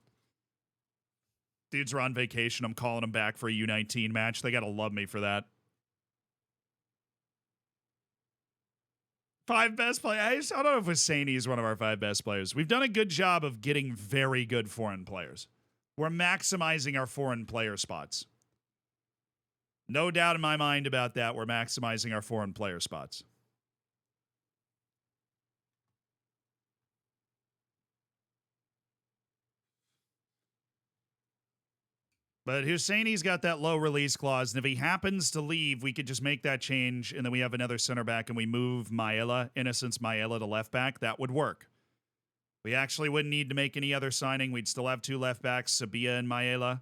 Dudes are on vacation. I'm calling them back for a U19 match. They got to love me for that. 5 best players. I don't know if Hosseini is one of our 5 best players. We've done a good job of getting very good foreign players. We're maximizing our foreign player spots. No doubt in my mind about that. We're maximizing our foreign player spots. But Hosseini's got that low release clause, and if he happens to leave, we could just make that change, and then we have another center back, and we move Innocence Maela to left back. That would work. We actually wouldn't need to make any other signing. We'd still have 2 left backs, Sabia and Maela,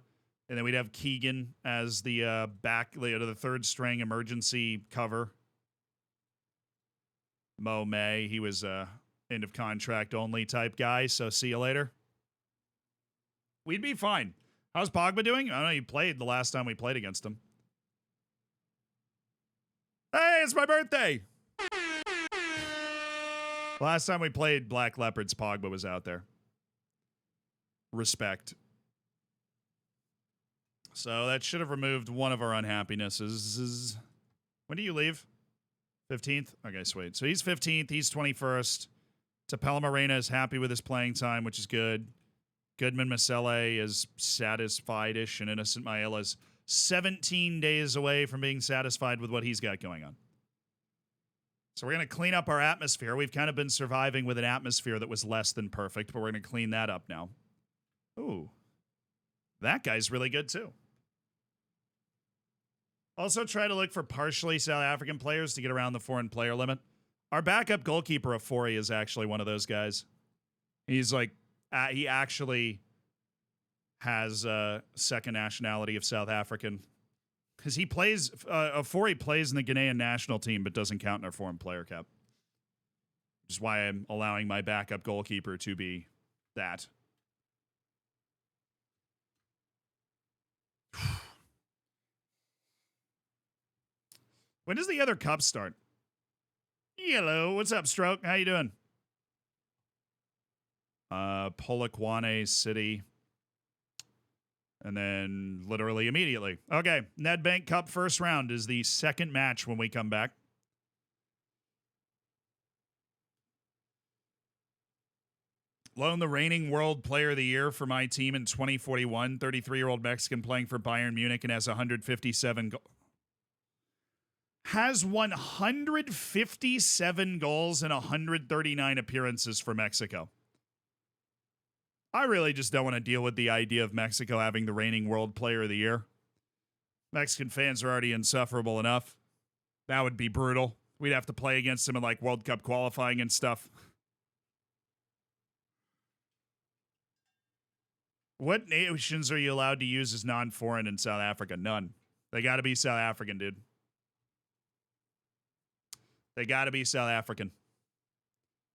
and then we'd have Keegan as the the third string emergency cover. Mo May, he was end of contract only type guy, so see you later. We'd be fine. How's Pogba doing? I don't know. He played the last time we played against him. Hey, it's my birthday. Last time we played Black Leopards, Pogba was out there. Respect. So that should have removed one of our unhappinesses. When do you leave? 15th? Okay, sweet. So he's 15th. He's 21st. Tapela Morena is happy with his playing time, which is good. Goodman Masele is satisfied-ish, and Innocent Maella's 17 days away from being satisfied with what he's got going on. So we're going to clean up our atmosphere. We've kind of been surviving with an atmosphere that was less than perfect, but we're going to clean that up now. Ooh. That guy's really good, too. Also try to look for partially South African players to get around the foreign player limit. Our backup goalkeeper, Afori, is actually one of those guys. He's like, he actually has a second nationality of South African. Because he plays, Afori plays in the Ghanaian national team, but doesn't count in our foreign player cap. Which is why I'm allowing my backup goalkeeper to be that. When does the other cup start? Hello, what's up, Stroke? How you doing? Polokwane City. And then literally immediately. Okay, Nedbank Cup first round is the second match when we come back. Lone the reigning World Player of the Year for my team in 2041. 33-year-old Mexican playing for Bayern Munich and has 157 goals. Has 157 goals and 139 appearances for Mexico. I really just don't want to deal with the idea of Mexico having the reigning World Player of the Year. Mexican fans are already insufferable enough. That would be brutal. We'd have to play against them in like World Cup qualifying and stuff. What nations are you allowed to use as non-foreign in South Africa? None. They got to be South African, dude. They got to be South African.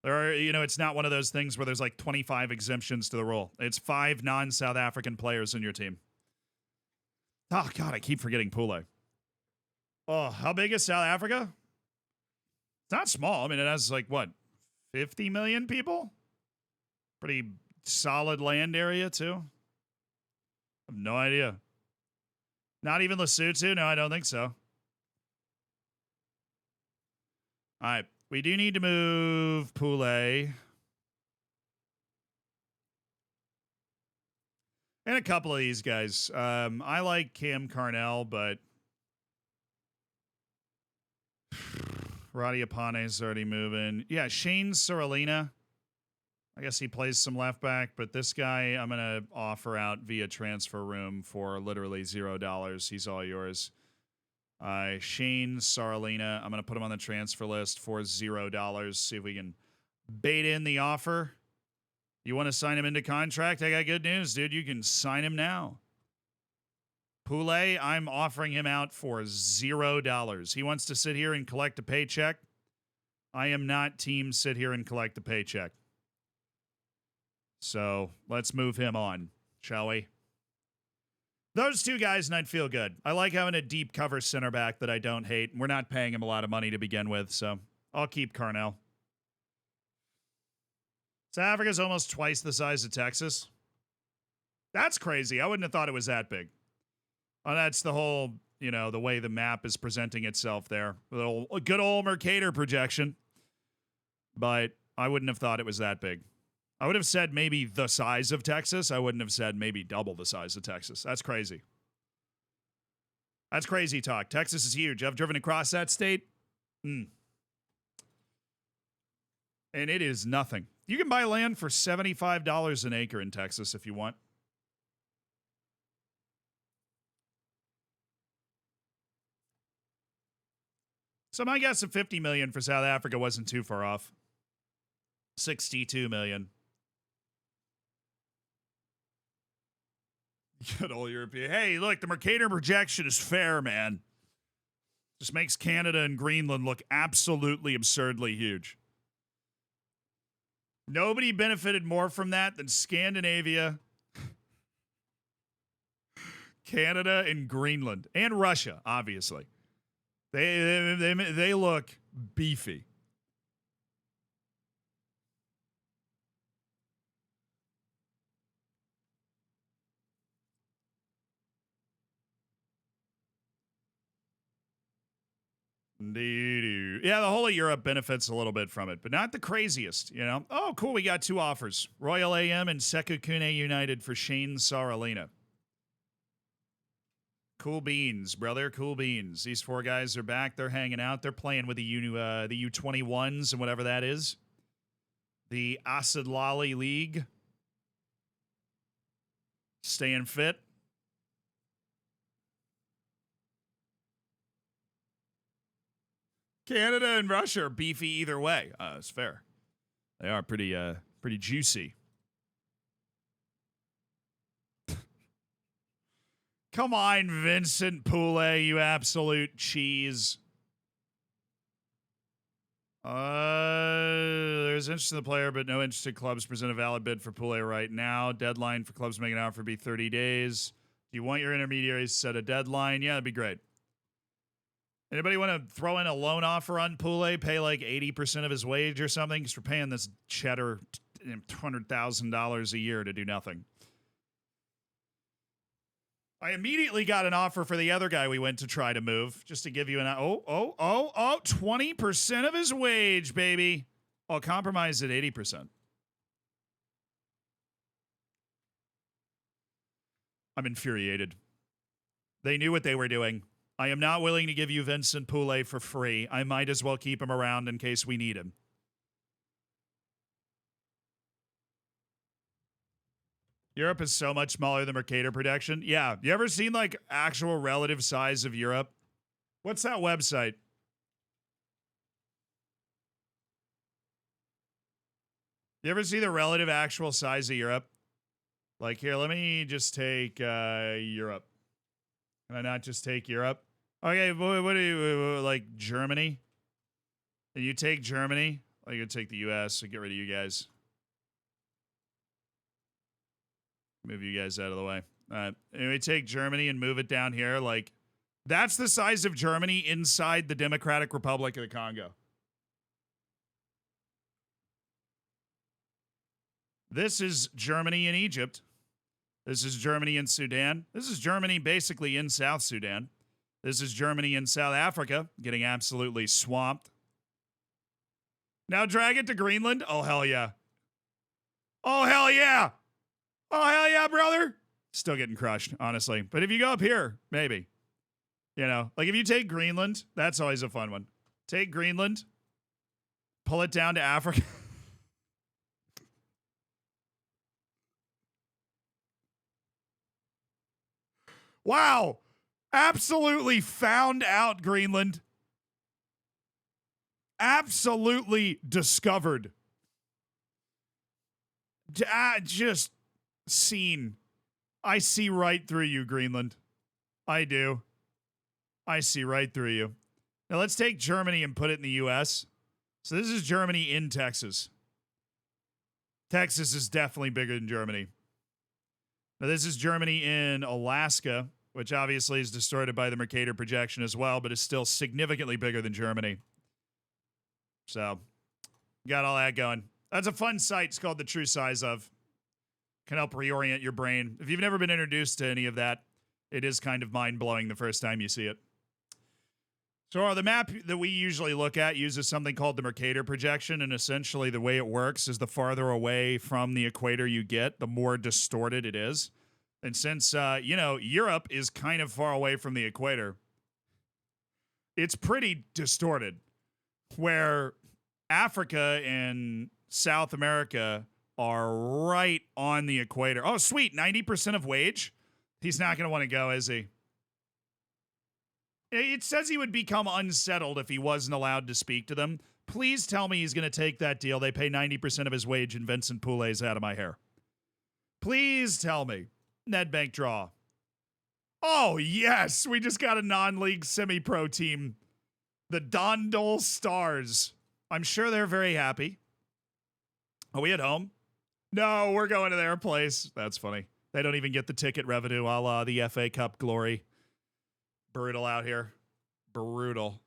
There are, it's not one of those things where there's like 25 exemptions to the rule. It's 5 non-South African players in your team. Oh, God, I keep forgetting Pule. Oh, how big is South Africa? It's not small. I mean, it has like, what, 50 million people? Pretty solid land area, too. I have no idea. Not even Lesotho? No, I don't think so. All right. We do need to move Pule. And a couple of these guys. I like Cam Carnell, but Roddy Apane's already moving. Yeah, Shane Sorolina. I guess he plays some left back, but this guy I'm going to offer out via transfer room for literally $0. He's all yours. Shane Sorolina. I'm going to put him on the transfer list for $0. See if we can bait in the offer. You want to sign him into contract? I got good news, dude. You can sign him now. Pule, I'm offering him out for $0. He wants to sit here and collect a paycheck. I am not team sit here and collect a paycheck. So let's move him on, shall we? Those two guys, and I'd feel good. I like having a deep cover center back that I don't hate. We're not paying him a lot of money to begin with, so I'll keep Carnell. South Africa's almost twice the size of Texas. That's crazy. I wouldn't have thought it was that big. Oh, that's the whole, the way the map is presenting itself there. A good old Mercator projection. But I wouldn't have thought it was that big. I would have said maybe the size of Texas. I wouldn't have said maybe double the size of Texas. That's crazy. That's crazy talk. Texas is huge. I've driven across that state. And it is nothing. You can buy land for $75 an acre in Texas if you want. So my guess of 50 million for South Africa wasn't too far off. 62 million. Good old European. Hey, look, the Mercator projection is fair, man. Just makes Canada and Greenland look absolutely absurdly huge. Nobody benefited more from that than Scandinavia, Canada, and Greenland. And Russia, obviously. They look beefy. Yeah, the whole of Europe benefits a little bit from it, but not the craziest, you know? Oh, cool. We got 2 offers. Royal AM and Sekukune United for Shane Saralina. Cool beans, brother. Cool beans. These 4 guys are back. They're hanging out. They're playing with the U21s and whatever that is. The Asad Lali League. Staying fit. Canada and Russia are beefy either way. It's fair. They are pretty juicy. Come on, Vincent Poulet, you absolute cheese. There's interest in the player, but no interested clubs present a valid bid for Poulet right now. Deadline for clubs making an offer be 30 days. Do you want your intermediaries to set a deadline? Yeah, that'd be great. Anybody want to throw in a loan offer on Poulet, pay like 80% of his wage or something? Because we're paying this cheddar $200,000 a year to do nothing. I immediately got an offer for the other guy we went to try to move, just to give you an 20% of his wage, baby. Oh, compromise at 80%. I'm infuriated. They knew what they were doing. I am not willing to give you Vincent Poulet for free. I might as well keep him around in case we need him. Europe is so much smaller than Mercator projection. Yeah. You ever seen like actual relative size of Europe? What's that website? You ever see the relative actual size of Europe? Like here, let me just take Europe. Can I not just take Europe? Okay, what do you like Germany? And you take Germany? Oh, you can take the US, so get rid of you guys. Move you guys out of the way. Anyway, take Germany and move it down here. Like, that's the size of Germany inside the Democratic Republic of the Congo. This is Germany and Egypt. This is Germany and Sudan. This is Germany basically in South Sudan. This is Germany and South Africa getting absolutely swamped. Now drag it to Greenland. Oh, hell yeah. Oh, hell yeah. Oh, hell yeah, brother. Still getting crushed, honestly. But if you go up here, maybe. You know, like if you take Greenland, that's always a fun one. Take Greenland, pull it down to Africa. Wow. Absolutely found out Greenland. Absolutely discovered. Just seen. I see right through you, Greenland. I do. I see right through you. Now let's take Germany and put it in the U.S. So this is Germany in Texas. Texas is definitely bigger than Germany. Now this is Germany in Alaska, which obviously is distorted by the Mercator projection as well, but is still significantly bigger than Germany. So, got all that going. That's a fun site. It's called The True Size Of. Can help reorient your brain. If you've never been introduced to any of that, it is kind of mind-blowing the first time you see it. So the map that we usually look at uses something called the Mercator projection, and essentially the way it works is the farther away from the equator you get, the more distorted it is. And since, Europe is kind of far away from the equator, it's pretty distorted. Where Africa and South America are right on the equator. Oh, sweet. 90% of wage? He's not going to want to go, is he? It says he would become unsettled if he wasn't allowed to speak to them. Please tell me he's going to take that deal. They pay 90% of his wage and Vincent Poulet's out of my hair. Please tell me. Nedbank draw. Oh, yes. We just got a non-league semi-pro team. The Dondol Stars. I'm sure they're very happy. Are we at home? No, we're going to their place. That's funny. They don't even get the ticket revenue a la the FA Cup glory. Brutal out here. Brutal.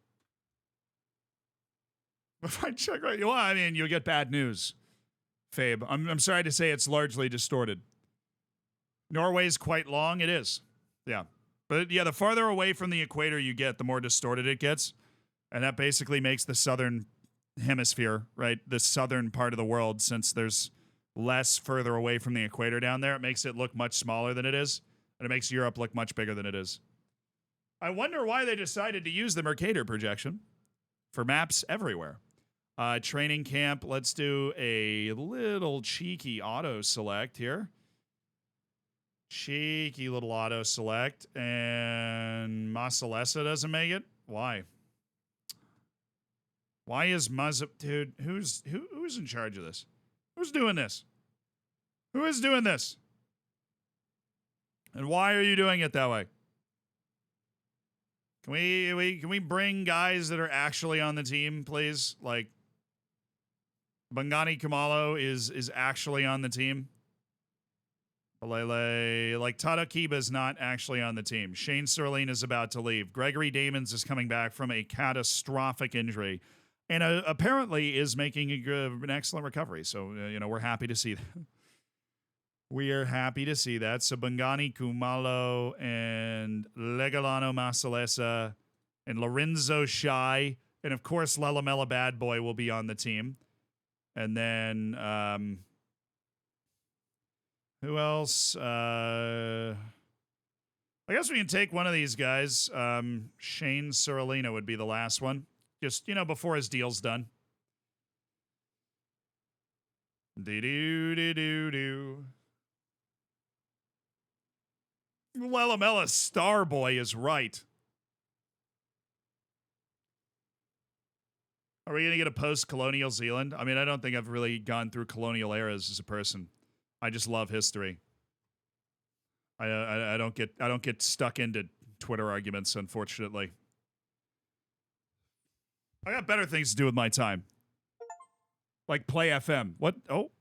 If I check right, well, I mean, you'll get bad news, Fabe. I'm sorry to say it's largely distorted. Norway's quite long. It is. Yeah. But yeah, the farther away from the equator you get, the more distorted it gets. And that basically makes the southern hemisphere, right, the southern part of the world, since there's less further away from the equator down there, it makes it look much smaller than it is, and it makes Europe look much bigger than it is. I wonder why they decided to use the Mercator projection for maps everywhere. Training camp, let's do a little cheeky auto select here. Cheeky little auto select, and Masalesa doesn't make it. Why? Why is dude? Who's in charge of this? Who's doing this? Who is doing this? And why are you doing it that way? Can we bring guys that are actually on the team, please? Like Bangani Kumalo is actually on the team. Like Tata Kiba is not actually on the team. Shane Sterling is about to leave. Gregory Damons is coming back from a catastrophic injury, and apparently is making an excellent recovery. So we're happy to see that. We are happy to see that. So Bangani Kumalo and Legalano Masalesa and Lorenzo Shai, and of course Lelamela Bad Boy will be on the team. And then who else? I guess we can take one of these guys. Shane Sorolino would be the last one. Just, before his deal's done. Do-do-do-do-do. Lelamela Starboy is right. Are we going to get a post-colonial Zealand? I mean, I don't think I've really gone through colonial eras as a person. I just love history. I don't get stuck into Twitter arguments, unfortunately. I got better things to do with my time. Like play FM. What? Oh,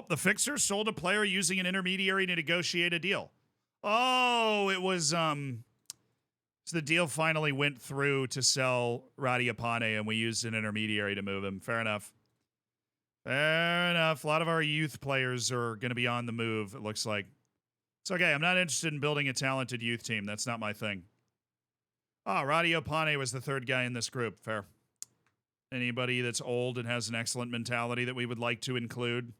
the fixer sold a player using an intermediary to negotiate a deal. Oh, it was so the deal finally went through to sell Radiapane, and we used an intermediary to move him. Fair enough. Fair enough. A lot of our youth players are going to be on the move, it looks like. It's okay. I'm not interested in building a talented youth team. That's not my thing. Radiapane was the third guy in this group. Fair. Anybody that's old and has an excellent mentality that we would like to include,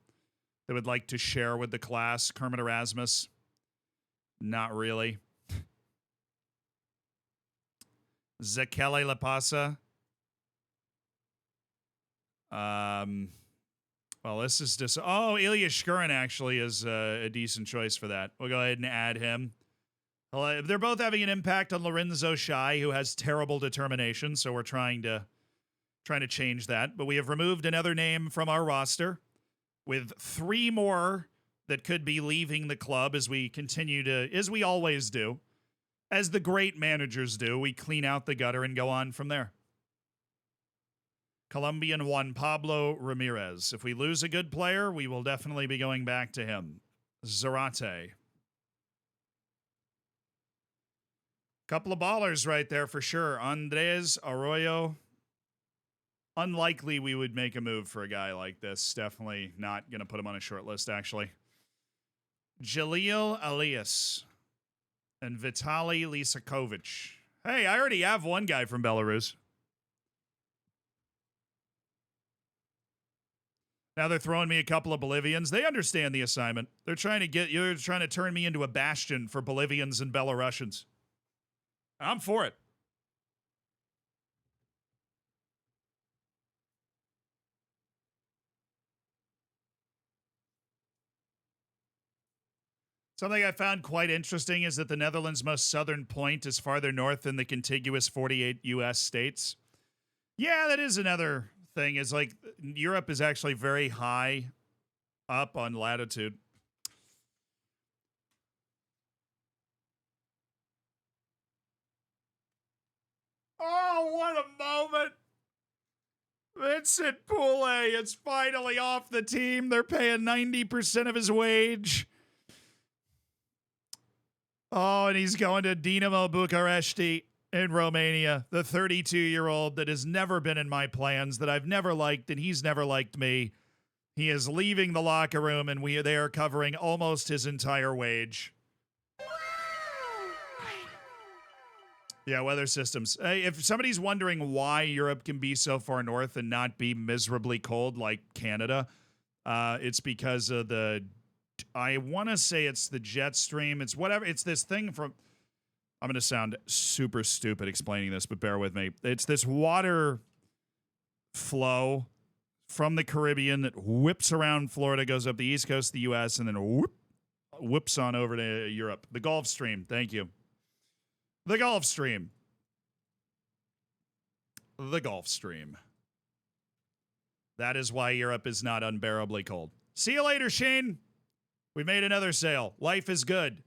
that would like to share with the class? Kermit Erasmus? Not really. Zekele Lapasa? Well, this is just... Oh, Ilya Shkurin actually is a decent choice for that. We'll go ahead and add him. They're both having an impact on Lorenzo Shai, who has terrible determination, so we're trying to change that. But we have removed another name from our roster, with 3 more that could be leaving the club as we continue to, as we always do, as the great managers do. We clean out the gutter and go on from there. Colombian Juan Pablo Ramirez. If we lose a good player, we will definitely be going back to him. Zarate. Couple of ballers right there for sure. Andres Arroyo. Unlikely we would make a move for a guy like this. Definitely not going to put him on a short list, actually. Jalil Elias and Vitaly Lisakovic. Hey, I already have one guy from Belarus. Now they're throwing me a couple of Bolivians. They understand the assignment. They're trying to turn me into a bastion for Bolivians and Belarusians. I'm for it. Something I found quite interesting is that the Netherlands' most southern point is farther north than the contiguous 48 U.S. states. Yeah, that is another thing. Is like Europe is actually very high up on latitude. Oh, what a moment. Vincent Poulet is finally off the team. They're paying 90% of his wage. Oh, and he's going to Dinamo Bucharesti in Romania, the 32-year-old that has never been in my plans, that I've never liked, and he's never liked me. He is leaving the locker room, and they are covering almost his entire wage. Yeah, weather systems. If somebody's wondering why Europe can be so far north and not be miserably cold like Canada, it's because of I want to say it's the jet stream. It's whatever. It's this thing from, I'm going to sound super stupid explaining this, but bear with me. It's this water flow from the Caribbean that whips around Florida, goes up the east coast of the U.S., and then whips on over to Europe. The Gulf Stream. Thank you. The Gulf Stream. The Gulf Stream. That is why Europe is not unbearably cold. See you later, Shane. We made another sale. Life is good.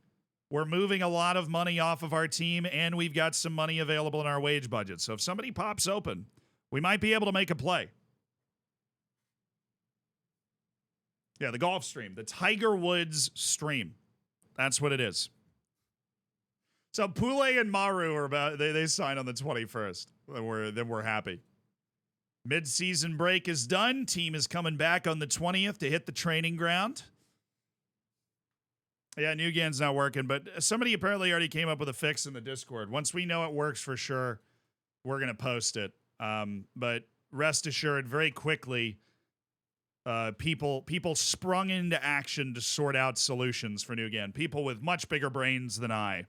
We're moving a lot of money off of our team, and we've got some money available in our wage budget. So if somebody pops open, we might be able to make a play. Yeah, the Gulf Stream. The Tiger Woods Stream. That's what it is. So Pule and Maru are about, they sign on the 21st. Then we're happy. Mid-season break is done. Team is coming back on the 20th to hit the training ground. Yeah, Newgan's not working, but somebody apparently already came up with a fix in the Discord. Once we know it works for sure, we're going to post it. But rest assured, very quickly, people sprung into action to sort out solutions for Newgan. People with much bigger brains than I.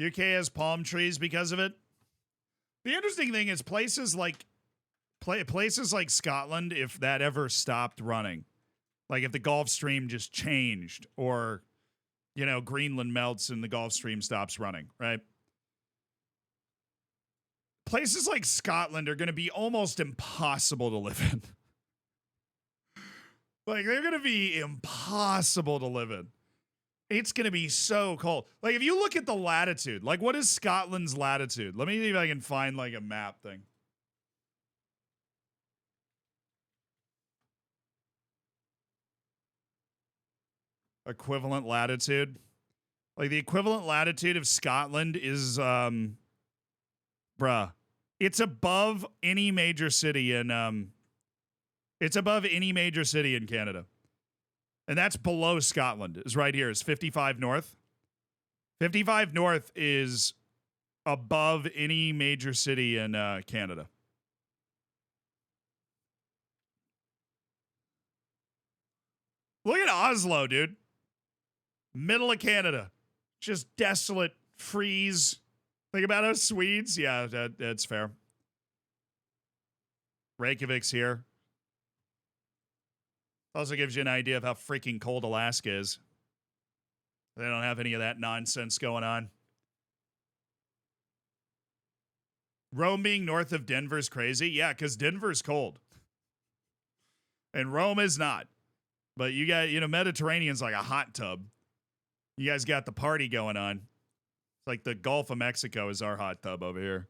UK has palm trees because of it. The interesting thing is places like Scotland, if that ever stopped running, like if the Gulf Stream just changed, or Greenland melts and the Gulf Stream stops running, right? Places like Scotland are going to be almost impossible to live in. Like, they're going to be impossible to live in. It's going to be so cold. Like, if you look at the latitude, like, what is Scotland's latitude? Let me see if I can find, like, a map thing. Equivalent latitude. Like, the equivalent latitude of Scotland is, it's above any major city in, it's above any major city in Canada. And that's below Scotland, is right here, is 55 North. 55 North is above any major city in Canada. Look at Oslo, dude. Middle of Canada. Just desolate, freeze. Think about us Swedes. Yeah, that's fair. Reykjavik's here. Also gives you an idea of how freaking cold Alaska is. They don't have any of that nonsense going on. Rome being north of Denver's crazy. Yeah, because Denver's cold. And Rome is not. But you got, Mediterranean's like a hot tub. You guys got the party going on. It's like the Gulf of Mexico is our hot tub over here.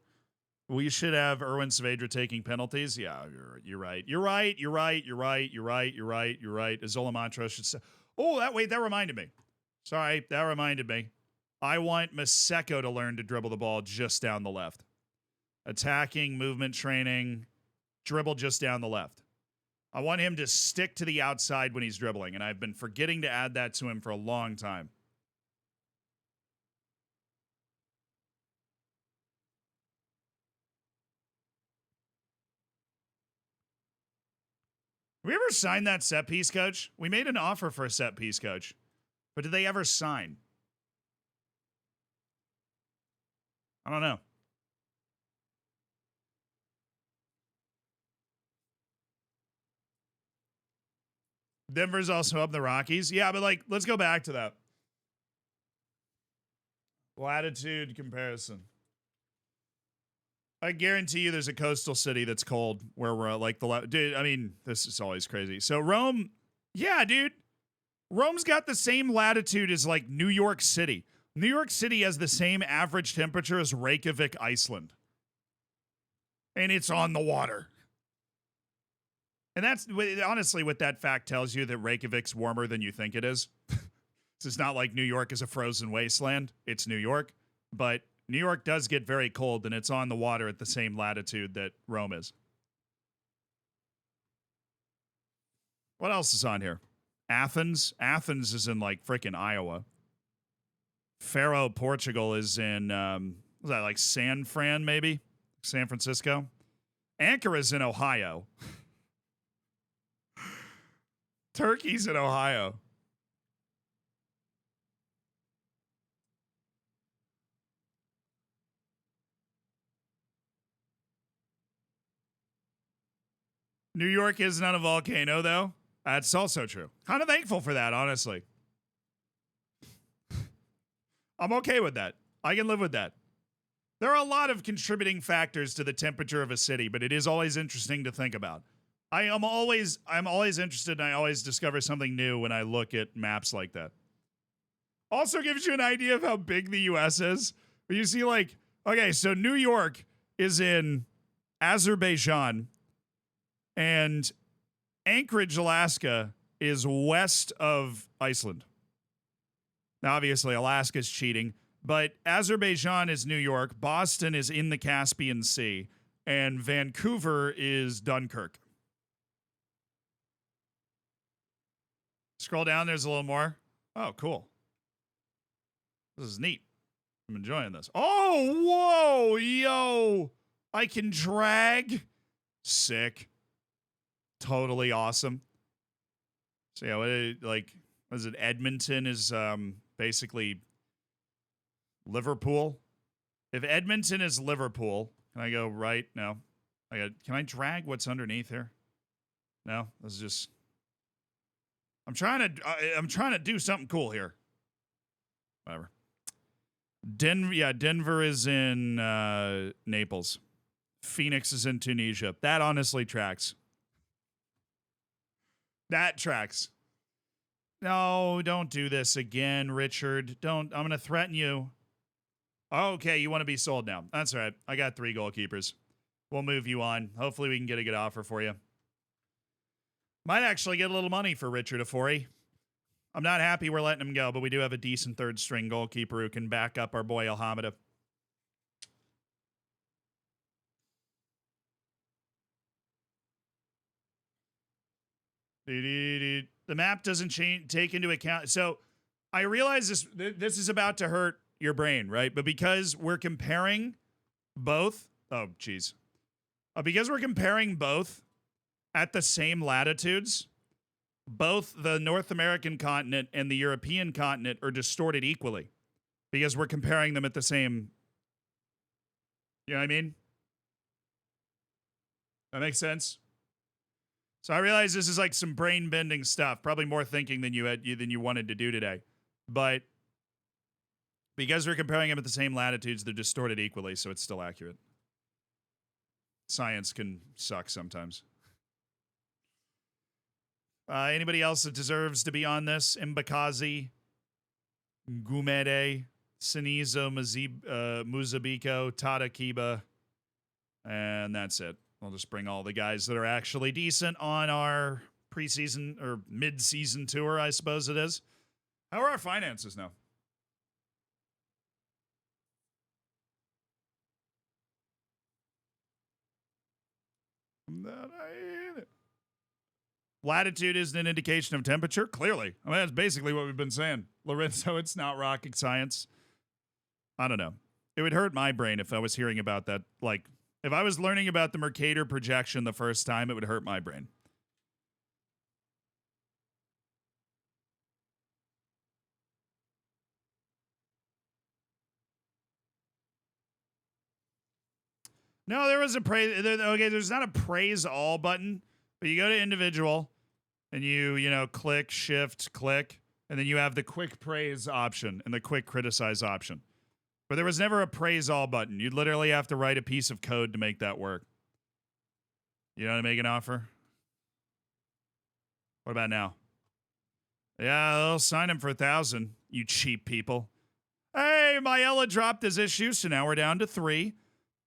We should have Erwin Saavedra taking penalties. Yeah, you're right. You're right. Azola Mantra should say. Oh, that reminded me. Sorry, that reminded me. I want Maseko to learn to dribble the ball just down the left. Attacking, movement training, dribble just down the left. I want him to stick to the outside when he's dribbling, and I've been forgetting to add that to him for a long time. Have we ever signed that set piece coach? We made an offer for a set piece coach, but did they ever sign? I don't know. Denver's also up in the Rockies. Yeah, but let's go back to that. Latitude comparison. I guarantee you there's a coastal city that's cold where we're dude, I mean, this is always crazy. So Rome, yeah, dude. Rome's got the same latitude as New York City. New York City has the same average temperature as Reykjavik, Iceland. And it's on the water. And that's honestly what that fact tells you, that Reykjavik's warmer than you think it is. It's not like New York is a frozen wasteland. It's New York. But New York does get very cold, and it's on the water at the same latitude that Rome is. What else is on here? Athens. Athens is in like freaking Iowa. Faro, Portugal is in, was that like San Fran, maybe? San Francisco? Ankara is in Ohio. Turkey's in Ohio. New York is not a volcano, though. That's also true. Kind of thankful for that, honestly. I'm okay with that. I can live with that. There are a lot of contributing factors to the temperature of a city, but it is always interesting to think about. I'm always interested, and I always discover something new when I look at maps like that. Also gives you an idea of how big the U.S. is. But you see, like, okay, so New York is in Azerbaijan, and Anchorage, Alaska is west of Iceland. Now, obviously, Alaska's cheating, but Azerbaijan is New York, Boston is in the Caspian Sea, and Vancouver is Dunkirk. Scroll down, there's a little more. Oh, cool. This is neat. I'm enjoying this. Oh, whoa, yo. I can drag. Sick. Totally awesome. So yeah, what is it? Edmonton is basically Liverpool. If Edmonton is Liverpool, can I go right? No. Can I drag what's underneath here? No, this is just. I'm trying to do something cool here. Whatever. Denver is in Naples. Phoenix is in Tunisia. That honestly tracks. That tracks. No, don't do this again, Richard. I'm going to threaten you. Okay, you want to be sold now. That's all right. I got 3 goalkeepers. We'll move you on. Hopefully we can get a good offer for you. Might actually get a little money for Richard Afori. I'm not happy we're letting him go, but we do have a decent third-string goalkeeper who can back up our boy Alhamida. The map doesn't take into account. So I realize this is about to hurt your brain, right? But because we're comparing both, because we're comparing both at the same latitudes, both the North American continent and the European continent are distorted equally because we're comparing them at the same. You know what I mean? That makes sense. So I realize this is like some brain bending stuff, probably more thinking than you wanted to do today. But because we're comparing them at the same latitudes, they're distorted equally, so it's still accurate. Science can suck sometimes. Anybody else that deserves to be on this? Mbakazi, Gumede, Sinizo, Muzabiko, Tata Kiba, and that's it. I'll just bring all the guys that are actually decent on our preseason or mid-season tour, I suppose it is. How are our finances now? Latitude isn't an indication of temperature? Clearly. I mean, that's basically what we've been saying. Lorenzo, it's not rocket science. I don't know. It would hurt my brain if I was hearing about that. Like, if I was learning about the Mercator projection the first time, it would hurt my brain. No, there was a praise. Okay, there's not a praise all button, but you go to individual and you click, shift, click, and then you have the quick praise option and the quick criticize option. But there was never a praise all button. You'd literally have to write a piece of code to make that work. You know how to make an offer? What about now? Yeah, they'll sign him for 1,000, you cheap people. Hey, Maella dropped his issue, so now we're down to 3.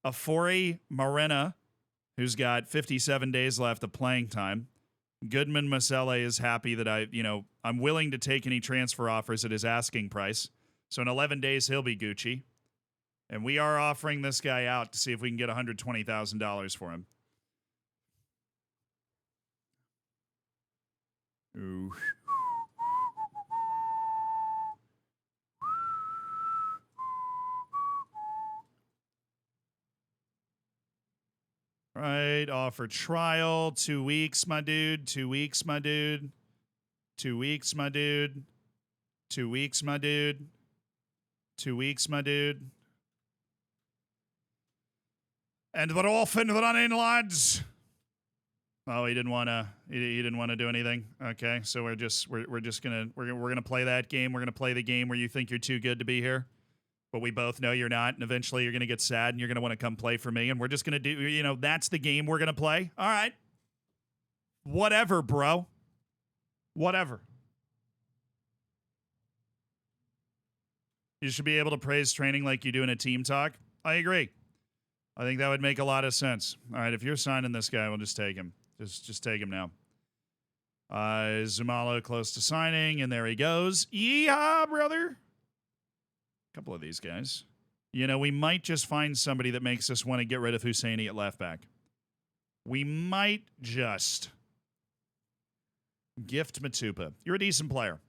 Afori Morena, who's got 57 days left of playing time. Goodman Masele is happy that I'm willing to take any transfer offers at his asking price. So in 11 days, he'll be Gucci. And we are offering this guy out to see if we can get $120,000 for him. Ooh. Right, offer trial, 2 weeks, my dude. 2 weeks, my dude. 2 weeks, my dude. 2 weeks, my dude. 2 weeks, my dude. And we're off and running, lads. Oh, he didn't want to. He didn't want to do anything. Okay, so we're just gonna play that game. We're gonna play the game where you think you're too good to be here, but we both know you're not, and eventually you're gonna get sad and you're gonna want to come play for me, and we're just gonna do. You know, that's the game we're gonna play. All right. Whatever, bro. Whatever. You should be able to praise training like you do in a team talk. I agree. I think that would make a lot of sense. All right, if you're signing this guy, we'll just take him. Just take him now. Zumalo close to signing, and there he goes. Yeehaw, brother. A couple of these guys. You know, we might just find somebody that makes us want to get rid of Husseini at left back. We might just gift Matupa. You're a decent player.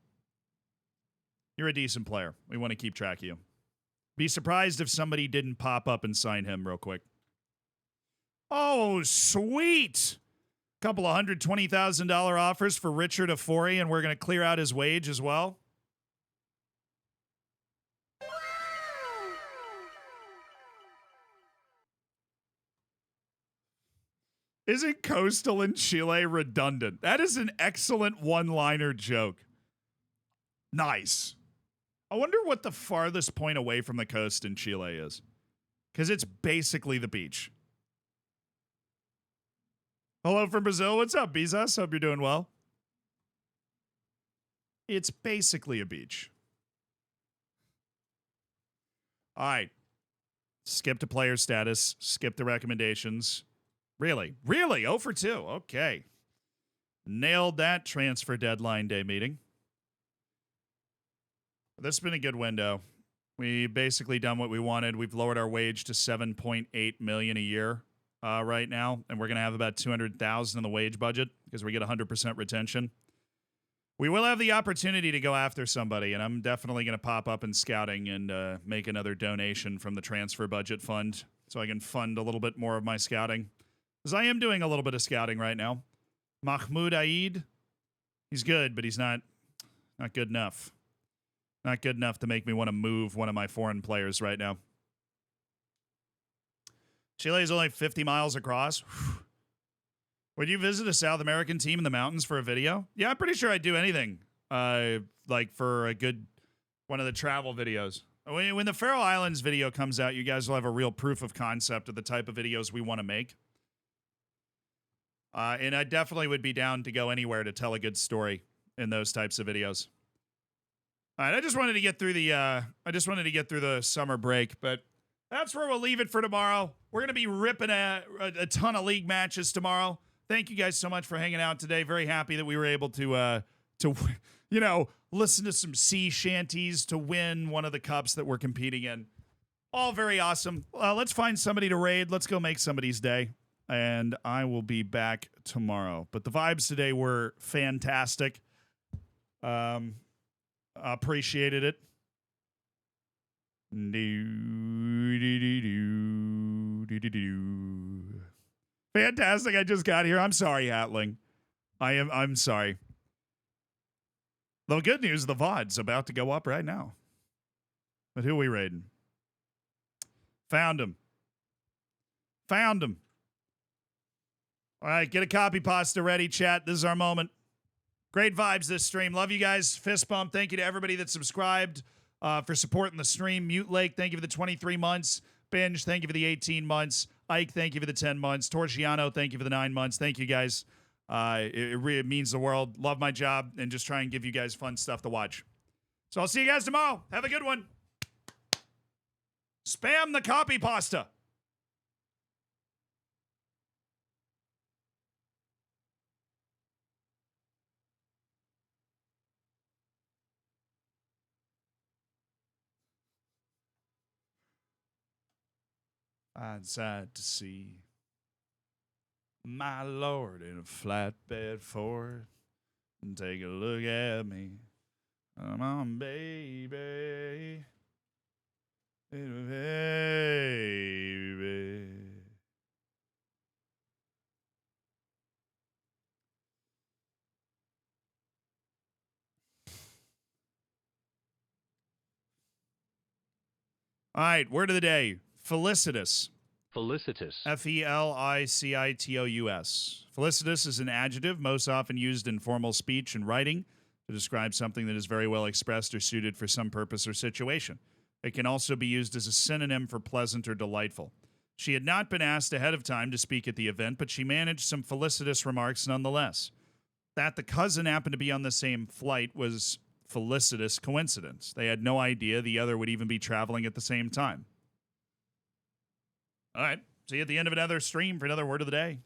You're a decent player. We want to keep track of you. Be surprised if somebody didn't pop up and sign him real quick. Oh, sweet. Couple of $120,000 offers for Richard Afori, and we're going to clear out his wage as well. Isn't Coastal in Chile redundant? That is an excellent one-liner joke. Nice. I wonder what the farthest point away from the coast in Chile is. Because it's basically the beach. Hello from Brazil. What's up, Bezos? Hope you're doing well. It's basically a beach. All right. Skip to player status. Skip the recommendations. Really? Really? 0 for 2. Okay. Nailed that transfer deadline day meeting. This has been a good window. We basically done what we wanted. We've lowered our wage to $7.8 million a year right now, and we're going to have about $200,000 in the wage budget because we get 100% retention. We will have the opportunity to go after somebody, and I'm definitely going to pop up in scouting and make another donation from the transfer budget fund so I can fund a little bit more of my scouting. Because I am doing a little bit of scouting right now. Mahmoud Aid, he's good, but he's not good enough. Not good enough to make me want to move one of my foreign players right now. Chile is only 50 miles across. Would you visit a South American team in the mountains for a video? Yeah, I'm pretty sure I'd do anything. Like for a good one of the travel videos. When the Faroe Islands video comes out, you guys will have a real proof of concept of the type of videos we want to make. And I definitely would be down to go anywhere to tell a good story in those types of videos. All right, I just wanted to get through the summer break, but that's where we'll leave it for tomorrow. We're going to be ripping a ton of league matches tomorrow. Thank you guys so much for hanging out today. Very happy that we were able to listen to some sea shanties to win one of the cups that we're competing in. All very awesome. Let's find somebody to raid. Let's go make somebody's day. And I will be back tomorrow. But the vibes today were fantastic. Appreciated it. Fantastic. I just got here. I'm sorry, Hatling. I'm sorry. The good news, the VOD's about to go up right now. But who are we raiding? Found him. All right, get a copy pasta ready, chat. This is our moment. Great vibes this stream. Love you guys. Fist bump. Thank you to everybody that subscribed for supporting the stream. Mute Lake, thank you for the 23 months. Binge, thank you for the 18 months. Ike, thank you for the 10 months. Torciano, thank you for the 9 months. Thank you guys. It really means the world. Love my job and just try and give you guys fun stuff to watch. So I'll see you guys tomorrow. Have a good one. Spam the copy pasta. I'd sad to see my lord in a flatbed Ford and take a look at me. Come on, baby. Baby. All right, word of the day. Felicitous. Felicitous. Felicitous. Felicitous is an adjective most often used in formal speech and writing to describe something that is very well expressed or suited for some purpose or situation. It can also be used as a synonym for pleasant or delightful. She had not been asked ahead of time to speak at the event, but she managed some felicitous remarks nonetheless. That the cousin happened to be on the same flight was felicitous coincidence. They had no idea the other would even be traveling at the same time. All right. See you at the end of another stream for another word of the day.